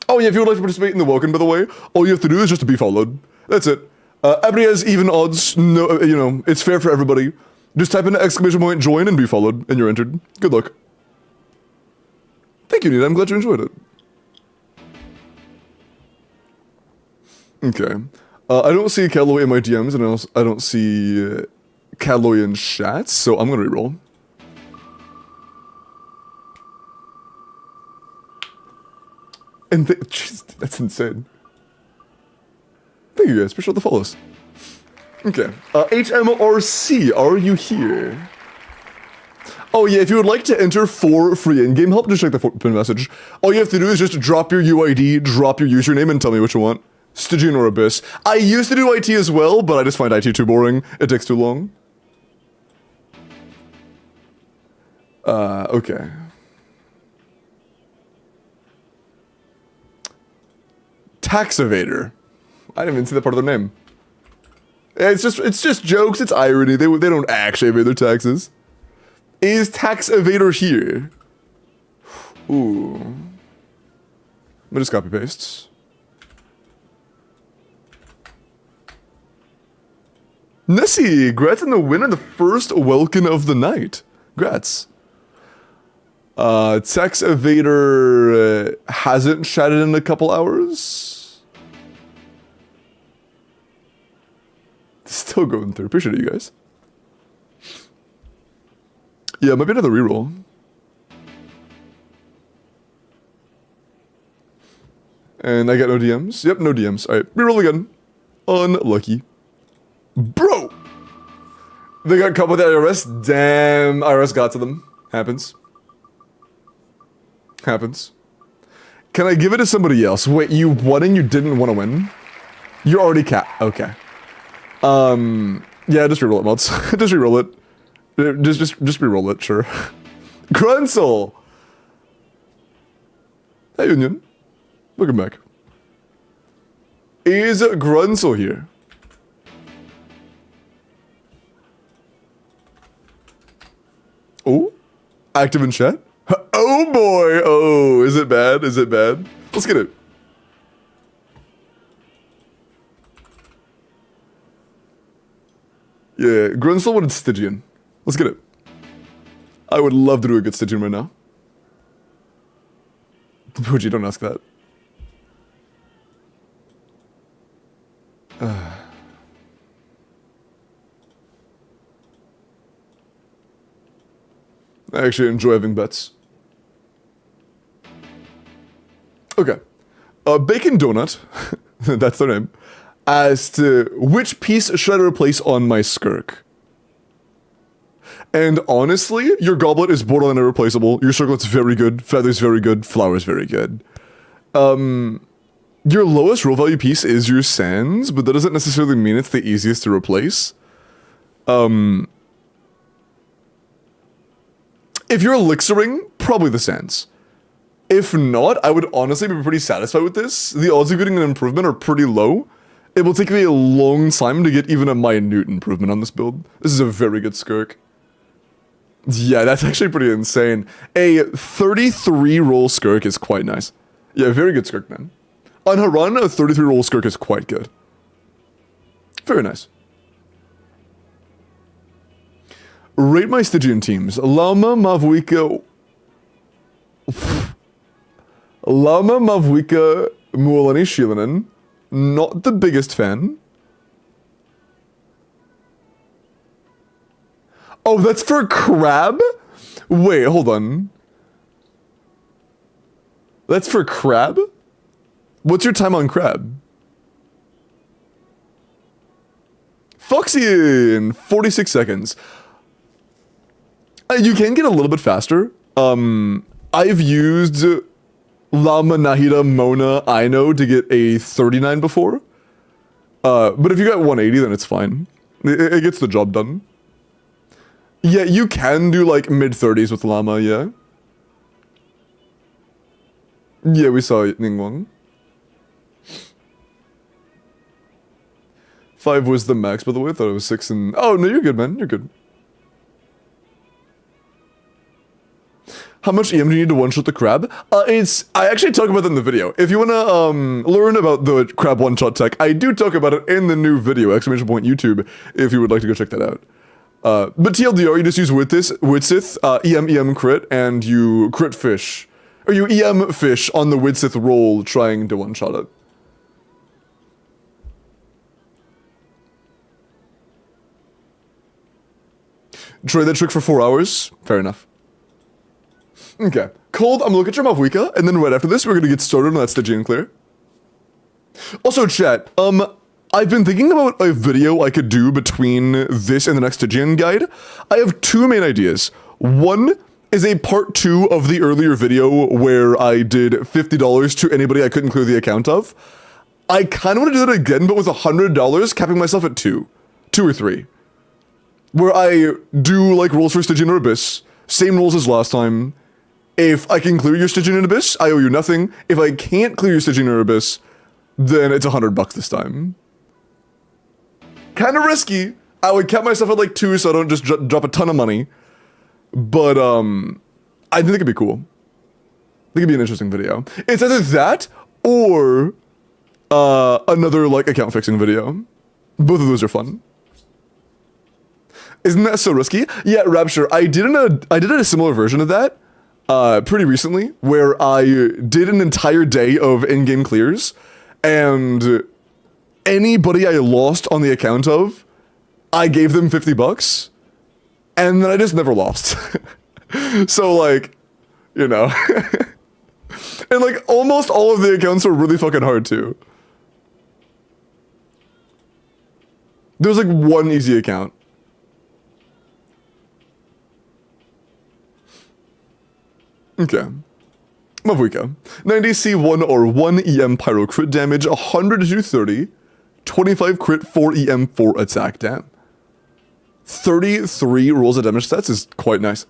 Oh yeah, if you would like to participate in the WELKIN, by the way, all you have to do is just to be followed. That's it. Everybody has even odds. No, you know, it's fair for everybody. Just type in !join and be followed, and you're entered. Good luck. Thank you, Nita. I'm glad you enjoyed it. Okay. I don't see Kalloy in my DMs, and I don't see Kalloy in chat, so I'm gonna reroll. And jeez, that's insane. Thank you guys, appreciate the follows. Okay. HMRC, are you here? Oh yeah, if you would like to enter for free in-game help, just check the pin message. All you have to do is just drop your UID, drop your username, and tell me what you want. Stygian or Abyss. I used to do IT as well, but I just find IT too boring. It takes too long. Okay. Tax evader. I didn't even see that part of their name. It's just jokes, it's irony. They don't actually evade their taxes. Is tax evader here? Ooh. Let me just copy paste. Nessie, grats on the win and the first Welkin of the night. Grats. Tex Evader hasn't chatted in a couple hours. Still going through. Appreciate it, you guys. Yeah, might be another reroll. And I got no DMs. Yep, no DMs. Alright, reroll again. Unlucky. Bro! They got caught with the IRS? Damn, IRS got to them. Happens. Happens. Can I give it to somebody else? Wait, you won and you didn't want to win? You're already okay. Yeah, just reroll it, mods. Just reroll it. Just reroll it, sure. Grunsel! Hey, Union. Welcome back. Is Grunsel here? Oh? Active in chat? Oh boy! Oh, is it bad? Is it bad? Let's get it. Yeah, Grunsel wanted Stygian. Let's get it. I would love to do a good Stygian right now. Pooji, don't ask that. I actually enjoy having bets. Okay. Bacon Donut, that's their name, asked, which piece should I replace on my skirk? And honestly, your goblet is borderline irreplaceable, your circlet's very good, feather's very good, flower's very good. Your lowest roll value piece is your sands, but that doesn't necessarily mean it's the easiest to replace. If you're elixiring, probably the sands. If not, I would honestly be pretty satisfied with this. The odds of getting an improvement are pretty low. It will take me a long time to get even a minute improvement on this build. This is a very good skirk. Yeah, that's actually pretty insane. A 33 roll skirk is quite nice. Yeah, very good skirk, man. On Haran, a 33 roll skirk is quite good. Very nice. Rate my Stygian teams. Lama, Mavwika, Muolani, Shilanen. Not the biggest fan. Oh, that's for crab? Wait, hold on. That's for crab? What's your time on crab? Foxian, 46 seconds. You can get a little bit faster. I've used Lama, Nahida, Mona, Aino to get a 39 before. But if you got 180, then it's fine. It gets the job done. Yeah, you can do like mid-30s with Llama, yeah. Yeah, we saw Ningguang. 5 was the max, by the way. I thought it was 6 and... Oh, no, you're good, man. You're good. How much EM do you need to one-shot the crab? I actually talk about that in the video. If you wanna learn about the crab one-shot tech, I do talk about it in the new video, ! YouTube, if you would like to go check that out. But TLDR, you just use Widsith, EM crit, and you crit fish. Or you EM fish on the Widsith roll trying to one-shot it. Try that trick for 4 hours? Fair enough. Okay. Cold, I'm gonna look at your Mavwika, and then right after this, we're gonna get started on that Stygian clear. Also, chat, I've been thinking about a video I could do between this and the next Stygian guide. I have 2 main ideas. One is a part 2 of the earlier video where I did $50 to anybody I couldn't clear the account of. I kind of want to do that again, but with $100, capping myself at 2 or 3. Where I do like rolls for Stygian or Abyss, same rolls as last time. If I can clear your Stygian and Abyss, I owe you nothing. If I can't clear your Stygian or Abyss, then it's $100 this time. Kind of risky. I would cap myself at like 2 so I don't just drop a ton of money. But I think it could be cool. I think it'd be an interesting video. It's either that or another like account fixing video. Both of those are fun. Isn't that so risky? Yeah, Rapture, I did a similar version of that pretty recently, where I did an entire day of in-game clears, and anybody I lost on the account of, I gave them $50, and then I just never lost. So like, you know, and like almost all of the accounts were really fucking hard too. There's like one easy account. Okay. Mavuika. 90 C1 or 1 EM pyro crit damage, 100 to 230, 25 crit, 4 EM, 4 attack. Damn. 33 rolls of damage stats is quite nice.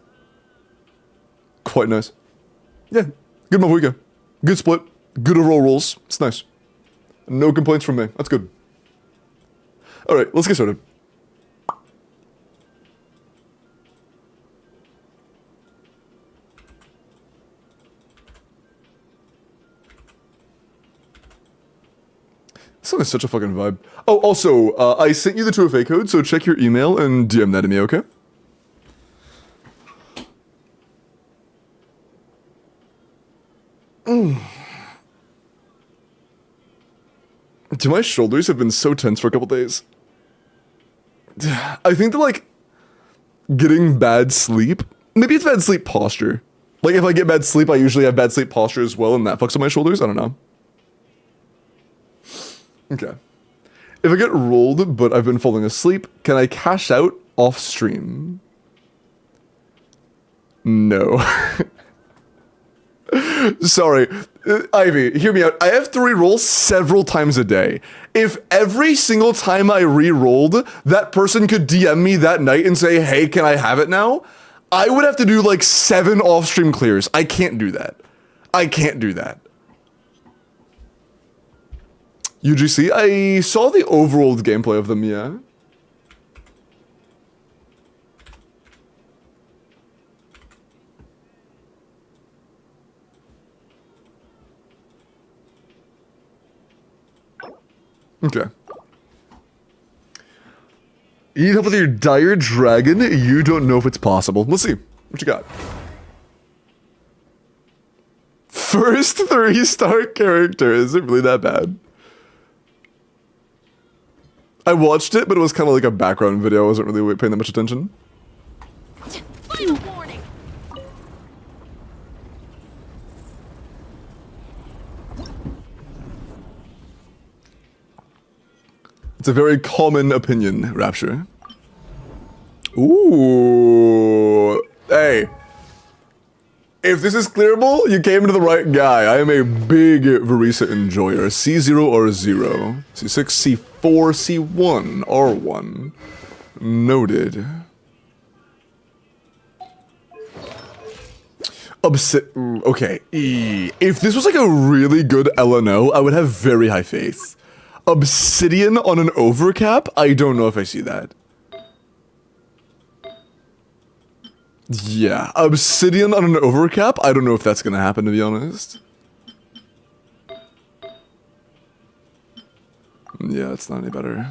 Quite nice. Yeah. Good Mavuika. Good split. Good overall rolls. It's nice. No complaints from me. That's good. Alright, let's get started. This song is such a fucking vibe. Oh, also, I sent you the 2FA code, so check your email and DM that to me, okay? Dude, my shoulders have been so tense for a couple days. I think that, like, getting bad sleep... Maybe it's bad sleep posture. Like, if I get bad sleep, I usually have bad sleep posture as well, and that fucks up my shoulders? I don't know. Okay. If I get rolled, but I've been falling asleep, can I cash out off stream? No. Sorry. Ivy, hear me out. I have to re-roll several times a day. If every single time I re-rolled, that person could DM me that night and say, hey, can I have it now? I would have to do like 7 off-stream clears. I can't do that. I can't do that. UGC, I saw the overall gameplay of them, yeah. Okay. You need help with your dire dragon? You don't know if it's possible. Let's see. What you got? First 3-star character. Is it really that bad? I watched it, but it was kind of like a background video. I wasn't really paying that much attention. Final warning. It's a very common opinion, Rapture. Ooh. Hey. If this is clearable, you came to the right guy. I am a big Verisa enjoyer. C0 or 0. C6, C4, C1, R1. Noted. Okay. If this was like a really good LNO, I would have very high faith. Obsidian on an overcap? I don't know if I see that. Yeah, Obsidian on an overcap? I don't know if that's gonna happen, to be honest. Yeah, it's not any better.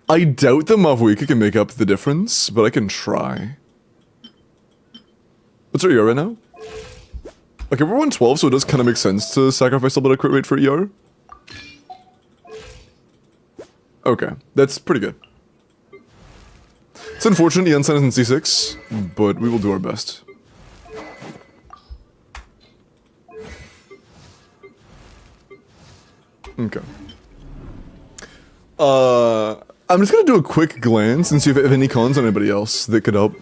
I doubt the Mavuika can make up the difference, but I can try. What's our ER right now? Okay, we're 112, so it does kind of make sense to sacrifice a little bit of crit rate for ER. Okay, that's pretty good. It's unfortunate Jensen is in C6, but we will do our best. Okay. I'm just gonna do a quick glance and see if I have any cons on anybody else that could help.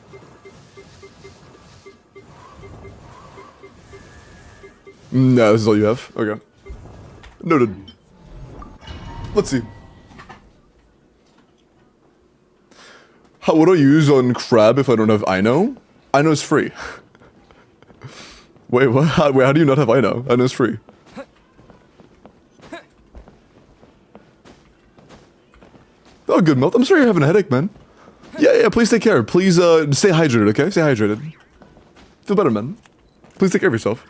No, this is all you have? Okay. Noted. Let's see. What do I use on Crab if I don't have Ino? Ino's free. Wait, what? Wait, how do you not have Ino? Ino's free. Oh, good, Melt. I'm sorry you're having a headache, man. Yeah, please take care. Please, stay hydrated, okay? Stay hydrated. Feel better, man. Please take care of yourself.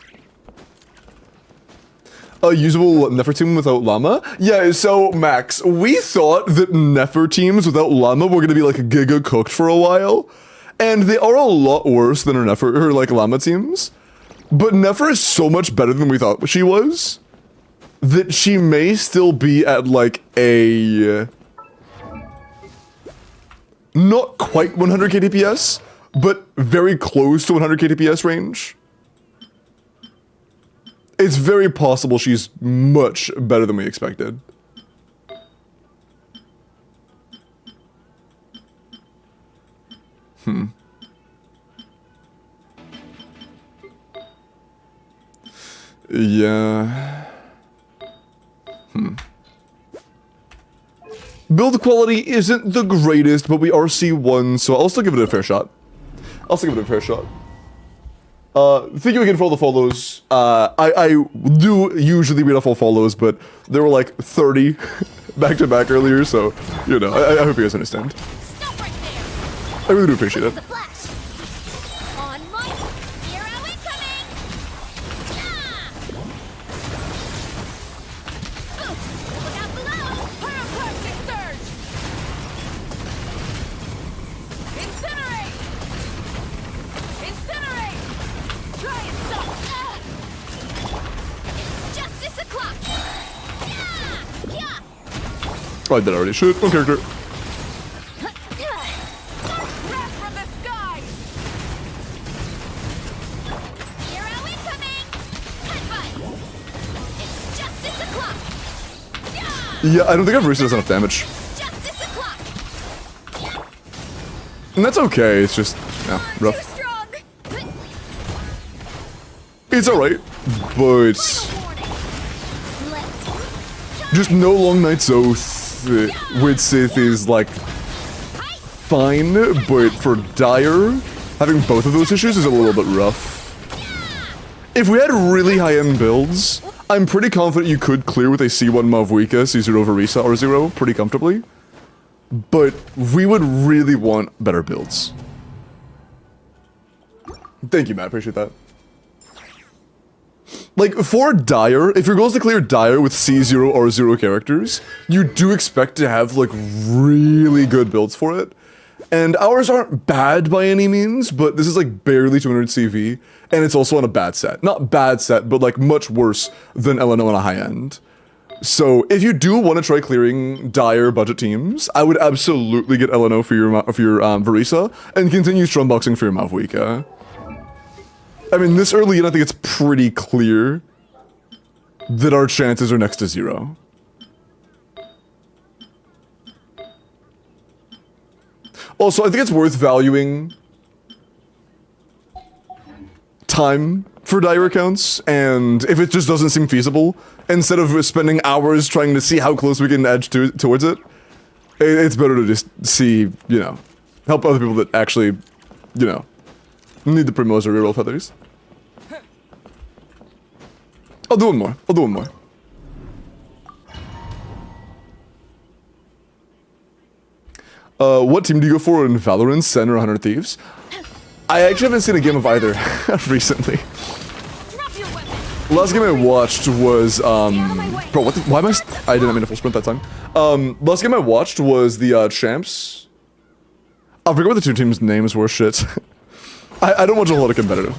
A usable Nefertiti without Llama? Yeah, so Max, we thought that Nefertitis without Llama were gonna be like giga cooked for a while, and they are a lot worse than her like Llama teams. But Nefer is so much better than we thought she was that she may still be at like a not quite 100k DPS, but very close to 100k DPS range. It's very possible she's much better than we expected. Yeah. Build quality isn't the greatest, but we are C1, so I'll still give it a fair shot. Thank you again for all the follows. I do usually read off all follows, but there were like 30 back to back earlier, so, you know, I hope you guys understand. Stop right there. I really do appreciate it. The flash. On my hero incoming. Yeah. Oops. Look out below. Pyroclastic surge. Incinerate. Incinerate. Try and stop. It's justice o'clock. Yeah. Yeah. Oh, I did already. Shit, one character. Wrath from the sky. Hero incoming. Headbutt. It's justice o'clock. Yeah, I don't think I've reached enough damage. Justice o'clock. And that's okay, it's just, yeah, Too rough. strong. It's alright, but Warning. Let's just no long night's oath with Sith is like fine, but for Dire, having both of those issues is a little bit rough. If we had really high-end builds, I'm pretty confident you could clear with a C1 Mavwika, C0 Verisa, R0 pretty comfortably. But we would really want better builds. Thank you, Matt. Appreciate that. Like, for Dire, if your goal is to clear Dire with C0 or 0 characters, you do expect to have, like, really good builds for it. And ours aren't bad by any means, but this is, like, barely 200 CV, and it's also on a bad set. Not bad set, but, like, much worse than LNO on a high end. So, if you do want to try clearing Dire budget teams, I would absolutely get LNO for your Verisa, and continue Strumboxing for your Mavwika. I mean, this early in, I think it's pretty clear that our chances are next to 0. Also, I think it's worth valuing time for Dire accounts, and if it just doesn't seem feasible, instead of spending hours trying to see how close we can edge towards it, it's better to just see, you know, help other people that actually, you know, need the primos or reroll feathers. I'll do one more. What team do you go for in Valorant, Sen or 100 Thieves? I actually haven't seen a game of either recently. Drop your weapon. Last game I watched was, bro, what the, why am I didn't mean to full sprint that time. Last game I watched was the, Champs. I forget what the two teams' names were, shit. I don't watch a lot of competitive.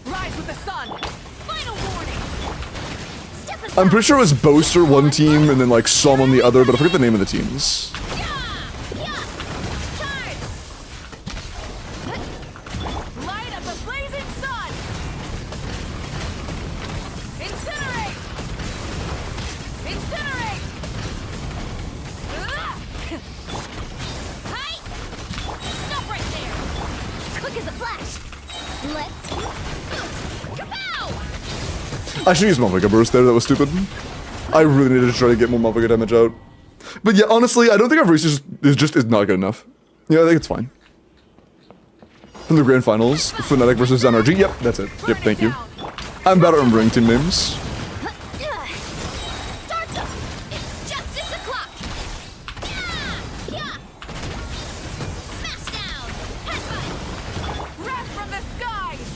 Rise with the sun. Final warning. Step aside. I'm pretty sure it was Boaster one team and then like Som on the other, but I forget the name of the teams. Charge. Light up the blazing sun. Incinerate. Incinerate. Hi. Stop right there. Quick as a flash. Let's kapow. I should use Mavika Burst there, that was stupid. I really needed to try to get more Mavika damage out. But yeah, honestly, I don't think our research is not good enough. Yeah, I think it's fine. From the grand finals, Fnatic versus NRG, yep, that's it. Yep, thank you. I'm better at remembering team names. Start them. It's justice o'clock. Yeah. Smash down. Headbutt. Wrath from the skies.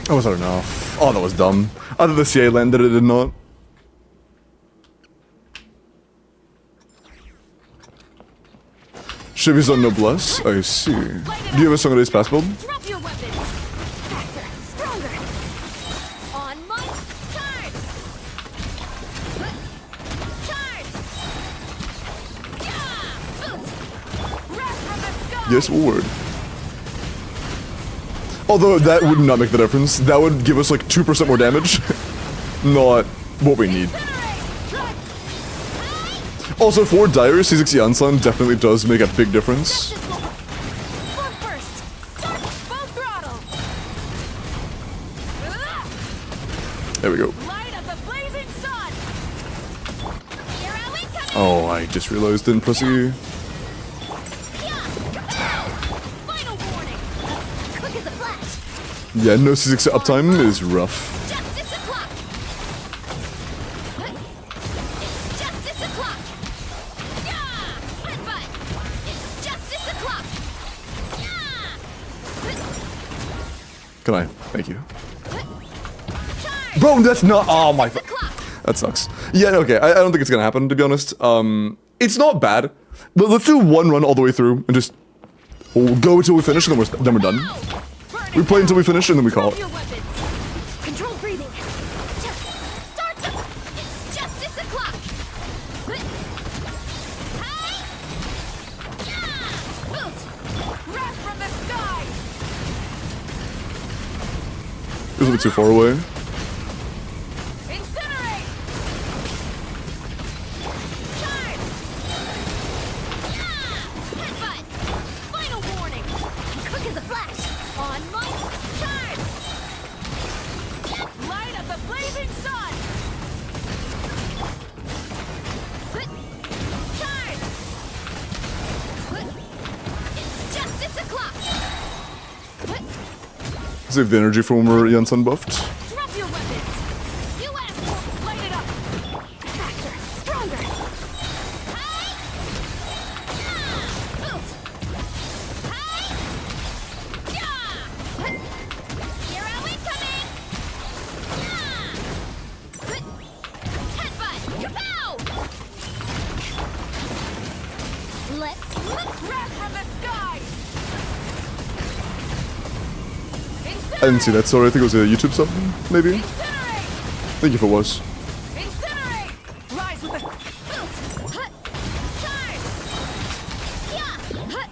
Oh, was that enough? Oh, that was dumb. I thought the CA landed, it did not. Chivy's on Noblesse? I see. Do you have a song of this pass build? Drop your weapons. Faster, stronger. On my turn. Charge. Yeah. Wrath from the sky. Yes, Lord. Although that would not make the difference. That would give us like 2% more damage. Not what we need. Also, for Dire, C6 Yansan definitely does make a big difference. Full burst. Start full throttle. There we go. Light of the blazing sun. Hero incoming. Oh, I just realized didn't press E. Final warning. Quick as a flash. Yeah, no C6 uptime is rough. Justice o'clock. It's justice o'clock. Yeah. Headbutt. It's justice o'clock. Yeah. Can I? Thank you. Charge. Bro, that's not. Oh my. Justice o'clock. That sucks. Yeah, okay. I don't think it's gonna happen, to be honest. It's not bad, but let's do one run all the way through and just we'll go until we finish, and then we're done. We play until we finish, and then we call Drop it. your weapons. Control breathing. Just start the. It's justice o'clock. Hey. Yeah. Boost. Wrath from the sky. It was a bit too far away. Incinerate. Charge. Yeah. Headbutt. Final warning. Quick as a flash. On my charge. Light of the blazing sun. Charge. It's justice o'clock. Save the energy for when we're Yansan buffed. Drop your weapons. You asked for it. Light it up. Faster, stronger. Hey. Yeah. Boost. Hey. Yeah. Hero incoming. Yeah. Headbutt. Kapow. Let's look. Wrath from the sky. I didn't see that, sorry. I think it was a YouTube sub, maybe? Incinerate. Thank you if it was. Incinerate. Rise with the Hut. Charge. Yeah. Hut.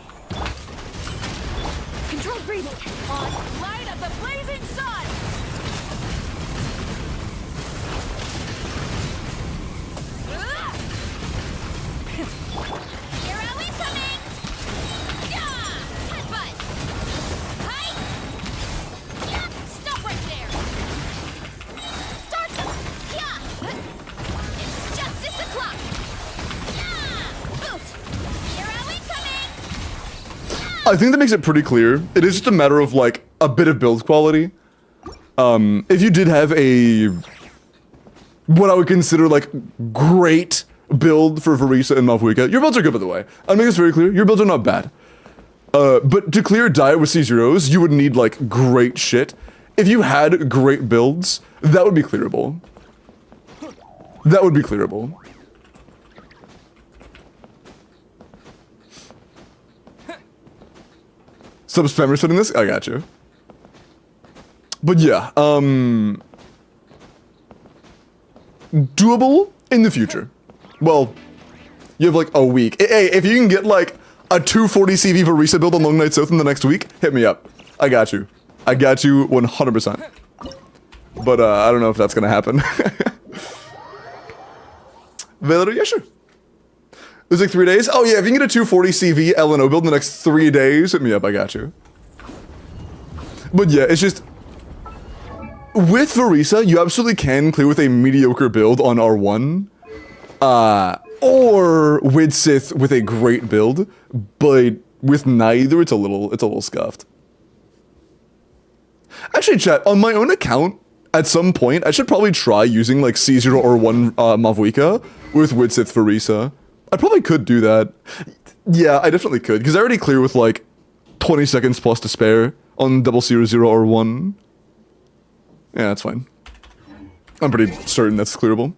Control breathing. On light of the blazing sun. Hero incoming. Yeah. Headbutt. Hi. Yeah. Stop right there. Start them. Yeah. It's justice o'clock. Yeah. Boost. Hero incoming. I think that makes it pretty clear. It is just a matter of, like, a bit of build quality. If you did have a... what I would consider, like, great build for Verisa and Malvuika. Your builds are good, by the way. I'll make this very clear. Your builds are not bad. But to clear Dire with C0s, you would need, like, great shit. If you had great builds, that would be clearable. That would be clearable. Sub spammer setting this? I got you. But yeah, doable in the future. Well, you have like a week. Hey, if you can get like a 240 CV Verisa build on Long Night South in the next week, hit me up. I got you. I got you 100%. But I don't know if that's gonna happen. Valor, yeah, sure. It was like 3 days. Oh yeah, if you can get a 240 CV LNO build in the next 3 days, hit me up. I got you. But yeah, it's just with Verisa, you absolutely can clear with a mediocre build on R1. Or with Sith with a great build, but with neither, it's a little scuffed. Actually, chat, on my own account, at some point, I should probably try using like C0 or 1 Malvuika with Widsith Verisa. I probably could do that. Yeah, I definitely could, because I already clear with like 20 seconds plus to spare on double 0, 0 or 1. Yeah, that's fine. I'm pretty certain that's clearable.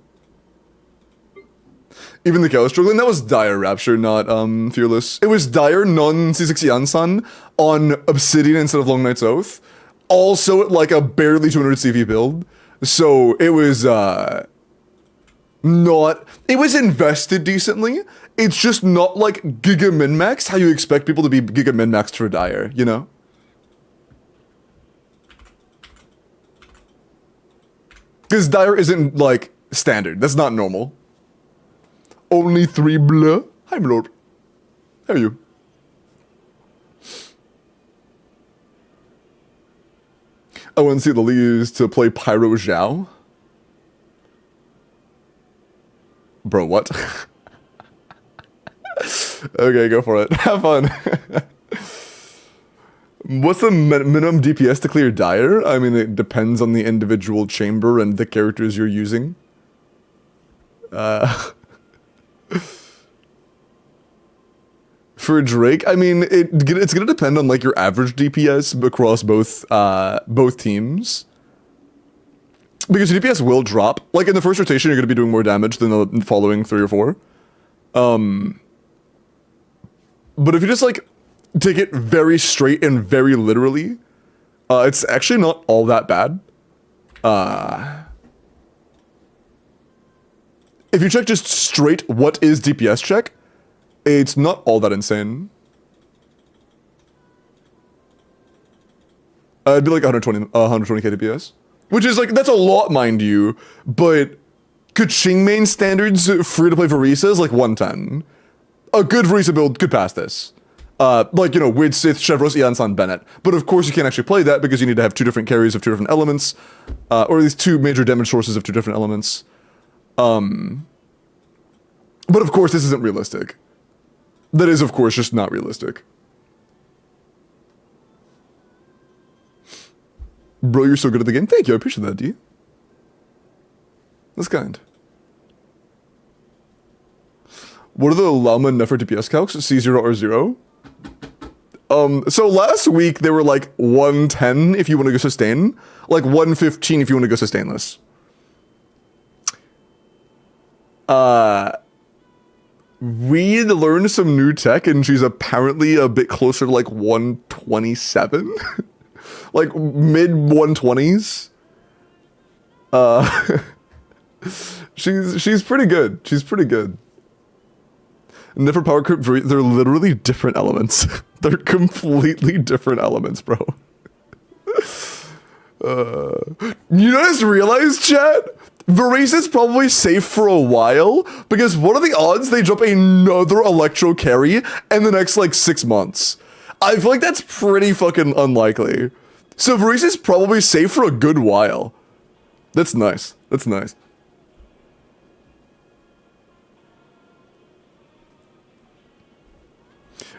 Even the cow struggling, that was Dire Rapture, not Fearless. It was Dire non C6 Yansan on Obsidian instead of Long Night's Oath. Also at like a barely 200 CV build. So it was not, it was invested decently. It's just not like giga min-maxed how you expect people to be giga min-maxed for Dire, you know? Because Dire isn't like standard. That's not normal. Only 3 blah. Hi, my lord. How are you? I want to see the leads to play Pyro Zhao. Bro, what? Okay, go for it. Have fun. What's the minimum DPS to clear Dire? I mean, it depends on the individual chamber and the characters you're using. For Drake, I mean, it's gonna depend on like your average DPS across both teams. Because your DPS will drop. Like in the first rotation, you're gonna be doing more damage than the following 3 or 4. But if you just like take it very straight and very literally, it's actually not all that bad. If you check just straight what is DPS check, it's not all that insane. It'd be like 120k DPS. Which is like, that's a lot, mind you, but Kaching main standards free to play Varisa is like 110. A good Varisa build could pass this. Like, you know, with Sith, Chevros, Iansan, Bennett. But of course you can't actually play that because you need to have 2 different carries of 2 different elements. Or at least 2 major damage sources of 2 different elements. But of course this isn't realistic. That is, of course, just not realistic. Bro, you're so good at the game. Thank you, I appreciate that, D. That's kind. What are the Llama Nefer DPS calcs? C0 or 0? So last week they were like 110 if you want to go sustain, like 115 if you want to go sustainless. We learned some new tech and she's apparently a bit closer to like 127. Like mid 120s. She's pretty good. She's pretty good. Never power creep, they're literally different elements. They're completely different elements, bro. You just realized, chat? Varisa's probably safe for a while, because what are the odds they drop another Electro carry in the next, like, 6 months? I feel like that's pretty fucking unlikely. So Varisa's probably safe for a good while. That's nice. That's nice.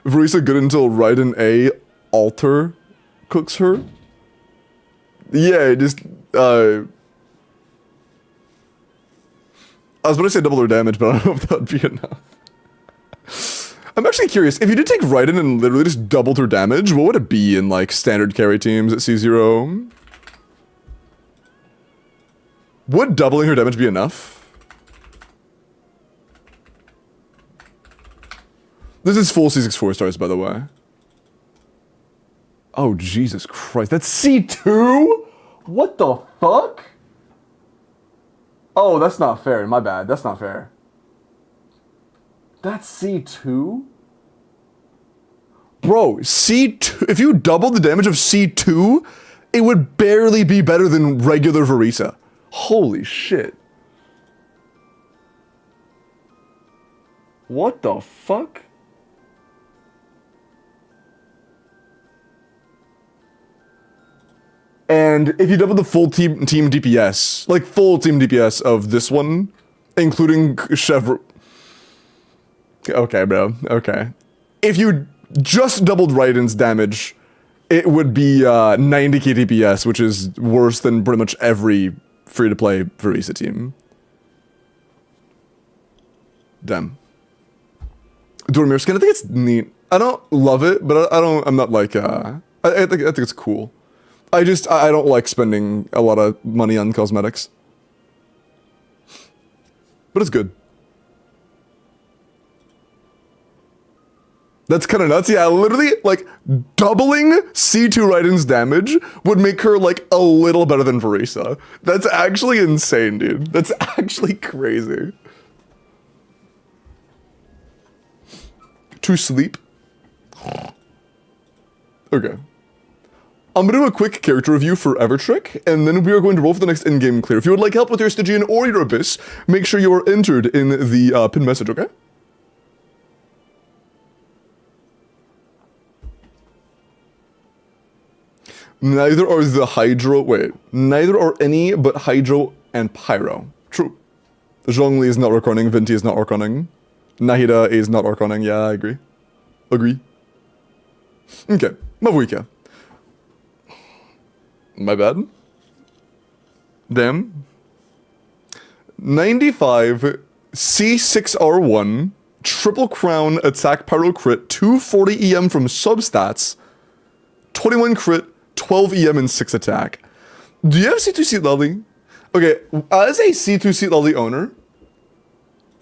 Varisa good until Raiden A alter cooks her? Yeah, just, I was about to say double her damage, but I don't know if that would be enough. I'm actually curious, if you did take Raiden and literally just doubled her damage, what would it be in, like, standard carry teams at C0? Would doubling her damage be enough? This is full C6 4 stars, by the way. Oh, Jesus Christ. That's C2? What the fuck? Oh, that's not fair. My bad. That's not fair. That's C2? Bro, C2... If you doubled the damage of C2, it would barely be better than regular Varisa. Holy shit. What the fuck? And if you double the full team DPS, like full team DPS of this one, including Chevron. Okay, bro. Okay. If you just doubled Raiden's damage, it would be 90k DPS, which is worse than pretty much every free-to-play Varisa team. Damn. Dormir skin, I think it's neat. I don't love it, but I'm not like, I think it's cool. I don't like spending a lot of money on cosmetics. But it's good. That's kind of nuts. Yeah, literally, like, doubling C2 Raiden's damage would make her, like, a little better than Verisa. That's actually insane, dude. That's actually crazy. To sleep. Okay. I'm gonna do a quick character review for Evertrick, and then we are going to roll for the next in-game clear. If you would like help with your Stygian or your Abyss, make sure you are entered in the pin message, okay? Neither are the Hydro, wait, neither are any but Hydro and Pyro. True. Zhongli is not Arconing, Venti is not Arconing. Nahida is not Arconing, yeah, I agree. Agree. Okay, Mavuika. My bad. Damn. 95 C6R1 Triple Crown Attack Pyro Crit 240 EM from substats 21 crit 12 EM and 6 attack. Do you have C2 Seat Lolly? Okay, as a C2 Seat Lolly owner,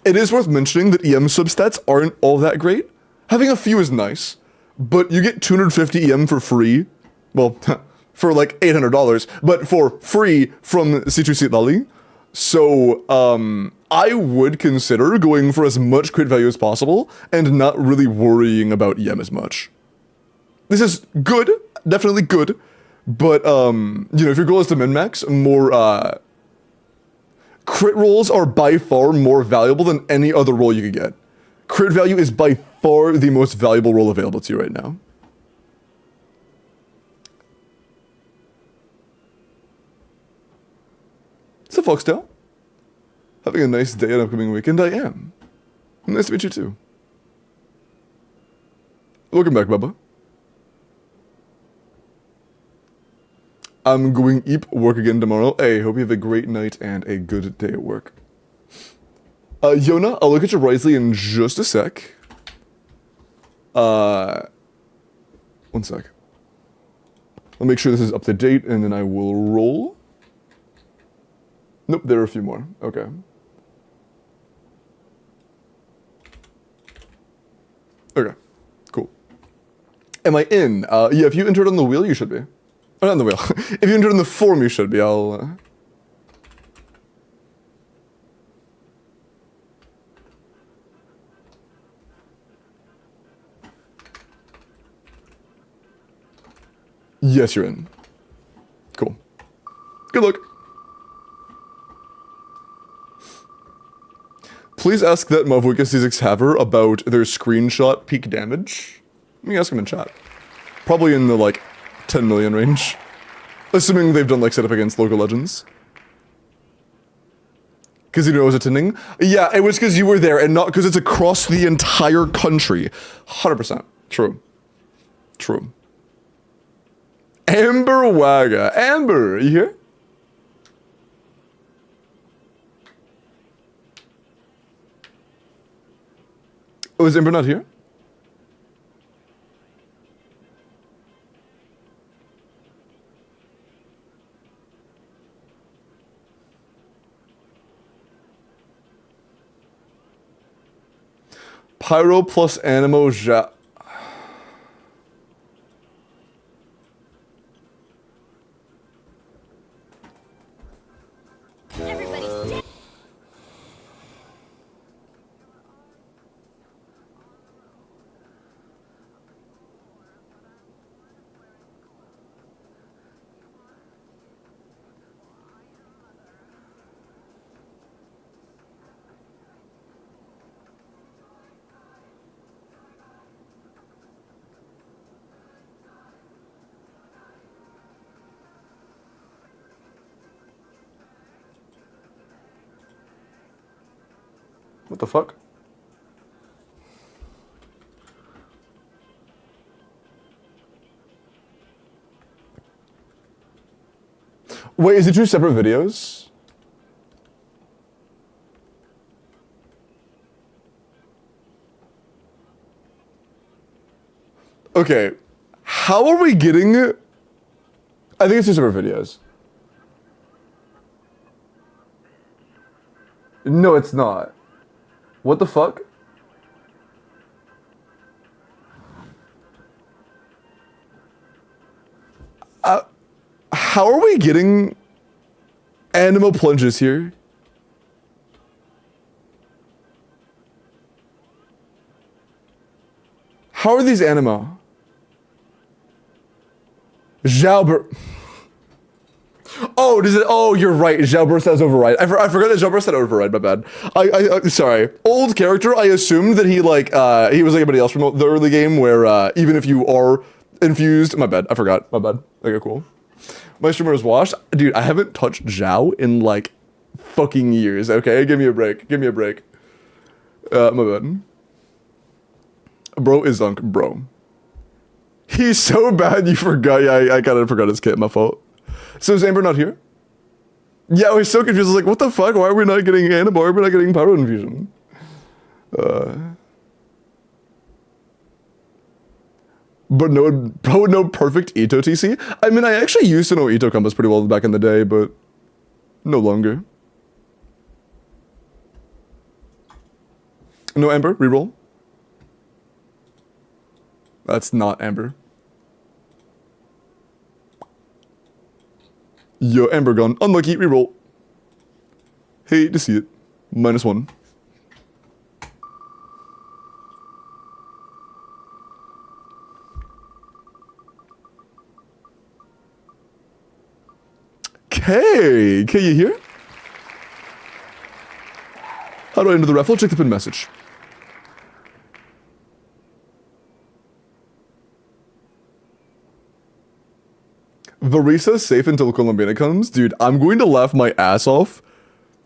it is worth mentioning that EM substats aren't all that great. Having a few is nice, but you get 250 EM for free. Well, for like $800, but for free from C2 Seat Lolly. So, I would consider going for as much crit value as possible and not really worrying about EM as much. This is good, definitely good, but, you know, if your goal is to min-max, more, crit rolls are by far more valuable than any other roll you could get. Crit value is by far the most valuable roll available to you right now. So, Foxtail, having a nice day and upcoming weekend? I am. Nice to meet you too. Welcome back, Bubba. I'm going eep work again tomorrow. Hey, hope you have a great night and a good day at work. Yona, I'll look at your Risley in just a sec. 1 sec. I'll make sure this is up to date and then I will roll. Nope, there are a few more. Okay. Okay, cool. Am I in? Yeah, if you entered on the wheel, you should be. Oh, not on the wheel. If you entered on the form, you should be. I'll... Yes, you're in. Cool. Good luck. Please ask that Mavuika C6 Haver about their screenshot peak damage. Let me ask him in chat. Probably in the, like, 10 million range. Assuming they've done, like, setup against local legends. Because you know I was attending? Yeah, it was because you were there and not because it's across the entire country. 100%. True. True. Amber Waga. Amber, are you here? Oh, is Amber not here? Pyro plus Animo Ja... Everybody stay. What the fuck? Wait, is it two separate videos? Okay, how are we getting I think it's 2 separate videos. No, it's not. What the fuck? How are we getting animal plunges here? How are these anima? Xiaober. Oh, does it? Oh, you're right. Xiaober says override. I forgot that Xiaober said override. My bad. Sorry. Old character. I assumed that he he was like anybody else from the early game, where even if you are infused. My bad. I forgot. My bad. Okay, cool. My streamer is washed. Dude, I haven't touched Zhao in like fucking years. Okay, give me a break. Give me a break. My bad. Bro is Zunk. Bro. He's so bad you forgot. Yeah, I kind of forgot his kit. My fault. So is Amber not here? Yeah, I was so confused. I was like, what the fuck? Why are we not getting Anima? Why are we not getting Pyro Infusion? But no perfect Ito TC. I mean, I actually used to know Ito combos pretty well back in the day, but no longer. No Amber, reroll. That's not Amber. Yo, Amber gone. Unlucky, reroll. Hate to see it. -1. K, you here? How do I enter the raffle? Check the pin message. Varisa safe until Colombina comes? Dude, I'm going to laugh my ass off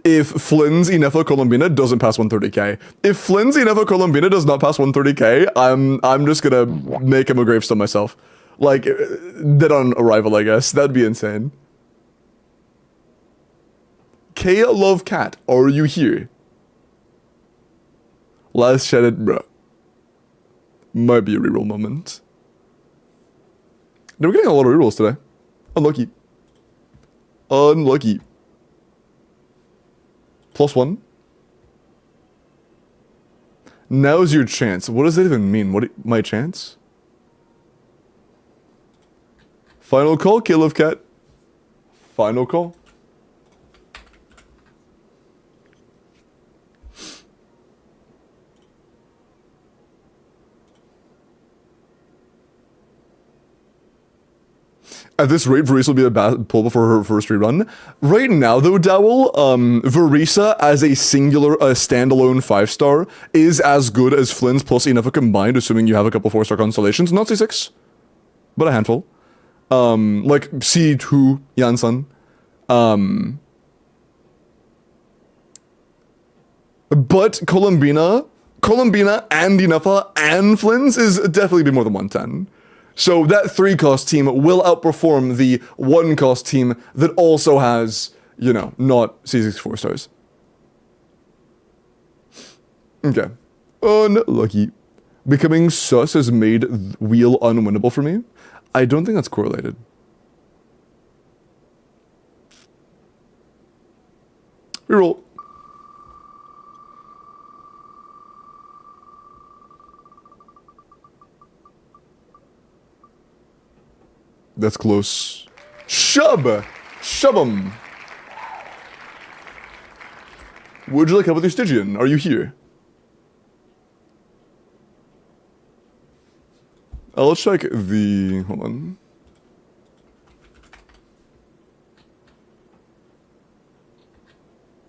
if Flynn's Inefa Colombina doesn't pass 130k. If Flynn's Inefa Colombina does not pass 130k, I'm just gonna make him a gravestone myself. Like, dead on arrival, I guess. That'd be insane. Kea Love Cat, are you here? Last chatted, bruh. Might be a reroll moment. We're getting a lot of rerolls today. Unlucky. Unlucky. +1. Now's your chance. What does that even mean? My chance? Final call, Kill of Cat. Final call. At this rate, Varisa will be a bad pull before her first rerun. Right now, though, Dowell, Varisa as a singular, standalone 5-star is as good as Flynn's plus Inefa combined, assuming you have a couple 4-star constellations. Not C6, but a handful. Like C2 Yansan. But Colombina and Inefa and Flynn's is definitely be more than 110. So that 3-cost team will outperform the 1-cost team that also has, you know, not C6 4-stars. Okay. Unlucky. Becoming sus has made wheel unwinnable for me. I don't think that's correlated. Reroll. That's close. Shub! Shub'em! Would you like help with your Stygian? Are you here? I'll check the... Hold on.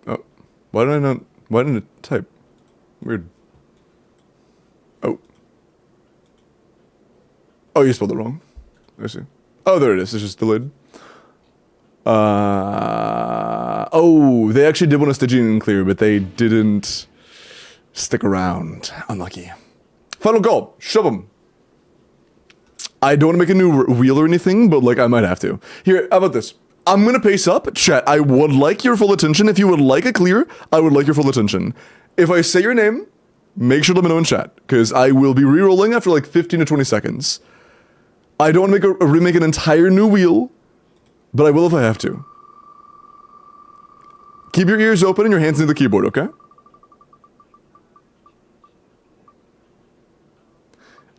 Oh. Why didn't it type? Weird. Oh. Oh, you spelled it wrong. I see. Oh, there it is. It's just delayed. Oh, they actually did want a Stygian clear, but they didn't stick around. Unlucky. Final call. Shove them. I don't want to make a new wheel or anything, but like I might have to. Here, how about this? I'm gonna pace up. Chat, I would like your full attention. If you would like a clear, I would like your full attention. If I say your name, make sure to let me know in chat, because I will be re-rolling after like 15 to 20 seconds. I don't want to remake an entire new wheel But I will if I have to. Keep your ears open and your hands near the keyboard, okay?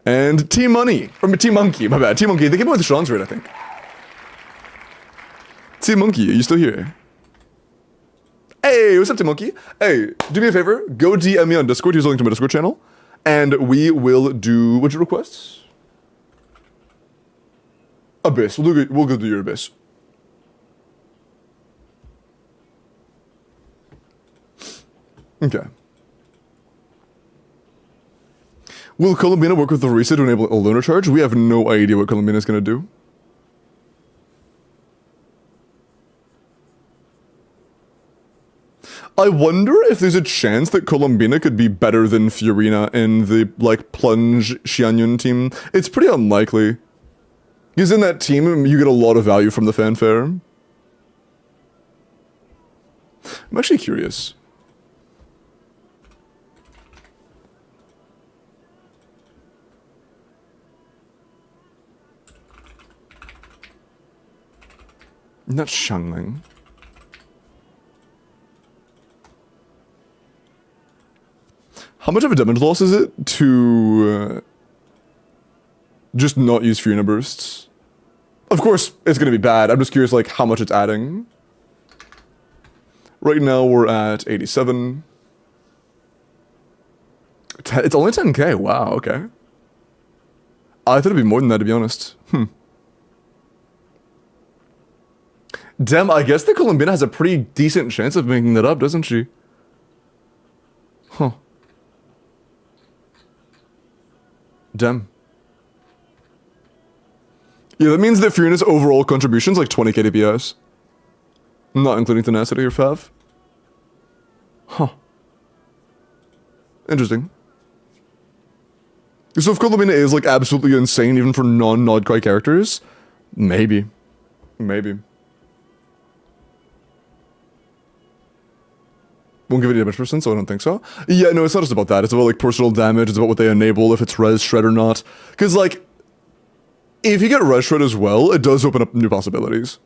And Team Money. Or Team Monkey, my bad. Team Monkey. They came out with Sean's rate, I think. Team Monkey, are you still here? Hey, what's up, Team Monkey? Hey, do me a favor. Go DM me on Discord. Here's a link to my Discord channel. And we will do... What's your requests? Abyss. We'll go do your Abyss. Okay. Will Columbina work with the Orisa to enable a lunar charge? We have no idea what Columbina is going to do. I wonder if there's a chance that Columbina could be better than Fiorina in the, like, Plunge Xianyun team. It's pretty unlikely. Because in that team, you get a lot of value from the fanfare. I'm actually curious. Not Xiangling. How much of a damage loss is it to just not use Fiorina bursts? Of course, it's going to be bad. I'm just curious, like, how much it's adding. Right now, we're at 87. It's only 10k. Wow, okay. I thought it'd be more than that, to be honest. Damn, I guess the Columbina has a pretty decent chance of making that up, doesn't she? Huh. Damn. Yeah, that means that Fiorina's overall contribution's like 20k DPS. Not including Tenacity or Fav. Huh. Interesting. So if Columbina is like absolutely insane even for non-Nodcry characters, maybe. Maybe. Won't give it damage percent, so I don't think so. Yeah, no, it's not just about that. It's about, like, personal damage. It's about what they enable, if it's Res Shred or not. Because, like, if you get Res Shred as well, it does open up new possibilities.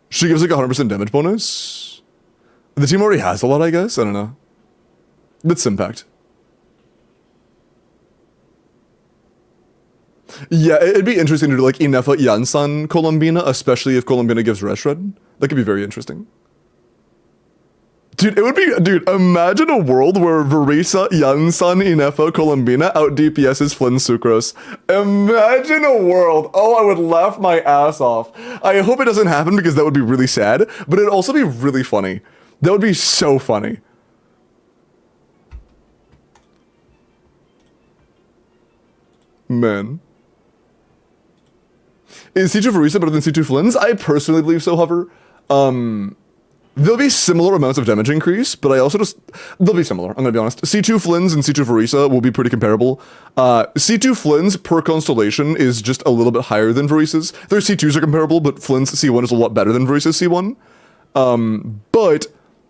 She gives, like, 100% damage bonus. The team already has a lot, I guess? I don't know. That's impact. Yeah, it'd be interesting to do, like, Inefa Yansan Columbina, especially if Columbina gives Res Shred. That could be very interesting. Dude, it would be... Dude, imagine a world where Verisa, Yansan, Inefa, Columbina out DPS's Flynn Sucrose. Imagine a world. Oh, I would laugh my ass off. I hope it doesn't happen because that would be really sad, but it'd also be really funny. That would be so funny. Man. Is C2 Verisa better than C2 Flynn's? I personally believe so, Hover. There'll be similar amounts of damage increase, but I also just... They'll be similar, I'm gonna be honest. C2 Flynn's and C2 Verisa will be pretty comparable. C2 Flynn's per constellation is just a little bit higher than Verisa's. Their C2s are comparable, but Flynn's C1 is a lot better than Verisa's C1. But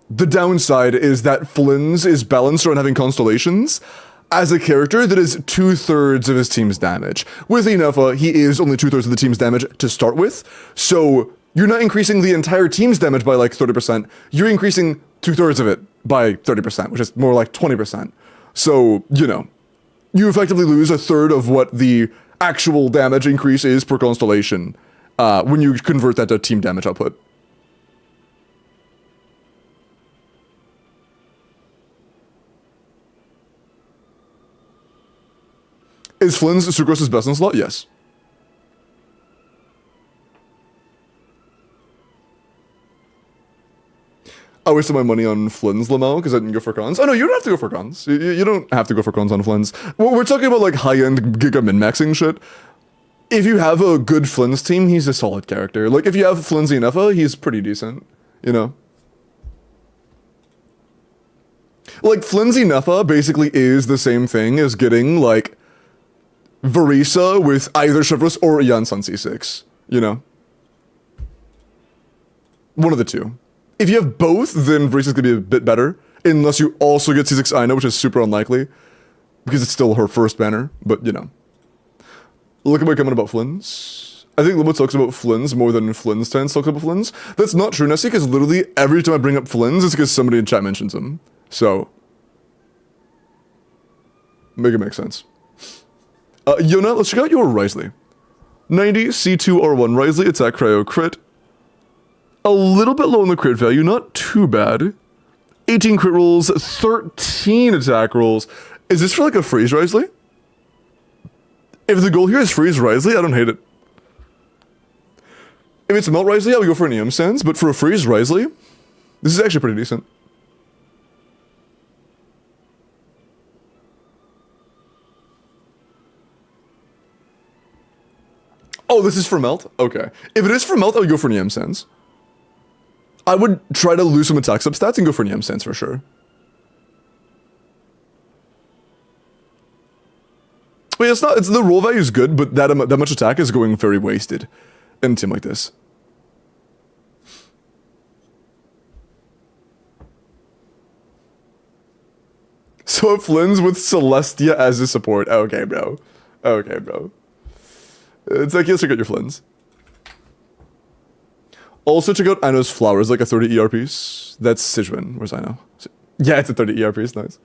the downside is that Flynn's is balanced around having constellations as a character that is 2/3 of his team's damage. With Inefa, he is only 2/3 of the team's damage to start with, so you're not increasing the entire team's damage by like 30%, you're increasing 2/3 of it by 30%, which is more like 20%. So, you know, you effectively lose 1/3 of what the actual damage increase is per constellation when you convert that to team damage output. Is Flynn's Sucrose's best in slot? Yes. I wasted my money on Flynn's Lamau because I didn't go for cons. Oh no, you don't have to go for cons. You don't have to go for cons on Flynn's. We're talking about like high-end Giga min-maxing shit. If you have a good Flynn's team, he's a solid character. Like if you have Flynn's Inefa, he's pretty decent, you know? Like Flynn's Inefa basically is the same thing as getting like Verisa with either Chivalrous or Yansan C6, you know? One of the two. If you have both, then Verisa's gonna be a bit better, unless you also get C6 Aina, which is super unlikely, because it's still her first banner, but you know. Look at my comment about Flynn's. I think Limbo talks about Flynn's more than Flynn's talks about Flynn's. That's not true, Nessie, because literally every time I bring up Flynn's, it's because somebody in chat mentions him. So, make it make sense. Yona, let's check out your Risley. 90, C2, R1 Risley, attack, cryo, crit. A little bit low on the crit value, not too bad. 18 crit rolls, 13 attack rolls. Is this for like a freeze Risley? If the goal here is freeze Risley, I don't hate it. If it's melt Risley, I would go for an EM sense, but for a freeze Risley, this is actually pretty decent. Oh, this is for melt? Okay. If it is for melt, I would go for an EM sense. I would try to lose some attack substats and go for an EM sense for sure. Wait, it's not, it's the roll value is good, but that much attack is going very wasted in a team like this. So it Flynn's with Celestia as a support. Okay, bro. Okay, bro. It's like, let's check out your Flynn's. Also check out Ano's Flowers, like a 30 ER piece. That's Sijuan. Where's Ano? Yeah, it's a 30 ER piece, nice.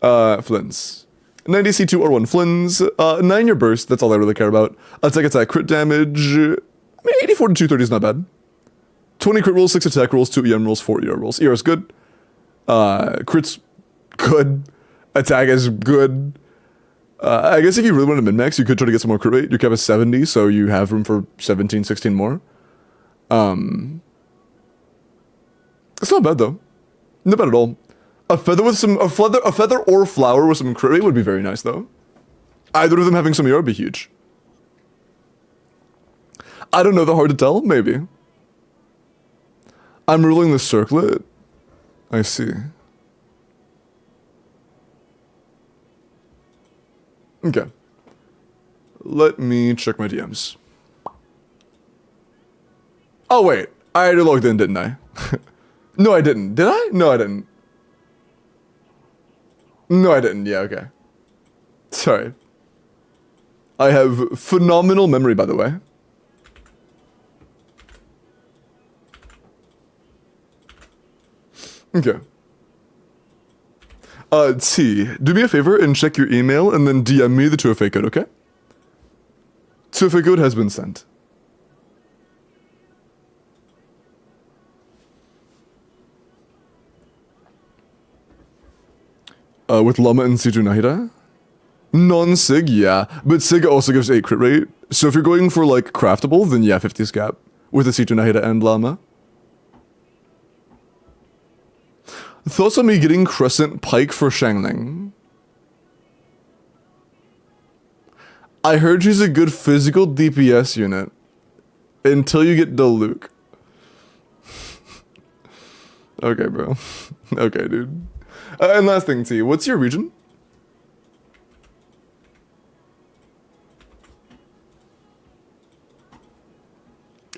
Flynn's. 90 C2 R1 Flynn's. 9-year burst, that's all I really care about. Attack, crit damage. I mean, 84 to 230 is not bad. 20 crit rolls, 6 attack rolls, 2 EM rolls, 4 ER rolls. ER is good. Crit's good. Attack is good. I guess if you really want to min-max, you could try to get some more crit rate. Your cap is 70, so you have room for 17, 16 more. It's not bad though. Not bad at all. A feather with some, a feather or flower with some crit rate would be very nice though. Either of them having some ER would be huge. I don't know, they're hard to tell, maybe. I'm ruling the circlet. I see. Okay. Let me check my DMs. Oh wait, I already logged in, didn't I? No, I didn't. Did I? No, I didn't. No, I didn't. Yeah, okay. Sorry. I have phenomenal memory, by the way. Okay. T, do me a favor and check your email and then DM me the 2FA code, okay? 2FA code has been sent. With Llama and Siju Nahida? Non-Sig, yeah. But Sig also gives 8 crit rate. So if you're going for, like, craftable, then yeah, 50 scap. With the Siju Nahida and Llama. Thoughts on me getting Crescent Pike for Shangling? I heard she's a good physical DPS unit. Until you get Diluc. Okay, bro. Okay, dude. And last thing, T, what's your region?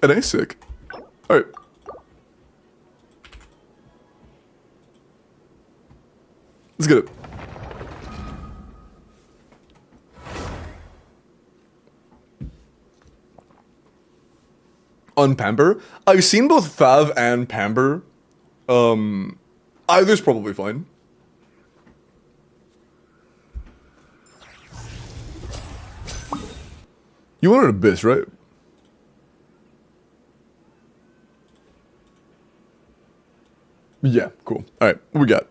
NA sick. Alright. Let's get it. On Pamper? I've seen both Fav and Pamper. Either's probably fine. You wanted Abyss, right? Yeah, cool. Alright, what we got?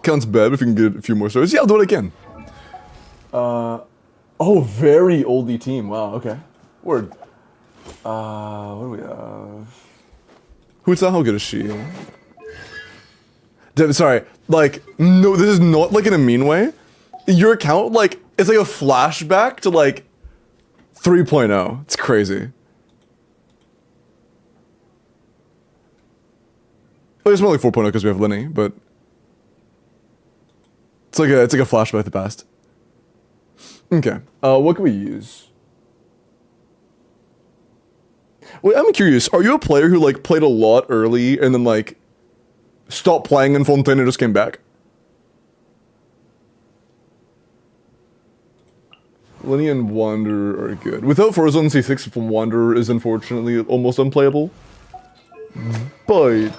Counts bad if you can get a few more stars. Yeah, I'll do what I can. Oh, very oldie team. Wow, okay. Word. What do we have? Who's that? How good is she? Sorry, like, no, this is not like in a mean way. Your account, like, it's like a flashback to like 3.0. It's crazy. Well, it's more like 4.0 because we have Lenny, but it's like a flashback to the past. Okay. What can we use? Wait, I'm curious. Are you a player who like played a lot early and then like stopped playing in Fontaine and just came back? Lenny and Wanderer are good. Without Frozen C6 from Wanderer is unfortunately almost unplayable. But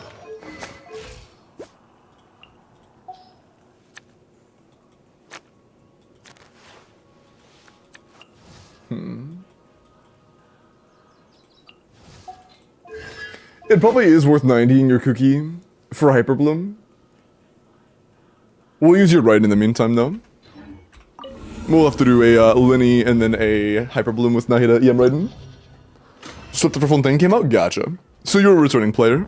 it probably is worth 90 in your cookie for Hyperbloom. We'll use your right in the meantime, though. We'll have to do a Lenny and then a Hyperbloom with Nahida EM Raiden. Slipped for Fontaine came out? Gotcha. So you're a returning player.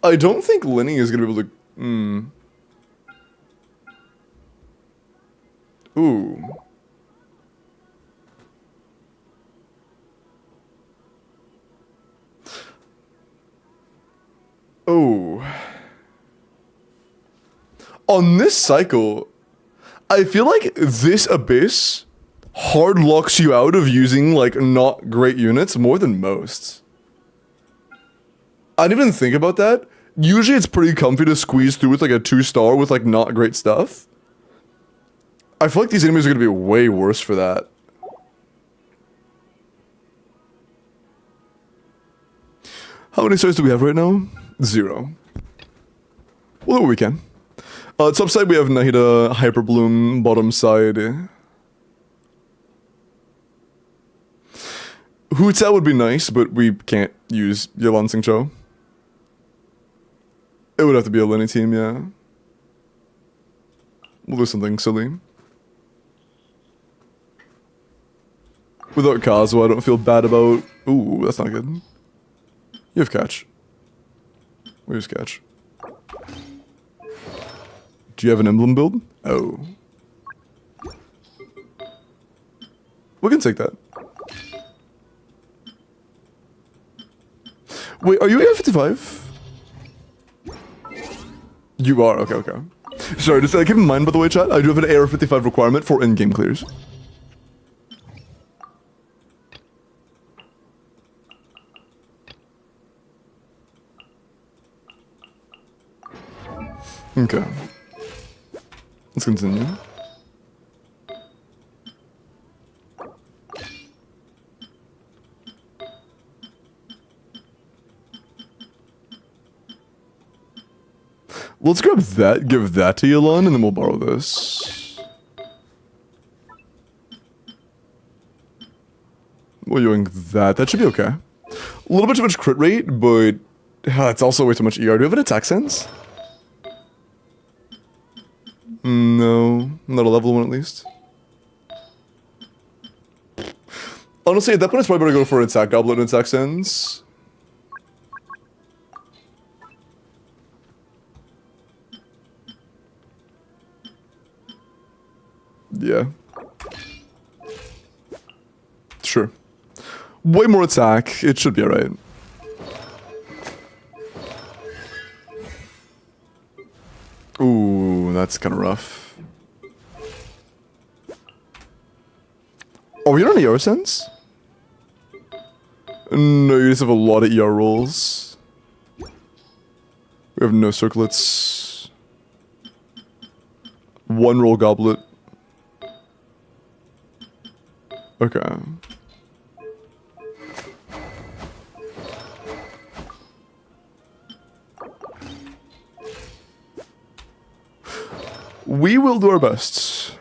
I don't think Lenny is gonna be able to... Ooh. Oh. On this cycle, I feel like this Abyss hard locks you out of using, like, not great units more than most. I didn't even think about that. Usually it's pretty comfy to squeeze through with, like, a 2-star with, like, not great stuff. I feel like these enemies are gonna be way worse for that. How many stars do we have right now? 0. We'll do what we can. Top side we have Nahida, Hyperbloom, bottom side. Hootsa would be nice, but we can't use Yelan Singcho. It would have to be a Lenny team, yeah. We'll do something silly. Without Kazuo, I don't feel bad about... Ooh, that's not good. You have catch. We use catch. Do you have an emblem build? Oh. We can take that. Wait, are you AR-55? You are, okay, okay. Sorry, just keep in mind, by the way, chat, I do have an AR-55 requirement for in-game clears. Okay. Let's continue. Let's grab that, give that to Yelan, and then we'll borrow this. We're doing that. That should be okay. A little bit too much crit rate, but it's also way too much ER. Do we have an attack sense? No, not a level 1 at least. Honestly, at that point, it's probably better to go for an attack goblet and attack sense. Yeah. Sure. Way more attack. It should be alright. Ooh, that's kind of rough. Oh, you're on ER sense? No, you just have a lot of ER rolls. We have no circlets. 1 roll goblet. Okay. We will do our best.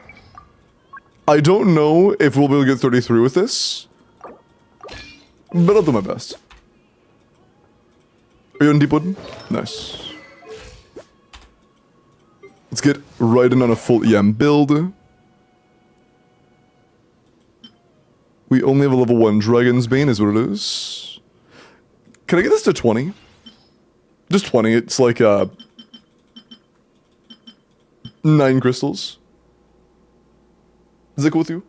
I don't know if we'll be able to get 33 with this, but I'll do my best. Are you on deep wood? Nice. Let's get right in on a full EM build. We only have a level 1 Dragon's Bane is what it is. Can I get this to 20? Just 20, it's like 9 crystals. Is that cool with you?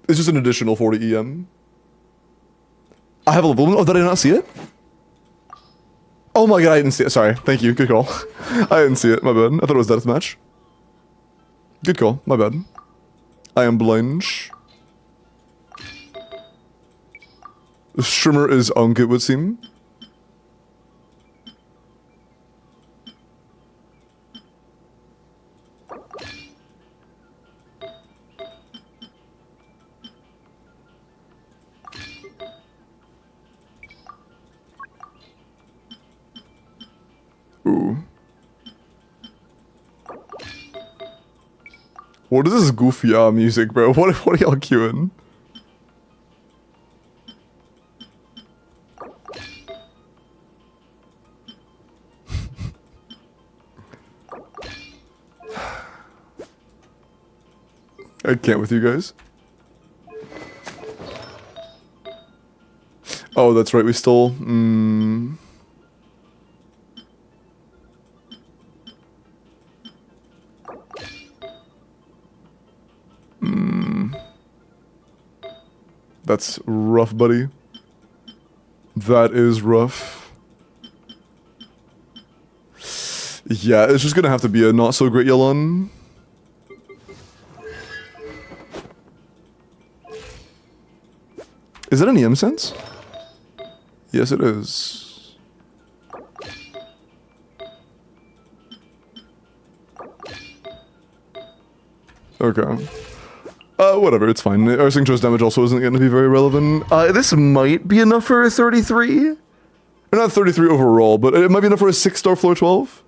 It's just an additional 40 EM. I have a level 1. Oh, did I not see it? Oh my god, I didn't see it. Sorry. Thank you. Good call. I didn't see it. My bad. I thought it was deathmatch. Good call. My bad. I am blind. The streamer is Unk, it would seem. Ooh. What is this goofy music, bro? What are y'all queuing? I can't with you guys. Oh, that's right, we stole. That's rough, buddy. That is rough. Yeah, it's just gonna have to be a not so great Yelan. Is that an EM sense? Yes, it is. Okay. Whatever, it's fine. Our synchronous damage also isn't going to be very relevant. This might be enough for a 33? Or not 33 overall, but it might be enough for a 6-star floor 12.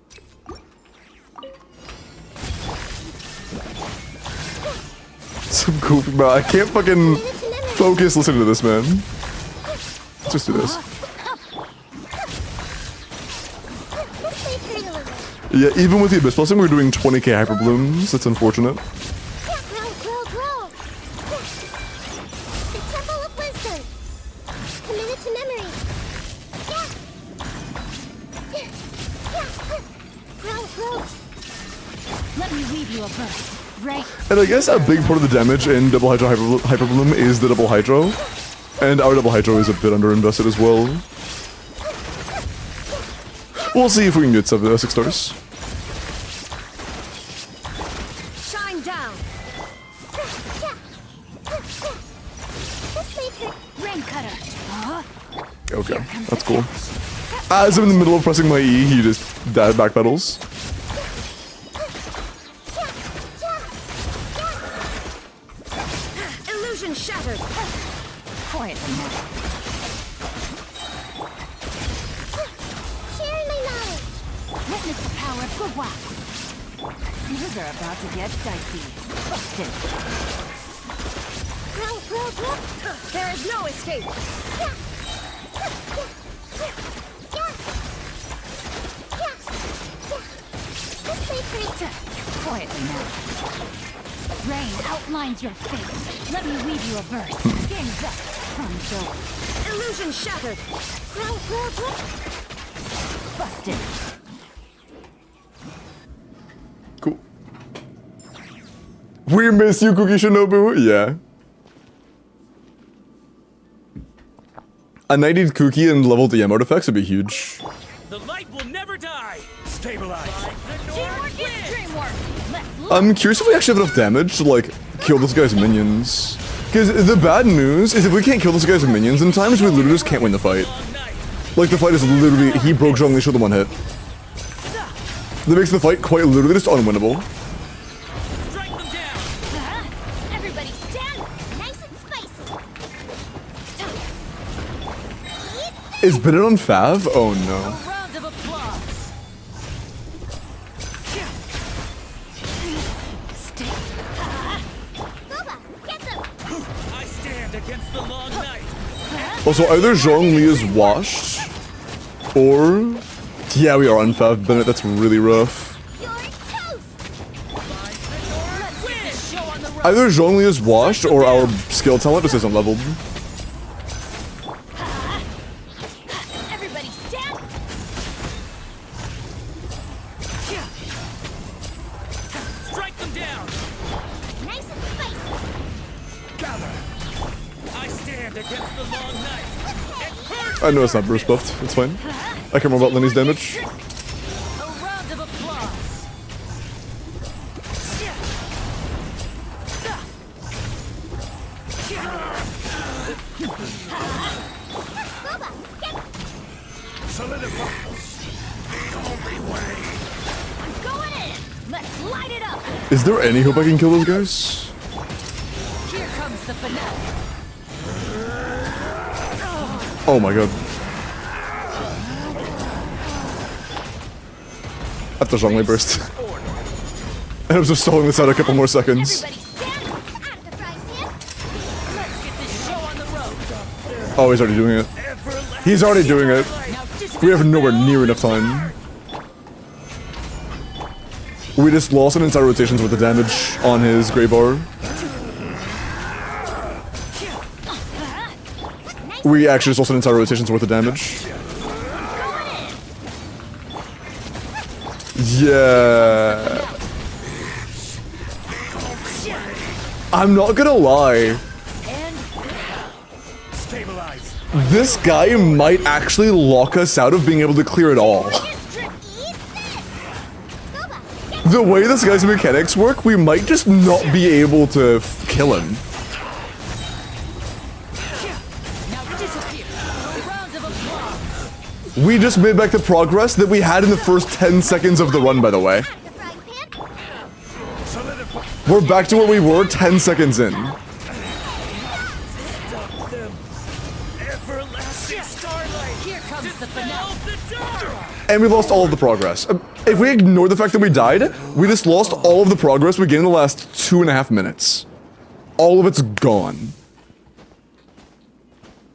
Some goofy, bro. I can't fucking focus listening to this, man. Let's just do this. Yeah, even with the Abyss Blessing, we're doing 20k Hyper Blooms. That's unfortunate. And I guess a big part of the damage in Double Hydro Hyper Bloom is the Double Hydro. And our Double Hydro is a bit underinvested as well. We'll see if we can get 6 stars. Shine down. Rain cutter. Okay, that's cool. As I'm in the middle of pressing my E, he just backpedals. Illusion shattered. Quietly now. Sharing my knowledge. Witness the power of good wow. Things are about to get dicey. Busted. There is no escape. Quietly now. Rain outlines your fate. Let me weave you a verse. Game's up. Time's over. Illusion shattered. Busted. Cool. We miss you, Cookie Shinobu. Yeah. A 90 Cookie and leveled EM artifacts would be huge. The light will never die. Stabilize. Teamwork is dreamwork. Let's I'm curious if we actually have enough damage to, like, kill this guy's minions. Because the bad news is if we can't kill this guy's minions in times, we literally just can't win the fight. Like, the fight is literally, he broke Zhongli with one hit. That makes the fight quite literally just unwinnable. Strike them down. everybody stand. Nice and spicy. Is Bennett on Fav? Oh no. Round of applause. Boba, get them. I stand against the long night. Also, either Zhongli is washed, or... Yeah, we are on Fav, Bennett, that's really rough. You're toast. Let's get this show on the road. Either Zhongli is washed, or our skill talent just isn't leveled. Everybody stand. Strike them down. Nice and spicy. Gather. I stand against the long night. It hurts. I know it's not burst buffed, it's fine. I care more about Lenny's damage. A round of applause. I'm going in. Let's light it up. Is there any hope I can kill those guys? Here comes the finale. Oh my god. That's a Zhongli burst. I was just stalling this out a couple more seconds. Everybody stand out of the frying pan. Let's get this show on the road. Oh, he's already doing it. He's already doing it. Now just We have nowhere near enough time. We just lost an entire rotations with the damage on his Grey Bar. We actually just lost an entire rotations worth of damage. Yeah. I'm not gonna lie. Stabilize. This guy might actually lock us out of being able to clear it all. The way this guy's mechanics work, we might just not be able to kill him. now disappear. Rounds of applause. We just made back the progress that we had in the first 10 seconds of the run, by the way. The frying pan. We're back to where we were 10 seconds in. Everlasting starlight. Here comes the finale. The dark. And we lost all of the progress. If we ignore the fact that we died, we just lost all of the progress we gained in the last 2.5 minutes. All of it's gone.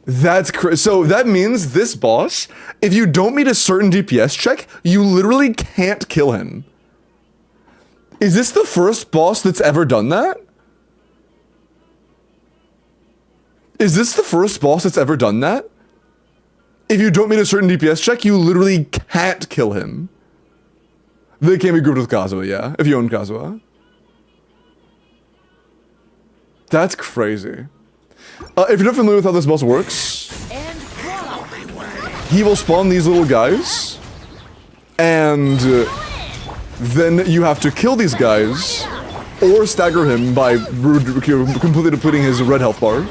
That's so that means this boss, if you don't meet a certain DPS check, you literally can't kill him. Is this the first boss that's ever done that? Is this the first boss that's ever done that? If you don't meet a certain DPS check, you literally can't kill him. They can be grouped with Kazuha, yeah, if you own Kazuha. That's crazy. If you're not familiar with how this boss works, And voila. he will spawn these little guys, and then you have to kill these guys, or stagger him by completely depleting his red health bar.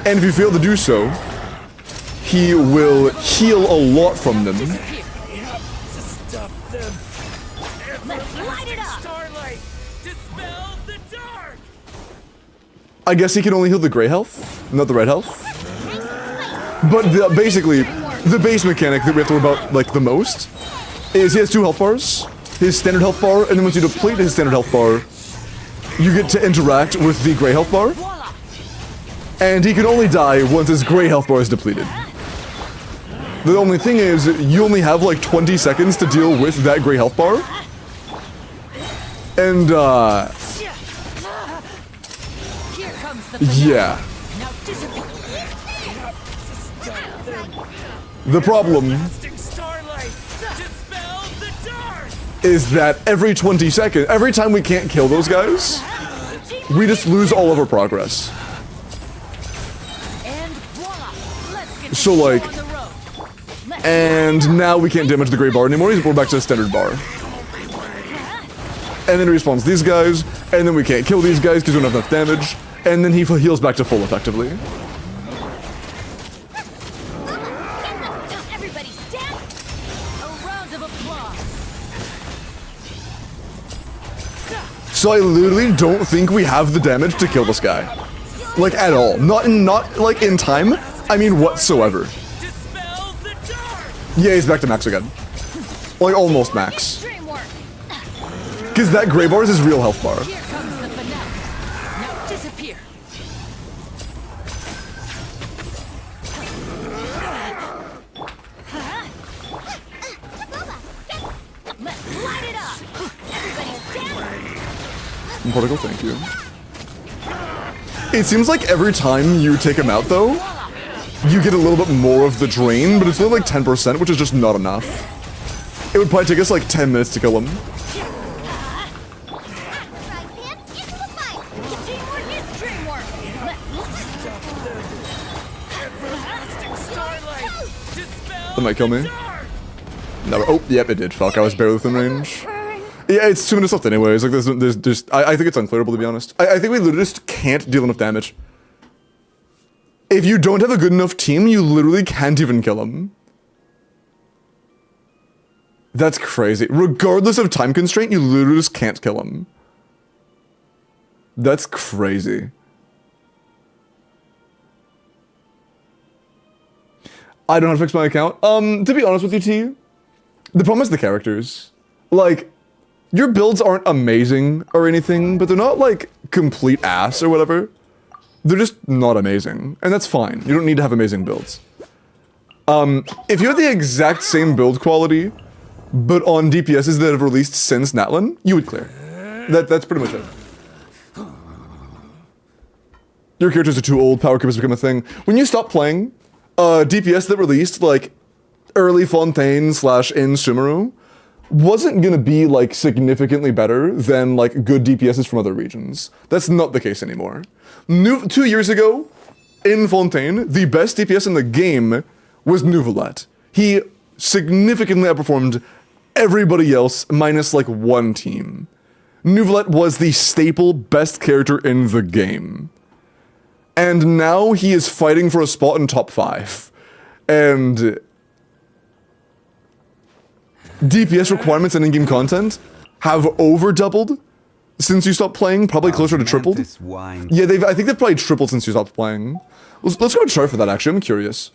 And if you fail to do so, he will heal a lot from them. Stop them. Let's light it up. Starlight. Dispel the dark. I guess he can only heal the gray health, not the red health. But basically, the base mechanic that we have to worry about like the most is he has 2 health bars, his standard health bar, and then once you deplete his standard health bar, you get to interact with the gray health bar. Voila. And he can only die once his gray health bar is depleted. The only thing is, you only have like 20 seconds to deal with that gray health bar. And, Here comes the finale. yeah. Now disappear. The problem Everlasting starlight. Dispel the dark. is that every 20 seconds, every time we can't kill those guys, we just lose all of our progress. And voila. Let's get So, this show like- on the road. Let's And now we can't damage the gray bar anymore, we're back to the standard bar. And then he respawns these guys, and then we can't kill these guys because we don't have enough damage, and then he heals back to full effectively. everybody stand. A round of applause. So I literally don't think we have the damage to kill this guy. Like, at all. Not like in time, I mean whatsoever. Dispel the dark. Yeah, he's back to max again. Like, almost max. Dream work. Because that gray bar is his real health bar. Here comes the finale. Now disappear. Let's light it up. Everybody stand. Particle, thank you. It seems like every time you take him out, though, you get a little bit more of the drain, but it's only like 10%, which is just not enough. It would probably take us like 10 minutes to kill him. Everlasting starlight. Dispel That might kill me. the dark. No, oh, yep, it did. Fuck, I was barely within range. Yeah, it's 2 minutes left anyways. Like, I think it's unclearable, to be honest. I think we literally just can't deal enough damage. If you don't have a good enough team, you literally can't even kill him. That's crazy. Regardless of time constraint, you literally just can't kill him. That's crazy. I don't know how to fix my account. To be honest with you, T, the problem is the characters. Like, your builds aren't amazing or anything, but they're not like complete ass or whatever. They're just not amazing, and that's fine. You don't need to have amazing builds. If you have the exact same build quality, but on DPSs that have released since Natlin, you would clear. That's pretty much it. Your characters are too old, power creep has become a thing. When you stop playing, DPS that released, like, early Fontaine / in Sumeru, wasn't gonna be, like, significantly better than, like, good DPSs from other regions. That's not the case anymore. 2 years ago, in Fontaine, the best DPS in the game was Nouvelette. He significantly outperformed everybody else, minus, like, one team. Nouvelette was the staple best character in the game. And now he is fighting for a spot in top 5. And DPS requirements and in-game content have over doubled since you stopped playing, probably closer to tripled. Yeah, I think they've probably tripled since you stopped playing. Let's go and try for that, actually. I'm curious.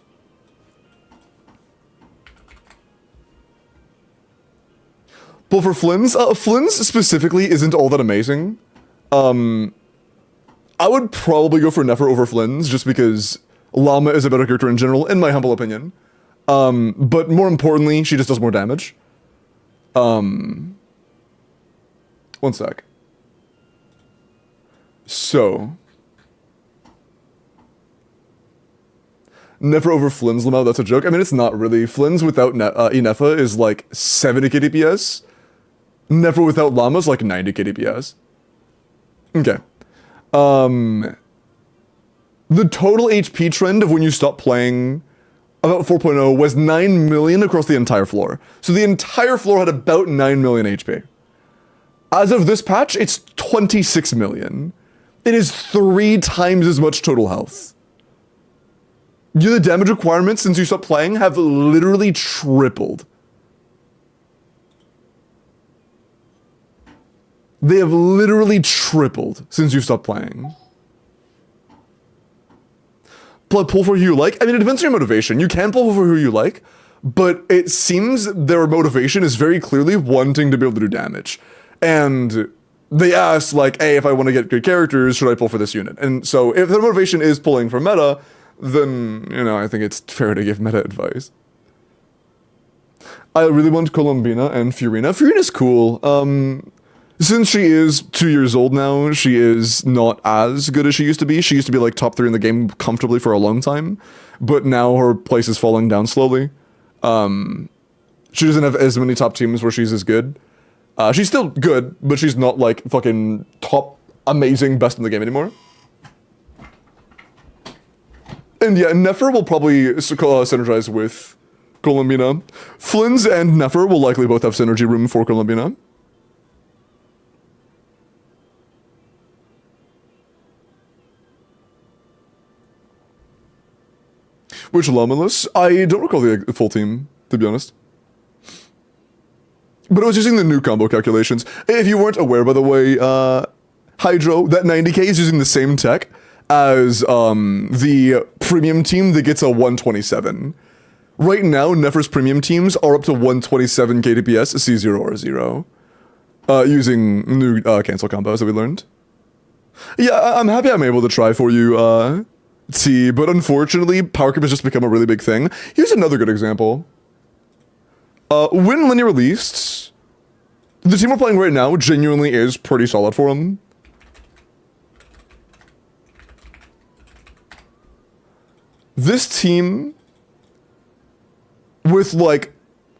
But for Flynn's, Flynn's specifically isn't all that amazing. I would probably go for Nefer over Flynn's, just because Llama is a better character in general, in my humble opinion. But more importantly, she just does more damage. One sec. So. Nefer over Flynn's Llama, that's a joke. I mean, it's not really. Flynn's without Inefa is like 70k DPS. Nefer without Llama is like 90k DPS. Okay. The total HP trend of when you stop playing about 4.0 was 9 million across the entire floor. So the entire floor had about 9 million HP. As of this patch, it's 26 million. It is 3 times as much total health. The damage requirements since you stopped playing have literally tripled. They have literally tripled since you stopped playing. Pull for who you like? I mean, it depends on your motivation. You can pull for who you like, but it seems their motivation is very clearly wanting to be able to do damage. And they ask, like, hey, if I want to get good characters, should I pull for this unit? And so if their motivation is pulling for meta, then, you know, I think it's fair to give meta advice. I really want Colombina and Furina. Furina's cool. Since she is 2 years old now, she is not as good as she used to be. She used to be like top 3 in the game comfortably for a long time, but now her place is falling down slowly. She doesn't have as many top teams where she's as good. She's still good, but she's not like fucking top amazing best in the game anymore. And yeah, Nefer will probably synergize with Colombina. Flynn's and Nefer will likely both have synergy room for Colombina. Which Lomeless? I don't recall the full team, to be honest. But I was using the new combo calculations. If you weren't aware, by the way, Hydro, that 90k is using the same tech as the premium team that gets a 127. Right now, Nefer's premium teams are up to 127 KDPS, C0 or 0. Using new cancel combos that we learned. Yeah, I'm happy I'm able to try for you, T, but unfortunately, power creep has just become a really big thing. Here's another good example. When Linear released, the team we're playing right now genuinely is pretty solid for him. This team, with like,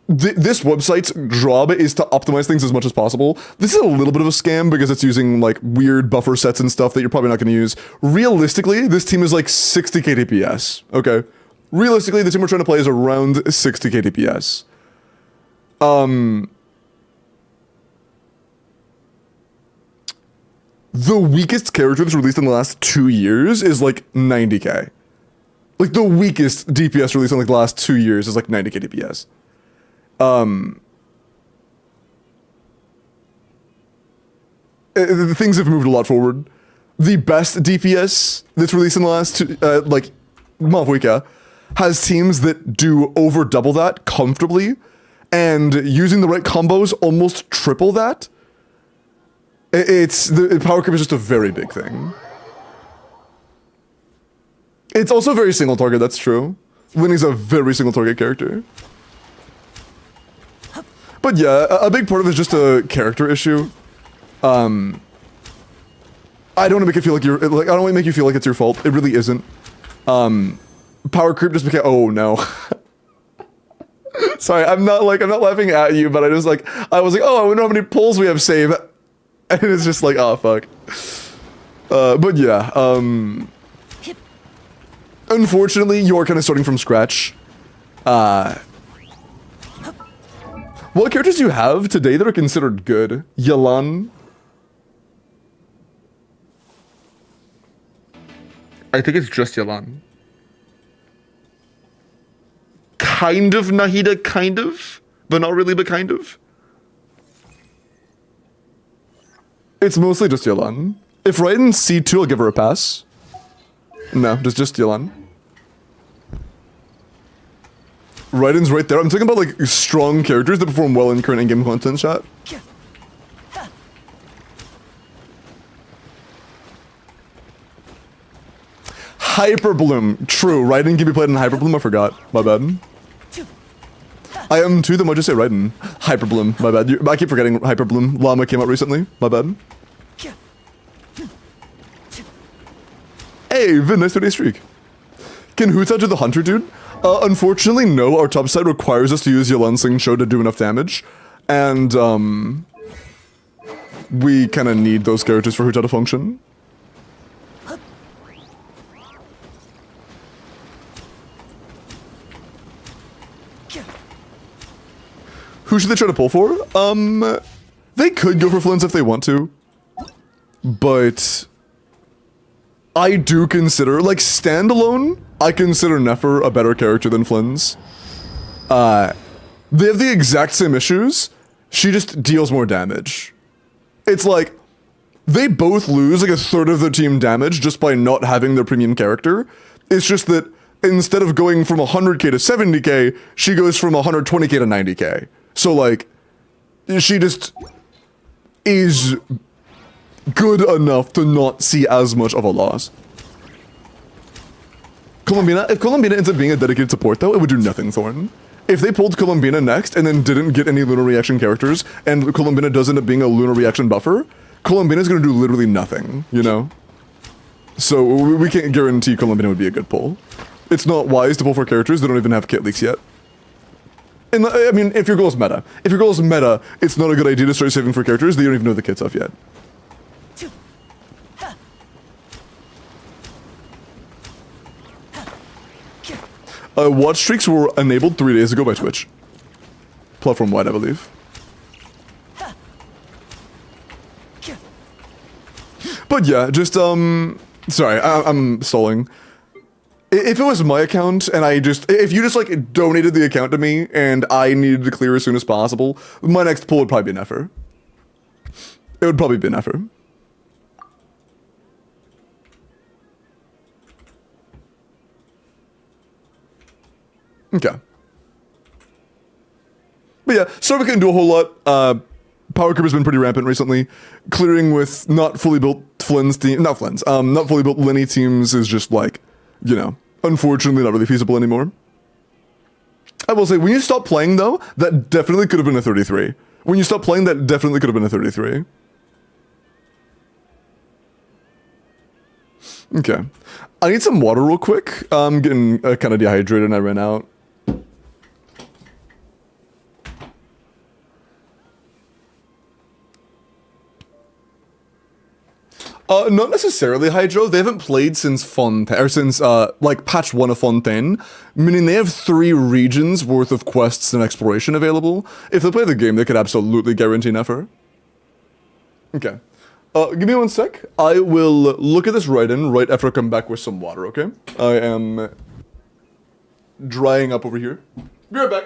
this website's job is to optimize things as much as possible. This is a little bit of a scam because it's using like weird buffer sets and stuff that you're probably not going to use. Realistically, this team is like 60k DPS, okay? Realistically, the team we're trying to play is around 60k DPS. The weakest character that's released in the last 2 years is like 90k. Like the weakest DPS release in like the last 2 years is like 90k DPS. Things have moved a lot forward. The best DPS that's released in the last like month week has teams that do over double that comfortably, and using the right combos almost triple that. It's the power creep is just a very big thing. It's also very single target. That's true. Winnie's a very single target character. But yeah, a big part of it is just a character issue. I don't want to make it feel like you're like, I don't want to make you feel like it's your fault. It really isn't. Power creep just became, oh no. Sorry, I'm not laughing at you, but I was like, oh, I wonder how many pulls we have save. And it's just like, oh fuck. But yeah, unfortunately, you're kind of starting from scratch. What characters do you have today that are considered good? Yelan? I think it's just Yelan. Kind of Nahida, kind of. But not really, but kind of. It's mostly just Yelan. If Raiden's C2, I'll give her a pass. No, just Yelan. Raiden's right there. I'm talking about like strong characters that perform well in current in-game content chat. Hyperbloom. True, Raiden can be played in Hyperbloom. I forgot. My bad. I am too, then why'd you say Raiden? Hyperbloom. My bad. I keep forgetting Hyperbloom. Llama came out recently. My bad. Hey, Vin, nice 30-day streak. Can Huta do the Hunter, dude? Unfortunately, no. Our top side requires us to use Yelan Sing Show to do enough damage. And, we kind of need those characters for Huta to function. Who should they try to pull for? They could go for Flins if they want to. But I do consider, like, standalone, I consider Nefer a better character than Flins. They have the exact same issues. She just deals more damage. It's like, they both lose like a third of their team damage just by not having their premium character. It's just that instead of going from 100k to 70k, she goes from 120k to 90k. So like, she just is good enough to not see as much of a loss. Columbina, if Columbina ends up being a dedicated support though, it would do nothing, Thorn. If they pulled Columbina next and then didn't get any lunar reaction characters, and Columbina does end up being a lunar reaction buffer, Columbina's gonna do literally nothing, you know? So we can't guarantee Columbina would be a good pull. It's not wise to pull for characters that don't even have kit leaks yet. And I mean, if your goal is meta. If your goal is meta, it's not a good idea to start saving for characters that you don't even know the kits of yet. Watch streaks were enabled 3 days ago by Twitch. Platform-wide, I believe. But yeah, just, sorry, I'm stalling. If it was my account and if you just like donated the account to me and I needed to clear as soon as possible, my next pull would probably be Nefer. It would probably be Nefer. Okay. But yeah, Starbuck couldn't do a whole lot. Power creep has been pretty rampant recently. Clearing with not fully built not fully built Lenny teams is just like, you know, unfortunately not really feasible anymore. I will say, when you stop playing though, that definitely could have been a 33. When you stop playing, that definitely could have been a 33. Okay. I need some water real quick. I'm getting kind of dehydrated and I ran out. Not necessarily Hydro. They haven't played since Fontaine, or since, like, patch 1 of Fontaine, meaning they have 3 regions worth of quests and exploration available. If they play the game, they could absolutely guarantee Nefer. Okay. Give me 1 sec. I will look at this right after I come back with some water, okay? I am drying up over here. Be right back.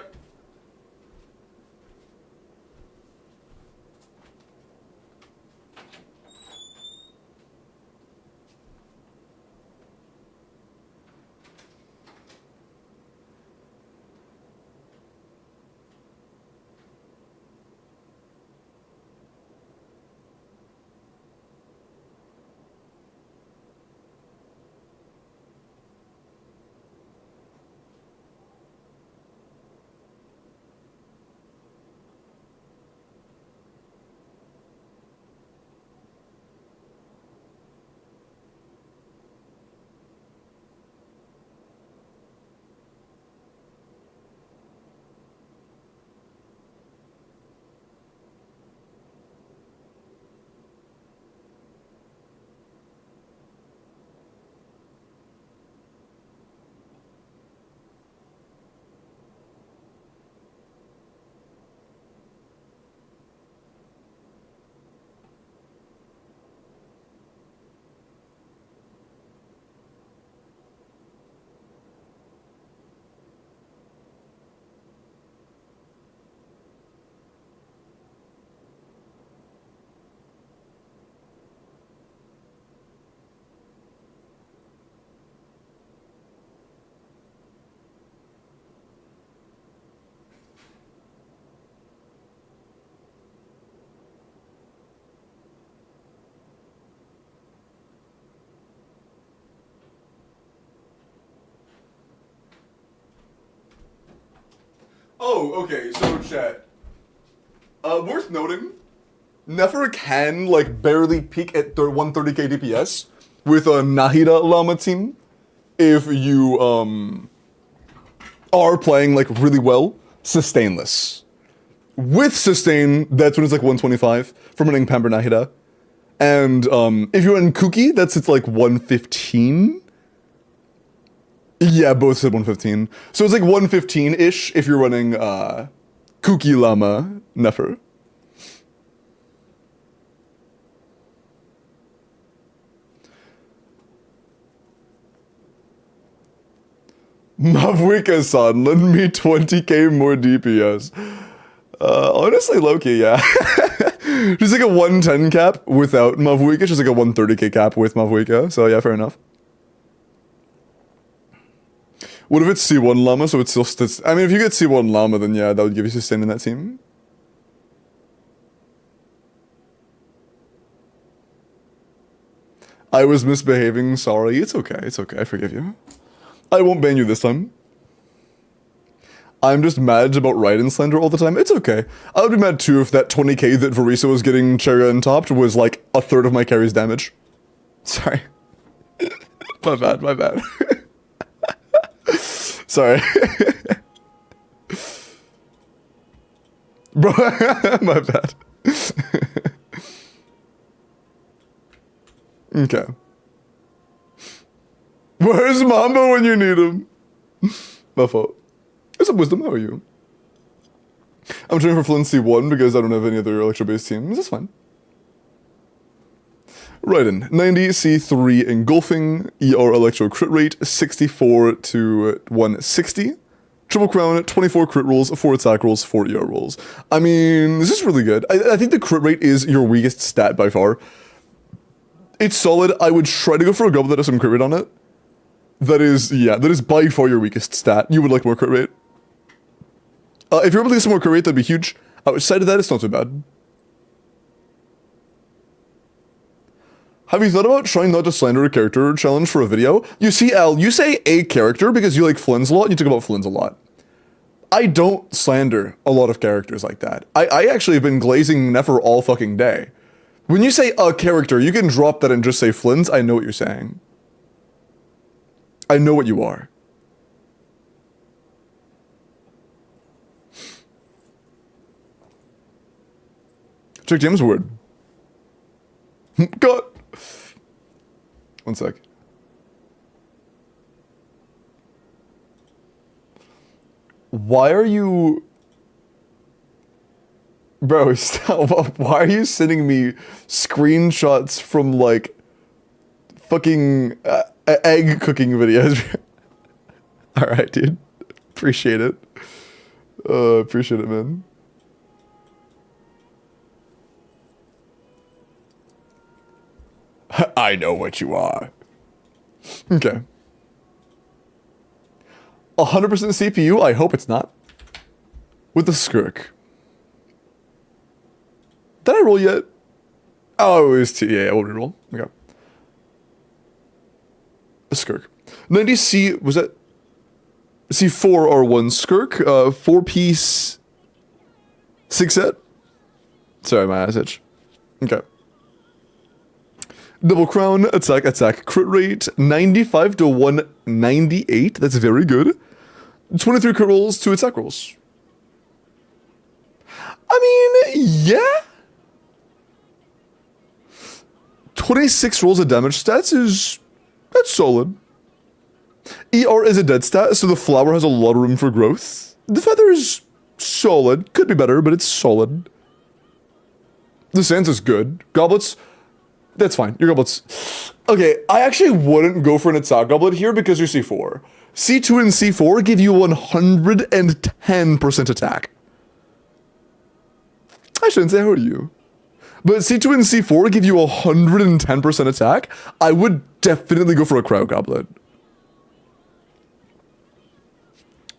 Oh, okay, so chat. Worth noting, Nefer can, like, barely peak at 130k DPS with a Nahida Llama team if you, are playing, like, really well, sustainless. With sustain, that's when it's, like, 125 from running Pamper Nahida. And, if you're in Kuki, it's, like, 115. Yeah, both said 115. So it's like 115-ish if you're running Kuki Llama Nefer. Mavwika-san, lend me 20k more DPS. Honestly, Loki, yeah. She's like a 110 cap without Mavwika. She's like a 130k cap with Mavwika. So yeah, fair enough. What if it's C1 Llama, so it's still... I mean, if you get C1 Llama, then yeah, that would give you sustain in that team. I was misbehaving, sorry. It's okay, I forgive you. I won't ban you this time. I'm just mad about Raiden slander all the time. It's okay. I would be mad too if that 20k that Varisa was getting cherry on topped was like a third of my carry's damage. Sorry. My bad. Sorry. Bro, my bad. Okay. Where's Mamba when you need him? My fault. What's up, Wisdom? How are you? I'm training for Flint C1 because I don't have any other Electro-based teams. That's fine. Raiden, 90 C3 engulfing, ER Electro crit rate, 64 to 160. Triple Crown, 24 crit rolls, 4 attack rolls, 4 ER rolls. I mean, this is really good. I think the crit rate is your weakest stat by far. It's solid. I would try to go for a goblin that has some crit rate on it. That is by far your weakest stat. You would like more crit rate. If you're able to get some more crit rate, that'd be huge. Outside of that, it's not too bad. Have you thought about trying not to slander a character challenge for a video? You see, Al, you say a character because you like Flynn's a lot and you talk about Flynn's a lot. I don't slander a lot of characters like that. I actually have been glazing Nefer all fucking day. When you say a character, you can drop that and just say Flynn's. I know what you're saying. I know what you are. Check James' word. God. One sec. Why are you... Bro, stop. Why are you sending me screenshots from, like, fucking egg cooking videos? Alright, dude. Appreciate it. Appreciate it, man. I know what you are. Okay. 100% CPU? I hope it's not. With the Skirk. Did I roll yet? Oh, it was two. Yeah, I will reroll. Okay. The Skirk. 90C, was that? C4R1 Skirk, 4-piece 6 set. Sorry, my eyes itch. Okay. Double crown, attack, crit rate, 95 to 198. That's very good. 23 crit rolls, 2 attack rolls. I mean, yeah. 26 rolls of damage stats that's solid. ER is a dead stat, so the flower has a lot of room for growth. The feather is solid. Could be better, but it's solid. The sands is good. Goblets, that's fine. Your goblets. Okay, I actually wouldn't go for an attack goblet here because you're C4. C2 and C4 give you 110% attack. I shouldn't say how are you. But C2 and C4 give you 110% attack. I would definitely go for a crowd goblet.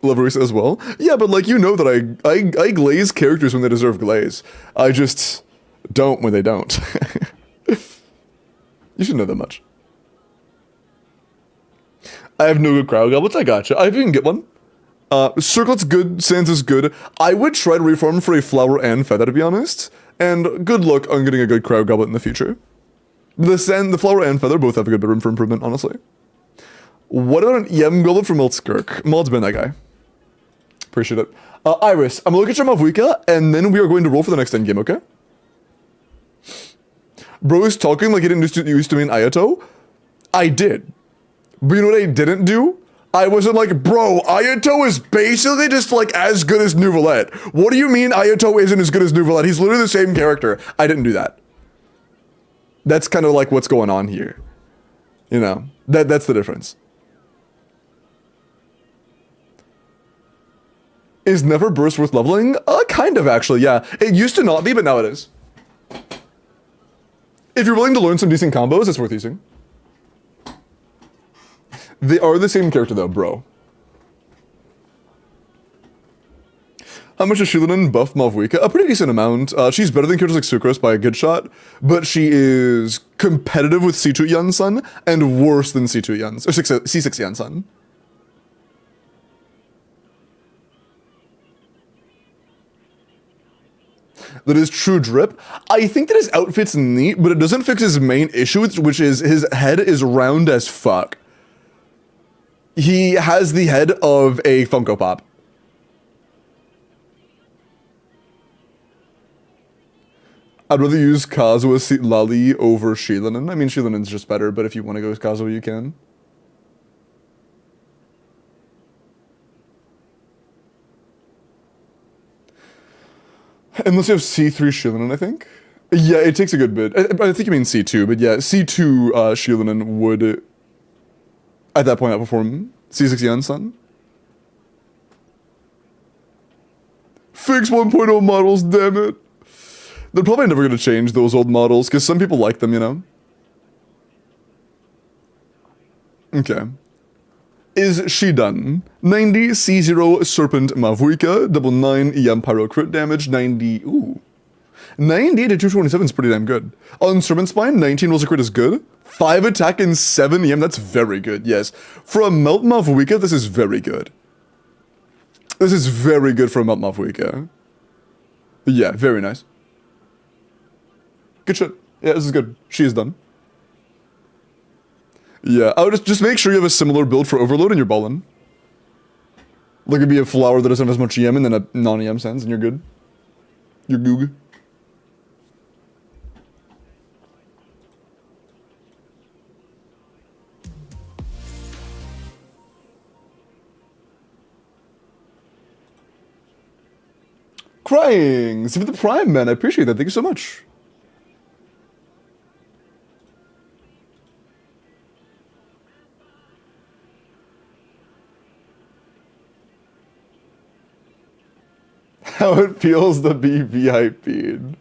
Leverisa as well. Yeah, but like, you know that I glaze characters when they deserve glaze. I just don't when they don't. You should know that much. I have no good crowd goblets. I gotcha. I can get one. Circlet's good. Sands is good. I would try to reform for a flower and feather, to be honest. And good luck on getting a good crowd goblet in the future. The flower and feather both have a good bit of room for improvement, honestly. What about an EM goblet from Skirk? Maud's been that guy. Appreciate it. Iris, I'm gonna look at your Mavuika, and then we are going to roll for the next endgame, okay? Bro is talking like he didn't used to mean Ayato. I did. But you know what I didn't do? I wasn't like, bro, Ayato is basically just like as good as Nouvelette. What do you mean Ayato isn't as good as Nouvelette? He's literally the same character. I didn't do that. That's kind of like what's going on here. You know, that's the difference. Is Never Burst worth leveling? Kind of, actually, yeah. It used to not be, but now it is. If you're willing to learn some decent combos, it's worth using. They are the same character, though, bro. How much does Shilinen buff Mavuika? A pretty decent amount. She's better than characters like Sucrose by a good shot, but she is competitive with C2 Yansan and worse than C2 Yansan, or C6 Yansan. That is true drip. I think that his outfit's neat, but it doesn't fix his main issue, which is his head is round as fuck. He has the head of a Funko Pop. I'd rather use Kazuha Lali over Shilinen. I mean, Shilinen's just better, but if you want to go with Kazuha, you can. Unless you have C3 Shilinen, I think. Yeah, it takes a good bit. I think you mean C2, but yeah, C2 Shilinen would, at that point, outperform C6 Yansan. Fix 1.0 models, damn it. They're probably never going to change those old models, because some people like them, you know? Okay. Is she done? 90 C0 Serpent Mavuika, double 9 EM Pyro crit damage, 90, ooh. 90 to 227 is pretty damn good. On Serpent Spine, 19 rolls a crit is good. 5 attack and 7 EM, that's very good, yes. For a Melt Mavuika, this is very good. This is very good for a Melt Mavuika. Yeah, very nice. Good shit. Yeah, this is good. She is done. Yeah, I would just make sure you have a similar build for Overload and you're ballin'. Like it'd be a flower that doesn't have as much EM and then a non-EM sense and you're good. You're goog. Crying! See the Prime, man. I appreciate that. Thank you so much. how it feels to be VIP'd.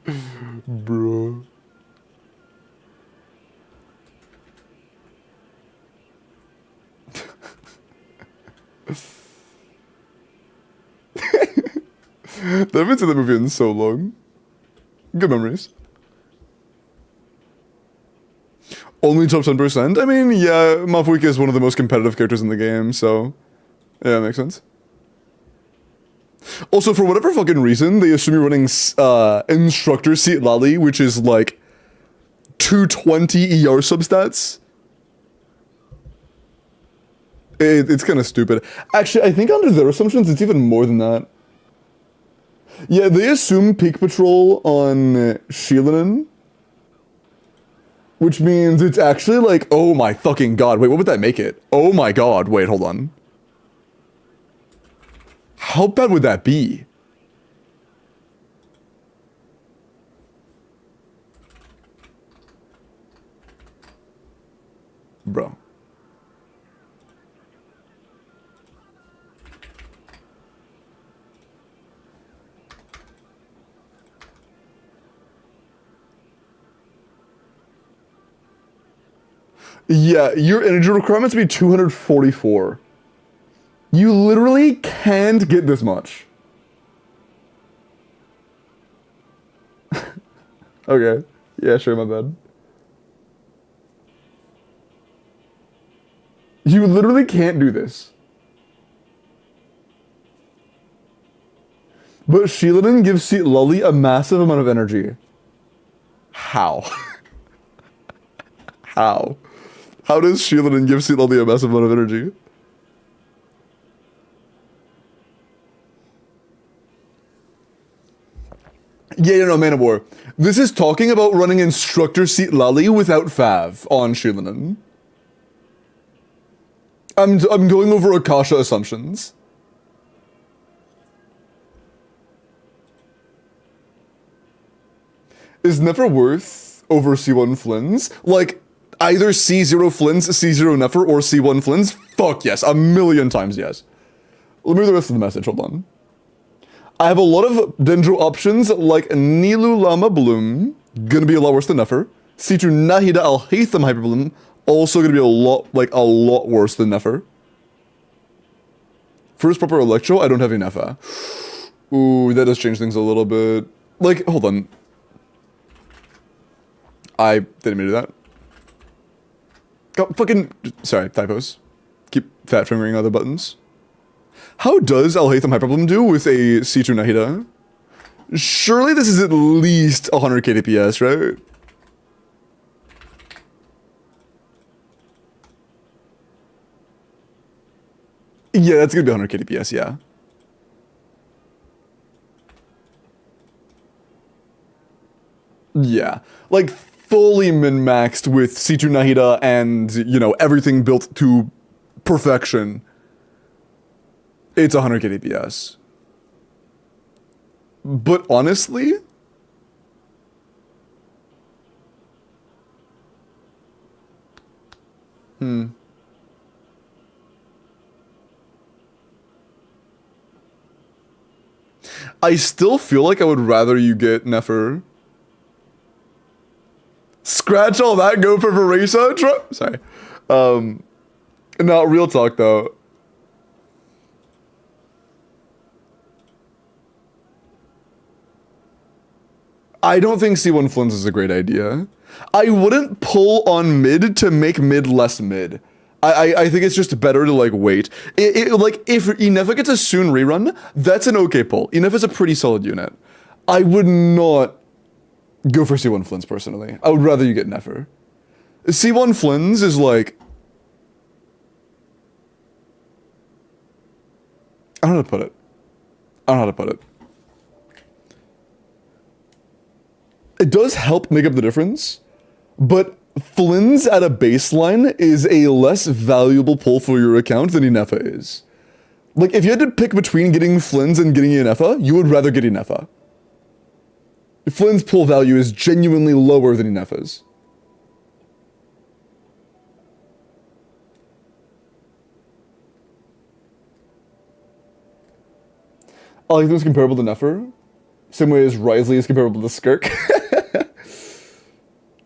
Bro. I haven't seen that movie in so long. Good memories. Only top 10%? I mean, yeah, Mafuika is one of the most competitive characters in the game, so... Yeah, makes sense. Also, for whatever fucking reason, they assume you're running Instructor Seat Lali, which is like 220 ER substats. It's kind of stupid. Actually, I think under their assumptions, it's even more than that. Yeah, they assume Peak Patrol on Shilinen, which means it's actually like, oh my fucking god, wait, what would that make it? Oh my god, wait, hold on. How bad would that be? Bro. Yeah, your energy requirements would be 244. You literally can't get this much. Okay. Yeah, sure, my bad. You literally can't do this. But Shilinen gives Seat Lully a massive amount of energy. How? How? How does Shilinen give Seat Lully a massive amount of energy? Yeah, no, Man of War. This is talking about running Instructor Seat Lali without Fav on Shilinen. I'm going over Akasha assumptions. Is Nefer worth over C1 Flins? Like, either C0 Flins, C0 Nefer, or C1 Flins? Fuck yes, a million times yes. Let me read the rest of the message, hold on. I have a lot of Dendro options like Nilu Lama Bloom, gonna be a lot worse than Nefer. C2 Nahida Al Haytham Hyper Bloom, also gonna be a lot worse than Nefer. First proper Electro, I don't have any Nefa. Ooh, that does change things a little bit. Like, hold on. I didn't mean to do that. Got fucking, sorry, typos. Keep fat fingering other buttons. How does Al Haytham Hyperbloom do with a C2 Nahida? Surely this is at least 100k DPS, right? Yeah, that's gonna be 100k DPS, yeah. Yeah, like fully min-maxed with C2 Nahida and, you know, everything built to perfection. It's 100k DPS. But honestly, I still feel like I would rather you get Nefer. Scratch all that, go for Veresa? Sorry. No, real talk though. I don't think C1 Flins is a great idea. I wouldn't pull on mid to make mid less mid. I think it's just better to like wait. Like if Inefa gets a soon rerun, that's an okay pull. Inefa's a pretty solid unit. I would not go for C1 Flins personally. I would rather you get Nefer. C1 Flins is like, I don't know how to put it. I don't know how to put it. It does help make up the difference, but Flins at a baseline is a less valuable pull for your account than Inefa is. Like, if you had to pick between getting Flins and getting Inefa, you would rather get Inefa. Flynn's pull value is genuinely lower than Inefa's. I like them as comparable to Nefer. Same way as Risley is comparable to Skirk.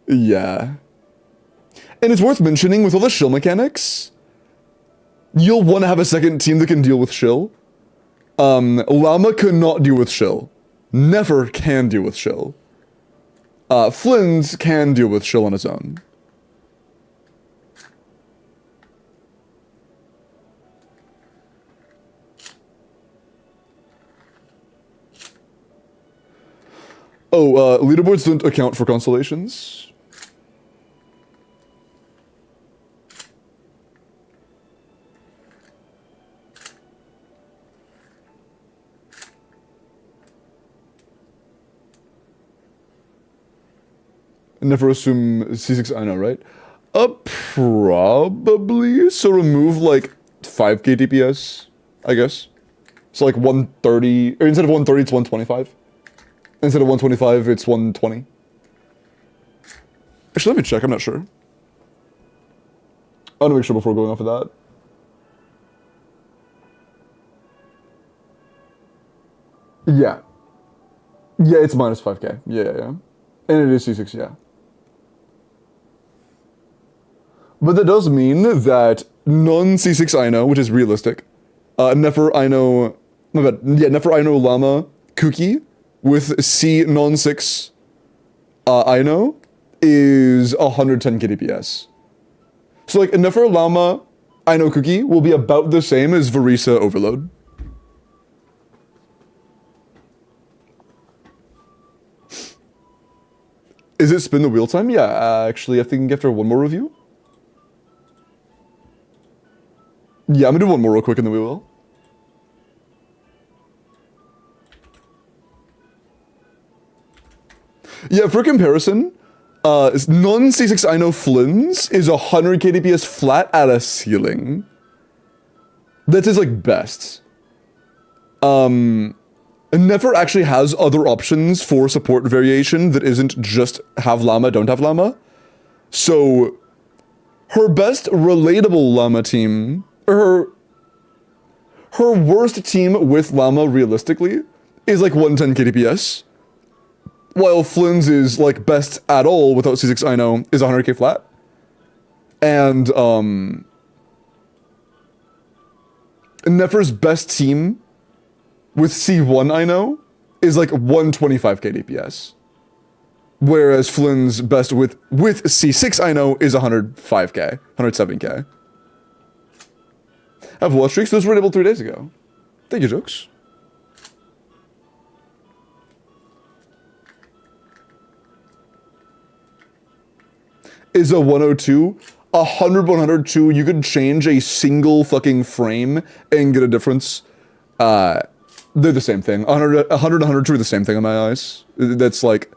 Yeah. And it's worth mentioning, with all the shill mechanics, you'll want to have a second team that can deal with shill. Llama cannot deal with shill. Nefer can deal with shill. Flynn's can deal with shill on his own. Oh, leaderboards don't account for constellations. Never assume C6 I know, right? Probably. So remove like 5k DPS, I guess. So like 130, or instead of 130, it's 125. Instead of 125, it's 120. Actually, let me check, I'm not sure. I want to make sure before going off of that. Yeah. Yeah, it's minus 5k. Yeah. And it is C6, yeah. But that does mean that non-C6 Ino, which is realistic, Nefer Ino, my bad, yeah, Nefer Ino Llama Kuki with C non-6 Ino is 110k DPS. So like Nefer Llama Ino Kuki will be about the same as Varisa Overload. Is it spin the wheel time? Yeah, actually, I think after one more review. Yeah, I'm gonna do one more real quick and then we will. Yeah, for comparison, non-C6 Ino Flynn's is 100k DPS flat at a ceiling. That's his, like, best. Nefer actually has other options for support variation that isn't just have Llama, don't have Llama. So, her best relatable Llama team, her worst team with Llama realistically is like 110k DPS. While Flynn's is like best at all without C6 Ino is 100k flat. And Nefer's best team with C1 Ino is like 125k DPS. Whereas Flynn's best with C6 Ino is 105k, 107k. I have watch streaks, those were enabled 3 days ago. Thank you, jokes. Is a 102, 100, 102, you could change a single fucking frame and get a difference. They're the same thing. 100, 102 are the same thing in my eyes. That's like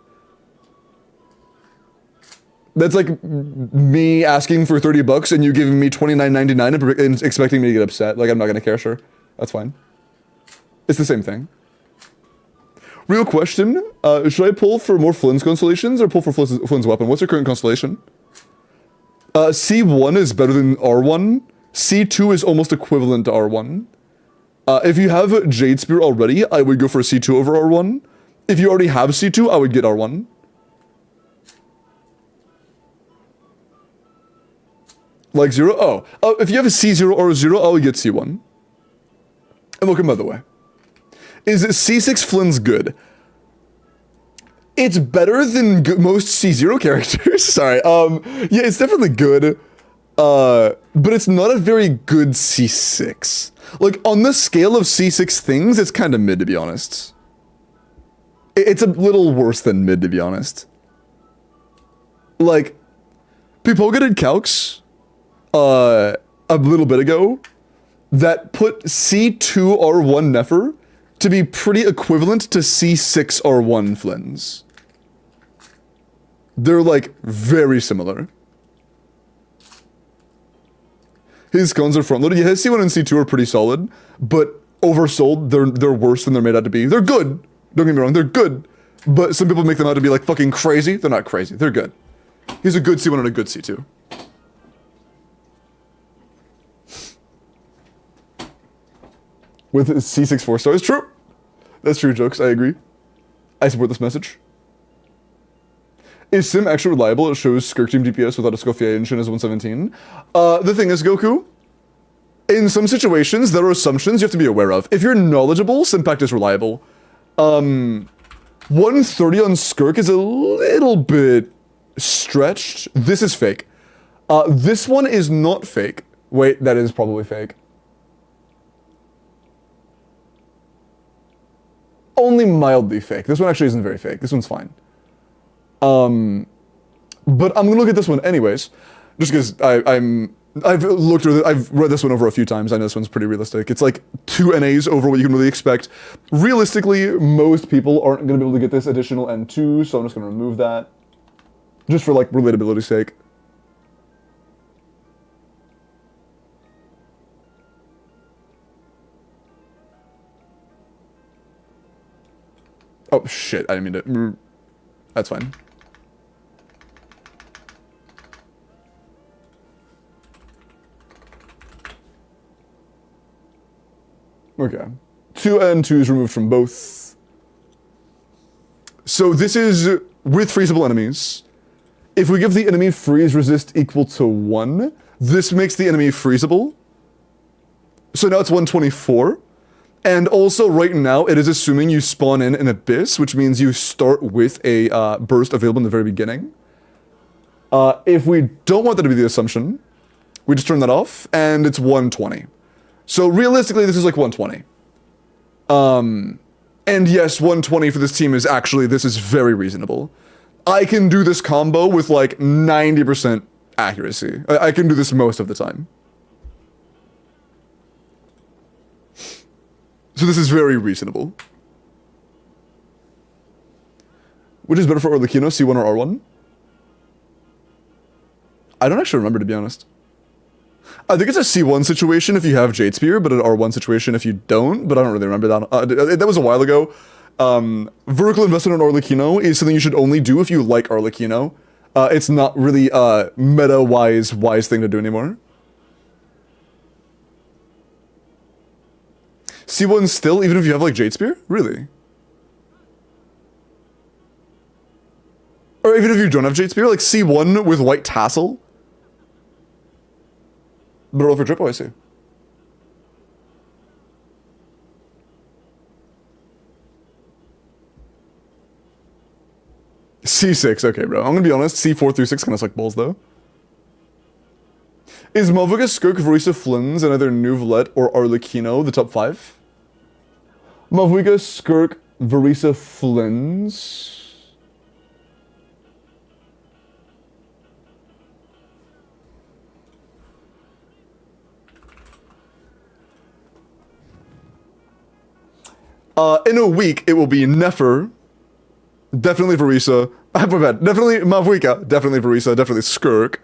me asking for 30 bucks and you giving me $29.99 and expecting me to get upset. Like, I'm not gonna care, sure. That's fine. It's the same thing. Real question, should I pull for more Flynn's constellations or pull for Flynn's weapon? What's your current constellation? C1 is better than R1. C2 is almost equivalent to R1. If you have Jade Spear already, I would go for C2 over R1. If you already have C2, I would get R1. Like 0? Oh, if you have a C0 or 0, I would get C1. And welcome, by the way. Is C6 Flynn's good? It's better than most C0 characters. Sorry. Yeah, it's definitely good. But it's not a very good C6. Like, on the scale of C6 things, it's kind of mid, to be honest. It's a little worse than mid, to be honest. Like, Pipoga did calcs a little bit ago that put C2 R1 Nefer to be pretty equivalent to C6 R1 Flynn's. They're like very similar. His guns are front loaded. Yeah, his C1 and C2 are pretty solid, but oversold, they're worse than they're made out to be. They're good. Don't get me wrong, they're good. But some people make them out to be like fucking crazy. They're not crazy. They're good. He's a good C1 and a good C2. With C6 4 stars, true. That's true, jokes. I agree. I support this message. Is Sim actually reliable? It shows Skirk Team DPS without a Scofier Genshin as 117. The thing is, Goku, in some situations, there are assumptions you have to be aware of. If you're knowledgeable, Simpact is reliable. 130 on Skirk is a little bit stretched. This is fake. This one is not fake. Wait, that is probably fake. Only mildly fake. This one actually isn't very fake. This one's fine. But I'm gonna look at this one anyways, just because I've read this one over a few times. I know this one's pretty realistic. It's like 2 NAs over what you can really expect. Realistically, most people aren't gonna be able to get this additional N2, so I'm just gonna remove that, just for like relatability's sake. Oh shit! I didn't mean to. That's fine. Okay. 2 N2s removed from both. So this is with freezable enemies. If we give the enemy freeze resist equal to 1, this makes the enemy freezable. So now it's 124. And also right now it is assuming you spawn in an abyss, which means you start with a burst available in the very beginning. If we don't want that to be the assumption, we just turn that off and it's 120. So realistically, this is like 120. And yes, 120 for this team is actually, this is very reasonable. I can do this combo with like 90% accuracy. I can do this most of the time. So this is very reasonable. Which is better for Arlecchino, C1 or R1? I don't actually remember, to be honest. I think it's a C1 situation if you have Jade Spear, but an R1 situation if you don't, but I don't really remember that. That was a while ago. Vertical investment on Arlecchino is something you should only do if you like Arlecchino. It's not really a meta-wise thing to do anymore. C1 still, even if you have like Jade Spear? Really? Or even if you don't have Jade Spear, like C1 with White Tassel? But roll for triple, I see. C6, okay, bro. I'm gonna be honest, C4 through 6 kind of suck balls, though. Is Malvuga, Skirk, Verisa, Flins, and either Nuvolette or Arlecchino the top 5? Malvuga, Skirk, Verisa, Flins... in a week, it will be Nefer, definitely Verisa, definitely Malvuga, definitely Verisa, definitely Skirk.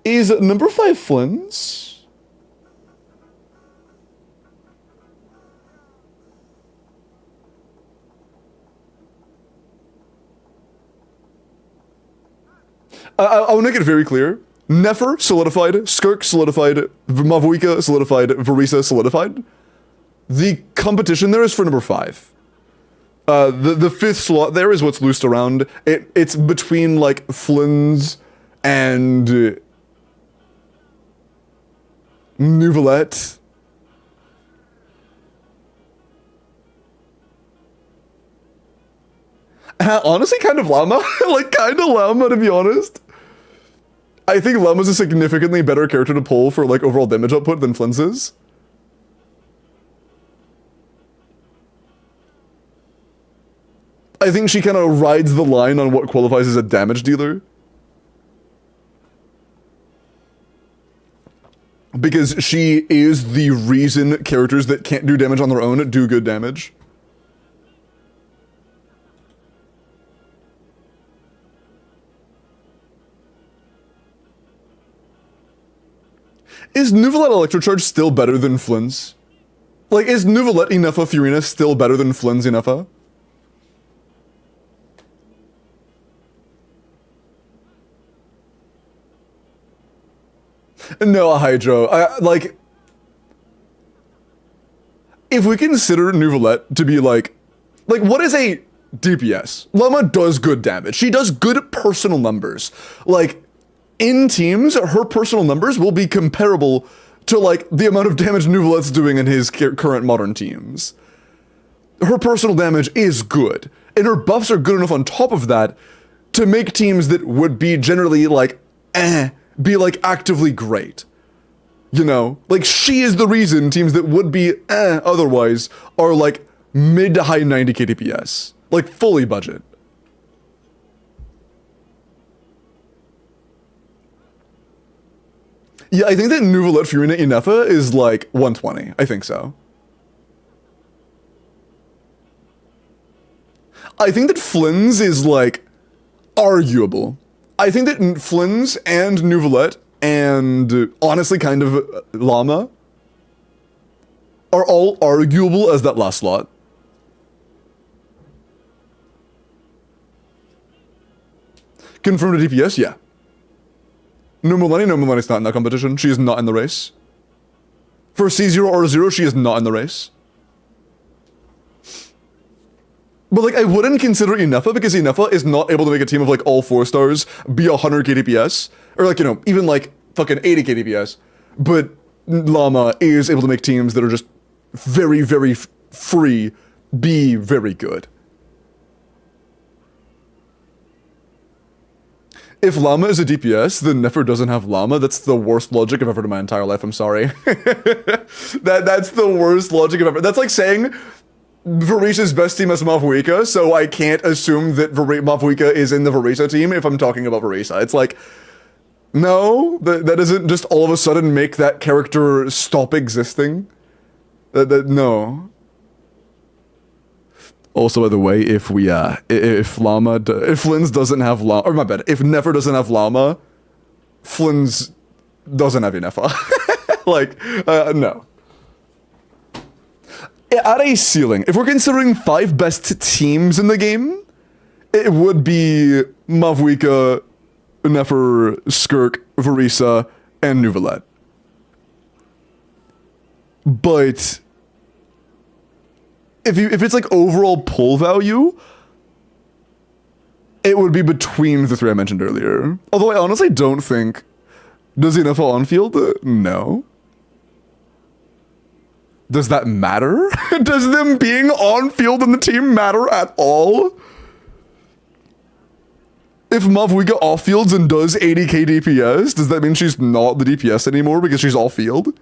Is number 5 Flins? I will make it very clear. Nefer solidified, Skirk solidified, Malvuga solidified, Verisa solidified. The competition there is for number 5. The 5th slot there is what's loosed around. It's between like Flins and Nuvolette. Honestly, kind of Llama. Like, kind of Llama, to be honest. I think Llama's a significantly better character to pull for like overall damage output than Flins is. I think she kind of rides the line on what qualifies as a damage dealer. Because she is the reason characters that can't do damage on their own do good damage. Is Nuvolette Electrocharge still better than Flins? Like, is Nuvolette Ineffa Furina still better than Flins Ineffa? No, Hydro. Like, if we consider Neuvillette to be like what is a DPS? Llama does good damage. She does good personal numbers. Like, in teams, her personal numbers will be comparable to, like, the amount of damage Neuvillette's doing in his current modern teams. Her personal damage is good, and her buffs are good enough on top of that to make teams that would be generally, like, be, like, actively great. You know? Like, she is the reason teams that would be otherwise are, like, mid to high 90k DPS. Like, fully budget. Yeah, I think that Neuvillette Furina Inefa is like 120. I think so. I think that Flynn's is like arguable. I think that Flynn's and Neuvillette and honestly kind of Llama are all arguable as that last slot. Confirmed to DPS? Yeah. No Millenni's not in that competition. She is not in the race. For C0 or 0, she is not in the race. But like, I wouldn't consider Inefa because Inefa is not able to make a team of like all 4 stars be 100k DPS. Or like, you know, even like fucking 80k DPS. But Llama is able to make teams that are just very, very free be very good. If Llama is a DPS, then Nefer doesn't have Llama. That's the worst logic I've ever heard in my entire life. I'm sorry. That's the worst logic I've ever. That's like saying Varisha's best team is Mavuika, so I can't assume that Mavuika is in the Varisha team if I'm talking about Varisha. It's like, no, that doesn't just all of a sudden make that character stop existing. No. Also, by the way, if Flynn's doesn't have Llama, or my bad, if Nefer doesn't have Llama, Flynn's doesn't have Inefa. Like, no. At a ceiling, if we're considering 5 best teams in the game, it would be Mavuika, Nefer, Skirk, Varisa, and Neuvillette. But if it's like overall pull value, it would be between the 3 I mentioned earlier. Although I honestly don't think, does Inefa on field? No. Does that matter? Does them being on field in the team matter at all? If Mavuika off fields and does 80k DPS, does that mean she's not the DPS anymore because she's off field?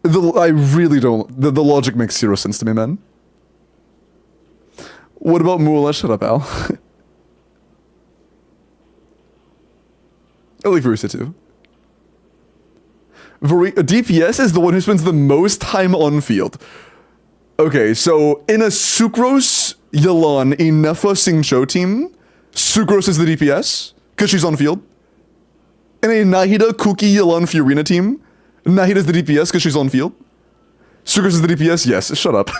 I really don't. The logic makes 0 sense to me, man. What about Moola? Shut up, Al. I like Varisa too. DPS is the one who spends the most time on field. Okay, so in a Sucrose, Yelan, Inefa, Singcho team, Sucrose is the DPS, because she's on field. In a Nahida, Kuki, Yelan, Fiorina team, Nahida's the DPS because she's on field. Sucrose is the DPS? Yes, shut up.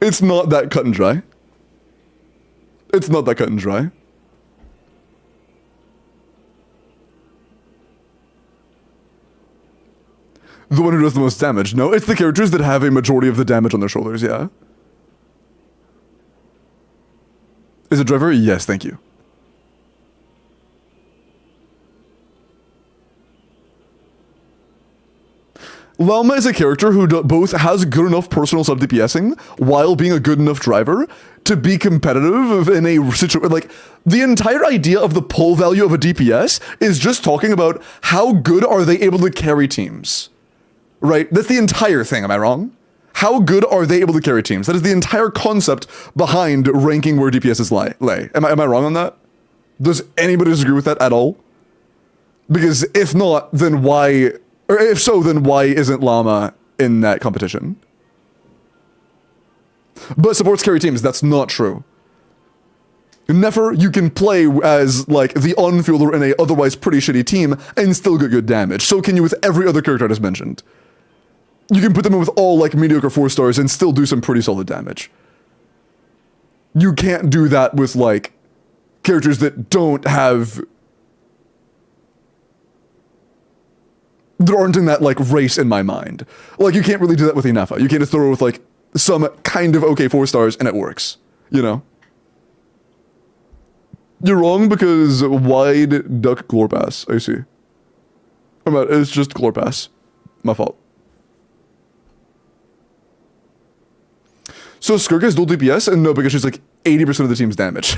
It's not that cut and dry. It's not that cut and dry. The one who does the most damage. No, it's the characters that have a majority of the damage on their shoulders, yeah. Is it driver? Yes, thank you. Llama is a character who both has good enough personal sub-DPSing while being a good enough driver to be competitive in a situation. Like, the entire idea of the pull value of a DPS is just talking about how good are they able to carry teams. Right? That's the entire thing, am I wrong? How good are they able to carry teams? That is the entire concept behind ranking where DPSs lay. Am I wrong on that? Does anybody disagree with that at all? Because if not, then why... Or if so, then why isn't Llama in that competition? But supports carry teams, that's not true. Nefer, you can play as, like, the on-fielder in a otherwise pretty shitty team and still get good damage. So can you with every other character I just mentioned. You can put them in with all, like, mediocre 4 stars and still do some pretty solid damage. You can't do that with, like, characters that don't have... there aren't in that like race in my mind. Like you can't really do that with Inafa. You can't just throw it with like some kind of okay 4 stars and it works, you know? You're wrong because wide duck Glorpass, I see. It's just Glorpass. My fault. So Skirk has dual DPS, and no, because she's like 80% of the team's damage.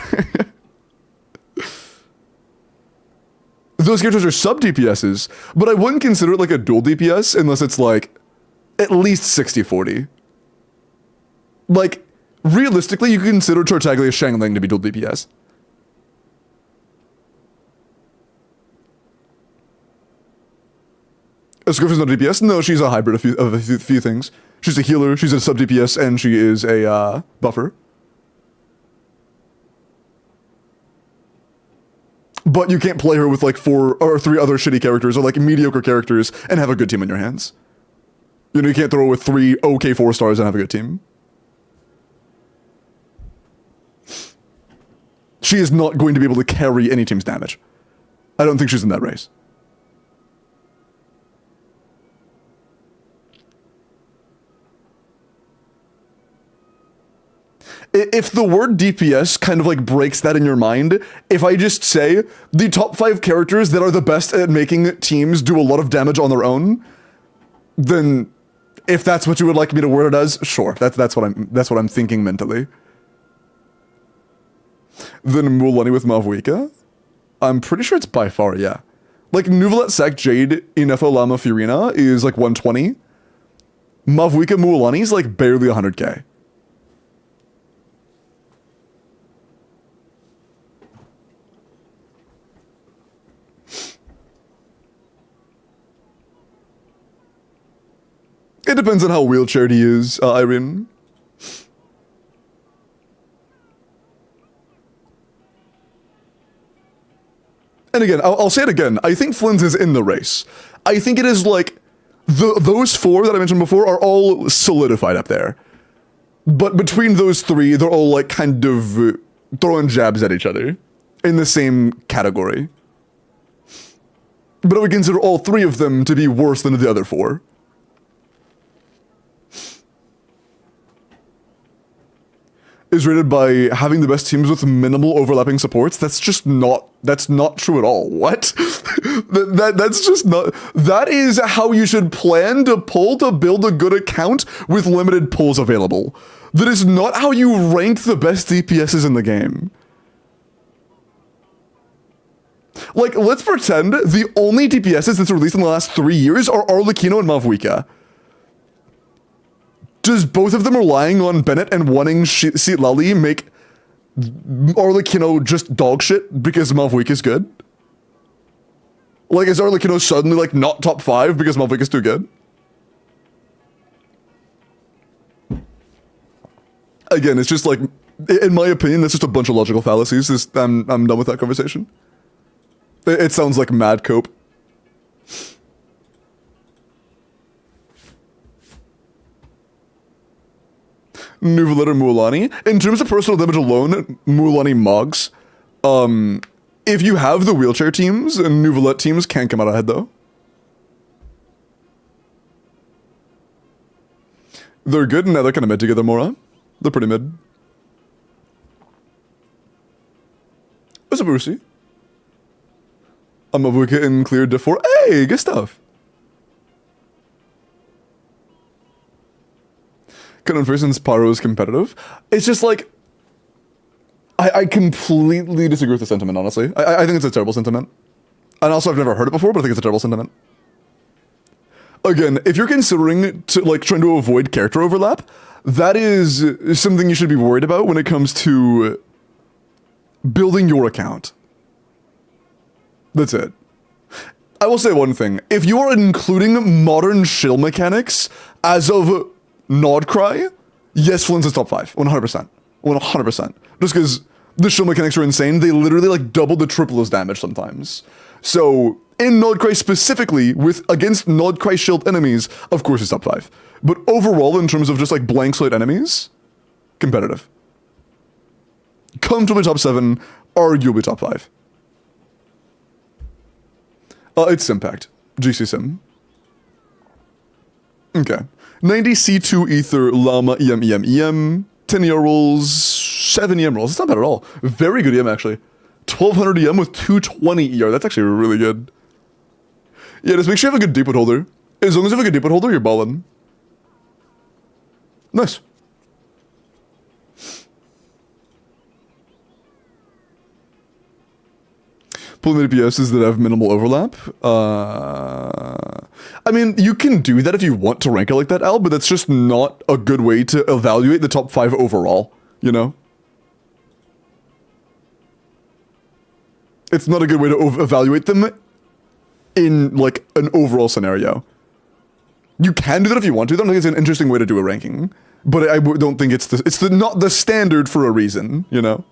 Those characters are sub DPSs, but I wouldn't consider it like a dual DPS unless it's like at least 60-40. Like, realistically, you can consider Tartaglia Shangling to be dual DPS. Skirk is not a DPS? No, she's a hybrid of a few things. She's a healer, she's a sub DPS, and she is a buffer. But you can't play her with like 4 or 3 other shitty characters or like mediocre characters and have a good team in your hands. You know, you can't throw her with 3 okay 4 stars and have a good team. She is not going to be able to carry any team's damage. I don't think she's in that race. If the word DPS kind of like breaks that in your mind, if I just say the top 5 characters that are the best at making teams do a lot of damage on their own, then if that's what you would like me to word it as, sure. That's what I'm thinking mentally. Then Mulaney with Mavuika? I'm pretty sure it's by far, yeah. Like Nuvolet Sac Jade Inefo Lama Furina is like 120. Mavuika Mulaney is like barely 100k. It depends on how wheelchaired he is, Irene. And again, I'll say it again. I think Flynn's is in the race. I think it is like those 4 that I mentioned before are all solidified up there. But between those 3, they're all like kind of throwing jabs at each other in the same category. But I would consider all 3 of them to be worse than the other 4. Is rated by having the best teams with minimal overlapping supports. That's not true at all. What? That's just not, that is how you should plan to pull to build a good account with limited pulls available. That is not how you rank the best DPSs in the game. Like, let's pretend the only DPSs that's released in the last 3 years are Arlecchino and Mavuika. Does both of them relying on Bennett and wanting Seat Lally make Arlecchino just dog shit because Mavuika is good? Like, is Arlecchino suddenly, like, not top 5 because Mavuika is too good? Again, it's just like, in my opinion, that's just a bunch of logical fallacies. I'm done with that conversation. It sounds like mad cope. Nuvolet or Mulaney. In terms of personal damage alone, Mulaney Mogs. If you have the wheelchair teams, Nuvolet teams can come out ahead though. They're good and now they're kind of mid together, Mora. They're pretty mid. What's up, Brucey? I'm a Mavuika in clear diff 4. Hey, good stuff. Conversations Pyro is competitive. It's just like, I completely disagree with the sentiment, honestly. I think it's a terrible sentiment. And also, I've never heard it before, but I think it's a terrible sentiment. Again, if you're considering trying to avoid character overlap, that is something you should be worried about when it comes to building your account. That's it. I will say one thing. If you are including modern shield mechanics as of Nodcry, yes, Flynn's is top 5, 100%. 100%. Just because the shield mechanics are insane, they literally like double to triple his damage sometimes. So, in Nodcry specifically, against Nodcry shield enemies, of course it's top 5. But overall, in terms of just like blank slate enemies, competitive. Comfortably top 7, arguably top 5. It's Simpact. GC Sim. Okay. 90 C2 Ether, Llama, EM. 10 ER rolls, 7 EM rolls. It's not bad at all. Very good EM, actually. 1200 EM with 220 ER. That's actually really good. Yeah, just make sure you have a good deep holder. As long as you have a good deep holder, you're ballin'. Nice. Pulling the DPSs that have minimal overlap. I mean, you can do that if you want to rank it like that, Al, but that's just not a good way to evaluate the top 5 overall, you know? It's not a good way to evaluate them in, like, an overall scenario. You can do that if you want to. I don't think it's an interesting way to do a ranking, but I don't think it's not the standard for a reason, you know?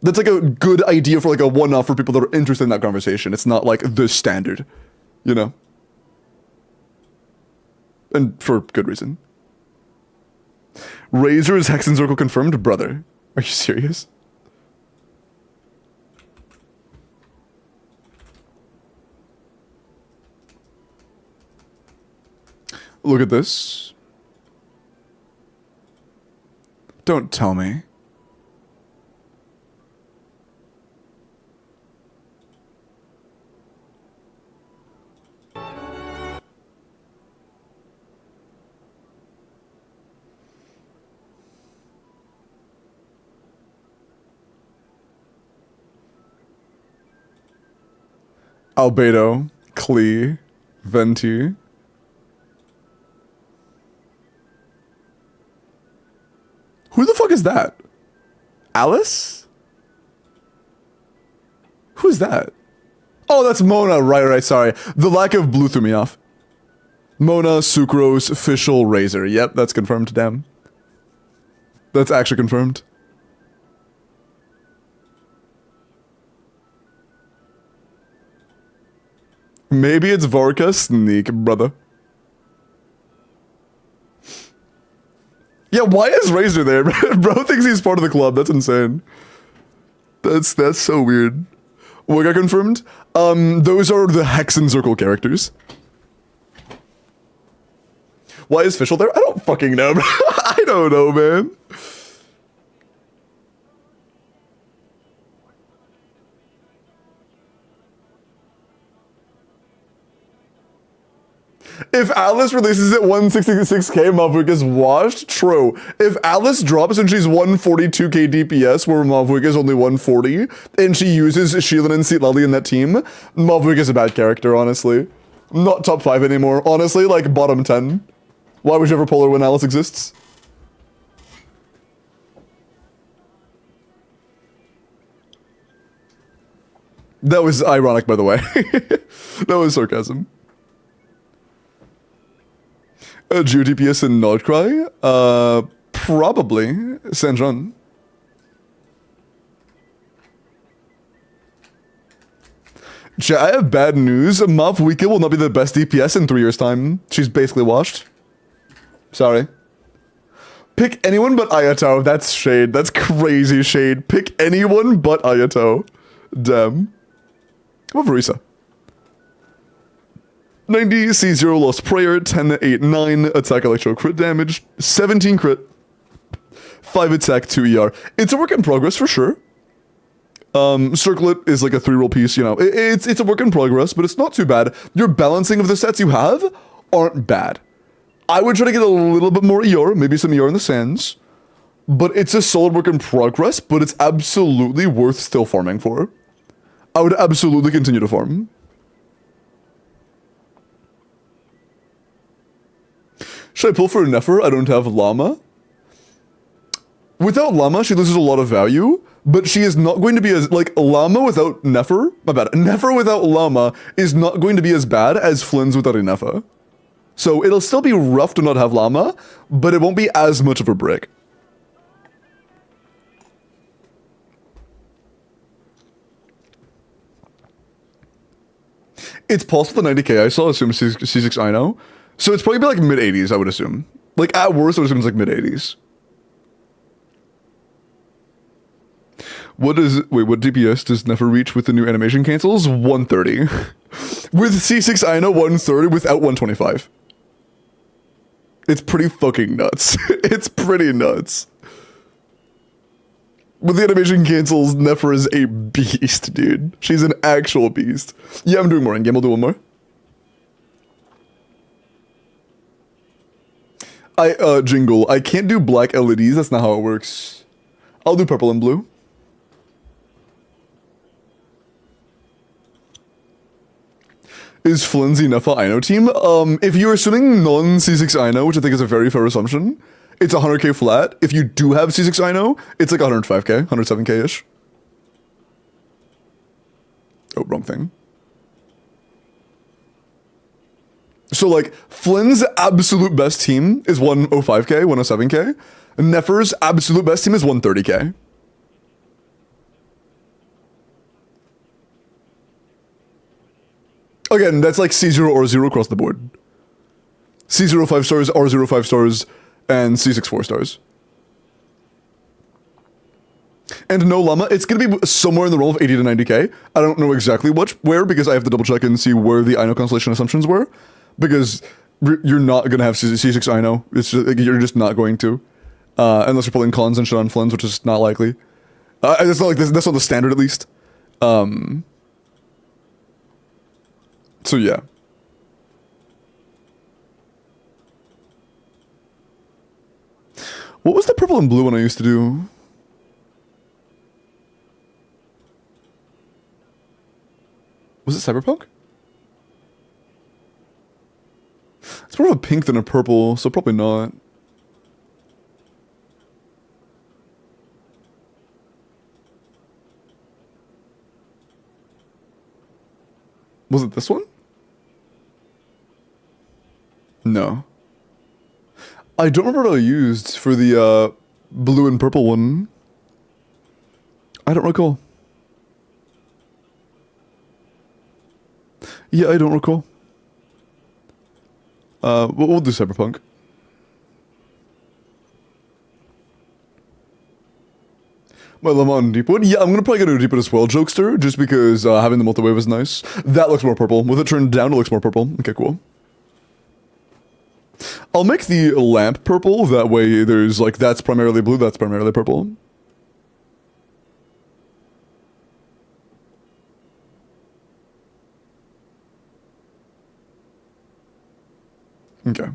That's like a good idea for like a one-off for people that are interested in that conversation. It's not like the standard, you know? And for good reason. Razor is Hexen Circle confirmed? Brother, are you serious? Look at this. Don't tell me. Albedo, Klee, Venti. Who the fuck is that? Alice? Who's that? Oh, that's Mona. Right, sorry. The lack of blue threw me off. Mona, Sucrose, Fischl, Razor. Yep, that's confirmed, damn. That's actually confirmed. Maybe it's Vorka Sneak, brother. Yeah, why is Razor there? Bro thinks he's part of the club. That's insane. That's so weird. What got confirmed? Those are the Hexen Circle characters. Why is Fischl there? I don't fucking know, bro. I don't know, man. If Alice releases at 166k, Maverick is washed. True. If Alice drops and she's 142k DPS, where Maverick is only 140, and she uses Sheelan and Seatlali in that team, Maverick is a bad character, honestly. Not top 5 anymore. Honestly, like bottom 10. Why would you ever pull her when Alice exists? That was ironic, by the way. That was sarcasm. Geo DPS and Nordcry? Probably. Saint John. I have bad news. Mav Wiki will not be the best DPS in 3 years' time. She's basically washed. Sorry. Pick anyone but Ayato. That's shade. That's crazy shade. Pick anyone but Ayato. Damn. How about Verisa? 90 C0 Lost Prayer, 10 8 9 attack electro crit damage, 17 crit, 5 attack, 2 ER. It's a work in progress for sure. Circlet is like a 3-roll piece, you know. It's a work in progress, but it's not too bad. Your balancing of the sets you have aren't bad. I would try to get a little bit more ER, maybe some ER in the sands, but it's a solid work in progress, but it's absolutely worth still farming for. I would absolutely continue to farm. Should I pull for a Nefer? I don't have Llama. Without Llama, she loses a lot of value, but she is not going to be as, like, Llama without Nefer, my bad, Nefer without Llama is not going to be as bad as Flynn's without a Nefer. So it'll still be rough to not have Llama, but it won't be as much of a brick. It's possible the 90k I saw, assume C6 I know. So it's probably like mid-80s, I would assume. Like, at worst, I would assume it's like mid-80s. What DPS does Nefer reach with the new animation cancels? 130. With C6 I know 130 without 125. It's pretty fucking nuts. It's pretty nuts. But the animation cancels, Nefer is a beast, dude. She's an actual beast. Yeah, I'm doing more in-game. I'll do one more. Jingle. I can't do black LEDs. That's not how it works. I'll do purple and blue. Is Flimsy Nefa Ino team? If you're assuming non-C6 Ino, which I think is a very fair assumption, it's 100k flat. If you do have C6 Ino, it's like 105k, 107k-ish. Oh, wrong thing. So like, Flynn's absolute best team is 105k, 107k. Nefer's absolute best team is 130k. Again, that's like C0 or 0 across the board. C0 5 stars, R0 5 stars, and C6 4 stars. And no llama, it's gonna be somewhere in the role of 80 to 90k. I don't know exactly where, because I have to double check and see where the Ino constellation assumptions were. Because you're not gonna have C6 Ino. It's just, you're just not going to. Unless you're pulling cons and shit on Flynn's, which is not likely. It's not like this, that's not the standard at least. So yeah. What was the purple and blue one I used to do? Was it Cyberpunk? It's more of a pink than a purple, so probably not. Was it this one? No. I don't remember what I used for the blue and purple one. I don't recall. Yeah, I don't recall. We'll do Cyberpunk. My llama on Deepwood? Yeah, I'm gonna probably go to Deepwood as well, Jokester, just because having the multi-wave is nice. That looks more purple. With it turned down, it looks more purple. Okay, cool. I'll make the lamp purple, that way there's like, that's primarily blue, that's primarily purple. Okay.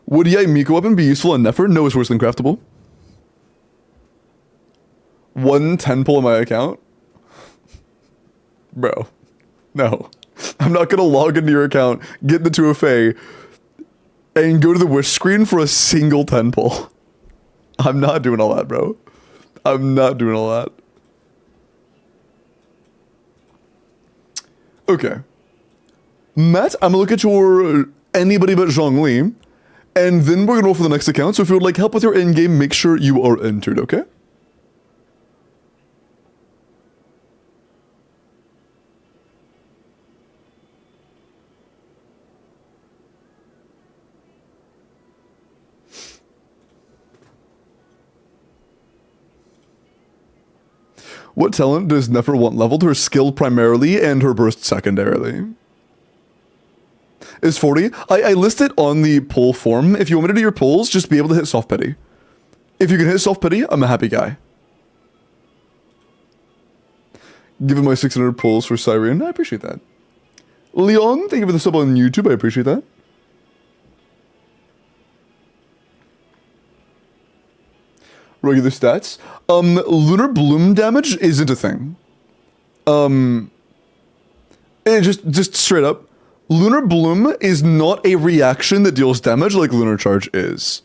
Would Yai Miko weapon be useful in Nefer? No, it's worse than craftable. 110 pull in my account? Bro. No. I'm not gonna log into your account, get the 2FA, and go to the wish screen for a single 10 pull. I'm not doing all that, bro. I'm not doing all that. Okay. Matt, I'm gonna look at your anybody but Zhongli, and then we're gonna roll for the next account, so if you would like help with your endgame, make sure you are entered, okay? What talent does Nefer want leveled? Her skill primarily and her burst secondarily. Is 40? I list it on the pull form. If you want me to do your pulls, just be able to hit soft pity. If you can hit soft pity, I'm a happy guy. Give him my 600 pulls for Siren. I appreciate that. Leon, thank you for the sub on YouTube. I appreciate that. Regular stats. Lunar Bloom damage isn't a thing. Just straight up. Lunar Bloom is not a reaction that deals damage like Lunar Charge is.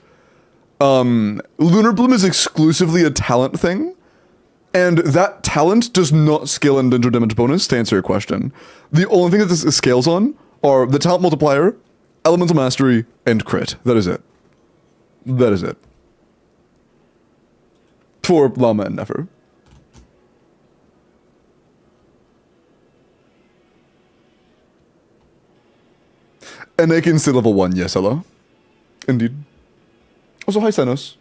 Lunar Bloom is exclusively a talent thing, and that talent does not scale in danger damage bonus, to answer your question. The only thing that this scales on are the talent multiplier, elemental mastery, and crit. That is it. That is it. For Llama and Nefer. And I can stay level 1, yes, hello. Indeed. Also, hi, Senos.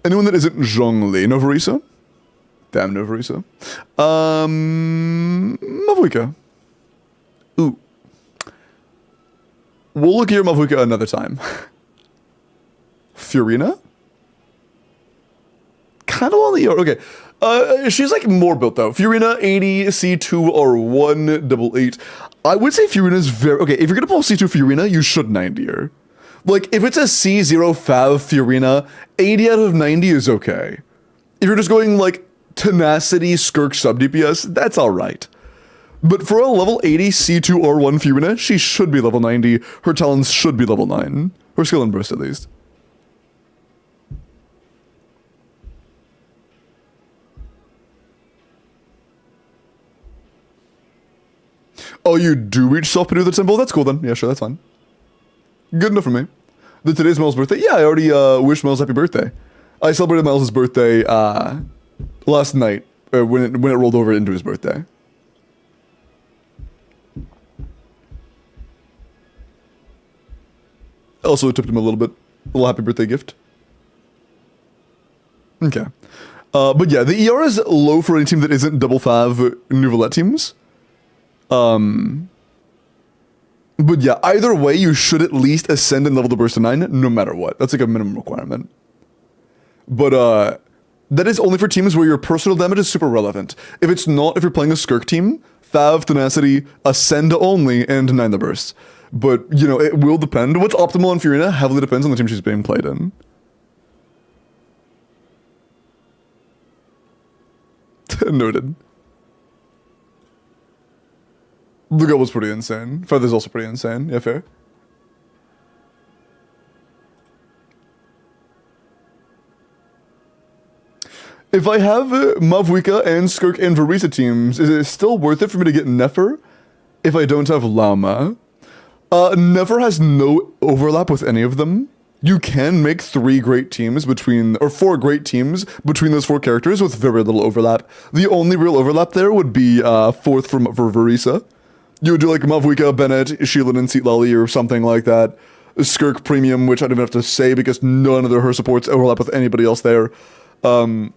Anyone that isn't Zhongli, Novarisa? Damn, Novarisa. Mavuika. Ooh. We'll look at your Mavuka another time. Furina? Kind of on the... Okay. She's like more built though. Furina, 80, C2 or 188. I would say Furina's very... Okay, if you're gonna pull C2 Furina, you should 90 her. Like, if it's a C0 Fav Furina, 80 out of 90 is okay. If you're just going like Tenacity, Skirk, sub DPS, that's alright. But for a level 80 C2 or 1 Furina, she should be level 90. Her talents should be level 9. Her skill and burst at least. Oh, you do reach self-pity with the temple? That's cool then. Yeah, sure, that's fine. Good enough for me. Today's Miles' birthday? Yeah, I already wished Miles happy birthday. I celebrated Miles' birthday last night when it rolled over into his birthday. Also tipped him a little bit. A little happy birthday gift. Okay. But yeah, the ER is low for any team that isn't double fav Nouvellette teams. But yeah, either way, you should at least ascend and level the burst to 9, no matter what. That's like a minimum requirement. But that is only for teams where your personal damage is super relevant. If it's not, if you're playing a Skirk team, Fav, Tenacity, ascend only, and 9 the burst. But, you know, it will depend. What's optimal on Furina heavily depends on the team she's being played in. Noted. The goal was pretty insane. Feather's also pretty insane. Yeah, fair. If I have Mavuika and Skirk and Verisa teams, is it still worth it for me to get Nefer if I don't have Llama? Nefer has no overlap with any of them. You can make 3 great teams between, or 4 great teams between those 4 characters with very little overlap. The only real overlap there would be 4th for Verisa. You would do like Mavuika, Bennett, Sheelan, and Seatlali or something like that. Skirk Premium, which I don't even have to say because none of her supports overlap with anybody else there. I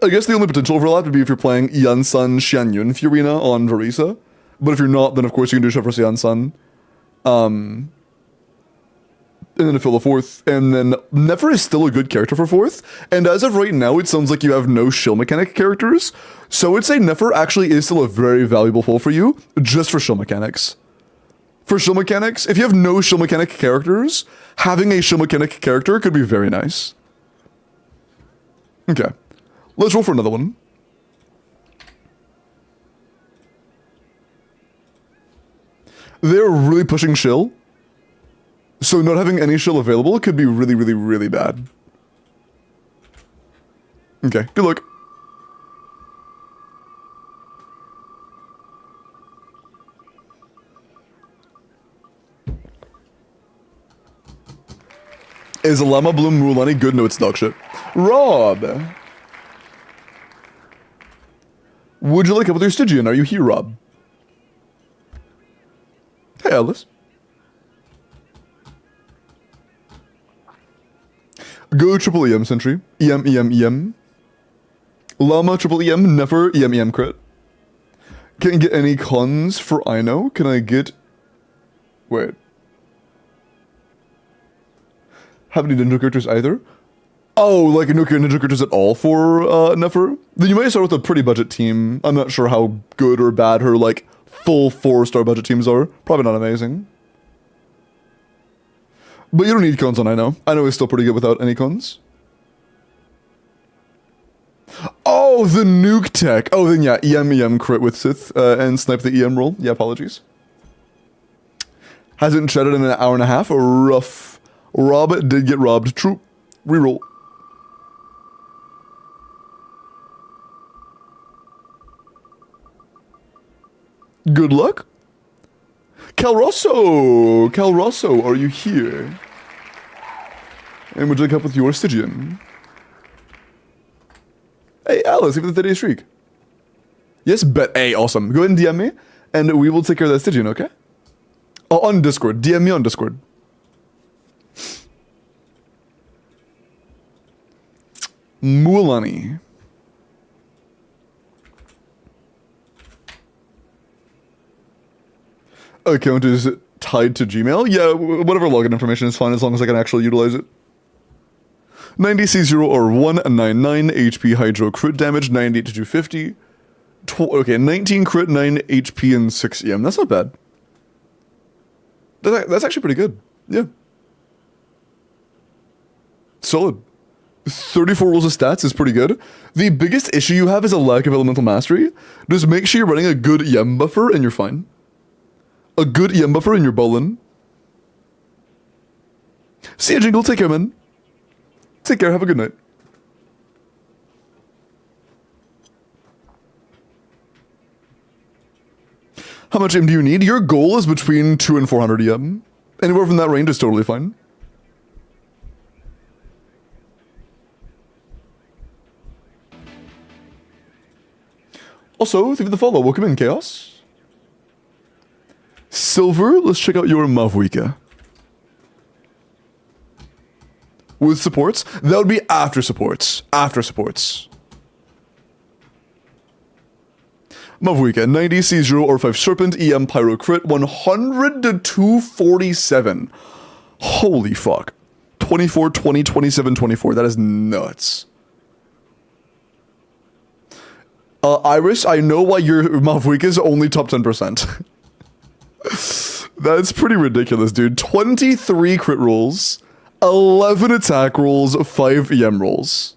guess the only potential overlap would be if you're playing Yansun Xianyun Furina on Verisa. But if you're not, then of course you can do Chef for Yansun. And then to fill the 4th. And then Nefer is still a good character for 4th. And as of right now, it sounds like you have no shill mechanic characters. So I would say Nefer actually is still a very valuable pull for you, just for shill mechanics. For shill mechanics, if you have no shill mechanic characters, having a shill mechanic character could be very nice. Okay. Let's roll for another one. They're really pushing shill. So not having any shill available could be really, really, really bad. Okay, good luck. Is Llama Bloom Mulan good? No, it's dog shit. Rob! Would you like help with your Stygian? Are you here, Rob? Hey, Alice. Go triple EM Sentry. EM, EM, EM. Llama triple EM, Nefer, EM, EM crit. Can I get any cons for Ino? Can I get... Wait. Have any ninja characters either? Oh, like no ninja characters at all for Nefer? Then you might start with a pretty budget team. I'm not sure how good or bad her like full 4-star budget teams are. Probably not amazing. But you don't need cons on Ino. Ino is still pretty good without any cons. Oh, the nuke tech. Oh, then yeah, EM crit with Sith and snipe the EM roll. Yeah, apologies. Hasn't chatted in an hour and a half. Rough. Rob did get robbed. True. Reroll. Good luck. Cal Rosso, are you here? And would you like help with your Stygian? Hey, Alice, give it the 30-day streak. Yes, bet. Hey, awesome. Go ahead and DM me, and we will take care of that Stygian, okay? Oh, on Discord. DM me on Discord. Mualani. Account is tied to Gmail? Yeah, whatever login information is fine as long as I can actually utilize it. 90C0 or 199 HP Hydro crit damage, 98 to 250. Okay, 19 crit, 9 HP, and 6 EM. That's not bad. That's actually pretty good. Yeah. Solid. 34 rolls of stats is pretty good. The biggest issue you have is a lack of elemental mastery. Just make sure you're running a good EM buffer and you're fine. A good EM buffer and you're bowling. See ya, Jingle. Take care, man. Take care. Have a good night. How much EM do you need? Your goal is between 200 and 400 EM. Anywhere from that range is totally fine. Also, thank you for the follow. Welcome in, Chaos. Silver, let's check out your Mavwika. With supports? That would be after supports. After supports. Mavwika, 90 C0 or 5 Serpent, EM Pyro Crit, 100 to 247. Holy fuck. 24, 20, 27, 24. That is nuts. Iris, I know why your Mavwika is only top 10%. That's pretty ridiculous, dude. 23 crit rolls, 11 attack rolls, 5 EM rolls.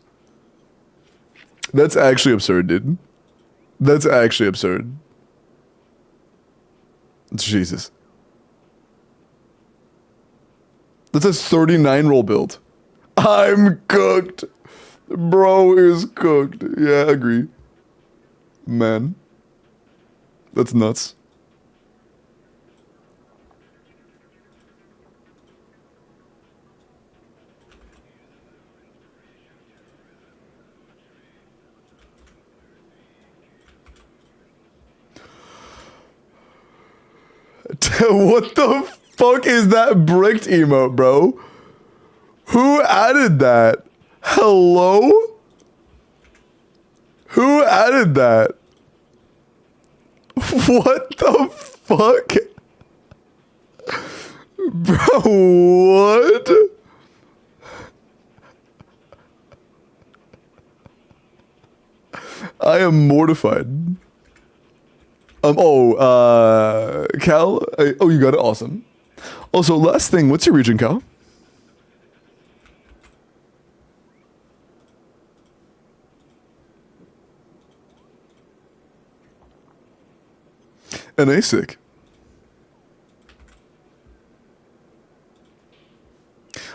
That's actually absurd, dude. That's actually absurd. Jesus. That's a 39 roll build. I'm cooked. Bro is cooked. Yeah, I agree. Man. That's nuts. What the fuck is that bricked emote, bro? Who added that? Hello? Who added that? What the fuck? Bro, what? I am mortified. Cal? Oh, you got it? Awesome. Also, last thing, what's your region, Cal? An ASIC.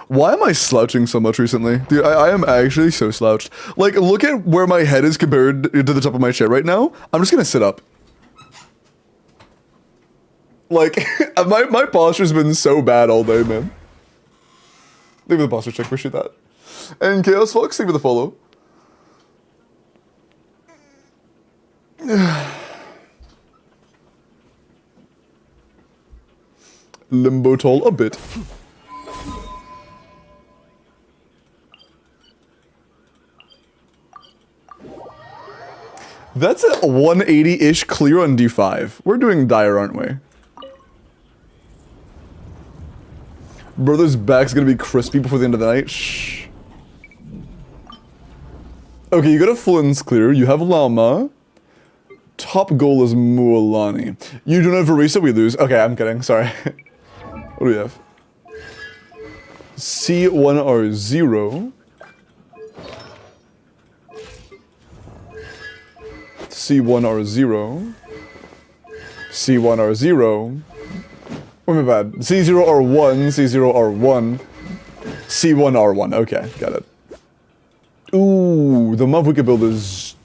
Why am I slouching so much recently? Dude, I am actually so slouched. Like, look at where my head is compared to the top of my chair right now. I'm just gonna sit up. Like, my posture's been so bad all day, man. Leave the posture check, appreciate that. And Chaos Fox, thank you for the follow. Limbo toll a bit. That's a 180-ish clear on D5. We're doing dire, aren't we? Brother's back's gonna be crispy before the end of the night. Shh. Okay, you got a Flynn's clear. You have Llama. Top goal is Mualani. You don't have Varisa, we lose. Okay, I'm kidding. Sorry. What do we have? C1R0. C1R0. C1R0. Oh, my bad. C0R1, C0R1. C1R1. Okay, got it. Ooh, the Mavwika build is...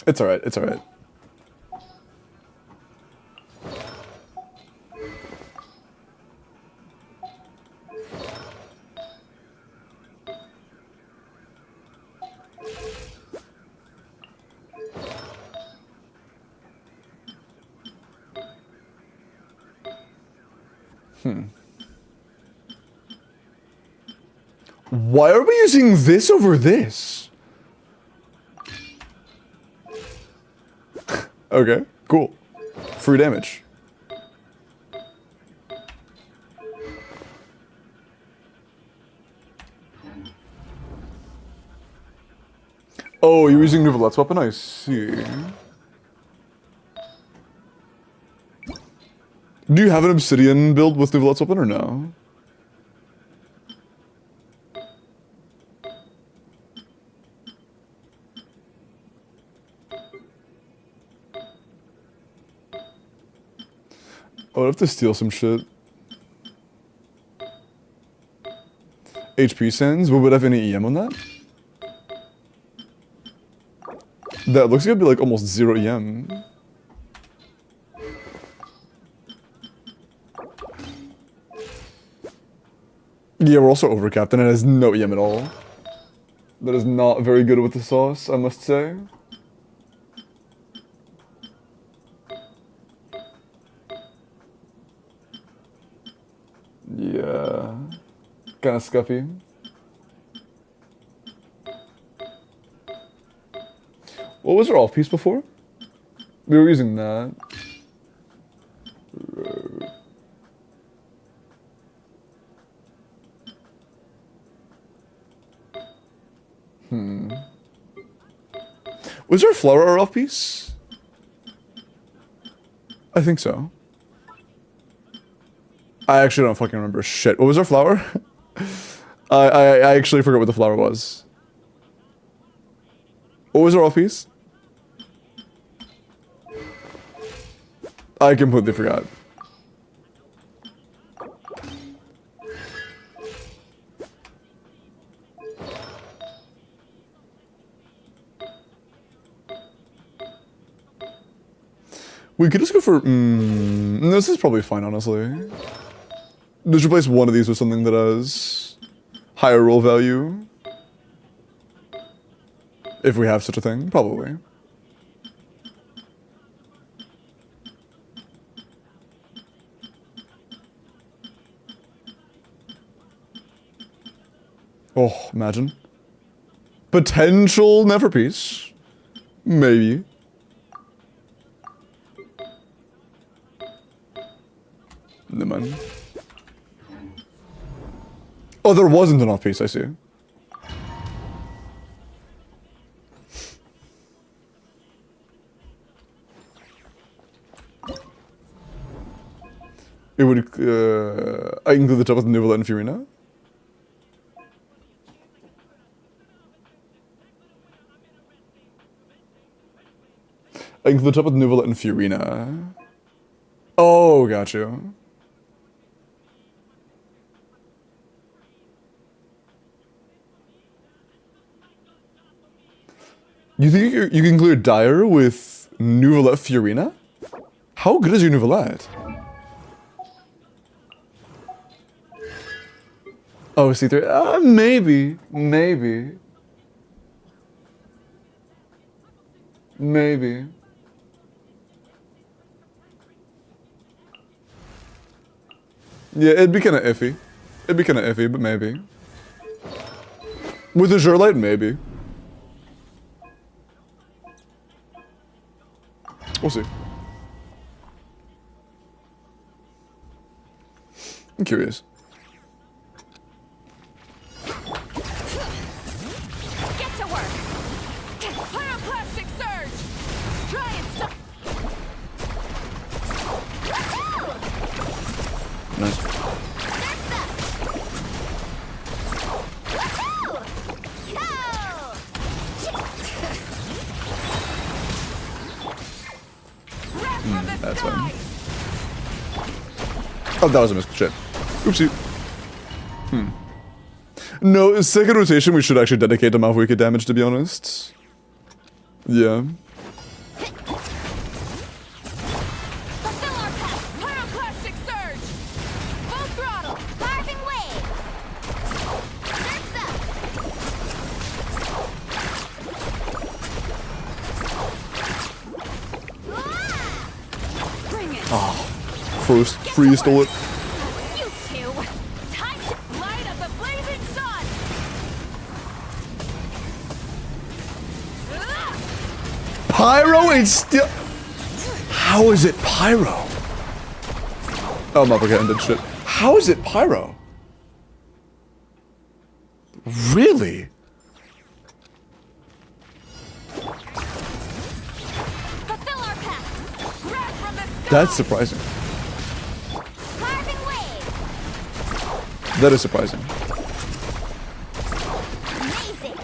It's alright, it's alright. Why are we using this over this? Okay, cool. Free damage. Oh, you're using Nouvelette's weapon? I see. Do you have an obsidian build with Nouvelette's weapon or no? I would have to steal some shit. HP sends? Would it have any EM on that? That looks like it'd be like almost 0 EM. Yeah, we're also overcapped and it has no EM at all. That is not very good with the sauce, I must say. Yeah. Kinda scuffy. What was our off piece before? We were using that. Was there a flower our off piece? I think so. I actually don't fucking remember shit. What was our flower? I actually forgot what the flower was. What was our off piece? I completely forgot. We could just go for... this is probably fine, honestly. Just replace one of these with something that has higher roll value. If we have such a thing, probably. Oh, imagine. Potential Neverpiece. Maybe. Never mind. Oh, there wasn't an off-piece, I see. It would, I include the top with Nouvelette and Fiorina. I include the top with Nouvelette and Fiorina. Oh, got you. You think you can clear Dire with Nouvelette Fiorina? How good is your Nouvelette? Oh, C3. Maybe. Maybe. Maybe. Yeah, it'd be kind of iffy. It'd be kind of iffy, but maybe. With Azure Light, maybe. We'll see. I'm curious. Get to work. Pyroclastic surge. Try and stop. Nice. That's fine. Oh, that was a miss. Shit. Oopsie. No, second rotation we should actually dedicate to Malf wicked damage, to be honest. Yeah. Fulfill our path. Pyroclastic surge. Full throttle. Carving waves. Surf's up. Bring it. First, free stole it. You two. Time to light up the blazing sun. Pyro is still... How is it pyro? Oh, motherfucker ended shit. How is it pyro? Really? Fulfill our pact. Grab from the sky. That's surprising. Carving waves. That is surprising. Amazing.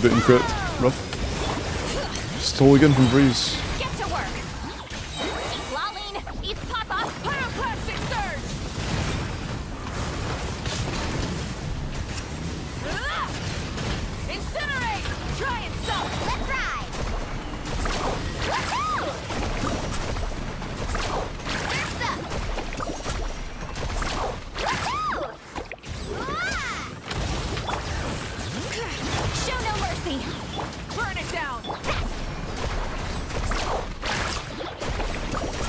Bit and crit. Rough. Stole again from Breeze. Get to work. Lolene, East Papa, Pyroclastic Surge. Incinerate. Try and stop. Let's ride. Woohoo! Surf's up. Woohoo! Show no mercy. Burn it down.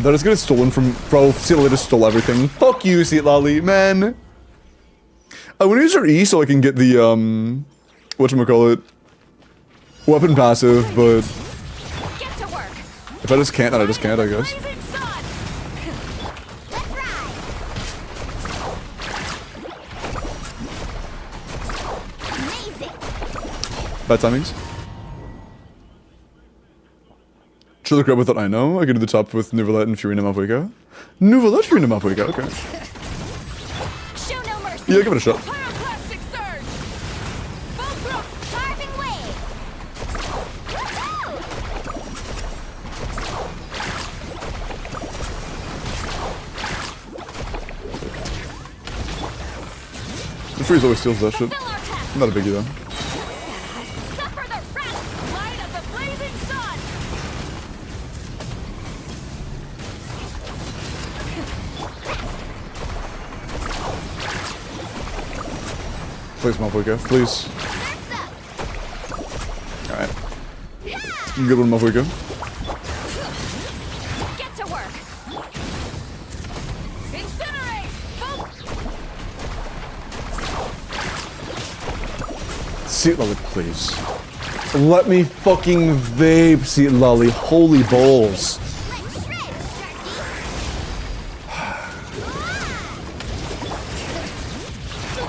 That is gonna get stolen from bro. Seatlali just stole everything. Fuck you, Seatlali, man. I want to use her E so I can get the whatchamacallit, weapon passive, but Get to work. if I just can't, then I just can't, I guess. Blazing sun. Let's ride. Amazing. Bad timings. Should look up with what I know. I can do the top with Nuvolette and Furina Mavuiga. Nuvolette, Furina Mavuiga, okay. Show no mercy. Yeah, give it a shot. Pyroclastic surge. Full growth. Carving wave. Woohoo! The freeze always steals that shit. Fulfill our task. Not a biggie though. Suffer the wrath. Light of the blazing sun. Please, Mavuiga, please. Surf's up. Alright. Good one, Mavuiga. Get to work. Incinerate. Full. Seatlali, please. Let me fucking vape, Seatlali. Holy balls. Let's shred,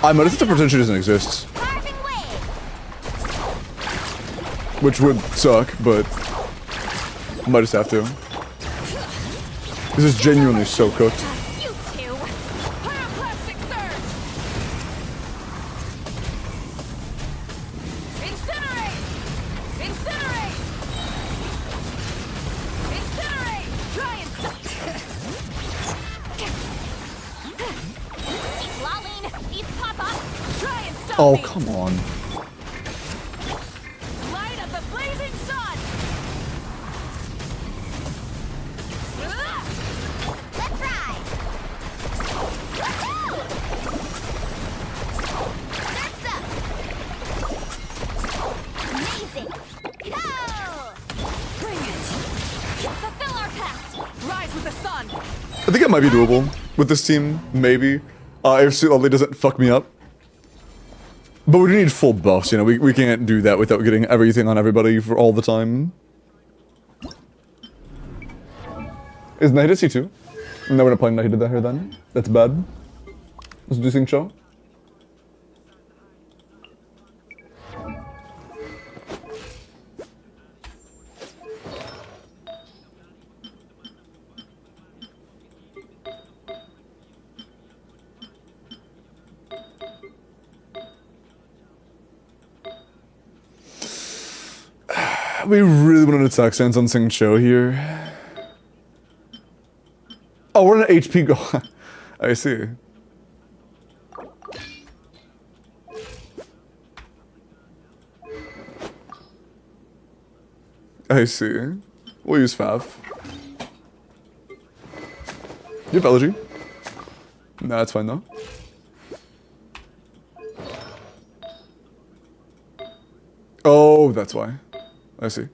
I might have to pretend she doesn't exist. Carving wave. Which would suck, but might just have to. This is genuinely so cooked. You two. Pyroclastic surge. Incinerate. Incinerate. Incinerate. Try and stop. Lolene, East Papa. Try and stop Oh, me. come on. Light of the blazing sun. Let's ride. Woohoo! Surf's up. Amazing. Go! Bring it. Fulfill our pact. Rise with the sun. I think it might be doable with this team, maybe. If Seatlali doesn't fuck me up. But we do need full buffs, you know, we can't do that without getting everything on everybody for all the time. Is Nahida C2? No, we're not playing Nahida here then. That's bad. Let's do Sing Show. We really want an attack stance on Sing Cho here. Oh, we're in an HP go. I see. I see. We'll use Faf. You have Elegy? Nah, that's fine though. Oh, that's why. I see.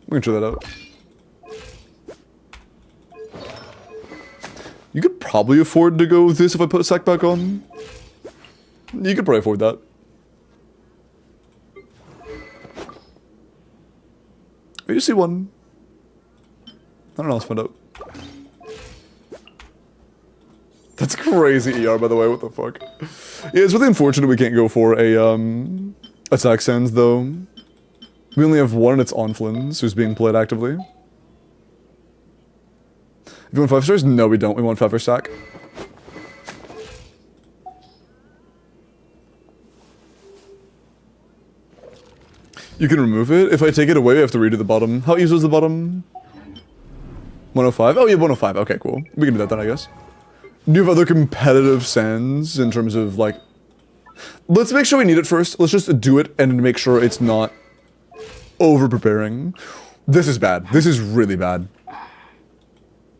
We can try that out. You could probably afford to go with this if I put a sack back on. You could probably afford that. Maybe C1. I don't know, let's find out. That's crazy ER, by the way, what the fuck? Yeah, it's really unfortunate we can't go for a, attack sands, though. We only have one and it's Onflins, who's being played actively. If you want 5 stars? No, we don't. We want 5 for stack. You can remove it. If I take it away, I have to redo the bottom. How easy was the bottom? 105? Oh, yeah, 105. Okay, cool. We can do that then, I guess. Do you have other competitive sands in terms of, like... Let's make sure we need it first. Let's just do it and make sure it's not over-preparing. This is bad. This is really bad.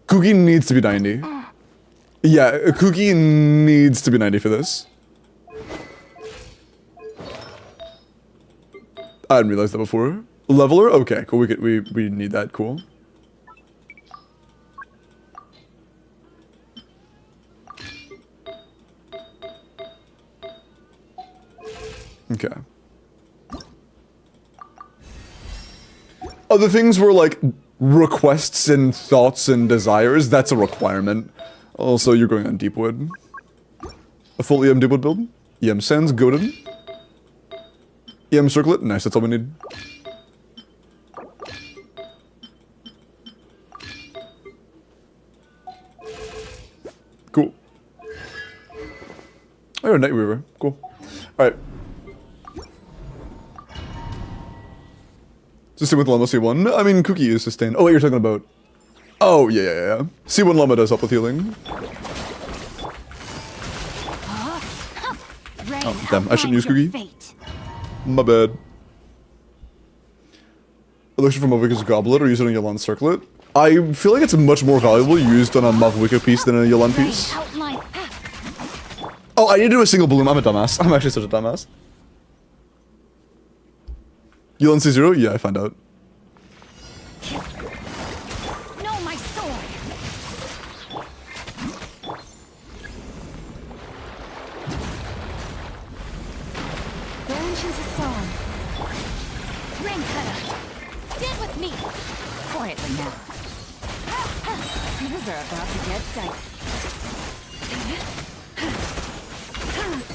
Cookie needs to be 90. Yeah, Cookie needs to be 90 for this. I didn't realize that before. Leveler? Okay, cool. We need that. Cool. Okay. Other things were like requests and thoughts and desires. That's a requirement. Also, you're going on Deepwood. A full EM Deepwood build? EM Sands, goated. EM Circlet? Nice, that's all we need. Cool. Oh, Night Weaver. Cool. Alright. Sustain with Llama C1? I mean, Cookie is sustained. Oh, wait, you're talking about... Oh, yeah. C1 Llama does help with healing. Oh, damn, I shouldn't use Cookie. My bad. Elixir from Mavwika's Goblet or use it on Yolan's Circlet? I feel like it's much more valuable used on a Mavwika piece than a Yolan piece. Oh, I need to do a single bloom. I'm a dumbass. I'm actually such a dumbass. Yolan C0? Yeah, I find out. No, my sword. Branch into song. Ring cutter. Stand with me. Quietly now. Things are about to get tight.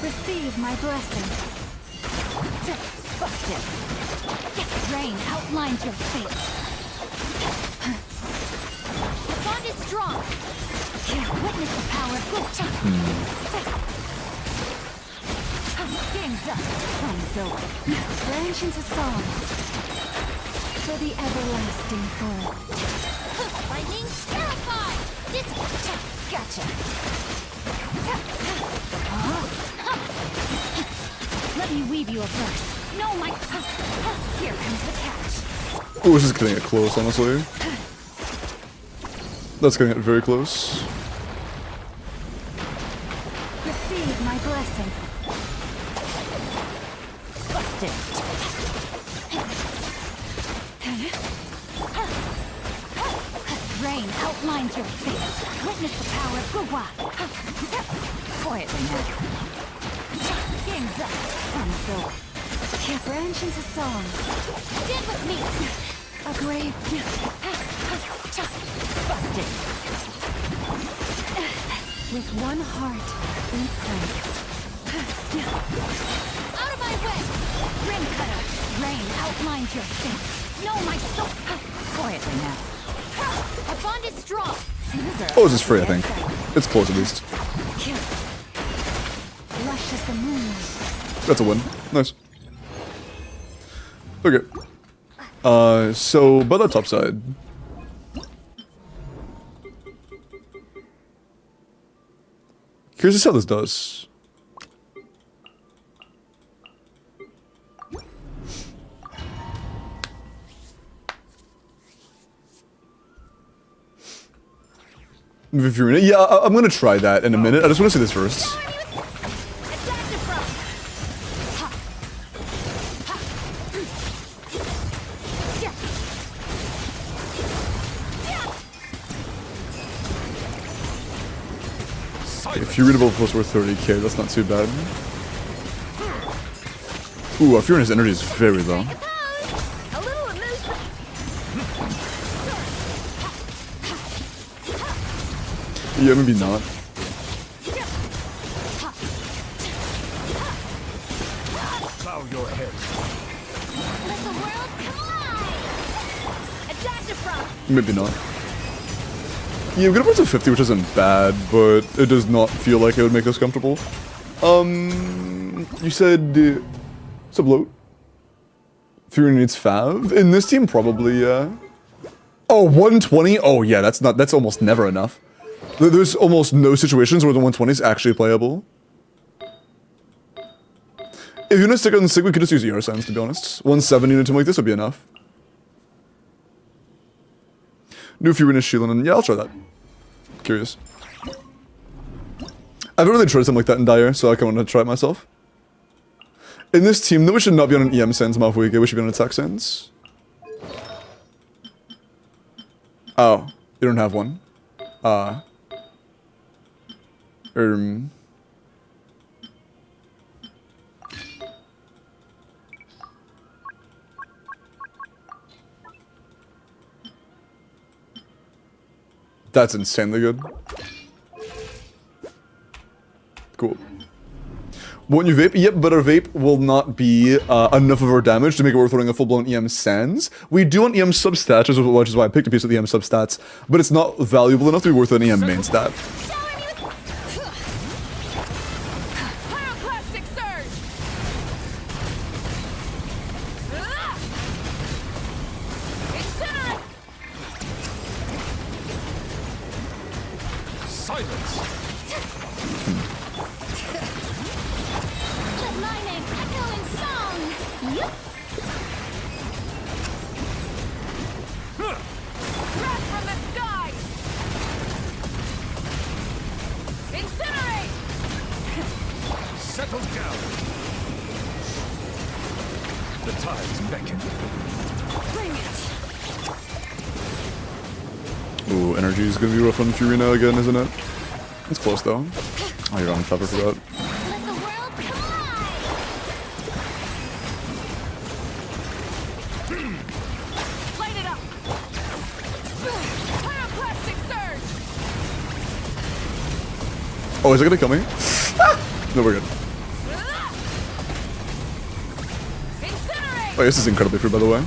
Receive my blessing. Busted. Rain outlines your fate. The bond is strong. Witness the power of good. Game's up. Fun's over. Branch into song. For the everlasting fall. Lightning terrified. This gotcha. Let me weave you a verse. No, my... Here comes the catch. Oh, this is getting it close, honestly. That's getting it very close. Receive my blessing. Busted. Rain outlines your fate. Witness the power of Gugwa. Quietly now. Game's up. Fun's over. Branch into song. Stand with me. A grave. Busted. With one heart, we pray. Out of my way. Ring cutter. Rain outlines your fate. No, my soul. Quietly now. Our bond is strong. Oh, this is free, I think. It's close at least. Lush as the moonlight. That's a win. Nice. Okay. So, by the top side. Here's just how this does. Vivurina? Yeah, I'm gonna try that in a minute. I just want to see this first. If you're readable plus worth 30k, that's not too bad. Ooh, our Furina's energy is very low. Yeah, maybe not. Bow your head. Let the world collide! A dash of frost! Maybe not. Yeah, we got upwards of 50, which isn't bad, but it does not feel like it would make us comfortable. You said subload. Fury needs Fav. In this team, probably, yeah. Oh, 120? Oh, yeah, that's almost never enough. There's almost no situations where the 120 is actually playable. If you're gonna stick on the Sig, we could just use ER Sense, to be honest. 170 in a team like this would be enough. New Fury Shielding, and yeah, I'll try that. Curious. I haven't really tried something like that in Dire, so I kind of want to try it myself. In this team, though, we should not be on an EM Sense Malfuike, we should be on an Attack Sense. Oh, you don't have one. That's insanely good. Cool. Won't you vape? Yep, but our vape will not be enough of our damage to make it worth throwing a full-blown EM Sans. We do want EM substats, which is why I picked a piece of the EM substats, but it's not valuable enough to be worth an EM main stat. Pyroclastic surge! Incinerate! Silence. Let my name echo in song! Yup! Wrath from the sky! Incinerate! Settle down. The tides beckon. Bring it! Ooh, energy is gonna be rough on Furina again, isn't it? It's close though. Oh, you're on cover for that. Let the world collide! Light it up! Pyroclastic surge! Oh, is it gonna kill me? No, we're good. Incinerate! Oh, this is incredibly free, by the way.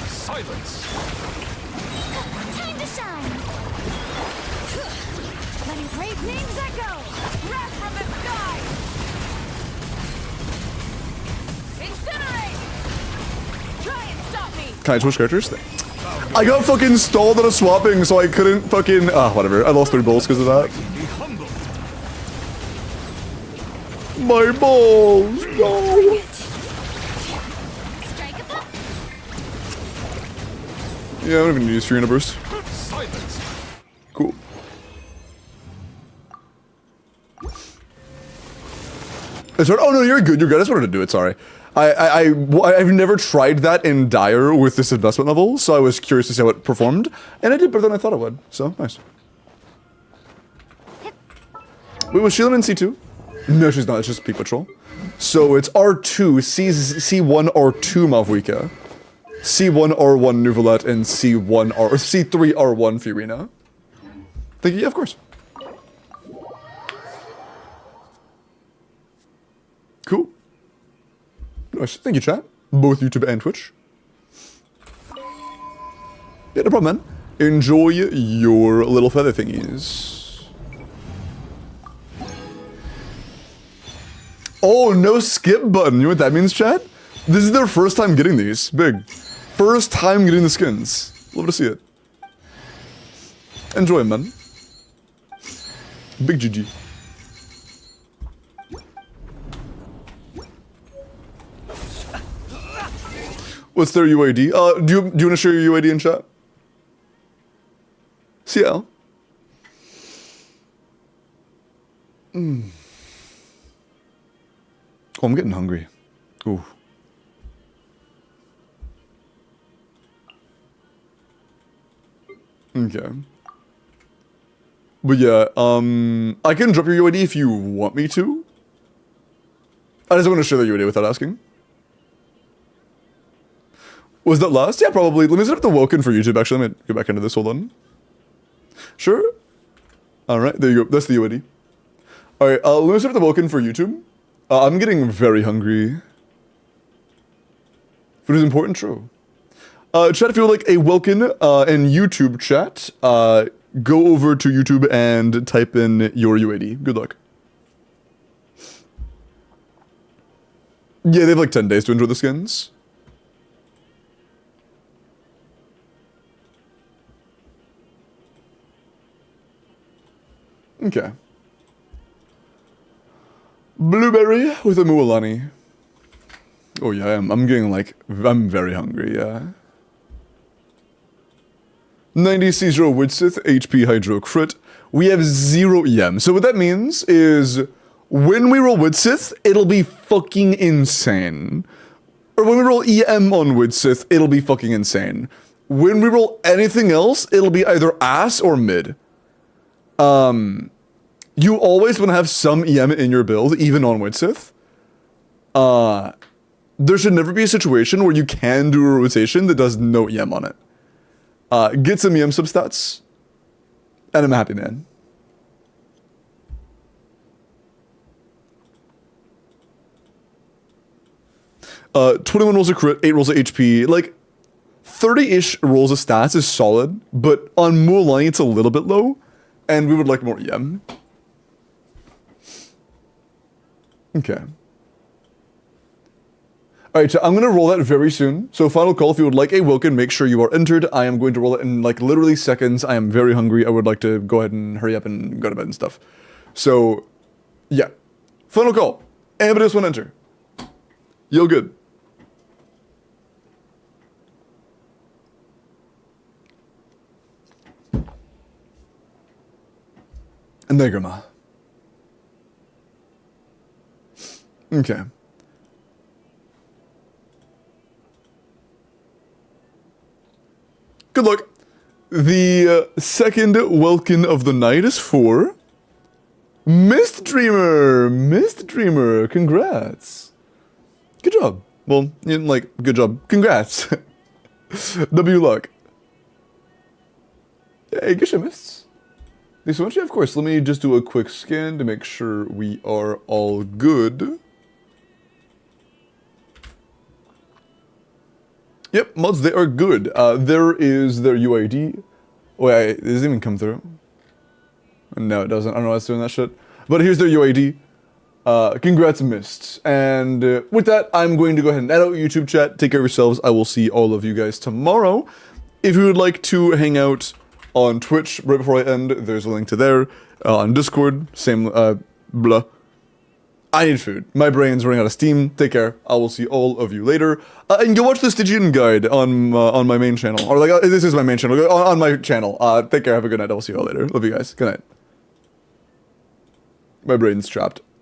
Silence. Time to shine! Letting brave names echo! Wrath from the sky! Incinerate! Try and stop me! Can I switch characters? I got fucking stalled at a swapping, so I couldn't fucking... whatever. I lost 3 balls because of that. Be humbled. My balls! No! Strike a pop! Yeah, I'm not even use Furina Burst. Silence. Cool. It's hard. Oh no, you're good. You're good. I just wanted to do it. Sorry. I've never tried that in Dire with this investment level, so I was curious to see how it performed, and it did better than I thought it would. So nice. Wait, was Sheila in C2? No, she's not. It's just Peak Patrol. So it's R2, C1 R2 Malfuike, C1 R1 Nuvolette, and C3 R1 Furina. Thank you. Yeah, of course. Cool. Nice. Thank you, chat. Both YouTube and Twitch. Yeah, no problem, man. Enjoy your little feather thingies. Oh, no skip button. You know what that means, chat? This is their first time getting these. Big. First time getting the skins. Love to see it. Enjoy, man. Big GG. What's their UID? Do you want to share your UID in chat? CL. Oh, I'm getting hungry. Ooh. Okay. But yeah, I can drop your UID if you want me to. I just want to share the UID without asking. Was that last? Yeah, probably. Let me set up the WELKIN for YouTube, actually. Let me go back into this, hold on. Sure. Alright, there you go. That's the UID. Alright, let me set up the Welkin for YouTube. I'm getting very hungry. Food is important, true. Chat, if you would like a Welkin and YouTube chat, go over to YouTube and type in your UID. Good luck. Yeah, they have like 10 days to enjoy the skins. Okay. Blueberry with a Mualani. Oh yeah, I'm getting like, I'm very hungry, yeah. 90 C0 Widsith, HP Hydro Crit. We have 0 EM. So what that means is, when we roll Widsith, it'll be fucking insane. Or when we roll EM on Widsith, it'll be fucking insane. When we roll anything else, it'll be either ass or mid. You always want to have some EM in your build, even on Widsith. There should never be a situation where you can do a rotation that does no EM on it. Get some EM substats, and I'm a happy man. Uh, 21 rolls of crit, 8 rolls of HP, like 30-ish rolls of stats is solid, but on Mualani it's a little bit low, and we would like more EM. Okay. Alright, so I'm gonna roll that very soon. So final call, if you would like a Welkin, make sure you are entered. I am going to roll it in like literally seconds. I am very hungry. I would like to go ahead and hurry up and go to bed and stuff. So, yeah. Final call. Anybody else want to enter? Yo, good. Endegrama. Okay. Good luck. The second Welkin of the night is for Mist Dreamer. Mist Dreamer, congrats. Good job. Well, you know, like, good job. Congrats. W luck. Hey, Genshin Mists. Thanks so much. Yeah, of course. Let me just do a quick scan to make sure we are all good. Yep, mods, they are good. There is their UID. Wait, it doesn't even come through. No, it doesn't. I don't know why it's doing that shit. But here's their UID. Congrats, Mists. And with that, I'm going to go ahead and add out YouTube chat. Take care of yourselves. I will see all of you guys tomorrow. If you would like to hang out on Twitch right before I end, there's a link to there. On Discord, same, blah. I need food. My brain's running out of steam. Take care. I will see all of you later. And go watch the Stygian guide on my main channel. Or like, this is my main channel. On my channel. Take care. Have a good night. I will see you all later. Love you guys. Good night. My brain's trapped.